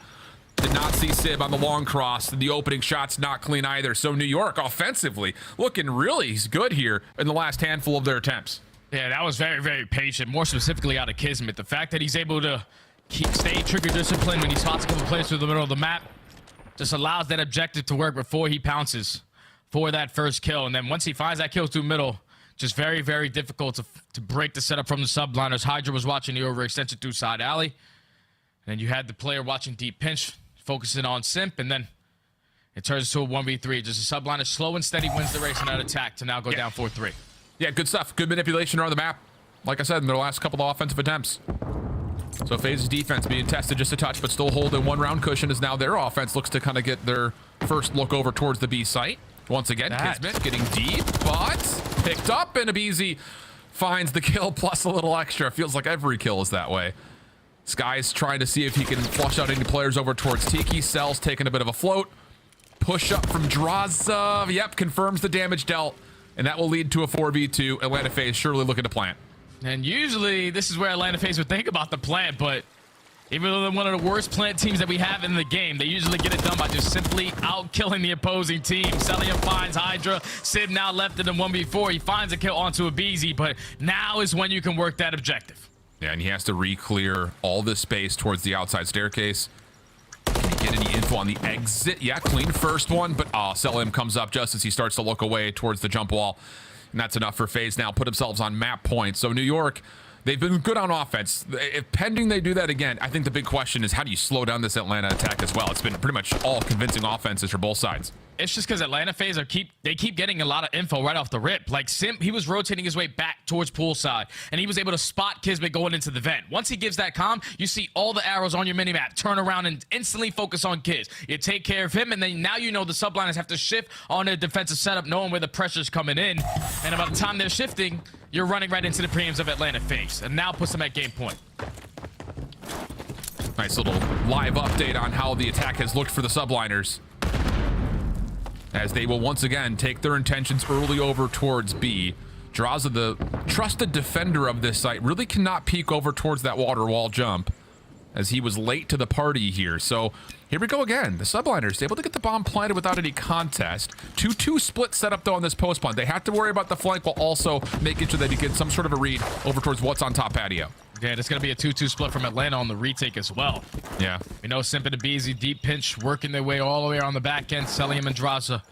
Did not see Sib on the long cross. The opening shot's not clean either. So New York offensively looking really good here in the last handful of their attempts. Yeah, that was very, very patient. More specifically out of Kismet. The fact that he's able to stay trigger disciplined when he spots a couple players through the middle of the map just allows that objective to work before he pounces for that first kill. And then once he finds that kill through middle, just very, very difficult to break the setup from the Subliners. Hydra was watching the overextension through side alley. And then you had the player watching deep pinch, focusing on Simp, and then it turns into a 1v3. Just a Subliner slow and steady wins the race on that attack to now go down 4-3. Yeah, good stuff. Good manipulation around the map. Like I said, in their last couple of offensive attempts. So FaZe's defense being tested just a touch, but still holding one round cushion as now their offense looks to kind of get their first look over towards the B site. Once again, Kismet getting deep, but picked up, and aBeZy finds the kill plus a little extra. Feels like every kill is that way. Sky's trying to see if he can flush out any players over towards Tiki. Cell's taking a bit of a float. Push up from Draza. Yep, confirms the damage dealt. And that will lead to a 4v2. Atlanta FaZe surely looking to plant. And usually this is where Atlanta FaZe would think about the plant, but even though they're one of the worst plant teams that we have in the game, they usually get it done by just simply out-killing the opposing team. Cellium finds Hydra. Sib now left in the 1v4. He finds a kill onto aBeZy, but now is when you can work that objective. Yeah, and he has to re-clear all this space towards the outside staircase. Can he get any info on the exit? Yeah, clean first one, but Cellium comes up just as he starts to look away towards the jump wall. And that's enough for FaZe now. Put themselves on map points. So New York, they've been good on offense. If pending they do that again, I think the big question is how do you slow down this Atlanta attack as well? It's been pretty much all convincing offenses for both sides. It's just because Atlanta FaZe they keep getting a lot of info right off the rip. Like Simp, he was rotating his way back towards poolside, and he was able to spot Kismet going into the vent. Once he gives that comm, you see all the arrows on your minimap turn around and instantly focus on Kiz. You take care of him, and then now you know the Subliners have to shift on their defensive setup, knowing where the pressure's coming in. And by the time they're shifting, you're running right into the premiums of Atlanta FaZe, and now puts them at game point. Nice little live update on how the attack has looked for the Subliners, as they will once again take their intentions early over towards B. Draza, the trusted defender of this site, really cannot peek over towards that water wall jump, as he was late to the party here. So here we go again. The Subliners able to get the bomb planted without any contest. 2-2 split setup though on this post plant. They have to worry about the flank while also making sure that he gets some sort of a read over towards what's on top patio. Yeah, it's going to be a 2-2 split from Atlanta on the retake as well. Yeah. We know Simp and aBeZy deep pinch working their way all the way on the back end. Cellium and Draza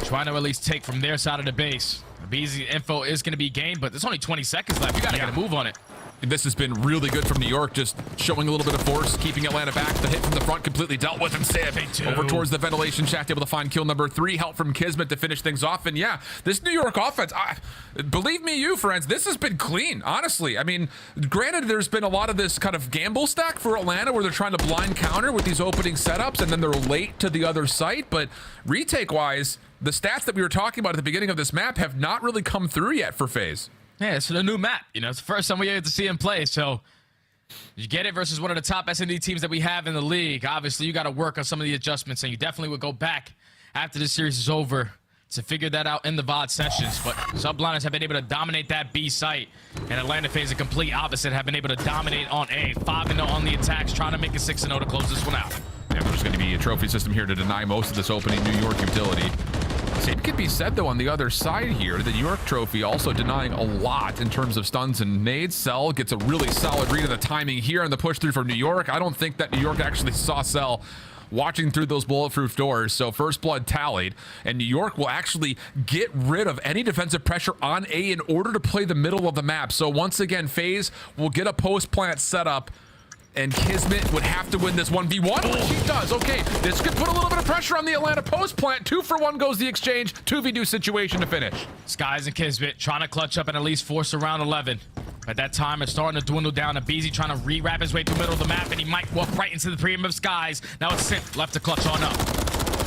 trying to at least take from their side of the base. aBeZy info is going to be gained, but there's only 20 seconds left. You got to get a move on it. This has been really good from New York, just showing a little bit of force, keeping Atlanta back. The hit from the front completely dealt with, and Sib over towards the ventilation shaft, able to find kill number 3. Help from Kismet to finish things off. And yeah, this New York offense, believe me, you friends, this has been clean, honestly. I mean, granted, there's been a lot of this kind of gamble stack for Atlanta where they're trying to blind counter with these opening setups, and then they're late to the other site. But retake-wise, the stats that we were talking about at the beginning of this map have not really come through yet for FaZe. Yeah, it's a new map. You know, it's the first time we get to see him play, so You get it versus one of the top S&D teams that we have in the league. Obviously, you got to work on some of the adjustments, and you definitely would go back after the series is over to figure that out in the VOD sessions. But Subliners have been able to dominate that B site, and Atlanta FaZe, the complete opposite, have been able to dominate on A. 5-0 on the attacks, trying to make it 6-0 to close this one out. Yeah, there's going to be a trophy system here to deny most of this opening New York utility. Same could be said, though, on the other side here. The New York trophy also denying a lot in terms of stuns and nades. Cell gets a really solid read of the timing here on the push through from New York. I don't think that New York actually saw Cell watching through those bulletproof doors. So first blood tallied, and New York will actually get rid of any defensive pressure on A in order to play the middle of the map. So once again, FaZe will get a post plant set up, and Kismet would have to win this 1v1, which he does. Okay, this could put a little bit of pressure on the Atlanta post plant. 2-for-1 goes the exchange. 2v2 situation to finish. Skies and Kismet trying to clutch up and at least force around 11. At that time, it's starting to dwindle down. Beezy trying to re-wrap his way through the middle of the map, and he might walk right into the premium of Skies. Now it's Simp left to clutch on up.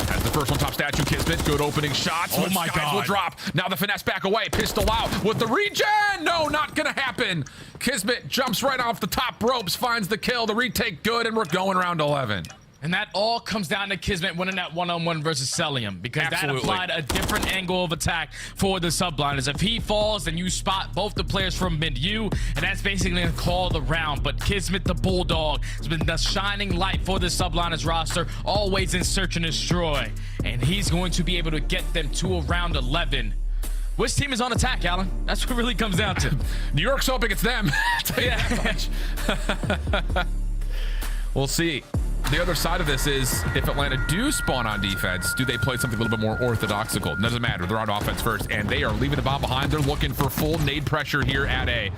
As the first one top statue, Kismet, good opening shots. Oh my God. Will drop. Now the finesse back away. Pistol out with the regen. No, not gonna happen. Kismet jumps right off the top ropes, finds the kill. The retake good, and we're going round 11. And that all comes down to Kismet winning that one-on-one versus Cellium, because Absolutely. that applied a different angle of attack for the Subliners. If he falls, then you spot both the players from mid-U, and that's basically going to call the round. But Kismet, the Bulldog, has been the shining light for the Subliners roster, always in search and destroy. And he's going to be able to get them to a round 11. Which team is on attack, Alan? That's what it really comes down to. New York's hoping it's them. I'll tell you that much. We'll see. The other side of this is, if Atlanta do spawn on defense, do they play something a little bit more orthodoxical? Doesn't matter. They're on offense first, and they are leaving the bomb behind. They're looking for full nade pressure here at A.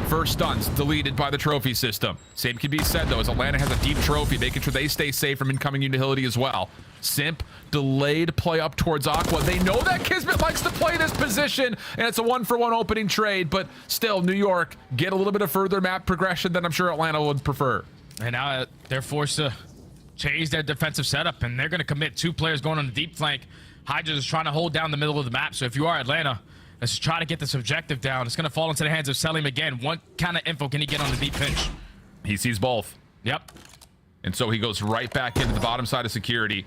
First stuns deleted by the trophy system. Same can be said, though, as Atlanta has a deep trophy, making sure they stay safe from incoming utility as well. Simp, delayed play up towards Aqua. They know that Kismet likes to play this position, and it's a 1-for-1 opening trade, but still, New York get a little bit of further map progression than I'm sure Atlanta would prefer. And now they're forced to change their defensive setup, and they're going to commit 2 players going on the deep flank. Hydra is trying to hold down the middle of the map, so if you are Atlanta, let's just try to get this objective down. It's going to fall into the hands of Cellium again. What kind of info can he get on the deep pinch? He sees both. Yep. And so he goes right back into the bottom side of security.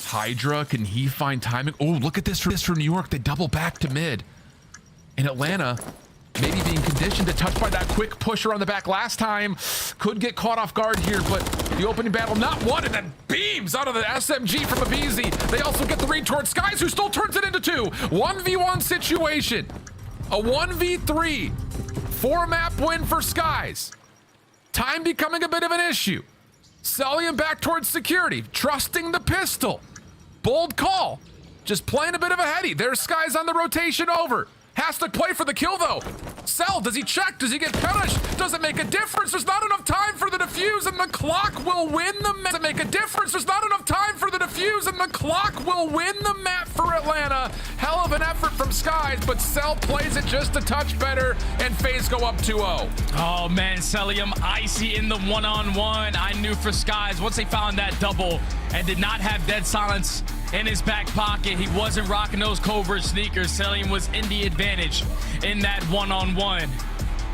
Hydra, can he find timing? Oh, look at this for New York. They double back to mid. In Atlanta, maybe being conditioned to touch by that quick pusher on the back last time, could get caught off guard here, but the opening battle not won, and then beams out of the SMG from Abizi. They also get the read towards Skies, who still turns it into 2. 1v1 situation. A 1v3. 4-map win for Skies. Time becoming a bit of an issue. Cellium back towards security, trusting the pistol. Bold call. Just playing a bit of a heady. There's Skies on the rotation over. Has to play for the kill, though. Cell, does he check? Does he get punished? Doesn't make a difference. There's not enough time for the defuse, and the clock will win the map. Doesn't make a difference. There's not enough time for the defuse, and the clock will win the map for Atlanta. Hell of an effort from Skies, but Cell plays it just a touch better, and FaZe go up 2-0. Oh, man, Cellium icy in the one-on-one. I knew for Skies, once they found that double and did not have dead silence in his back pocket, he wasn't rocking those covert sneakers. Cellium was in the advantage in that one-on-one.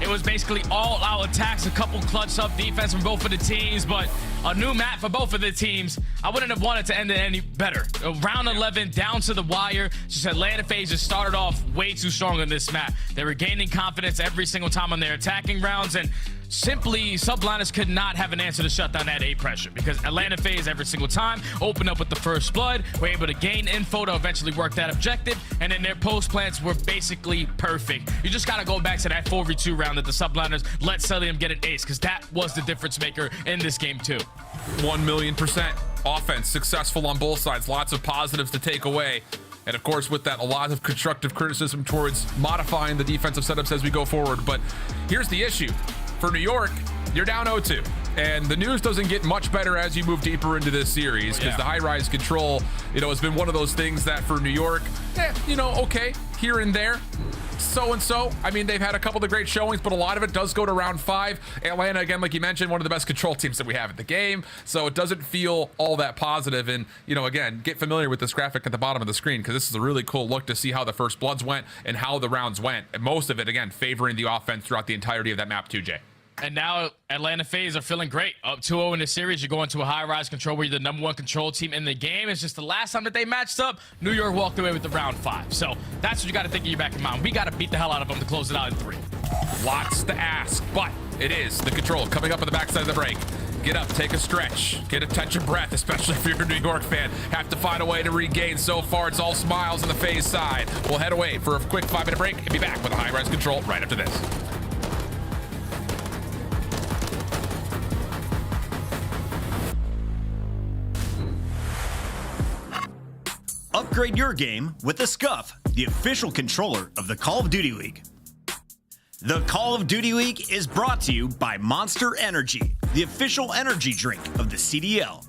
It was basically all-out attacks, a couple clutch up defense from both of the teams, but a new map for both of the teams. I wouldn't have wanted to end it any better. Round 11, down to the wire. Just Atlanta FaZe just started off way too strong on this map. They were gaining confidence every single time on their attacking rounds, and simply Subliners could not have an answer to shut down that A pressure, because Atlanta FaZe every single time opened up with the first blood, were able to gain info to eventually work that objective, and then their post plants were basically perfect. You just got to go back to that 4v2 round that the Subliners let Cellium get an ace, because that was the difference maker in this game too. 1,000,000% offense successful on both sides. Lots of positives to take away. And of course, with that, a lot of constructive criticism towards modifying the defensive setups as we go forward. But here's the issue. For New York, you're down 0-2. And the news doesn't get much better as you move deeper into this series, because the high-rise control, has been one of those things that for New York, okay, here and there. So-and-so. I mean, they've had a couple of great showings, but a lot of it does go to round 5. Atlanta, again, like you mentioned, one of the best control teams that we have in the game. So it doesn't feel all that positive. And, again, get familiar with this graphic at the bottom of the screen, because this is a really cool look to see how the first bloods went and how the rounds went. And most of it, again, favoring the offense throughout the entirety of that map too, Jay. And now Atlanta FaZe are feeling great. Up 2-0 in the series. You're going to a high-rise control where you're the #1 control team in the game. It's just the last time that they matched up, New York walked away with the round 5. So that's what you got to think in your back of your mind. We got to beat the hell out of them to close it out in 3. Lots to ask, but it is the control coming up on the backside of the break. Get up, take a stretch, get a touch of breath, especially if you're a New York fan. Have to find a way to regain. So far, it's all smiles on the FaZe side. We'll head away for a quick 5-minute break and be back with a high-rise control right after this. Upgrade your game with the Scuff, the official controller of the Call of Duty League. The Call of Duty League is brought to you by Monster Energy, the official energy drink of the CDL.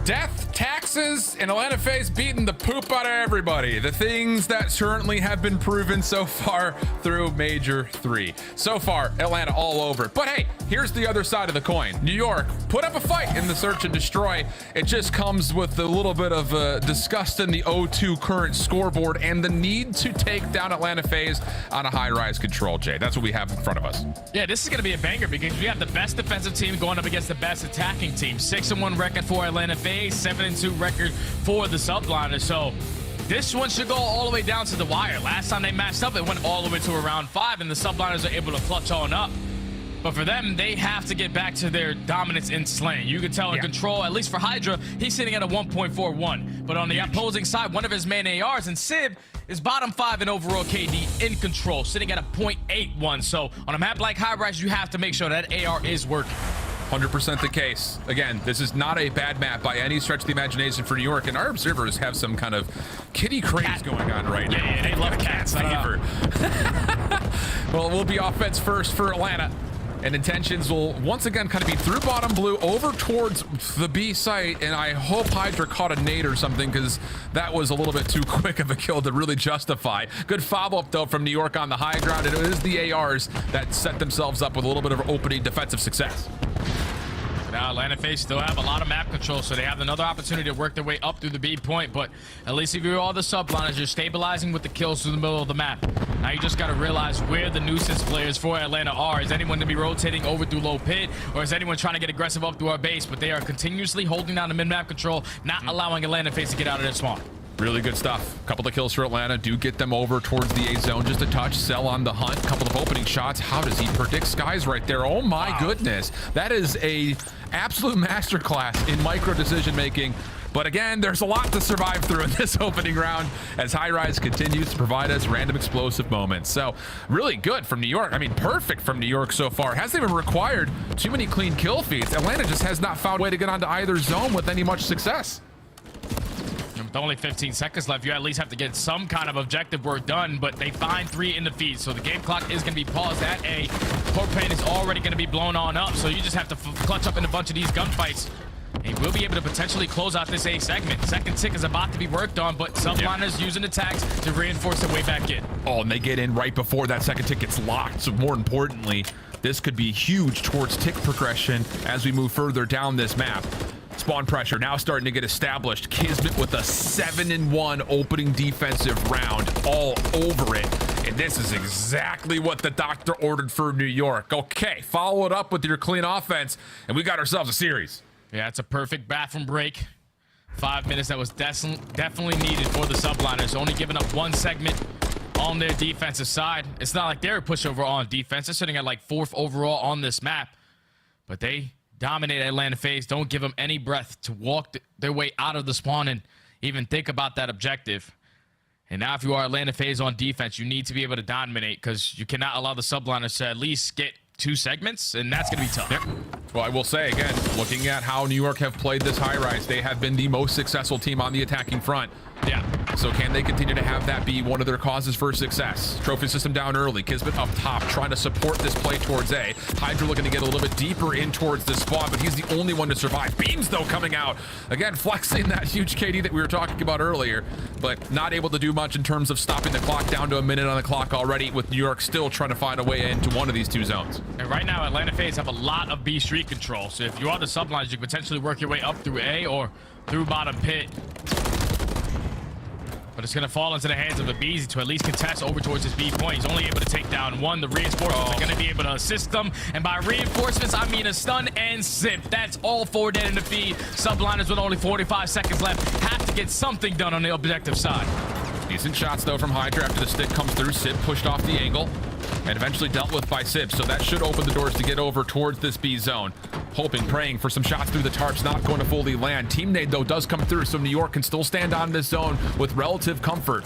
Death, taxes, and Atlanta FaZe beating the poop out of everybody. The things that certainly have been proven so far through Major 3. So far, Atlanta all over it. But hey, here's the other side of the coin. New York put up a fight in the search and destroy. It just comes with a little bit of disgust in the 0-2 current scoreboard and the need to take down Atlanta FaZe on a high-rise control, Jay. That's what we have in front of us. Yeah, this is going to be a banger because we have the best defensive team going up against the best attacking team. 6-1 record for Atlanta FaZe, 7-2 record for the Subliners. So this one should go all the way down to the wire. Last time they matched up, it went all the way to a round 5, and the Subliners are able to clutch on up. But for them, they have to get back to their dominance in slaying. You can tell in control, at least for Hydra, he's sitting at a 1.41. But on the opposing side, one of his main ARs, and Simp, is bottom 5 in overall KD in control, sitting at a 0.81. So on a map like High Rise, you have to make sure that AR is working. 100% the case. Again, this is not a bad map by any stretch of the imagination for New York, and our observers have some kind of kitty craze going on right now. Yeah, they love cats. Fever. Well, it will be offense first for Atlanta. And intentions will once again kind of be through bottom blue over towards the B site. And I hope Hydra caught a nade or something, because that was a little bit too quick of a kill to really justify. Good follow-up, though, from New York on the high ground. And it is the ARs that set themselves up with a little bit of opening defensive success. Now Atlanta FaZe still have a lot of map control, so they have another opportunity to work their way up through the B point. But at least if you're all the subliners, you're stabilizing with the kills through the middle of the map. Now you just got to realize where the nuisance players for Atlanta are. Is anyone going to be rotating over through low pit, or is anyone trying to get aggressive up through our base? But they are continuously holding down the mid-map control, not allowing Atlanta FaZe to get out of their spawn. Really good stuff. A couple of kills for Atlanta do get them over towards the A zone. Just a touch. Cell on the hunt. Couple of opening shots. How does he predict skies right there? Oh my goodness. That is a absolute masterclass in micro decision making. But again, there's a lot to survive through in this opening round as High Rise continues to provide us random explosive moments. So really good from New York. I mean, perfect from New York so far. Hasn't even required too many clean kill feeds. Atlanta just has not found a way to get onto either zone with any much success. With only 15 seconds left, you at least have to get some kind of objective work done, but they find 3 in the feed, so the game clock is going to be paused at A. Propane is already going to be blown on up, so you just have to clutch up in a bunch of these gunfights. And we'll be able to potentially close out this A segment. Second tick is about to be worked on, but Subliners using the tags to reinforce their way back in. Oh, and they get in right before that second tick gets locked, so more importantly, this could be huge towards tick progression as we move further down this map. Spawn pressure now starting to get established. Kismet with a 7-1 opening defensive round all over it. And this is exactly what the doctor ordered for New York. Okay, follow it up with your clean offense, and we got ourselves a series. Yeah, it's a perfect bathroom break. 5 minutes that was definitely needed for the Subliners. Only giving up 1 segment on their defensive side. It's not like they're a pushover on defense. They're sitting at like 4th overall on this map. But they dominate Atlanta FaZe. Don't give them any breath to walk their way out of the spawn and even think about that objective. And now if you are Atlanta FaZe on defense, you need to be able to dominate, because you cannot allow the Subliners to at least get 2 segments, and that's going to be tough. Yep. Well, I will say, again, looking at how New York have played this high rise, they have been the most successful team on the attacking front. Yeah. So can they continue to have that be one of their causes for success? Trophy system down early. Kismet up top trying to support this play towards A. Hydra looking to get a little bit deeper in towards the spawn, but he's the only one to survive. Beams, though, coming out. Again, flexing that huge KD that we were talking about earlier, but not able to do much in terms of stopping the clock down to a minute on the clock already, with New York still trying to find a way into one of these 2 zones. And right now, Atlanta FaZe have a lot of B street control. So if you are the Subliners, you can potentially work your way up through A or through bottom pit. But it's going to fall into the hands of Abizi to at least contest over towards his B point. He's only able to take down 1. The reinforcements are going to be able to assist them. And by reinforcements, I mean a stun and Simp. That's all 4 dead in the feed. Subliners with only 45 seconds left have to get something done on the objective side. Decent shots, though, from Hydra after the stick comes through. Simp pushed off the angle and eventually dealt with by Simp. So that should open the doors to get over towards this B zone. Hoping, praying for some shots through the tarps, not going to fully land. Team nade, though, does come through, so New York can still stand on this zone with relative comfort.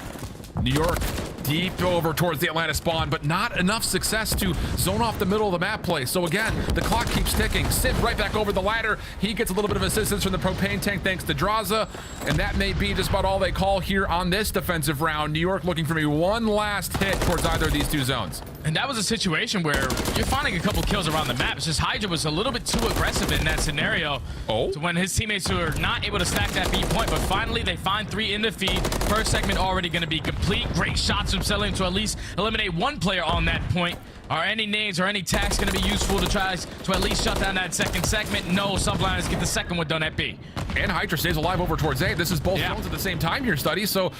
New York deep over towards the Atlanta spawn, but not enough success to zone off the middle of the map play. So again, the clock keeps ticking. Simp right back over the ladder. He gets a little bit of assistance from the propane tank thanks to Draza, and that may be just about all they call here on this defensive round. New York looking for maybe one last hit towards either of these 2 zones. And that was a situation where you're finding a couple kills around the map. It's just Hydra was a little bit too aggressive in that scenario. Oh. So when his teammates were not able to stack that B point, but finally they find 3 in the feed. First segment already going to be complete. Great shots from Cellium to at least eliminate 1 player on that point. Are any nades or any tags going to be useful to try to at least shut down that second segment? No, Subliners get the second one done at B. And Hydra stays alive over towards A. This is both zones at the same time here, Study. So,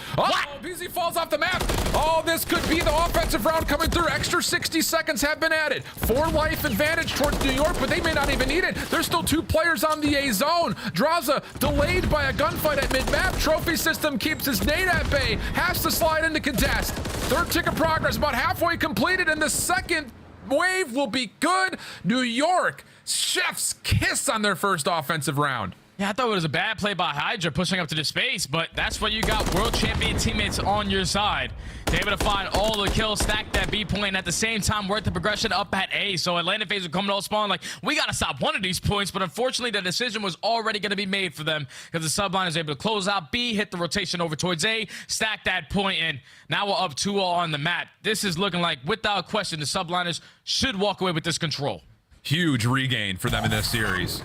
BZ falls off the map. Oh, this could be the offensive round coming through. Extra 60 seconds have been added. 4 life advantage towards New York, but they may not even need it. There's still 2 players on the A zone. Draza delayed by a gunfight at mid-map. Trophy system keeps his nade at bay. Has to slide into contest. 3rd tick of progress, about halfway completed, and the second wave will be good. New York, chef's kiss on their first offensive round. Yeah, I thought it was a bad play by Hydra pushing up to the space, but that's where you got world champion teammates on your side. They're able to find all the kills, stack that B point, and at the same time work the progression up at A. So Atlanta FaZe were coming all spawn like, we got to stop one of these points, but unfortunately the decision was already going to be made for them because the Subliners able to close out B, hit the rotation over towards A, stack that point, and now we're up 2-0 on the map. This is looking like, without question, the Subliners should walk away with this control. Huge regain for them in this series.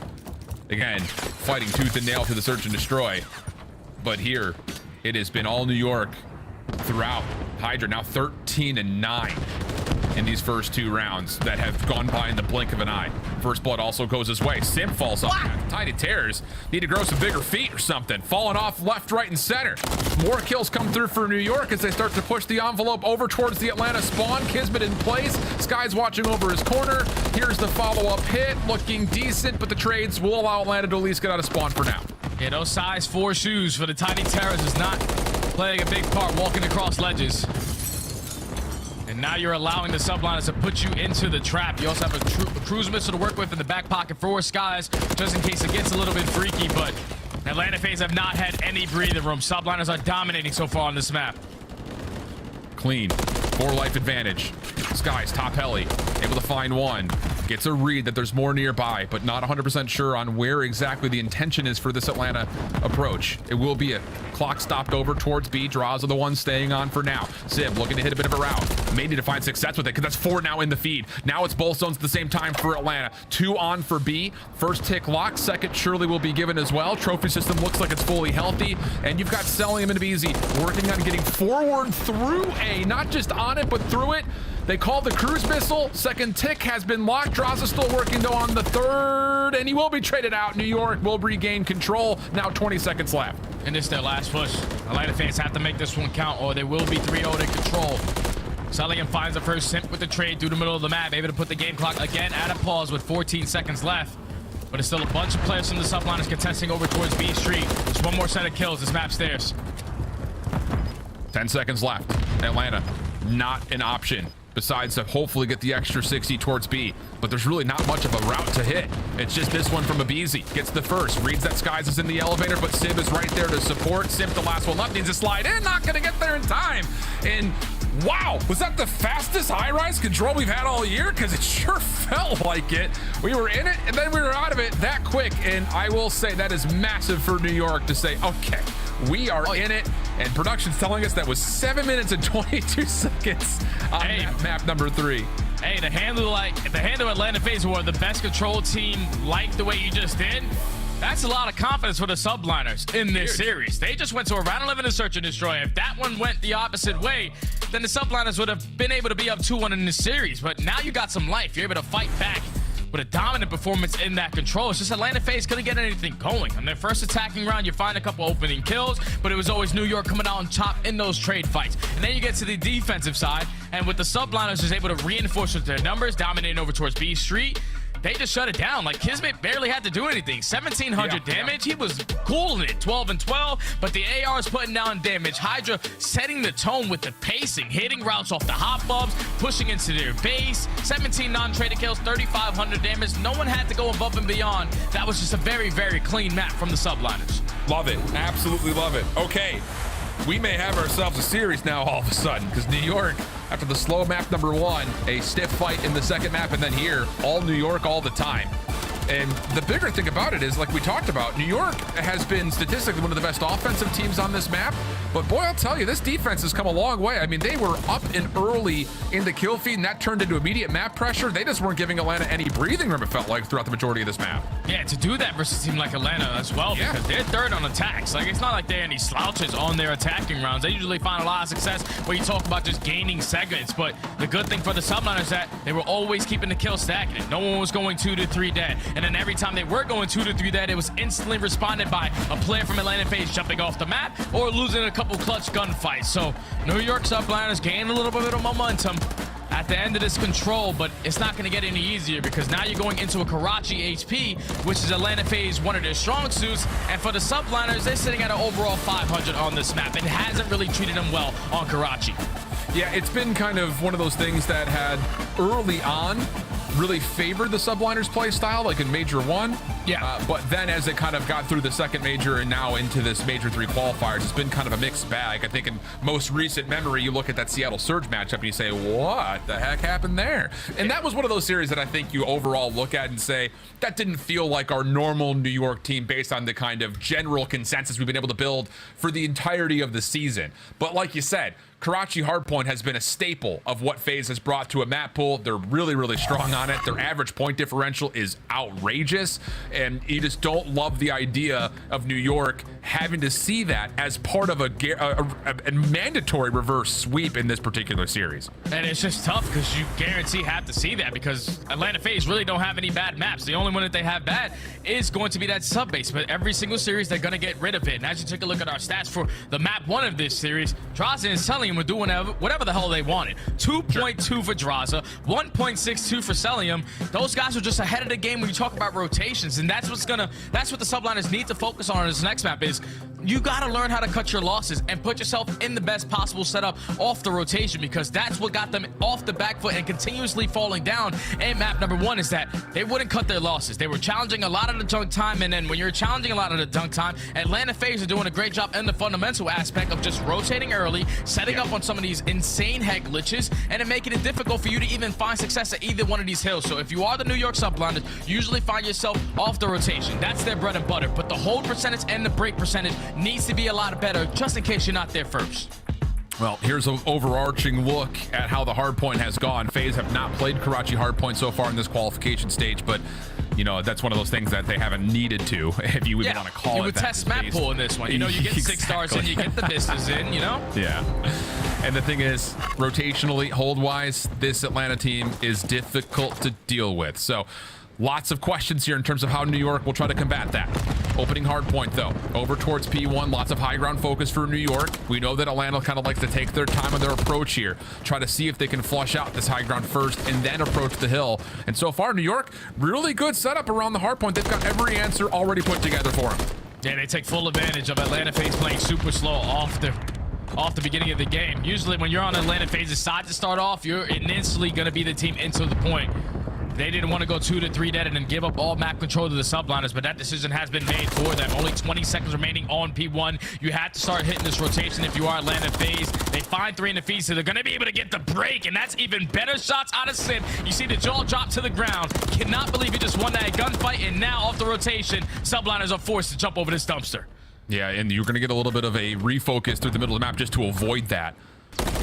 Again, fighting tooth and nail through the search and destroy. But here, it has been all New York throughout. Hydra now 13-9 in these first 2 rounds that have gone by in the blink of an eye. First blood also goes his way. Simp falls off. Tiny tears. Need to grow some bigger feet or something. Falling off left, right, and center. More kills come through for New York as they start to push the envelope over towards the Atlanta spawn. Kismet in place. Sky's watching over his corner. Here's the follow-up hit. Looking decent, but the trades will allow Atlanta to at least get out of spawn for now. Yeah, those size 4 shoes for the Tiny Terrors is not playing a big part walking across ledges. And now you're allowing the Subliners to put you into the trap. You also have a cruise missile to work with in the back pocket for Skies, just in case it gets a little bit freaky, but Atlanta FaZe have not had any breathing room. Subliners are dominating so far on this map. Clean. 4 life advantage. Skies top heli. Able to find one. Gets a read that there's more nearby, but not 100% sure on where exactly the intention is for this Atlanta approach. It will be a clock stopped over towards B. Draws are the ones staying on for now. Simp looking to hit a bit of a route. May need to find success with it because that's 4 now in the feed. Now it's both zones at the same time for Atlanta. 2 on for B. First tick lock. Second surely will be given as well. Trophy system looks like it's fully healthy. And you've got Cellium and BZ working on getting forward through A. Not just on it, but through it. They call the cruise missile. Second tick has been locked. Draws is still working though on the third, and he will be traded out. New York will regain control. Now 20 seconds left. And it's their last push. Atlanta fans have to make this one count or they will be 3-0 in control. Cellium finds the first Simp with the trade through the middle of the map, able to put the game clock again at a pause with 14 seconds left. But it's still a bunch of players from the Subliners contesting over towards B Street. Just one more set of kills. This map's theirs. 10 seconds left. Atlanta, not an option besides to hopefully get the extra 60 towards B. But there's really not much of a route to hit. It's just this one from Abizi. Gets the first. Reads that Skies is in the elevator, but Sib is right there to support. Simp, the last one up, needs to slide in. Not going to get there in time. And wow, was that the fastest high-rise control we've had all year? Because it sure felt like it. We were in it, and then we were out of it that quick. And I will say that is massive for New York to say, okay, we are in it. And production's telling us that was 7 minutes and 22 seconds on map number 3. Hey, to handle Atlanta FaZe, who are the best control team, like the way you just did, that's a lot of confidence for the Subliners in this series. They just went to a round 11 to search and destroy. If that one went the opposite way, then the Subliners would have been able to be up 2-1 in this series. But now you got some life. You're able to fight back with a dominant performance in that control. It's just Atlanta FaZe couldn't get anything going. On their first attacking round, you find a couple opening kills, but it was always New York coming out on top in those trade fights. And then you get to the defensive side, and with the Subliners just able to reinforce with their numbers, dominating over towards B Street, they just shut it down. Like, Kismet barely had to do anything. 1,700 damage. He was cooling it. 12 and 12, but the AR is putting down damage. Hydra setting the tone with the pacing, hitting routes off the hot bubs, pushing into their base. 17 non-traded kills, 3,500 damage. No one had to go above and beyond. That was just a very, very clean map from the Subliners. Love it. Absolutely love it. Okay. We may have ourselves a series now all of a sudden, because New York, after the slow map number 1, a stiff fight in the second map, and then here, all New York all the time. And the bigger thing about it is, like we talked about, New York has been statistically one of the best offensive teams on this map. But boy, I'll tell you, this defense has come a long way. I mean, they were up and early in the kill feed, and that turned into immediate map pressure. They just weren't giving Atlanta any breathing room, it felt like, throughout the majority of this map. Yeah, to do that versus a team like Atlanta as well, because they're third on attacks. Like, it's not like they're any slouches on their attacking rounds. They usually find a lot of success where you talk about just gaining segments. But the good thing for the Subliners is that they were always keeping the kill stacking. No one was going 2 to 3 dead. And then every time they were going 2 to 3 dead, it was instantly responded by a player from Atlanta FaZe jumping off the map or losing a couple clutch gunfights. So New York Subliners gained a little bit of momentum at the end of this control, but it's not going to get any easier because now you're going into a Karachi HP, which is Atlanta FaZe, one of their strong suits. And for the Subliners, they're sitting at an overall 500 on this map. It hasn't really treated them well on Karachi. Yeah, it's been kind of one of those things that had early on really favored the Subliners play style, like in Major 1. Yeah. But then as it kind of got through the second major and now into this Major 3 qualifiers, it's been kind of a mixed bag. I think in most recent memory, you look at that Seattle Surge matchup and you say, what the heck happened there? And that was one of those series that I think you overall look at and say, that didn't feel like our normal New York team based on the kind of general consensus we've been able to build for the entirety of the season. But like you said, Karachi Hardpoint has been a staple of what FaZe has brought to a map pool. They're really, really strong on it. Their average point differential is outrageous, and you just don't love the idea of New York having to see that as part of a mandatory reverse sweep in this particular series. And it's just tough because you guarantee have to see that because Atlanta FaZe really don't have any bad maps. The only one that they have bad is going to be that sub base, but every single series they're going to get rid of it. And as you take a look at our stats for the map 1 of this series, Draza and Cellium were doing whatever the hell they wanted. 2.2 for Draza, 1.62 for Cellium. Those guys are just ahead of the game when you talk about rotations, and that's what the Subliners need to focus on this next map is you got to learn how to cut your losses and put yourself in the best possible setup off the rotation because that's what got them off the back foot and continuously falling down. And map number 1 is that they wouldn't cut their losses. They were challenging a lot of the dunk time, and then when you're challenging a lot of the dunk time, Atlanta FaZe are doing a great job in the fundamental aspect of just rotating early, setting up on some of these insane head glitches, and then making it difficult for you to even find success at either one of these hills. So if you are the New York Subliners, you usually find yourself off the rotation. That's their bread and butter, but the hold percentage and the break percentage needs to be a lot better just in case you're not there first. Well, here's an overarching look at how the hardpoint has gone. FaZe have not played Karachi hardpoint so far in this qualification stage, but you know, that's one of those things that they haven't needed to, if you even want to call it that. You would test map pool in this one. You know, you get 6 stars in, you get the vistas in, you know? Yeah. And the thing is, rotationally, hold-wise, this Atlanta team is difficult to deal with. So lots of questions here in terms of how New York will try to combat that. Opening hard point, though, over towards P1. Lots of high ground focus for New York. We know that Atlanta kind of likes to take their time on their approach here. Try to see if they can flush out this high ground first and then approach the hill. And so far, New York, really good setup around the hard point. They've got every answer already put together for them. Yeah, they take full advantage of Atlanta FaZe playing super slow off the beginning of the game. Usually when you're on Atlanta FaZe's side to start off, you're instantly going to be the team into the point. They didn't want to go 2 to 3 dead and then give up all map control to the Subliners, but that decision has been made for them. Only 20 seconds remaining on P1. You have to start hitting this rotation if you are Atlanta FaZe. They find 3 in the feed, so they're going to be able to get the break, and that's even better shots out of Simp. You see the jaw drop to the ground. Cannot believe he just won that gunfight, and now off the rotation, Subliners are forced to jump over this dumpster. Yeah, and you're going to get a little bit of a refocus through the middle of the map just to avoid that.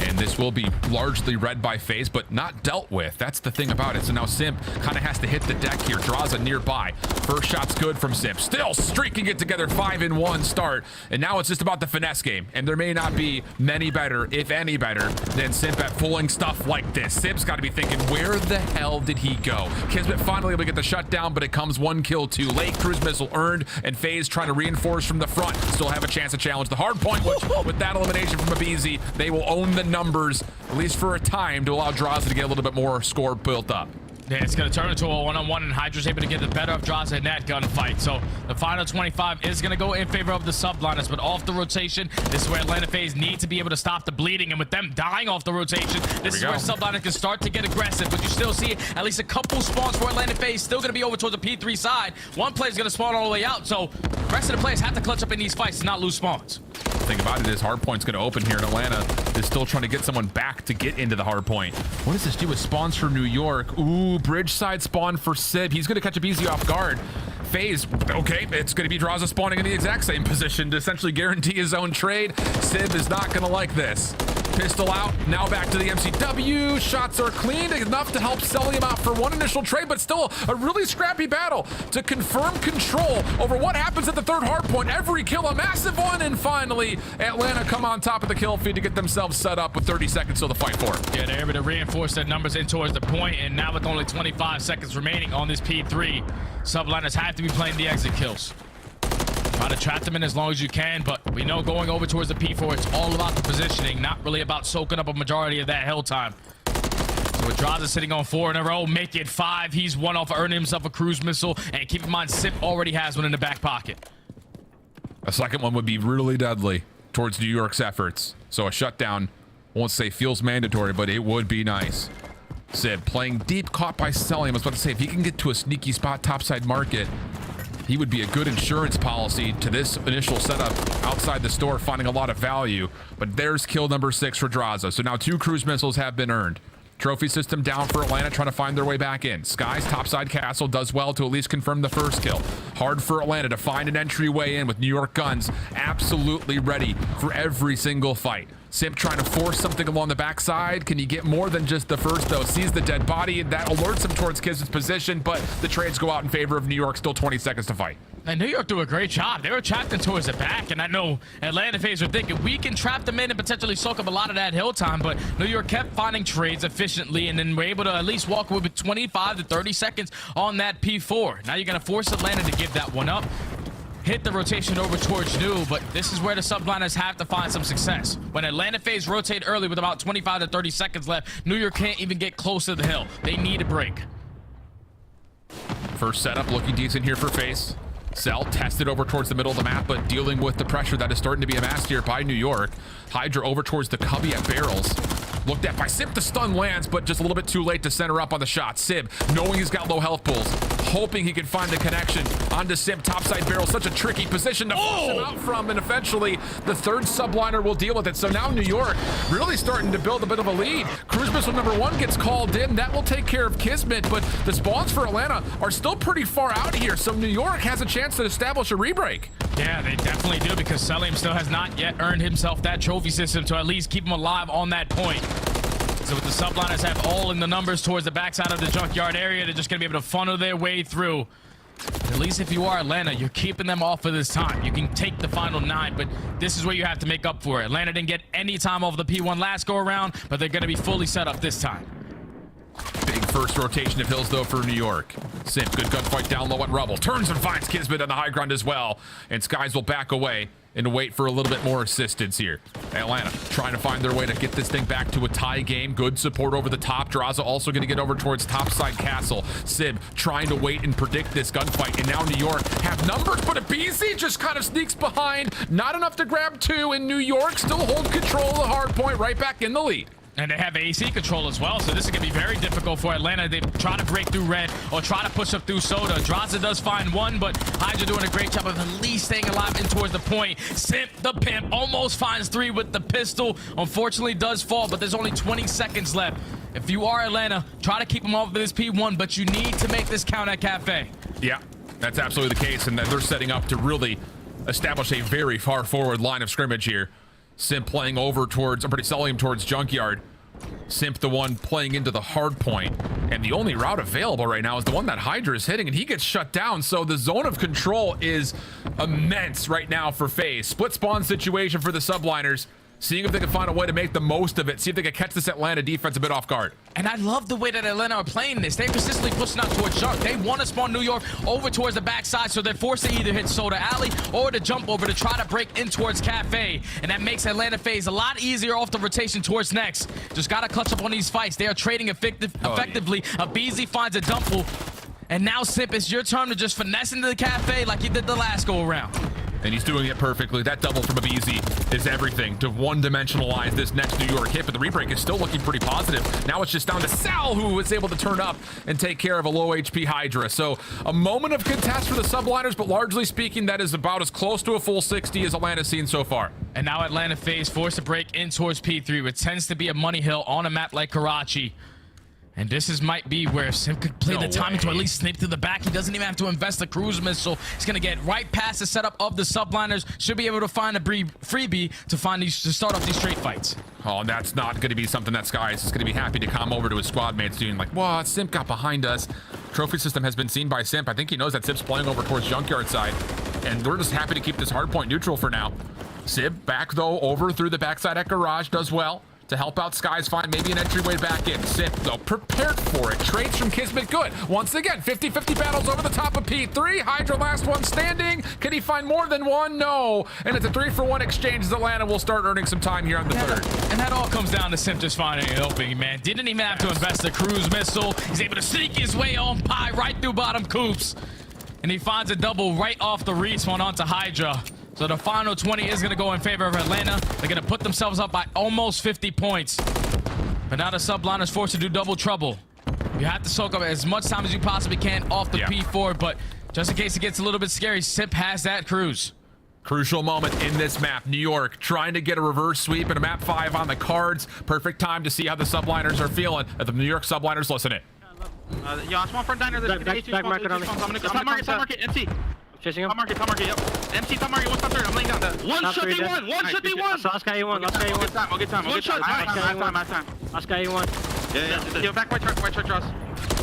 And this will be largely read by FaZe, but not dealt with. That's the thing about it. So now Simp kind of has to hit the deck here. Draws a nearby. First shot's good from Simp. Still streaking it together. 5-in-1 start. And now it's just about the finesse game. And there may not be many better, if any better, than Simp at pulling stuff like this. Simp's got to be thinking, where the hell did he go? Kismet finally able to get the shutdown, but it comes 1 kill too late. Cruise missile earned, and FaZe trying to reinforce from the front. Still have a chance to challenge the hard point, which with that elimination from Abizi, they will own the numbers, at least for a time, to allow Draza to get a little bit more score built up. Yeah, it's going to turn into a one-on-one, and Hydra's able to get the better of Draza in that gunfight. So the final 25 is going to go in favor of the Subliners, but off the rotation, this is where Atlanta FaZe need to be able to stop the bleeding, and with them dying off the rotation, this is where Subliners can start to get aggressive, but you still see at least a couple spawns for Atlanta FaZe, still going to be over towards the P3 side. One player's going to spawn all the way out, so the rest of the players have to clutch up in these fights to not lose spawns. The thing about it is hardpoint's going to open here in Atlanta. Is still trying to get someone back to get into the hardpoint. What does this do with spawns for New York? Ooh, bridge side spawn for Sid. He's going to catch Abizi off guard. FaZe, okay, it's going to be Draza spawning in the exact same position to essentially guarantee his own trade. Sib is not going to like this. Pistol out, now back to the MCW. Shots are clean, enough to help Cellium out for 1 initial trade, but still a really scrappy battle to confirm control over what happens at the 3rd hardpoint. Every kill, a massive one, and finally, Atlanta come on top of the kill feed to get themselves set up with 30 seconds till the fight for it. Yeah, they're able to reinforce their numbers in towards the point, and now with only 25 seconds remaining on this P3, Subliners have to be playing the exit kills. Try to trap them in as long as you can, but we know going over towards the P4, it's all about the positioning, not really about soaking up a majority of that hell time. So with Draza sitting on 4 in a row, make it 5. He's 1 off of earning himself a cruise missile, and keep in mind, Simp already has one in the back pocket. A second one would be really deadly towards New York's efforts. So a shutdown, I won't say feels mandatory, but it would be nice. Simp playing deep, caught by Cellium. I was about to say, if he can get to a sneaky spot topside market, he would be a good insurance policy to this initial setup outside the store, finding a lot of value. But there's kill number 6 for Draza. So now 2 cruise missiles have been earned. Trophy system down for Atlanta, trying to find their way back in. Sky's topside castle does well to at least confirm the first kill. Hard for Atlanta to find an entryway in with New York guns absolutely ready for every single fight. Simp trying to force something along the backside. Can he get more than just the first, though? Sees the dead body. That alerts him towards Kismet's position, but the trades go out in favor of New York. Still 20 seconds to fight. And New York do a great job. They were trapped in towards the back, and I know Atlanta FaZe were thinking we can trap them in and potentially soak up a lot of that hill time, but New York kept finding trades efficiently, and then were able to at least walk away with 25 to 30 seconds on that P4. Now you're going to force Atlanta to give that one up. Hit the rotation over towards New, but this is where the Subliners have to find some success. When Atlanta FaZe rotate early with about 25 to 30 seconds left, New York can't even get close to the hill. They need a break. First setup looking decent here for FaZe. Cell tested over towards the middle of the map, but dealing with the pressure that is starting to be amassed here by New York. Hydra over towards the cubby at barrels. Looked at by Simp, the stun lands, but just a little bit too late to center up on the shot. Simp, knowing he's got low health pools, hoping he can find the connection onto Simp. Topside barrel, such a tricky position to force him out from, and eventually the third subliner will deal with it. So now New York really starting to build a bit of a lead. Cruise missile number 1 gets called in. That will take care of Kismet, but the spawns for Atlanta are still pretty far out here, so New York has a chance to establish a rebreak. Yeah, they definitely do, because Cellium still has not yet earned himself that trophy system to at least keep him alive on that point. So with the Subliners have all in the numbers towards the backside of the junkyard area, they're just going to be able to funnel their way through. At least if you are Atlanta, you're keeping them off for this time. You can take the final 9, but this is where you have to make up for it. Atlanta didn't get any time off the P1 last go around, but they're going to be fully set up this time. Big first rotation of hills, though, for New York. Simp, good gunfight down low at Rubble. Turns and finds Kismet on the high ground as well. And Skies will back away and wait for a little bit more assistance here. Atlanta trying to find their way to get this thing back to a tie game. Good support over the top. Draza also going to get over towards topside castle. Sib trying to wait and predict this gunfight. And now New York have numbers, but a BZ just kind of sneaks behind. Not enough to grab 2, and New York still hold control of the hard point, right back in the lead. And they have AC control as well, so this is going to be very difficult for Atlanta. They try to break through red or try to push up through soda. Draza does find 1, but Hydra doing a great job of at least staying alive in towards the point. Simp, the pimp, almost finds 3 with the pistol. Unfortunately, does fall, but there's only 20 seconds left. If you are Atlanta, try to keep them off of this P1, but you need to make this count at Cafe. Yeah, that's absolutely the case, and they're setting up to really establish a very far forward line of scrimmage here. Simp playing over towards, Cellium towards Junkyard. Simp the one playing into the hard point, and the only route available right now is the one that Hydra is hitting, and he gets shut down. So the zone of control is immense right now for FaZe. Split spawn situation for the Subliners, seeing if they can find a way to make the most of it, see if they can catch this Atlanta defense a bit off guard. And I love the way that Atlanta are playing this. They're consistently pushing out towards Shark. They want to spawn New York over towards the backside, so they're forced to either hit Soda Alley or to jump over to try to break in towards Cafe. And that makes Atlanta FaZe a lot easier off the rotation towards next. Just got to clutch up on these fights. They are trading effectively. A BZ finds a dumple. And now, Simp, it's your turn to just finesse into the Cafe like you did the last go around. And he's doing it perfectly. That double from a BZ is everything to one-dimensionalize this next New York hit, but the rebreak is still looking pretty positive. Now it's just down to Sal, who is able to turn up and take care of a low HP Hydra. So a moment of contest for the Subliners, but largely speaking, that is about as close to a full 60 as Atlanta's seen so far. And now Atlanta FaZe forced to break in towards P3, which tends to be a money hill on a map like Karachi. And this might be where Simp could play the timing to at least snip to the back. He doesn't even have to invest the cruise missile. He's going to get right past the setup of the Subliners. Should be able to find a freebie to start off these straight fights. Oh, and that's not going to be something that Skies is going to be happy to come over to his squad mates doing, like, what? Simp got behind us. Trophy system has been seen by Simp. I think he knows that Simp's playing over towards Junkyard side. And we're just happy to keep this hardpoint neutral for now. Sib back, though, over through the backside at Garage. Does well to help out Skies find maybe an entryway back in. Simp, though, prepared for it. Trades from Kismet, good. Once again, 50-50 battles over the top of P3. Hydra last one standing. Can he find more than one? No. And it's a 3-for-1 exchange as Atlanta will start earning some time here on the third. And that all comes down to Simp just finding an opening, man. Didn't even have to invest the cruise missile. He's able to sneak his way on Pie right through bottom coops. And he finds a double right off the respawn onto Hydra. So the final 20 is going to go in favor of Atlanta. They're going to put themselves up by almost 50 points. But now the Subliners forced to do double trouble. You have to soak up as much time as you possibly can off the P4, but just in case it gets a little bit scary, Simp has that cruise. Crucial moment in this map. New York trying to get a reverse sweep and a map 5 on the cards. Perfect time to see how the Subliners are feeling. The New York Subliners listen it. Yo, I spawn front diner. Back market on me. Top market, MC. Chasing him. Top market, yep. MC, top market, 1 top 3. I'm laying down. One shot, D1. One shot, D1. Last guy A1. Last guy A1. I'll get time. Last guy A1. Yeah. Yo, back white truck, Ross.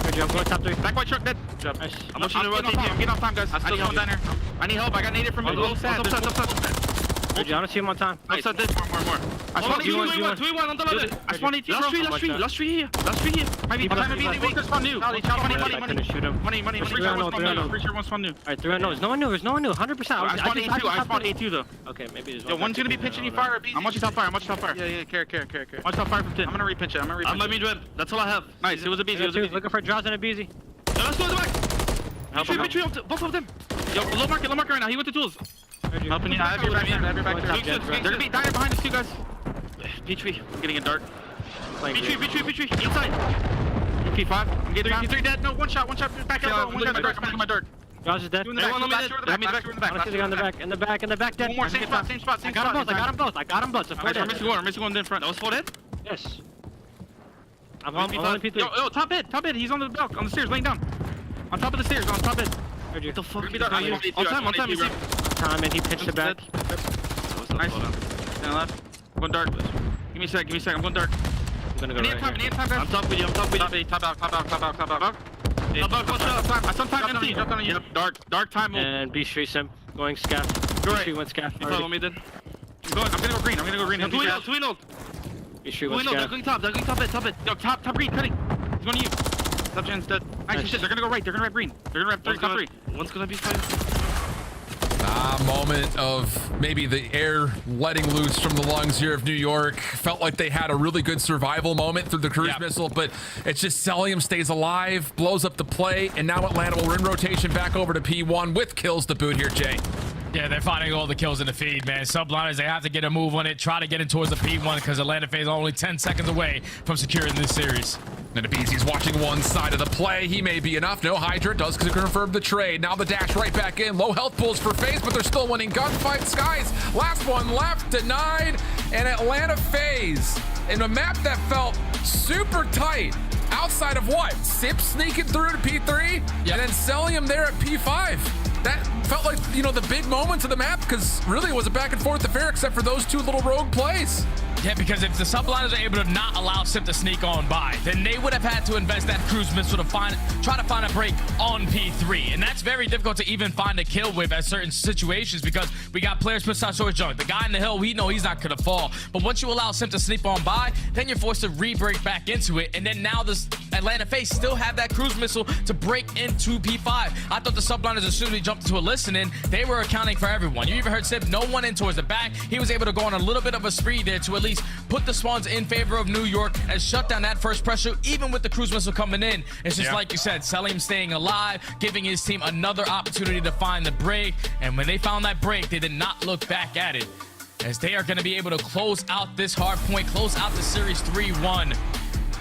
I'm going top 3. Back white truck, dead. Nice. I'm getting off time, guys. I still going diner. I need help. I got naded from mid. Upside. I don't see him on time. Nice. More. I spawned 2v1 on the left. I spawned 18. Last three here. Maybe Walker spawned new. Money. Couldn't shoot him. Money. Pretty sure one spawned new. Alright, 3 unknowns. No one knew. 100%. I spawned A2 though. Okay, maybe there's one. Yo, one's gonna be pinching you fire. I'm watching top fire. Yeah, care. I'm watching top fire from 10. I'm gonna repinch it. Let me do it. That's all I have. Nice. It was a BZ. Looking for draws and a BZ. Yo, let's go to the back. Betray, both of them. Yo, low market right now. He went to tools. Helping you. I have your back. They're gonna be dying behind us too, guys. Betray. I'm getting in dark. Betray. Inside. P5. I'm getting P3 dead. No, one shot. Back out. One shot in my dark. Jaws is dead. In the back. In the back, dead. One more. Same spot. I got them both. I'm missing one in front. That was full dead? Yes. I'm on P3. Yo, top mid. He's on the balcony, on the stairs, laying down. On top of the stairs, on top mid. What the fuck? On time, you see. Time, and he pitched it back. Nice. Down left. I'm going dark. Give me a sec. I'm going dark. I'm gonna go right here. I'm top with you. Top out. I sometimes empty. Yep, dark time. And B Street Simp going scaff. Go right. Went scaff. You follow me then? I'm gonna go green. Two wheel. B Street went scaff. They're going top it. Yo, top green, cutting. He's going to you. Top gen's dead. Actually, shit, they're gonna go right. They're gonna wrap green. They're gonna wrap top 3. One's gonna be 5. Moment of maybe the air letting loose from the lungs here of New York. Felt like they had a really good survival moment through the cruise missile, but it's just Cellium stays alive, blows up the play, and now Atlanta will in rotation back over to P1 with kills to boot here, Jay. Yeah, they're finding all the kills in the feed, man. Subliners, they have to get a move on it, try to get it towards the P1 because Atlanta FaZe are only 10 seconds away from securing this series. And BZ's watching one side of the play. He may be enough. No, Hydra does confirm the trade. Now the dash right back in. Low health pools for FaZe, but they're still winning gunfight. Skies, last one left, denied. And Atlanta FaZe in a map that felt super tight. Outside of what? Simp sneaking through to P3, and then Cellium there at P5. That felt like, the big moments of the map, because really it was a back and forth affair except for those 2 little rogue plays. Yeah, because if the Subliners are able to not allow Simp to sneak on by, then they would have had to invest that cruise missile to try to find a break on P3. And that's very difficult to even find a kill with at certain situations because we got players put side short junk. The guy in the hill, we know he's not going to fall. But once you allow Simp to sneak on by, then you're forced to re-break back into it. And then now this Atlanta FaZe still have that cruise missile to break into P5. I thought the Subliners, as soon as we jumped into a listening, they were accounting for everyone. You even heard Simp, no one in towards the back. He was able to go on a little bit of a spree there to at least put the spawns in favor of New York and shut down that first pressure, even with the cruise missile coming in. It's just like you said, Cellium staying alive, giving his team another opportunity to find the break. And when they found that break, they did not look back at it, as they are going to be able to close out this hard point, close out the series 3-1.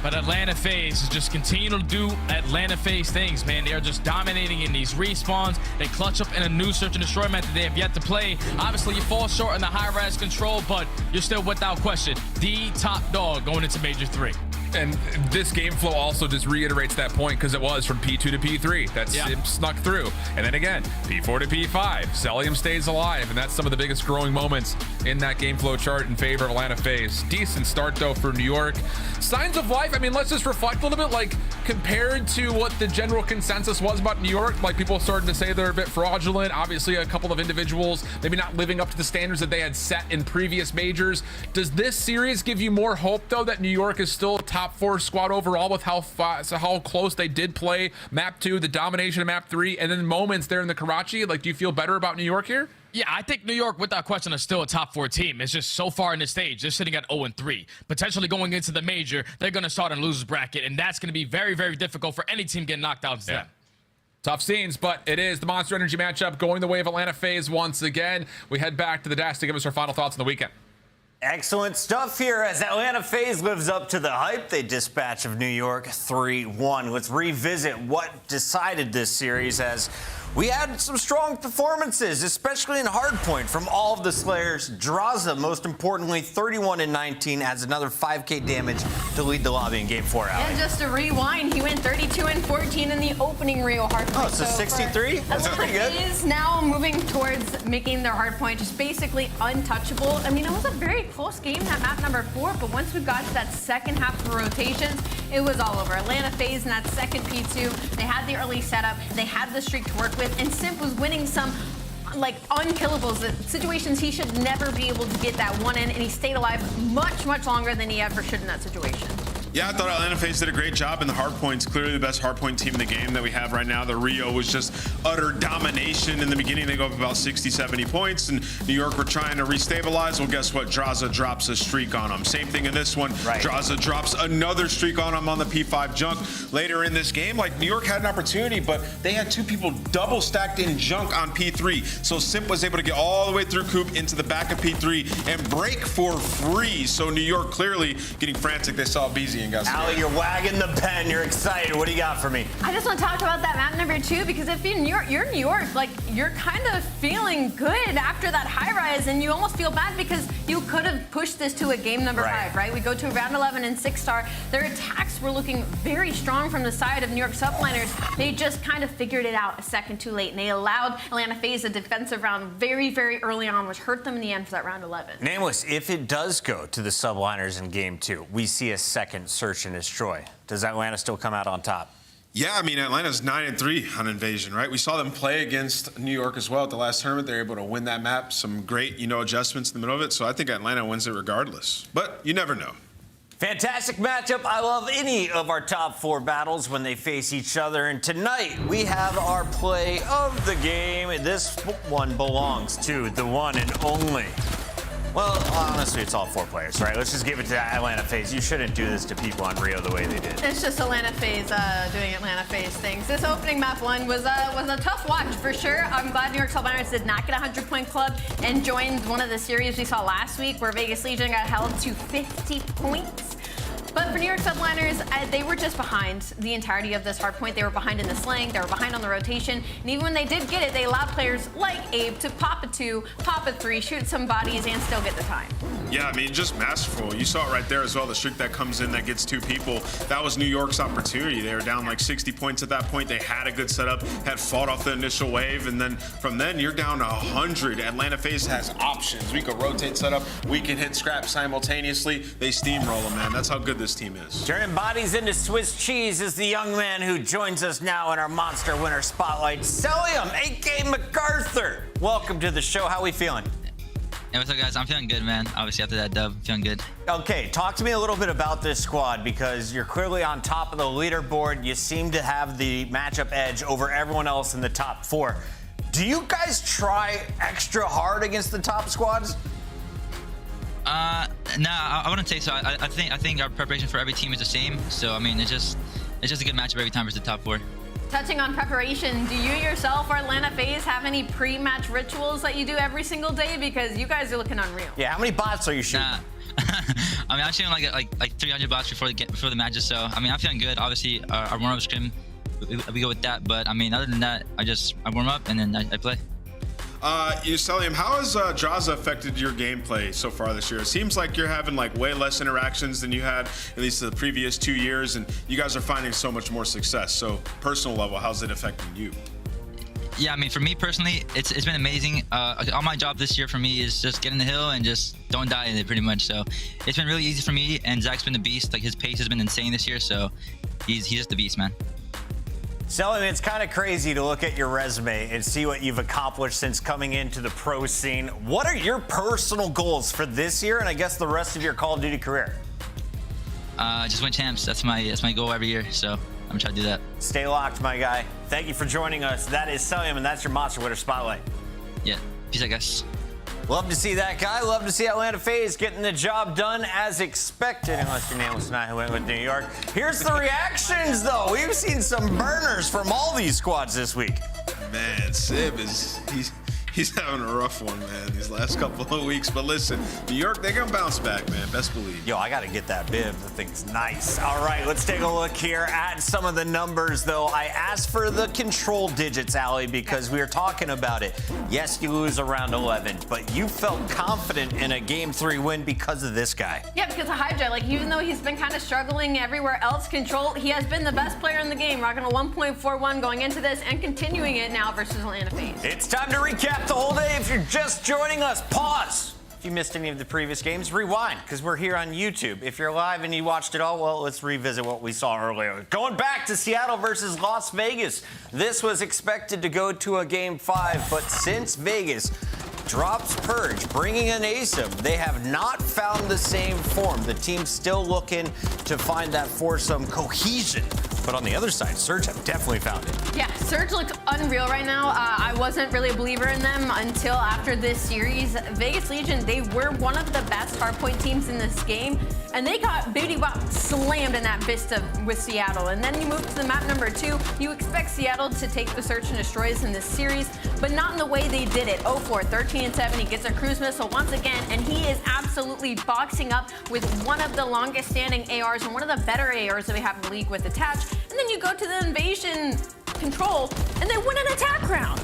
But Atlanta FaZe is just continue to do Atlanta FaZe things, man. They are just dominating in these respawns. They clutch up in a new search and destroy method they have yet to play. Obviously, you fall short in the high-res control, but you're still, without question, the top dog going into Major 3. And this game flow also just reiterates that point because it was from P2 to P3 that Simp snuck through. And then again, P4 to P5, Cellium stays alive. And that's some of the biggest growing moments in that game flow chart in favor of Atlanta FaZe. Decent start, though, for New York. Signs of life, I mean, let's just reflect a little bit, like, compared to what the general consensus was about New York, like, people started to say they're a bit fraudulent. Obviously, a couple of individuals maybe not living up to the standards that they had set in previous majors. Does this series give you more hope, though, that New York is still top 4 squad overall with how close they did play map 2, the domination of map 3, and then moments there in the Karachi? Like, do you feel better about New York here? Yeah, I think New York, without question, is still a top 4 team. It's just so far in this stage, they're sitting at 0-3. Potentially going into the major, they're going to start in losers bracket, and that's going to be very, very difficult for any team getting knocked out. Tough scenes, but it is the Monster Energy matchup going the way of Atlanta FaZe once again. We head back to the dash to give us our final thoughts on the weekend. Excellent stuff here as Atlanta FaZe lives up to the hype. They dispatch of New York 3-1. Let's revisit what decided this series as we had some strong performances, especially in hardpoint from all of the Slayers. Draza, most importantly, 31 and 19, adds another 5K damage to lead the lobby in Game 4. And just to rewind, he went 32 and 14 in the opening Rio hardpoint. Oh, so 63? That's pretty good. Is now moving towards making their hardpoint just basically untouchable. I mean, it was a very close game, that map number 4, but once we got to that second half of rotations, it was all over. Atlanta FaZe in that second P2, they had the early setup, they had the streak to work with, and Simp was winning some like unkillables, situations he should never be able to get that one in, and he stayed alive much longer than he ever should in that situation. Yeah, I thought Atlanta FaZe did a great job in the hardpoints. Clearly the best hardpoint team in the game that we have right now. The Rio was just utter domination. In the beginning, they go up about 60, 70 points, and New York were trying to restabilize. Well, guess what? Draza drops a streak on them. Same thing in this one. Right. Draza drops another streak on them on the P5 junk. Later in this game, like, New York had an opportunity, but they had two people double stacked in junk on P3. So Simp was able to get all the way through Coop into the back of P3 and break for free. So New York clearly getting frantic. They saw BZ and got scared. Allie, you're wagging the pen. You're excited. What do you got for me? I just want to talk about that map number 2, because if you're New York, like, you're kind of feeling good after that high rise, and you almost feel bad because you could have pushed this to a game number 5, right? We go to round 11 and 6-star. Their attacks were looking very strong from the side of New York Subliners. They just kind of figured it out a second too late, and they allowed Atlanta FaZe a defensive round very early on, which hurt them in the end for that round 11. Nameless, if it does go to the Subliners in Game 2, we see a second search and destroy. Does Atlanta still come out on top? Yeah, I mean, Atlanta's 9-3 on Invasion, right? We saw them play against New York as well at the last tournament. They were able to win that map. Some great, adjustments in the middle of it. So I think Atlanta wins it regardless. But you never know. Fantastic matchup. I love any of our top 4 battles when they face each other. And tonight, we have our play of the game. This one belongs to the one and only. Well, honestly, it's all 4 players, right? Let's just give it to Atlanta FaZe. You shouldn't do this to people on Rio the way they did. It's just Atlanta FaZe doing Atlanta FaZe things. This opening map 1 was a tough watch for sure. I'm glad New York Subliners did not get a 100-point club and joined one of the series we saw last week where Vegas Legion got held to 50 points. But for New York Subliners, they were just behind the entirety of this hardpoint. They were behind in the slaying, they were behind on the rotation, and even when they did get it, they allowed players like Abe to pop a 2, pop a 3, shoot some bodies, and still get the time. Yeah, I mean, just masterful. You saw it right there as well, the streak that comes in that gets 2 people. That was New York's opportunity. They were down like 60 points at that point. They had a good setup, had fought off the initial wave, and then from then, you're down to 100. Atlanta FaZe has options. We can rotate setup, we can hit scrap simultaneously. They steamroll them, man. That's how good this team is. Turning bodies into Swiss cheese is the young man who joins us now in our Monster Winner Spotlight, Cellium, a.k.a. MacArthur. Welcome to the show. How are we feeling? Hey, what's up, guys? I'm feeling good, man. Obviously, after that dub, feeling good. Okay, talk to me a little bit about this squad, because you're clearly on top of the leaderboard. You seem to have the matchup edge over everyone else in the top 4. Do you guys try extra hard against the top squads? Nah, I wouldn't say so. I think our preparation for every team is the same. So I mean, it's just a good matchup every time versus the top 4. Touching on preparation, do you yourself or Atlanta FaZe have any pre-match rituals that you do every single day? Because you guys are looking unreal. Yeah, how many bots are you shooting? Nah. I mean, I'm shooting like 300 bots before the matches. So I mean, I'm feeling good. Obviously, our warm-up scrim, we go with that. But I mean, other than that, I warm up and then I play. Cellium, how has Draza affected your gameplay so far this year? It seems like you're having like way less interactions than you had at least the previous 2 years, and you guys are finding so much more success. So, personal level, how's it affecting you? Yeah, I mean, for me personally, it's been amazing. All my job this year for me is just get in the hill and just don't die in it, pretty much. So, it's been really easy for me, and Zach's been the beast. Like, his pace has been insane this year, so he's just the beast, man. Cellium, it's kind of crazy to look at your resume and see what you've accomplished since coming into the pro scene. What are your personal goals for this year and I guess the rest of your Call of Duty career? Just win champs. That's my goal every year, so I'm gonna try to do that. Stay locked, my guy. Thank you for joining us. That is Cellium, and that's your Monster Winner Spotlight. Yeah, peace out, guys. Love to see that guy. Love to see Atlanta FaZe getting the job done as expected, unless your name was not who went with New York. Here's the reactions, though. We've seen some burners from all these squads this week. Man, Sib He's having a rough one, man, these last couple of weeks. But listen, New York, they're going to bounce back, man. Best believe. Yo, I got to get that bib. The thing's nice. All right, let's take a look here at some of the numbers, though. I asked for the control digits, Allie, because we were talking about it. Yes, you lose around 11, but you felt confident in a Game 3 win because of this guy. Yeah, because of Hydra. Like, even though he's been kind of struggling everywhere else, control, he has been the best player in the game, rocking a 1.41 going into this and continuing it now versus Atlanta FaZe. It's time to recap the whole day. If you're just joining us, pause. If you missed any of the previous games, rewind, because we're here on YouTube. If you're live and you watched it all, well, let's revisit what we saw earlier. Going back to Seattle versus Las Vegas. This was expected to go to a Game 5, but since Vegas drops Purge, bringing in Asim, they have not found the same form. The team's still looking to find that foursome cohesion. But on the other side, Surge have definitely found it. Yeah, Surge look unreal right now. I wasn't really a believer in them until after this series. Vegas Legion, they were one of the best hardpoint teams in this game, and they got booty wop slammed in that Vista with Seattle. And then you move to the map number 2. You expect Seattle to take the Search and Destroys in this series, but not in the way they did it. 0-4, 13-7, he gets a cruise missile once again, and he is absolutely boxing up with one of the longest standing ARs and one of the better ARs that we have in the league with Attach. And then you go to the Invasion Control, and they win an attack round.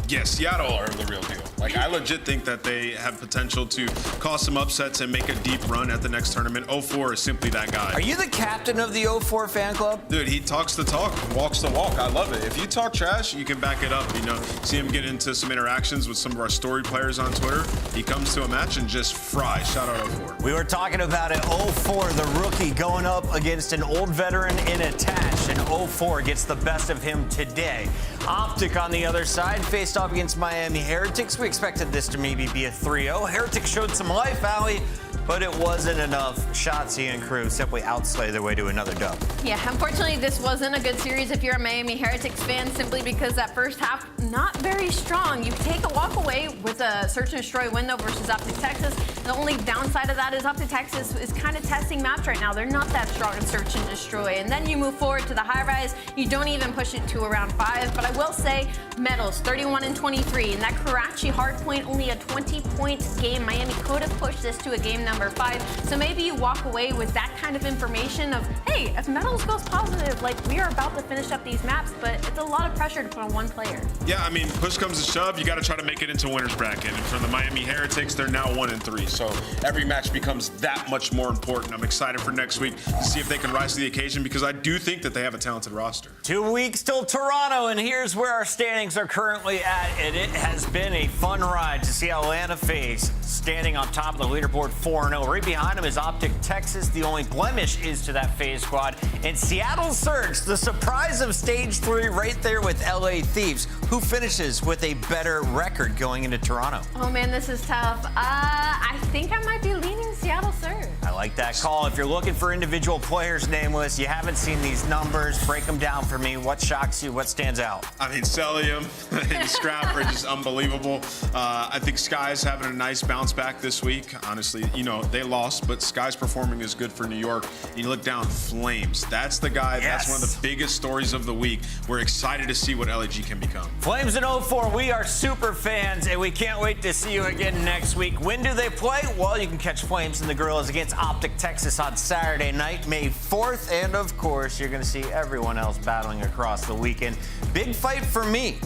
Yeah, Seattle are the real deal. Like, I legit think that they have potential to cause some upsets and make a deep run at the next tournament. 0-4 is simply that guy. Are you the captain of the 0-4 fan club? Dude, he talks the talk, walks the walk. I love it. If you talk trash, you can back it up. You know, see him get into some interactions with some of our story players on Twitter. He comes to a match and just fries. Shout out 0-4. We were talking about it. 0-4, the rookie going up against an old veteran in Attach, and 0-4 gets the best of him today. OpTic on the other side faced off against Miami Heretics. We expected this to maybe be a 3-0. Heretics showed some life, Allie, but it wasn't enough. Shotzi and crew simply outslay their way to another dub. Yeah, unfortunately, this wasn't a good series if you're a Miami Heretics fan, simply because that first half, not very strong. You take a walk away with a Search and Destroy win, though, versus OpTic Texas. The only downside of that is OpTic Texas is kind of testing maps right now. They're not that strong in Search and Destroy. And then you move forward to the high rise. You don't even push it to around 5. But I will say, medals, 31 and 23. And that Karachi hardpoint, only a 20-point game. Miami could have pushed this to a game number 5. So maybe you walk away with that kind of information of, hey, if medals goes positive, like, we are about to finish up these maps, but it's a lot of pressure to put on one player. Yeah, I mean, push comes to shove, you got to try to make it into winner's bracket. And for the Miami Heretics, they're now 1-3. So every match becomes that much more important. I'm excited for next week to see if they can rise to the occasion, because I do think that they have a talented roster. 2 weeks till Toronto, and here's where our standings are currently at. And it has been a fun ride to see Atlanta FaZe standing on top of the leaderboard 4-0. Right behind him is OpTic Texas. The only blemish is to that FaZe squad. And Seattle Surge, the surprise of stage 3 right there with LA Thieves, who finishes with a better record going into Toronto. Oh man, this is tough. I think I might be leaning Seattle Surge. I like that call. If you're looking for individual players, Nameless, you haven't seen these numbers, break them down for me. What shocks you? What stands out? I mean, Cellium and Scrap are just unbelievable. I think Sky's having a nice bounce back this week. Honestly, you know, they lost, but Sky's performing is good for New York. And you look down, Flames. That's the guy. Yes. That's one of the biggest stories of the week. We're excited to see what LAG can become. Flames in 0-4. We are super fans, and we can't wait to see you again next week. When do they play? Well, you can catch Flames and the Gorillas against OpTic Texas on Saturday night, May 4th. And, of course, you're going to see everyone else battling across the weekend. Big fight for me.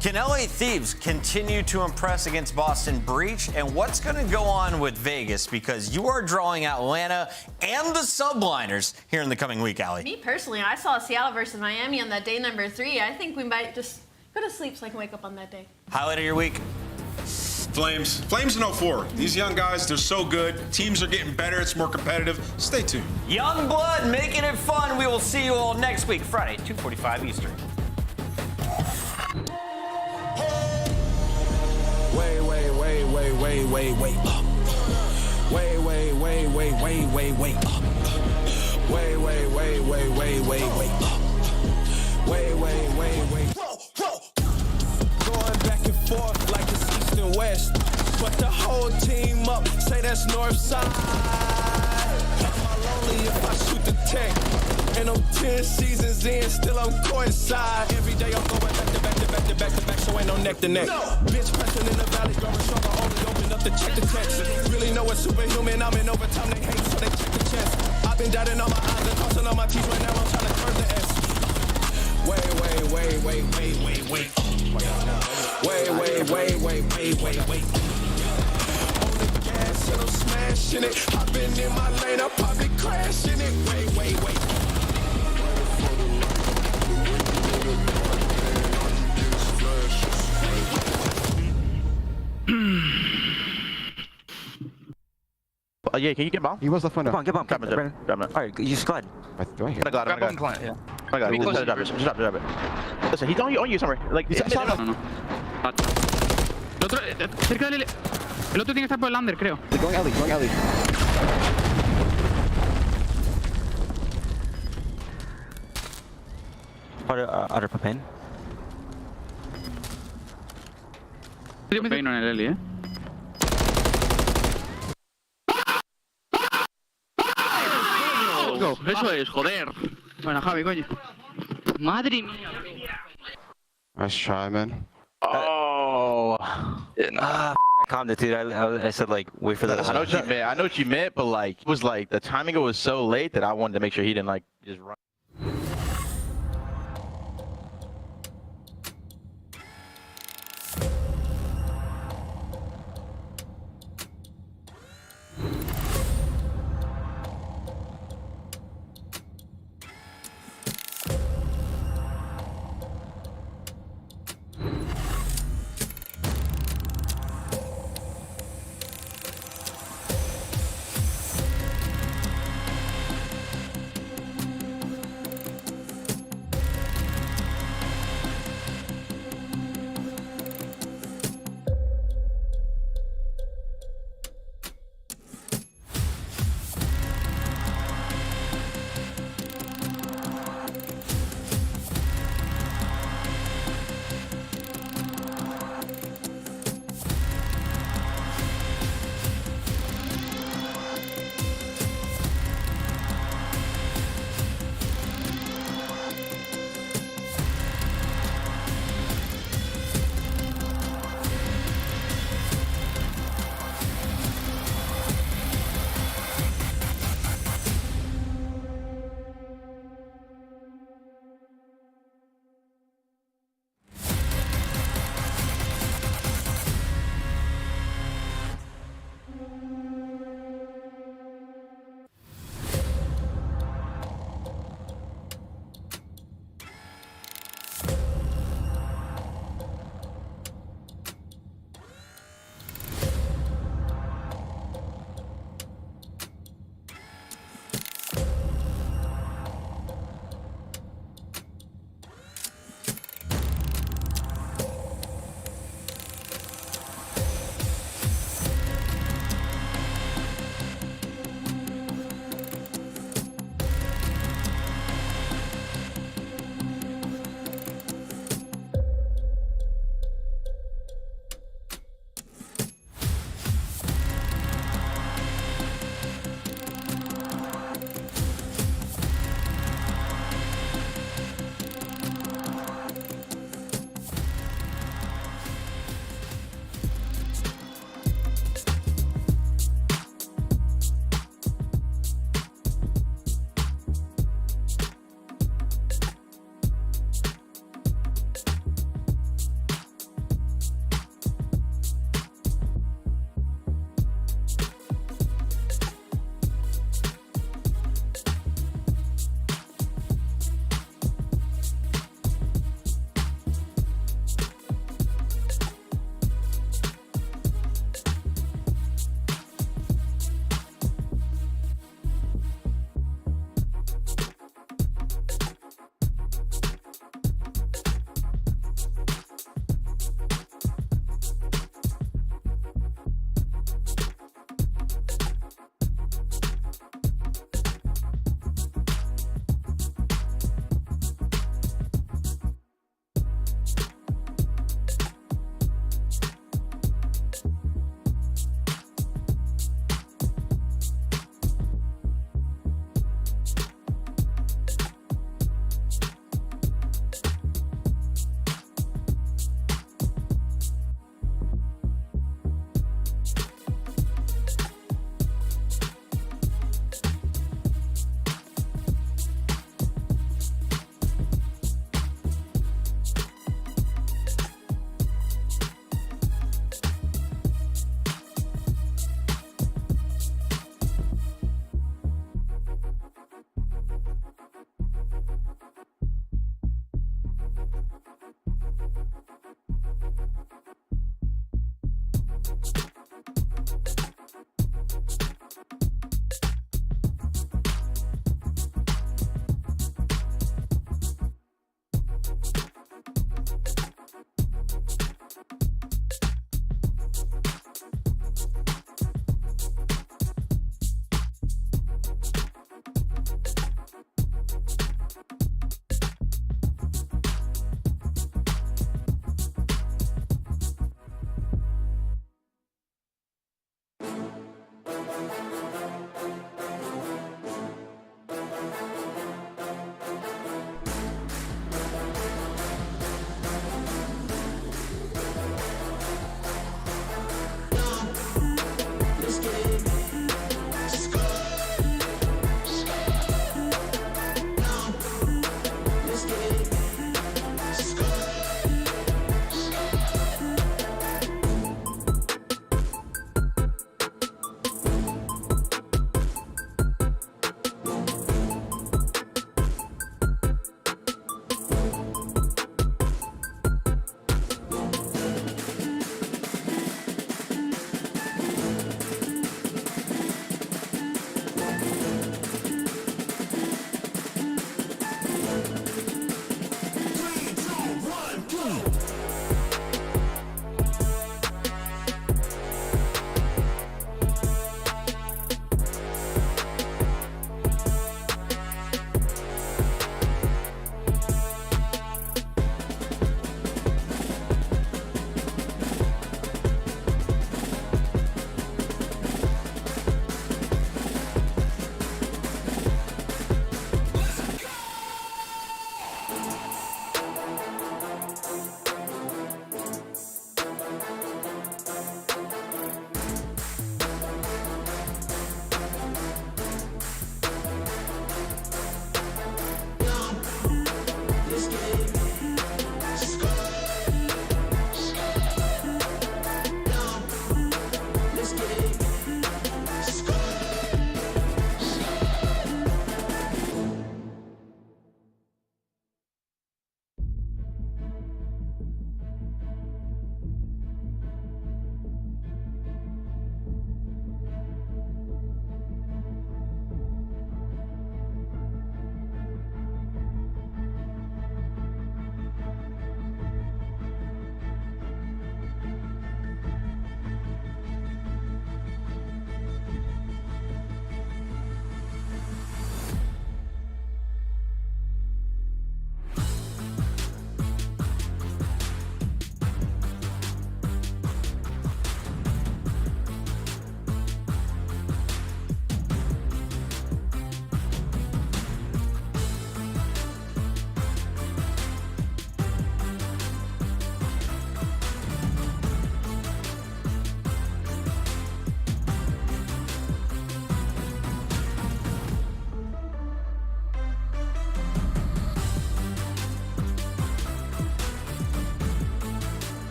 Can LA Thieves continue to impress against Boston Breach? And what's going to go on with Vegas? Because you are drawing Atlanta and the Subliners here in the coming week, Allie. Me personally, I saw Seattle versus Miami on that day number 3. I think we might just go to sleep so I can wake up on that day. Highlight of your week? Flames in 0-4. These young guys, they're so good. Teams are getting better. It's more competitive. Stay tuned. Young blood, making it fun. We will see you all next week, Friday, 2:45 Eastern. Wait up. Wait up. Wait up. Going back and forth like it's east and west, but the whole team up, say that's north side. Lonely if I shoot the tech. And I'm 10 seasons in, still I'm courtside. Every day I'm going back to back to back to back to back, so ain't no neck to neck. Bitch pressing in the valley, growing stronger, only open up to check the text. Really know it's superhuman, I'm in overtime, they hate, so they check the chest. I've been dotting on my eyes and crossing on my teeth, right now I'm trying to curve the S. Wait. On the gas and I'm smashing it. I've been in my lane, I'll probably crashing it. Wait. Yeah, can you get bomb? He was the front. Come on, get bomb. Grab it. Alright, you just glide. Do I hear? Grab bomb client, yeah. I got it. Just drop it. Listen, he's on you somewhere. Like, No. El otro, cerca del... El otro tiene que estar por el under, creo. Going alley. Other Propane. Propane en el Eli, Eso es, joder. Bueno, Javi, coño. Madre mía. Nice try, man. Oh. I calmed it, dude. I said, like, wait for that. I know what you meant, but like, it was like the timing was so late that I wanted to make sure he didn't like just run.